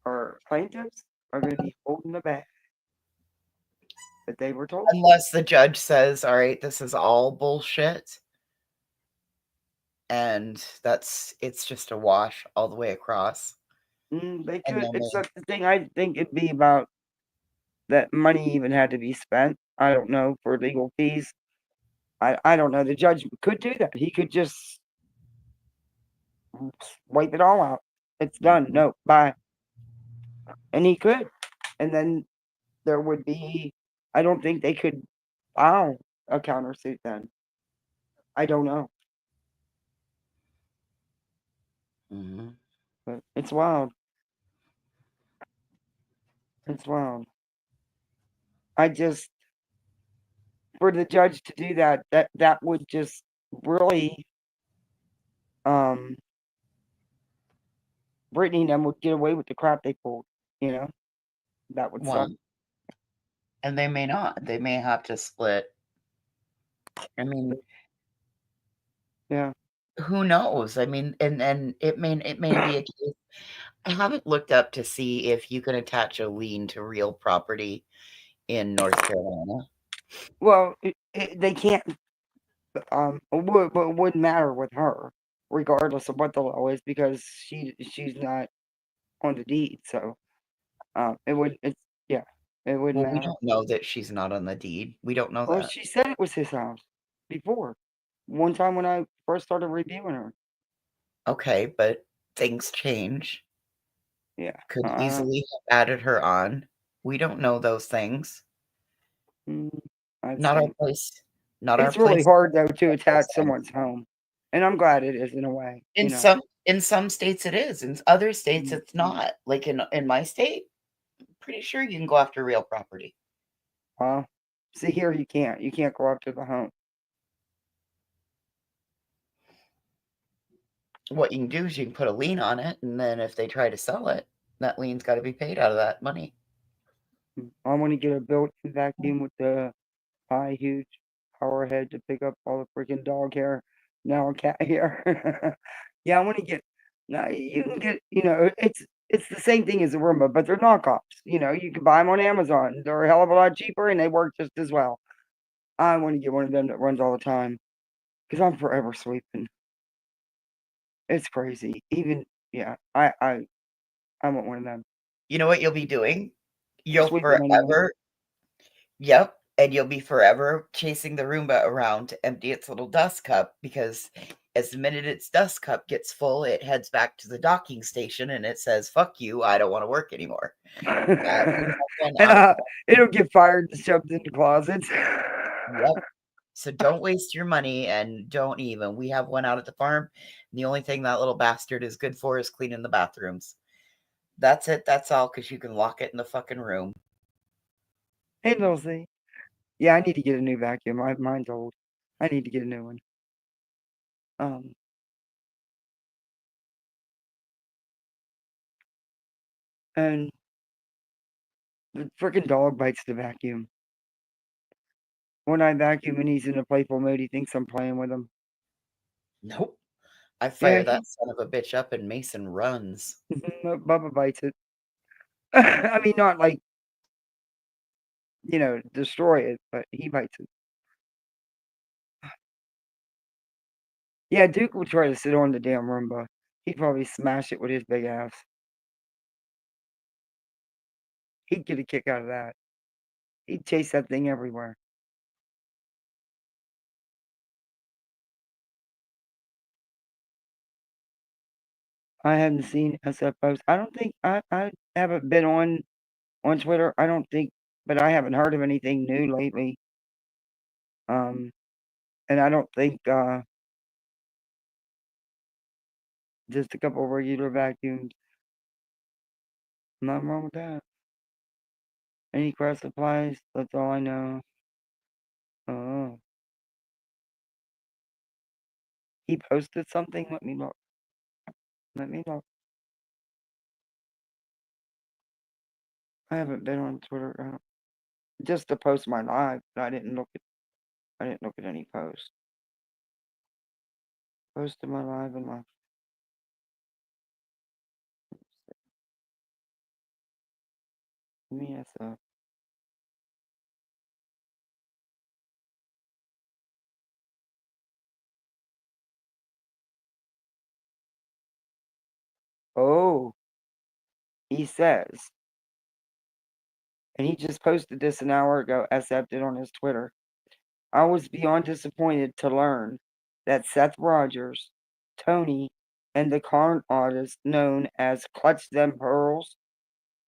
are plaintiffs are going to be holding the bag that they were told. Unless the judge says, all right, this is all bullshit. And it's just a wash all the way across. They And could. then It's not the thing. I think it'd be about that money even had to be spent. I don't know, for legal fees. I don't know. The judge could do that. He could just wipe it all out. It's done. No, bye. And he could. And then there would be. I don't think they could file a countersuit then. I don't know. But it's wild. It's wild. I just, for the judge to do that would just really Britney and them would get away with the crap they pulled. You know, that would suck. One. And they may not. They may have to split. I mean, Yeah. who knows? I mean, and it may be a case. I haven't looked up to see if you can attach a lien to real property in North Carolina. Well, they can't. But it wouldn't matter with her, regardless of what the law is, because she's not on the deed. So, it would. It's yeah. It wouldn't Well, we matter. don't know that she's not on the deed. We don't know Well, that. she said it was his house before. One time when I first started reviewing her. Okay, but things change. Yeah. Could easily have added her on. We don't know those things. I'd Not our say place. Not our it's really place. hard though to attach someone's home, and I'm glad it is in a way. In some states it is. In other states it's not. Like in my state, I'm pretty sure you can go after real property. See here, you can't. You can't go after the home. What you can do is you can put a lien on it, and then if they try to sell it, that lien's got to be paid out of that money. I want to get a built-in vacuum with the high, huge power head to pick up all the freaking dog hair, now a cat hair. Yeah, I want to get. Now you can get. It's the same thing as a Roomba, but they're knockoffs. You can buy them on Amazon. They're a hell of a lot cheaper, and they work just as well. I want to get one of them that runs all the time, because I'm forever sweeping. It's crazy. Even I want one of them. You know what you'll be doing? You'll Sweeping anyway. forever. Yep, and you'll be forever chasing the Roomba around to empty its little dust cup, because as the minute its dust cup gets full, it heads back to the docking station and it says, "Fuck you, I don't want to work anymore." It'll get fired and shoved into closets. Yep. So don't waste your money, and don't even. We have one out at the farm, and the only thing that little bastard is good for is cleaning the bathrooms. That's it. That's all, because you can lock it in the fucking room. Hey, Nosy. Yeah, I need to get a new vacuum. Mine's old. I need to get a new one. And the freaking dog bites the vacuum. When I vacuum and he's in a playful mood, he thinks I'm playing with him. Nope. I fire that son of a bitch up and Mason runs. Bubba bites it. I mean, not like, destroy it, but he bites it. Yeah, Duke will try to sit on the damn Roomba. He'd probably smash it with his big ass. He'd get a kick out of that. He'd chase that thing everywhere. I haven't seen SF posts. I don't think I haven't been on Twitter. I don't think, but I haven't heard of anything new lately. And I don't think just a couple of regular vacuums. Nothing wrong with that. Any craft supplies? That's all I know. Oh. He posted something? Let me look. I haven't been on Twitter just to post my live, but I didn't look at any posts. Posted my live and my me SF. Oh, he says, and he just posted this an hour ago, SF did on his Twitter. I was beyond disappointed to learn that Seth Rogers, Tony, and the con artist known as Clutch Them Pearls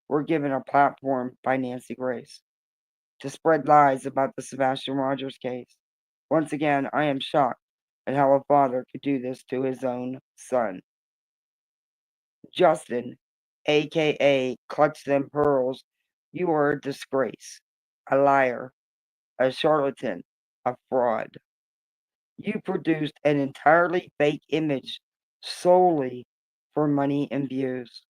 were given a platform by Nancy Grace to spread lies about the Sebastian Rogers case. Once again, I am shocked at how a father could do this to his own son. Justin, aka Clutch Them Pearls, you are a disgrace, a liar, a charlatan, a fraud. You produced an entirely fake image solely for money and views.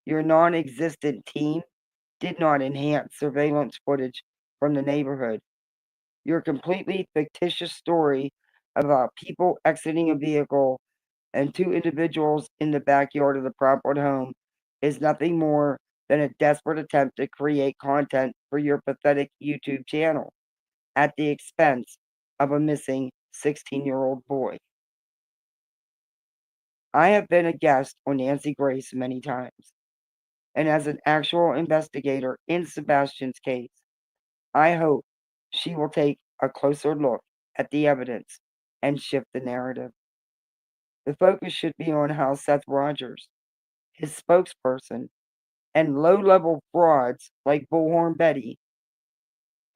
Your non-existent team did not enhance surveillance footage from the neighborhood. Your completely fictitious story about people exiting a vehicle and 2 individuals in the backyard of the Proudfoot home is nothing more than a desperate attempt to create content for your pathetic YouTube channel at the expense of a missing 16-year-old boy. I have been a guest on Nancy Grace many times, and as an actual investigator in Sebastian's case, I hope she will take a closer look at the evidence and shift the narrative. The focus should be on how Seth Rogers, his spokesperson, and low-level frauds like Bullhornbetty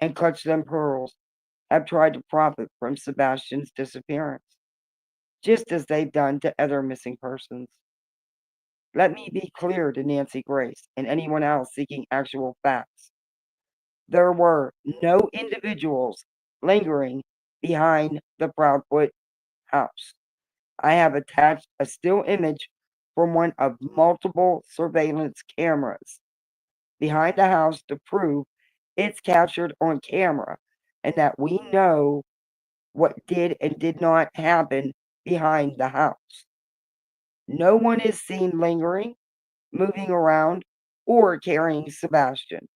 and Clutch Them Pearls have tried to profit from Sebastian's disappearance, just as they've done to other missing persons. Let me be clear to Nancy Grace and anyone else seeking actual facts. There were no individuals lingering behind the Proudfoot house. I have attached a still image from one of multiple surveillance cameras behind the house to prove it's captured on camera and that we know what did and did not happen behind the house. No one is seen lingering, moving around, or carrying Sebastian,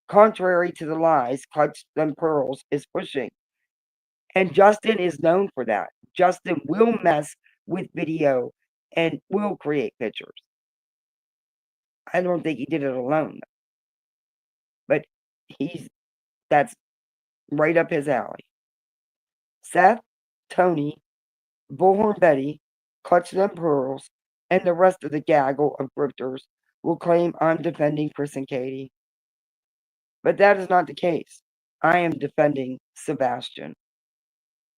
contrary to the lies Clutch Them Pearls is pushing. And Justin is known for that. Justin will mess with video and will create pictures. I don't think he did it alone, but that's right up his alley. Seth, Tony, Bullhornbetty, Clutch Them Pearls, and the rest of the gaggle of grifters will claim I'm defending Chris and Katie. But that is not the case. I am defending Sebastian,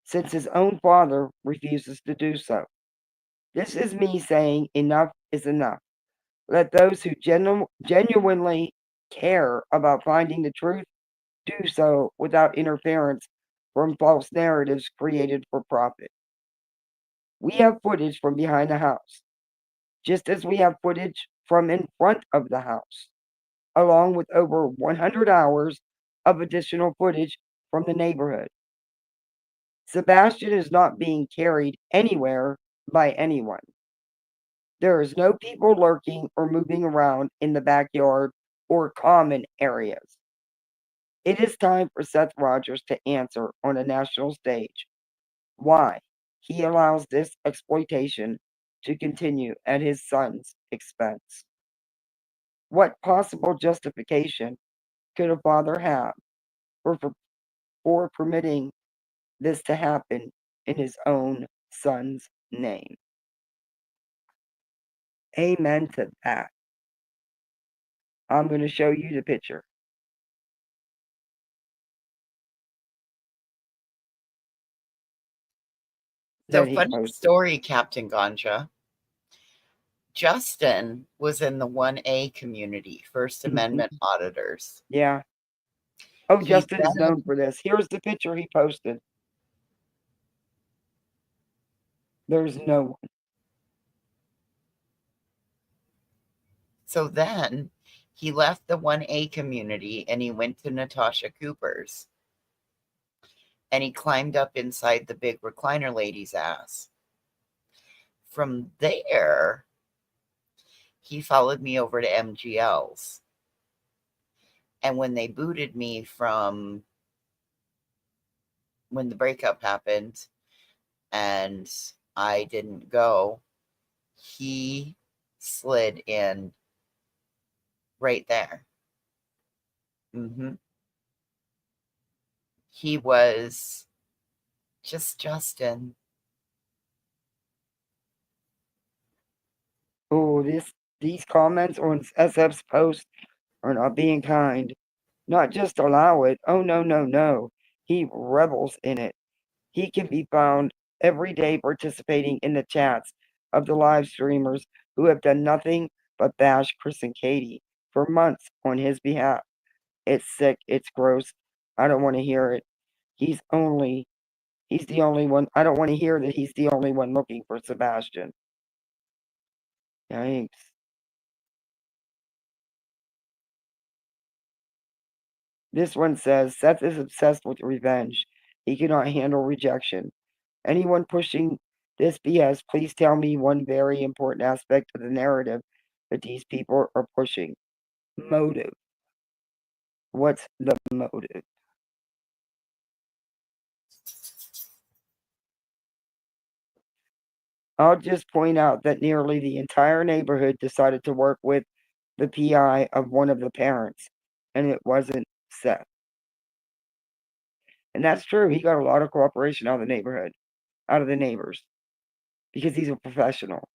since his own father refuses to do so. This is me saying enough is enough. Let those who genuinely care about finding the truth do so without interference from false narratives created for profit. We have footage from behind the house, just as we have footage from in front of the house, along with over 100 hours of additional footage from the neighborhood. Sebastian is not being carried anywhere by anyone. There is no people lurking or moving around in the backyard or common areas. It is time for Seth Rogers to answer on a national stage why he allows this exploitation to continue at his son's expense. What possible justification could a father have for permitting this to happen in his own son's name? Amen to that. I'm going to show you the picture. So, funny story, Captain Ganja. Justin was in the 1A community, First Amendment auditors. Yeah. Oh, Justin is known for this. Here's the picture he posted. There's no one. So then he left the 1A community and he went to Natasha Cooper's. And he climbed up inside the big recliner lady's ass. From there, he followed me over to MGL's. And when they booted me from when the breakup happened and I didn't go, he slid in right there. He was just Justin. Oh, these comments on SF's post are not being kind. Not just allow it. Oh, no. He revels in it. He can be found every day participating in the chats of the live streamers who have done nothing but bash Chris and Katie for months on his behalf. It's sick. It's gross. I don't want to hear it. He's the only one. I don't want to hear that he's the only one looking for Sebastian. Yikes. This one says, Seth is obsessed with revenge. He cannot handle rejection. Anyone pushing this BS, please tell me one very important aspect of the narrative that these people are pushing. Motive. What's the motive? I'll just point out that nearly the entire neighborhood decided to work with the PI of one of the parents, and it wasn't Seth. And that's true. He got a lot of cooperation out of the neighborhood, out of the neighbors, because he's a professional.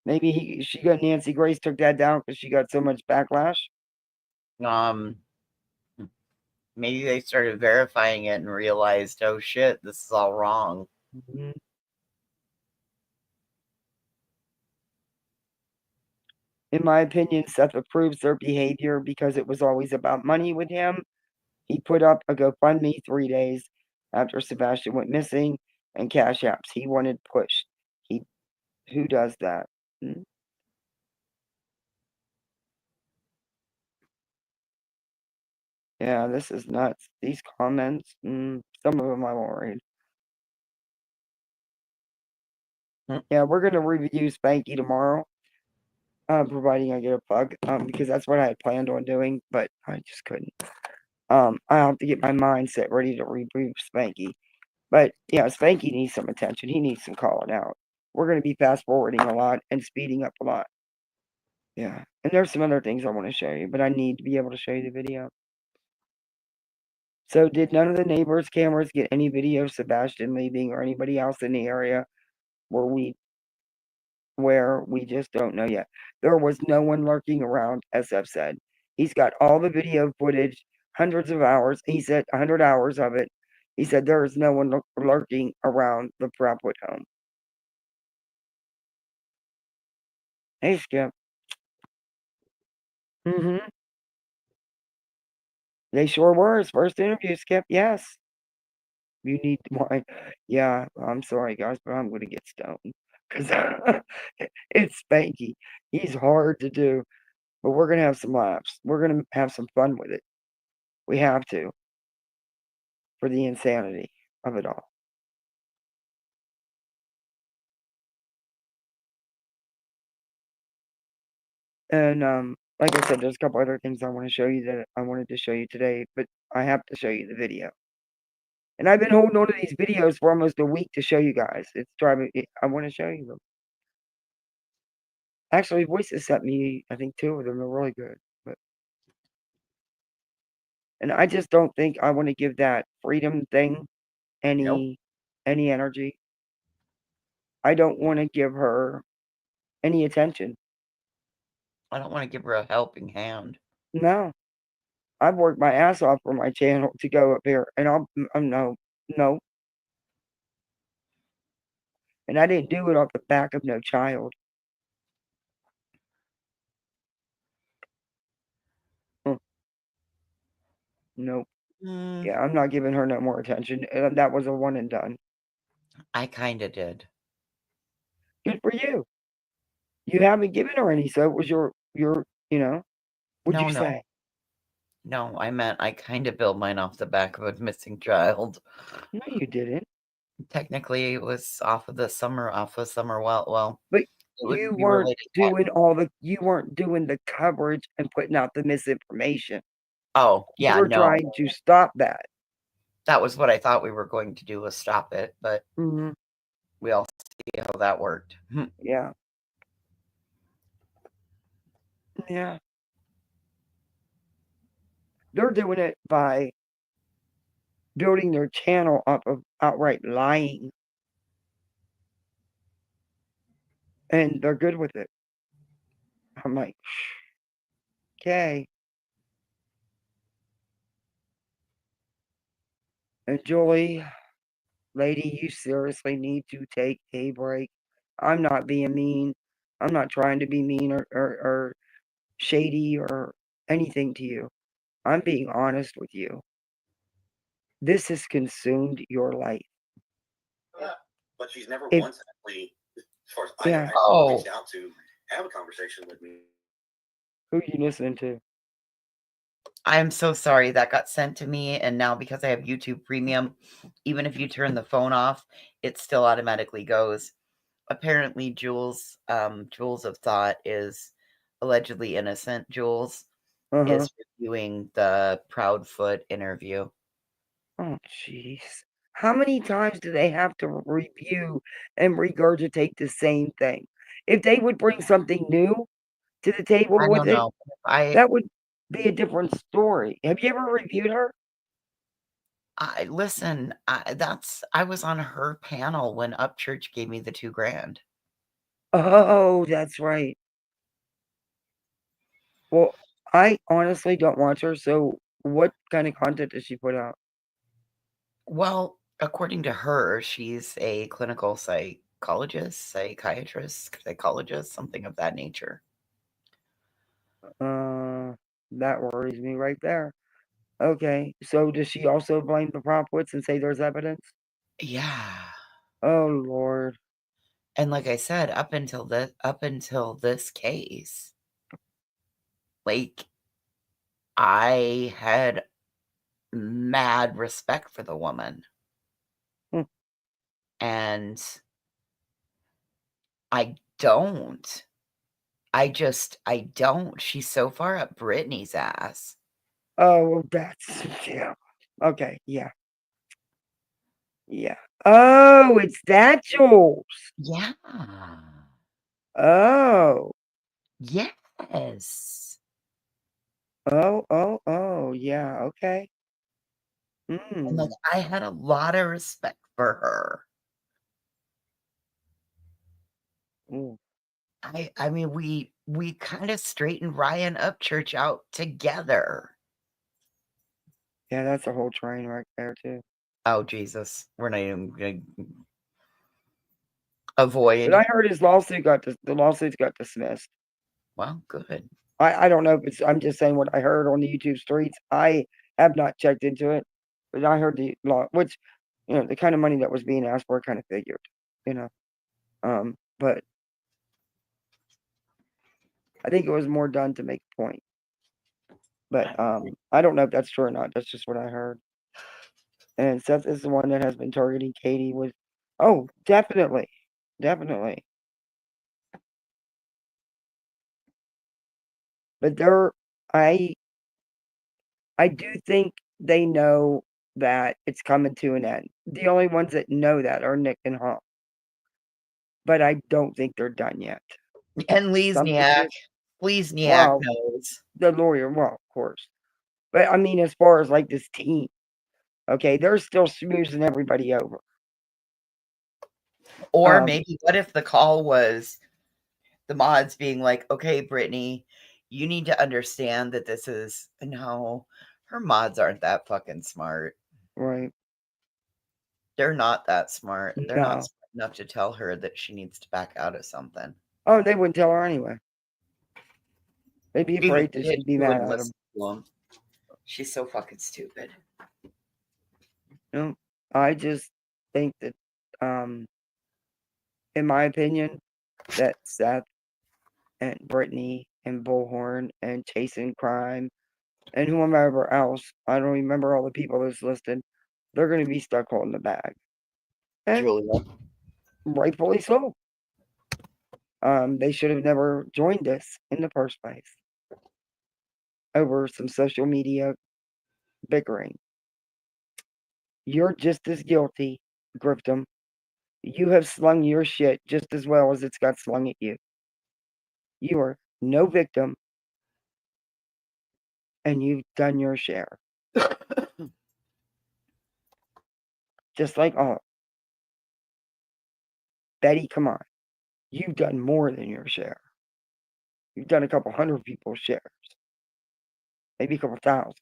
Maybe she got Nancy Grace took that down because she got so much backlash. Maybe they started verifying it and realized, oh shit, this is all wrong. Mm-hmm. In my opinion, Seth approves their behavior because it was always about money with him. He put up a GoFundMe 3 days after Sebastian went missing and cash apps. He wanted pushed. Who does that? Yeah, this is nuts. These comments, some of them I won't read. Yeah, we're gonna review Spanky tomorrow, providing I get a plug, because that's what I had planned on doing, but I just couldn't. I have to get my mindset ready to review Spanky. But yeah, Spanky needs some attention. He needs some calling out. We're gonna be fast forwarding a lot and speeding up a lot. Yeah, and there's some other things I want to show you, but I need to be able to show you the video. So, did none of the neighbors' cameras get any video of Sebastian leaving or anybody else in the area where we just don't know yet? There was no one lurking around, SF said. He's got all the video footage, hundreds of hours. He said 100 hours of it. He said there is no one lurking around the Propwood home. Hey, Skip. Mm-hmm. They sure were. His first interview, Skip. Yes. You need wine. Yeah, I'm sorry, guys, but I'm gonna get stoned because it's Spanky. He's hard to do, but we're gonna have some laughs. We're gonna have some fun with it. We have to for the insanity of it all. And like I said, there's a couple other things I want to show you that I wanted to show you today, but I have to show you the video. And I've been holding on to these videos for almost a week to show you guys. It's driving. I want to show you them. Actually, Voices sent me, I think 2 of them are really good. And I just don't think I want to give that freedom thing any energy. I don't want to give her any attention. I don't want to give her a helping hand. No. I've worked my ass off for my channel to go up here, and I'm no. And I didn't do it off the back of no child. Nope. Yeah, I'm not giving her no more attention. That was a one and done. I kind of did. Good for you. You haven't given her any, so it was your what'd you say? No, I meant I kind of built mine off the back of a missing child. No, you didn't. Technically, it was off of summer well. But you weren't doing you weren't doing the coverage and putting out the misinformation. Oh, yeah, you were trying to stop that. That was what I thought we were going to do, was stop it, but we all see how that worked. Yeah. Yeah. They're doing it by building their channel up of outright lying. And they're good with it. I'm like, okay. And Julie, lady, you seriously need to take a break. I'm not being mean. I'm not trying to be mean or shady or anything to you. I'm being honest with you. This has consumed your life. Yeah, but she's never If- once actually, as far as Yeah. I know, reached out to have a conversation with me. Who are you listening to? I'm so sorry that got sent to me, and now because I have YouTube Premium, even if you turn the phone off, it still automatically goes. Apparently, Jules of Thought is allegedly innocent. Jules is reviewing the Proudfoot interview. Oh, jeez. How many times do they have to review and regurgitate the same thing? If they would bring something new to the table I with don't it, know. that would be a different story. Have you ever reviewed her? I listen. I was on her panel when Upchurch gave me the $2,000. Oh, that's right. Well, I honestly don't watch her. So, what kind of content does she put out? Well, according to her, she's a clinical psychologist, psychiatrist, psychologist, something of that nature. That worries me right there. Okay, so does she also blame the propwits and say there's evidence? Yeah. Oh Lord. And like I said, up until this case, like, I had mad respect for the woman. And I don't. I don't. She's so far up Britney's ass. Oh, well, that's yeah. Okay, yeah. Yeah. Oh, it's that Jules. Yeah. Oh. Yes. Oh, yeah, okay. And like, I had a lot of respect for her. Ooh. I mean, we kind of straightened Ryan Upchurch out together. Yeah, that's a whole train right there too. Oh Jesus, we're not even gonna But avoid. I heard his lawsuit the lawsuits got dismissed. Well, good. I don't know if it's I'm just saying what I heard on the YouTube streets. I have not checked into it, but I heard the law, which the kind of money that was being asked for kind of figured, you know. But I think it was more done to make a point. But I don't know if that's true or not. That's just what I heard. And Seth is the one that has been targeting Katie with, oh, definitely. Definitely. But I do think they know that it's coming to an end. The only ones that know that are Nick and Hom. But I don't think they're done yet. And Lesniak Wow, knows. the lawyer, well, of course. But I mean, as far as like this team, okay, they're still smoozing everybody over. Or maybe what if the call was the mods being like, okay, Britney, you need to understand that this is no, her mods aren't that fucking smart. Right. They're not that smart. They're not No. smart enough to tell her that she needs to back out of something. Oh, they wouldn't tell her anyway. They'd be Even afraid if that they did, she'd be she mad wouldn't at listen to 'em. She's so fucking stupid. them. I just think that, in my opinion, that Seth and Brittany and Bullhorn and Chasing Crime and whomever else, I don't remember all the people that's listed, they're going to be stuck holding the bag. And Julia. rightfully so. They should have never joined us in the first place over some social media bickering. You're just as guilty, Griftney. You have slung your shit just as well as it's got slung at you. You are no victim, and you've done your share. Just like Betty, come on. You've done more than your share. You've done a couple hundred people's shares. Maybe a couple thousand.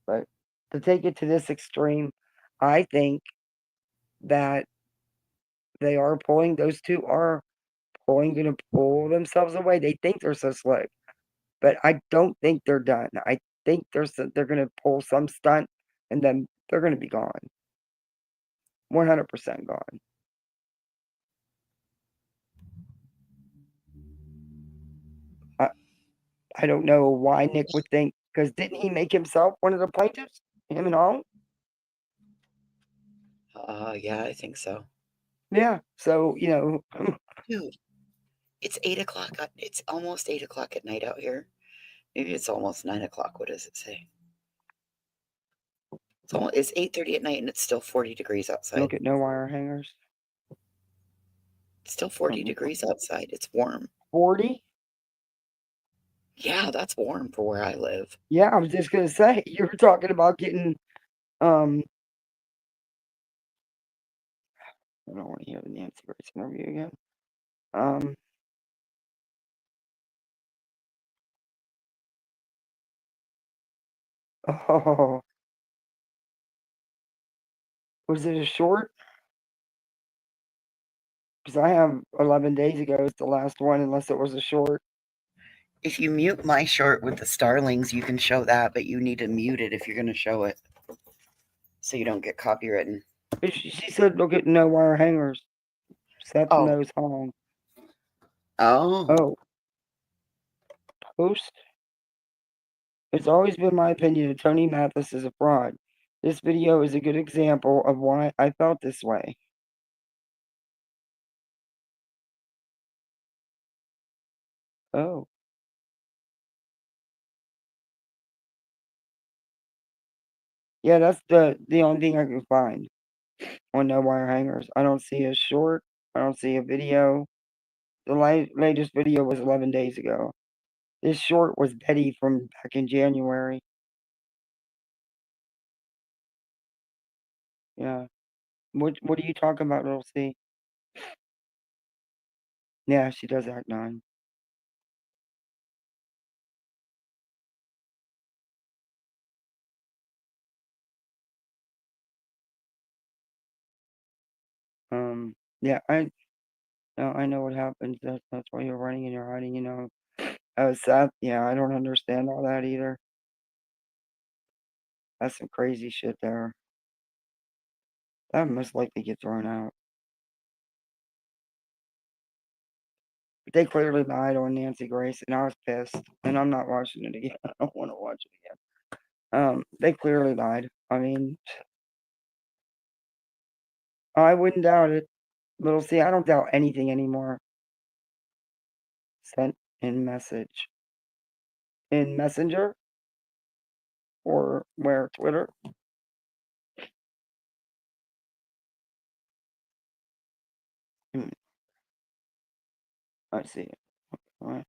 But to take it to this extreme, I think that those two are going to pull themselves away. They think they're so slick, but I don't think they're done. I think they're going to pull some stunt, and then they're going to be gone. 100% gone. I don't know why Nick would think, because didn't he make himself one of the plaintiffs? Him and all? Yeah, I think so. Yeah, so, Dude, it's 8 o'clock. It's almost 8 o'clock at night out here. Maybe it's almost 9 o'clock. What does it say? It's 8:30 at night, and it's still 40 degrees outside. Look at no wire hangers. It's still 40 degrees outside. It's warm. 40? Yeah, that's warm for where I live. Yeah, I was just going to say, you were talking about getting, I don't want to hear the Nancy Grace interview again. Oh, was it a short? Because I have 11 days ago. It's the last one, unless it was a short. If you mute my short with the starlings, you can show that, but you need to mute it if you're going to show it, so you don't get copywritten. She said, look at no wire hangers. Seth knows Hong. Oh. Post. It's always been my opinion that Tony Mathis is a fraud. This video is a good example of why I felt this way. Oh. Yeah, that's the only thing I can find on no wire hangers. I don't see a short. I don't see a video. The latest video was 11 days ago. This short was Betty from back in January. Yeah. What are you talking about, little C? Yeah, she does act 9. Yeah, I know what happens. That's why you're running and you're hiding, Oh, Seth, yeah, I don't understand all that either. That's some crazy shit there. That most likely get thrown out. But they clearly lied on Nancy Grace, and I was pissed. And I'm not watching it again. I don't want to watch it again. They clearly lied. I mean, I wouldn't doubt it. Little C, I don't doubt anything anymore. Sent in message. In Messenger? Or where? Twitter? I see it. All right.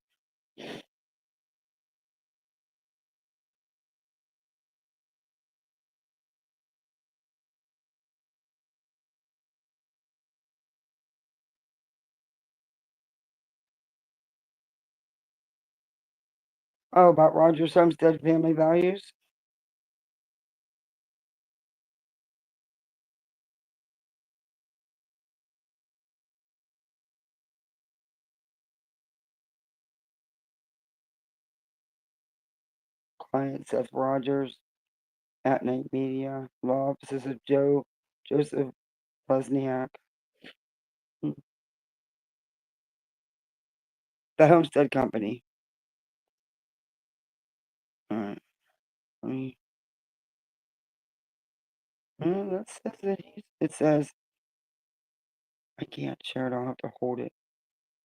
Oh, about Roger's Homestead family values? Client Seth Rogers, at Night Media, law offices of Joseph Lesniak. The Homestead Company. All right. That says that it says, I can't share it, I'll have to hold it.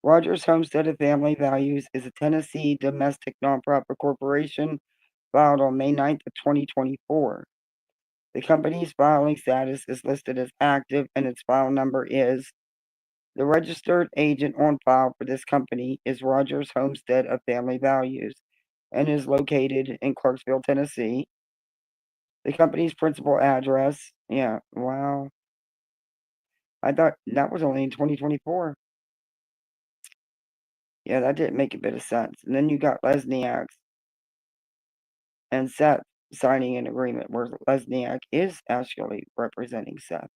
Rogers Homestead of Family Values is a Tennessee domestic nonprofit corporation filed on May 9th of 2024. The company's filing status is listed as active and its file number is. The registered agent on file for this company is Rogers Homestead of Family Values and is located in Clarksville, Tennessee. The company's principal address, yeah, wow. I thought that was only in 2024. Yeah, that didn't make a bit of sense. And then you got Lesniak's and Seth signing an agreement where Lesniak is actually representing Seth.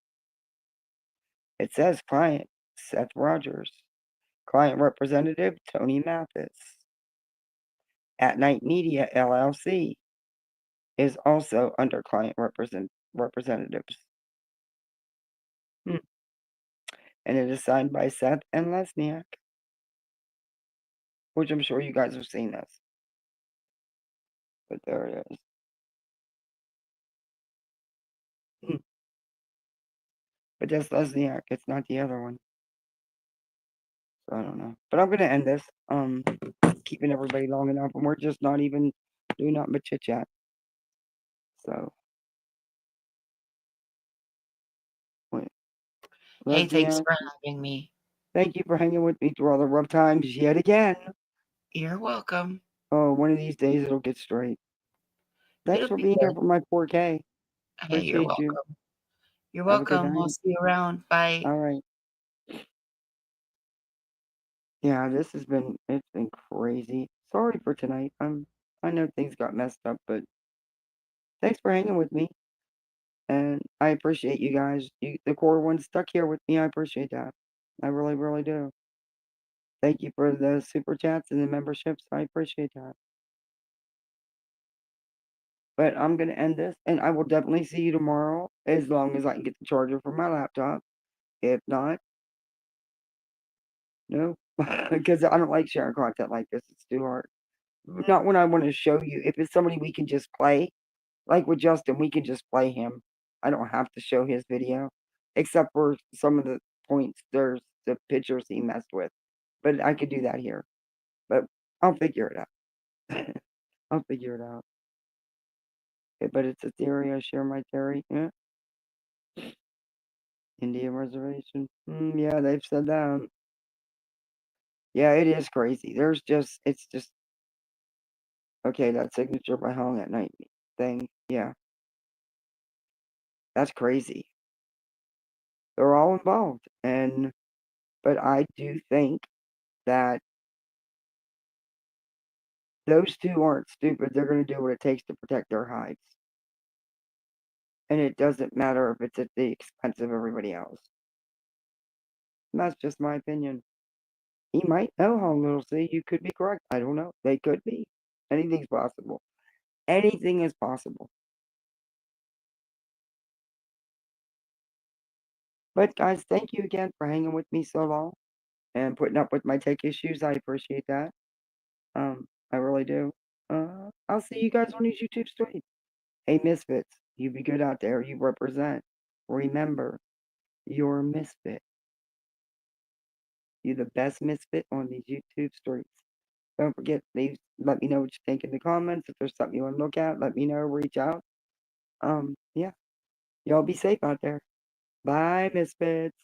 It says client Seth Rogers. Client representative, Tony Mathis. At Night Media, LLC is also under client representatives. And it is signed by Seth and Lesniak, which I'm sure you guys have seen this. But there it is. But that's Lesniak, it's not the other one. So I don't know. But I'm going to end this. Keeping everybody long enough, and we're just not even doing nothing but chit chat. So. Wait. Hey, thanks Lesniak, for having me. thank you for hanging with me through all the rough times yet again. You're welcome. Oh, one of these days it'll get straight. Thanks for being here for my 4K. Hey, Appreciate you're welcome. you. You're Have a good welcome. We'll night. see you around. Bye. All right. Yeah, it's been crazy. Sorry for tonight. I know things got messed up, but thanks for hanging with me. And I appreciate you guys. The core ones stuck here with me. I appreciate that. I really, really do. Thank you for the super chats and the memberships. I appreciate that. But I'm going to end this, and I will definitely see you tomorrow as long as I can get the charger for my laptop. If not, no, because I don't like sharing content like this. It's too hard. Not when I want to show you. If it's somebody we can just play, like with Justin, we can just play him. I don't have to show his video, except for some of the points. There's the pictures he messed with, but I could do that here. But I'll figure it out. I'll figure it out. Okay, but it's a theory. I share my theory. Yeah. Indian reservation. Yeah, they've said that. Yeah, it is crazy. It's just okay. That signature by Hong at night thing. Yeah, that's crazy. They're all involved, but I do think that those two aren't stupid. They're going to do what it takes to protect their hides, and it doesn't matter if it's at the expense of everybody else. And that's just my opinion. He might know Hong Little C. You could be correct. I don't know. They could be. Anything's possible. Anything is possible. But guys, thank you again for hanging with me so long and putting up with my tech issues. I appreciate that. I really do. I'll see you guys on these YouTube streams. Hey, Misfits, you be good out there. You represent. Remember, you're a misfit. You're the best misfit on these YouTube streets. Don't forget, let me know what you think in the comments. If there's something you want to look at, let me know. Reach out. Yeah. Y'all be safe out there. Bye, Misfits.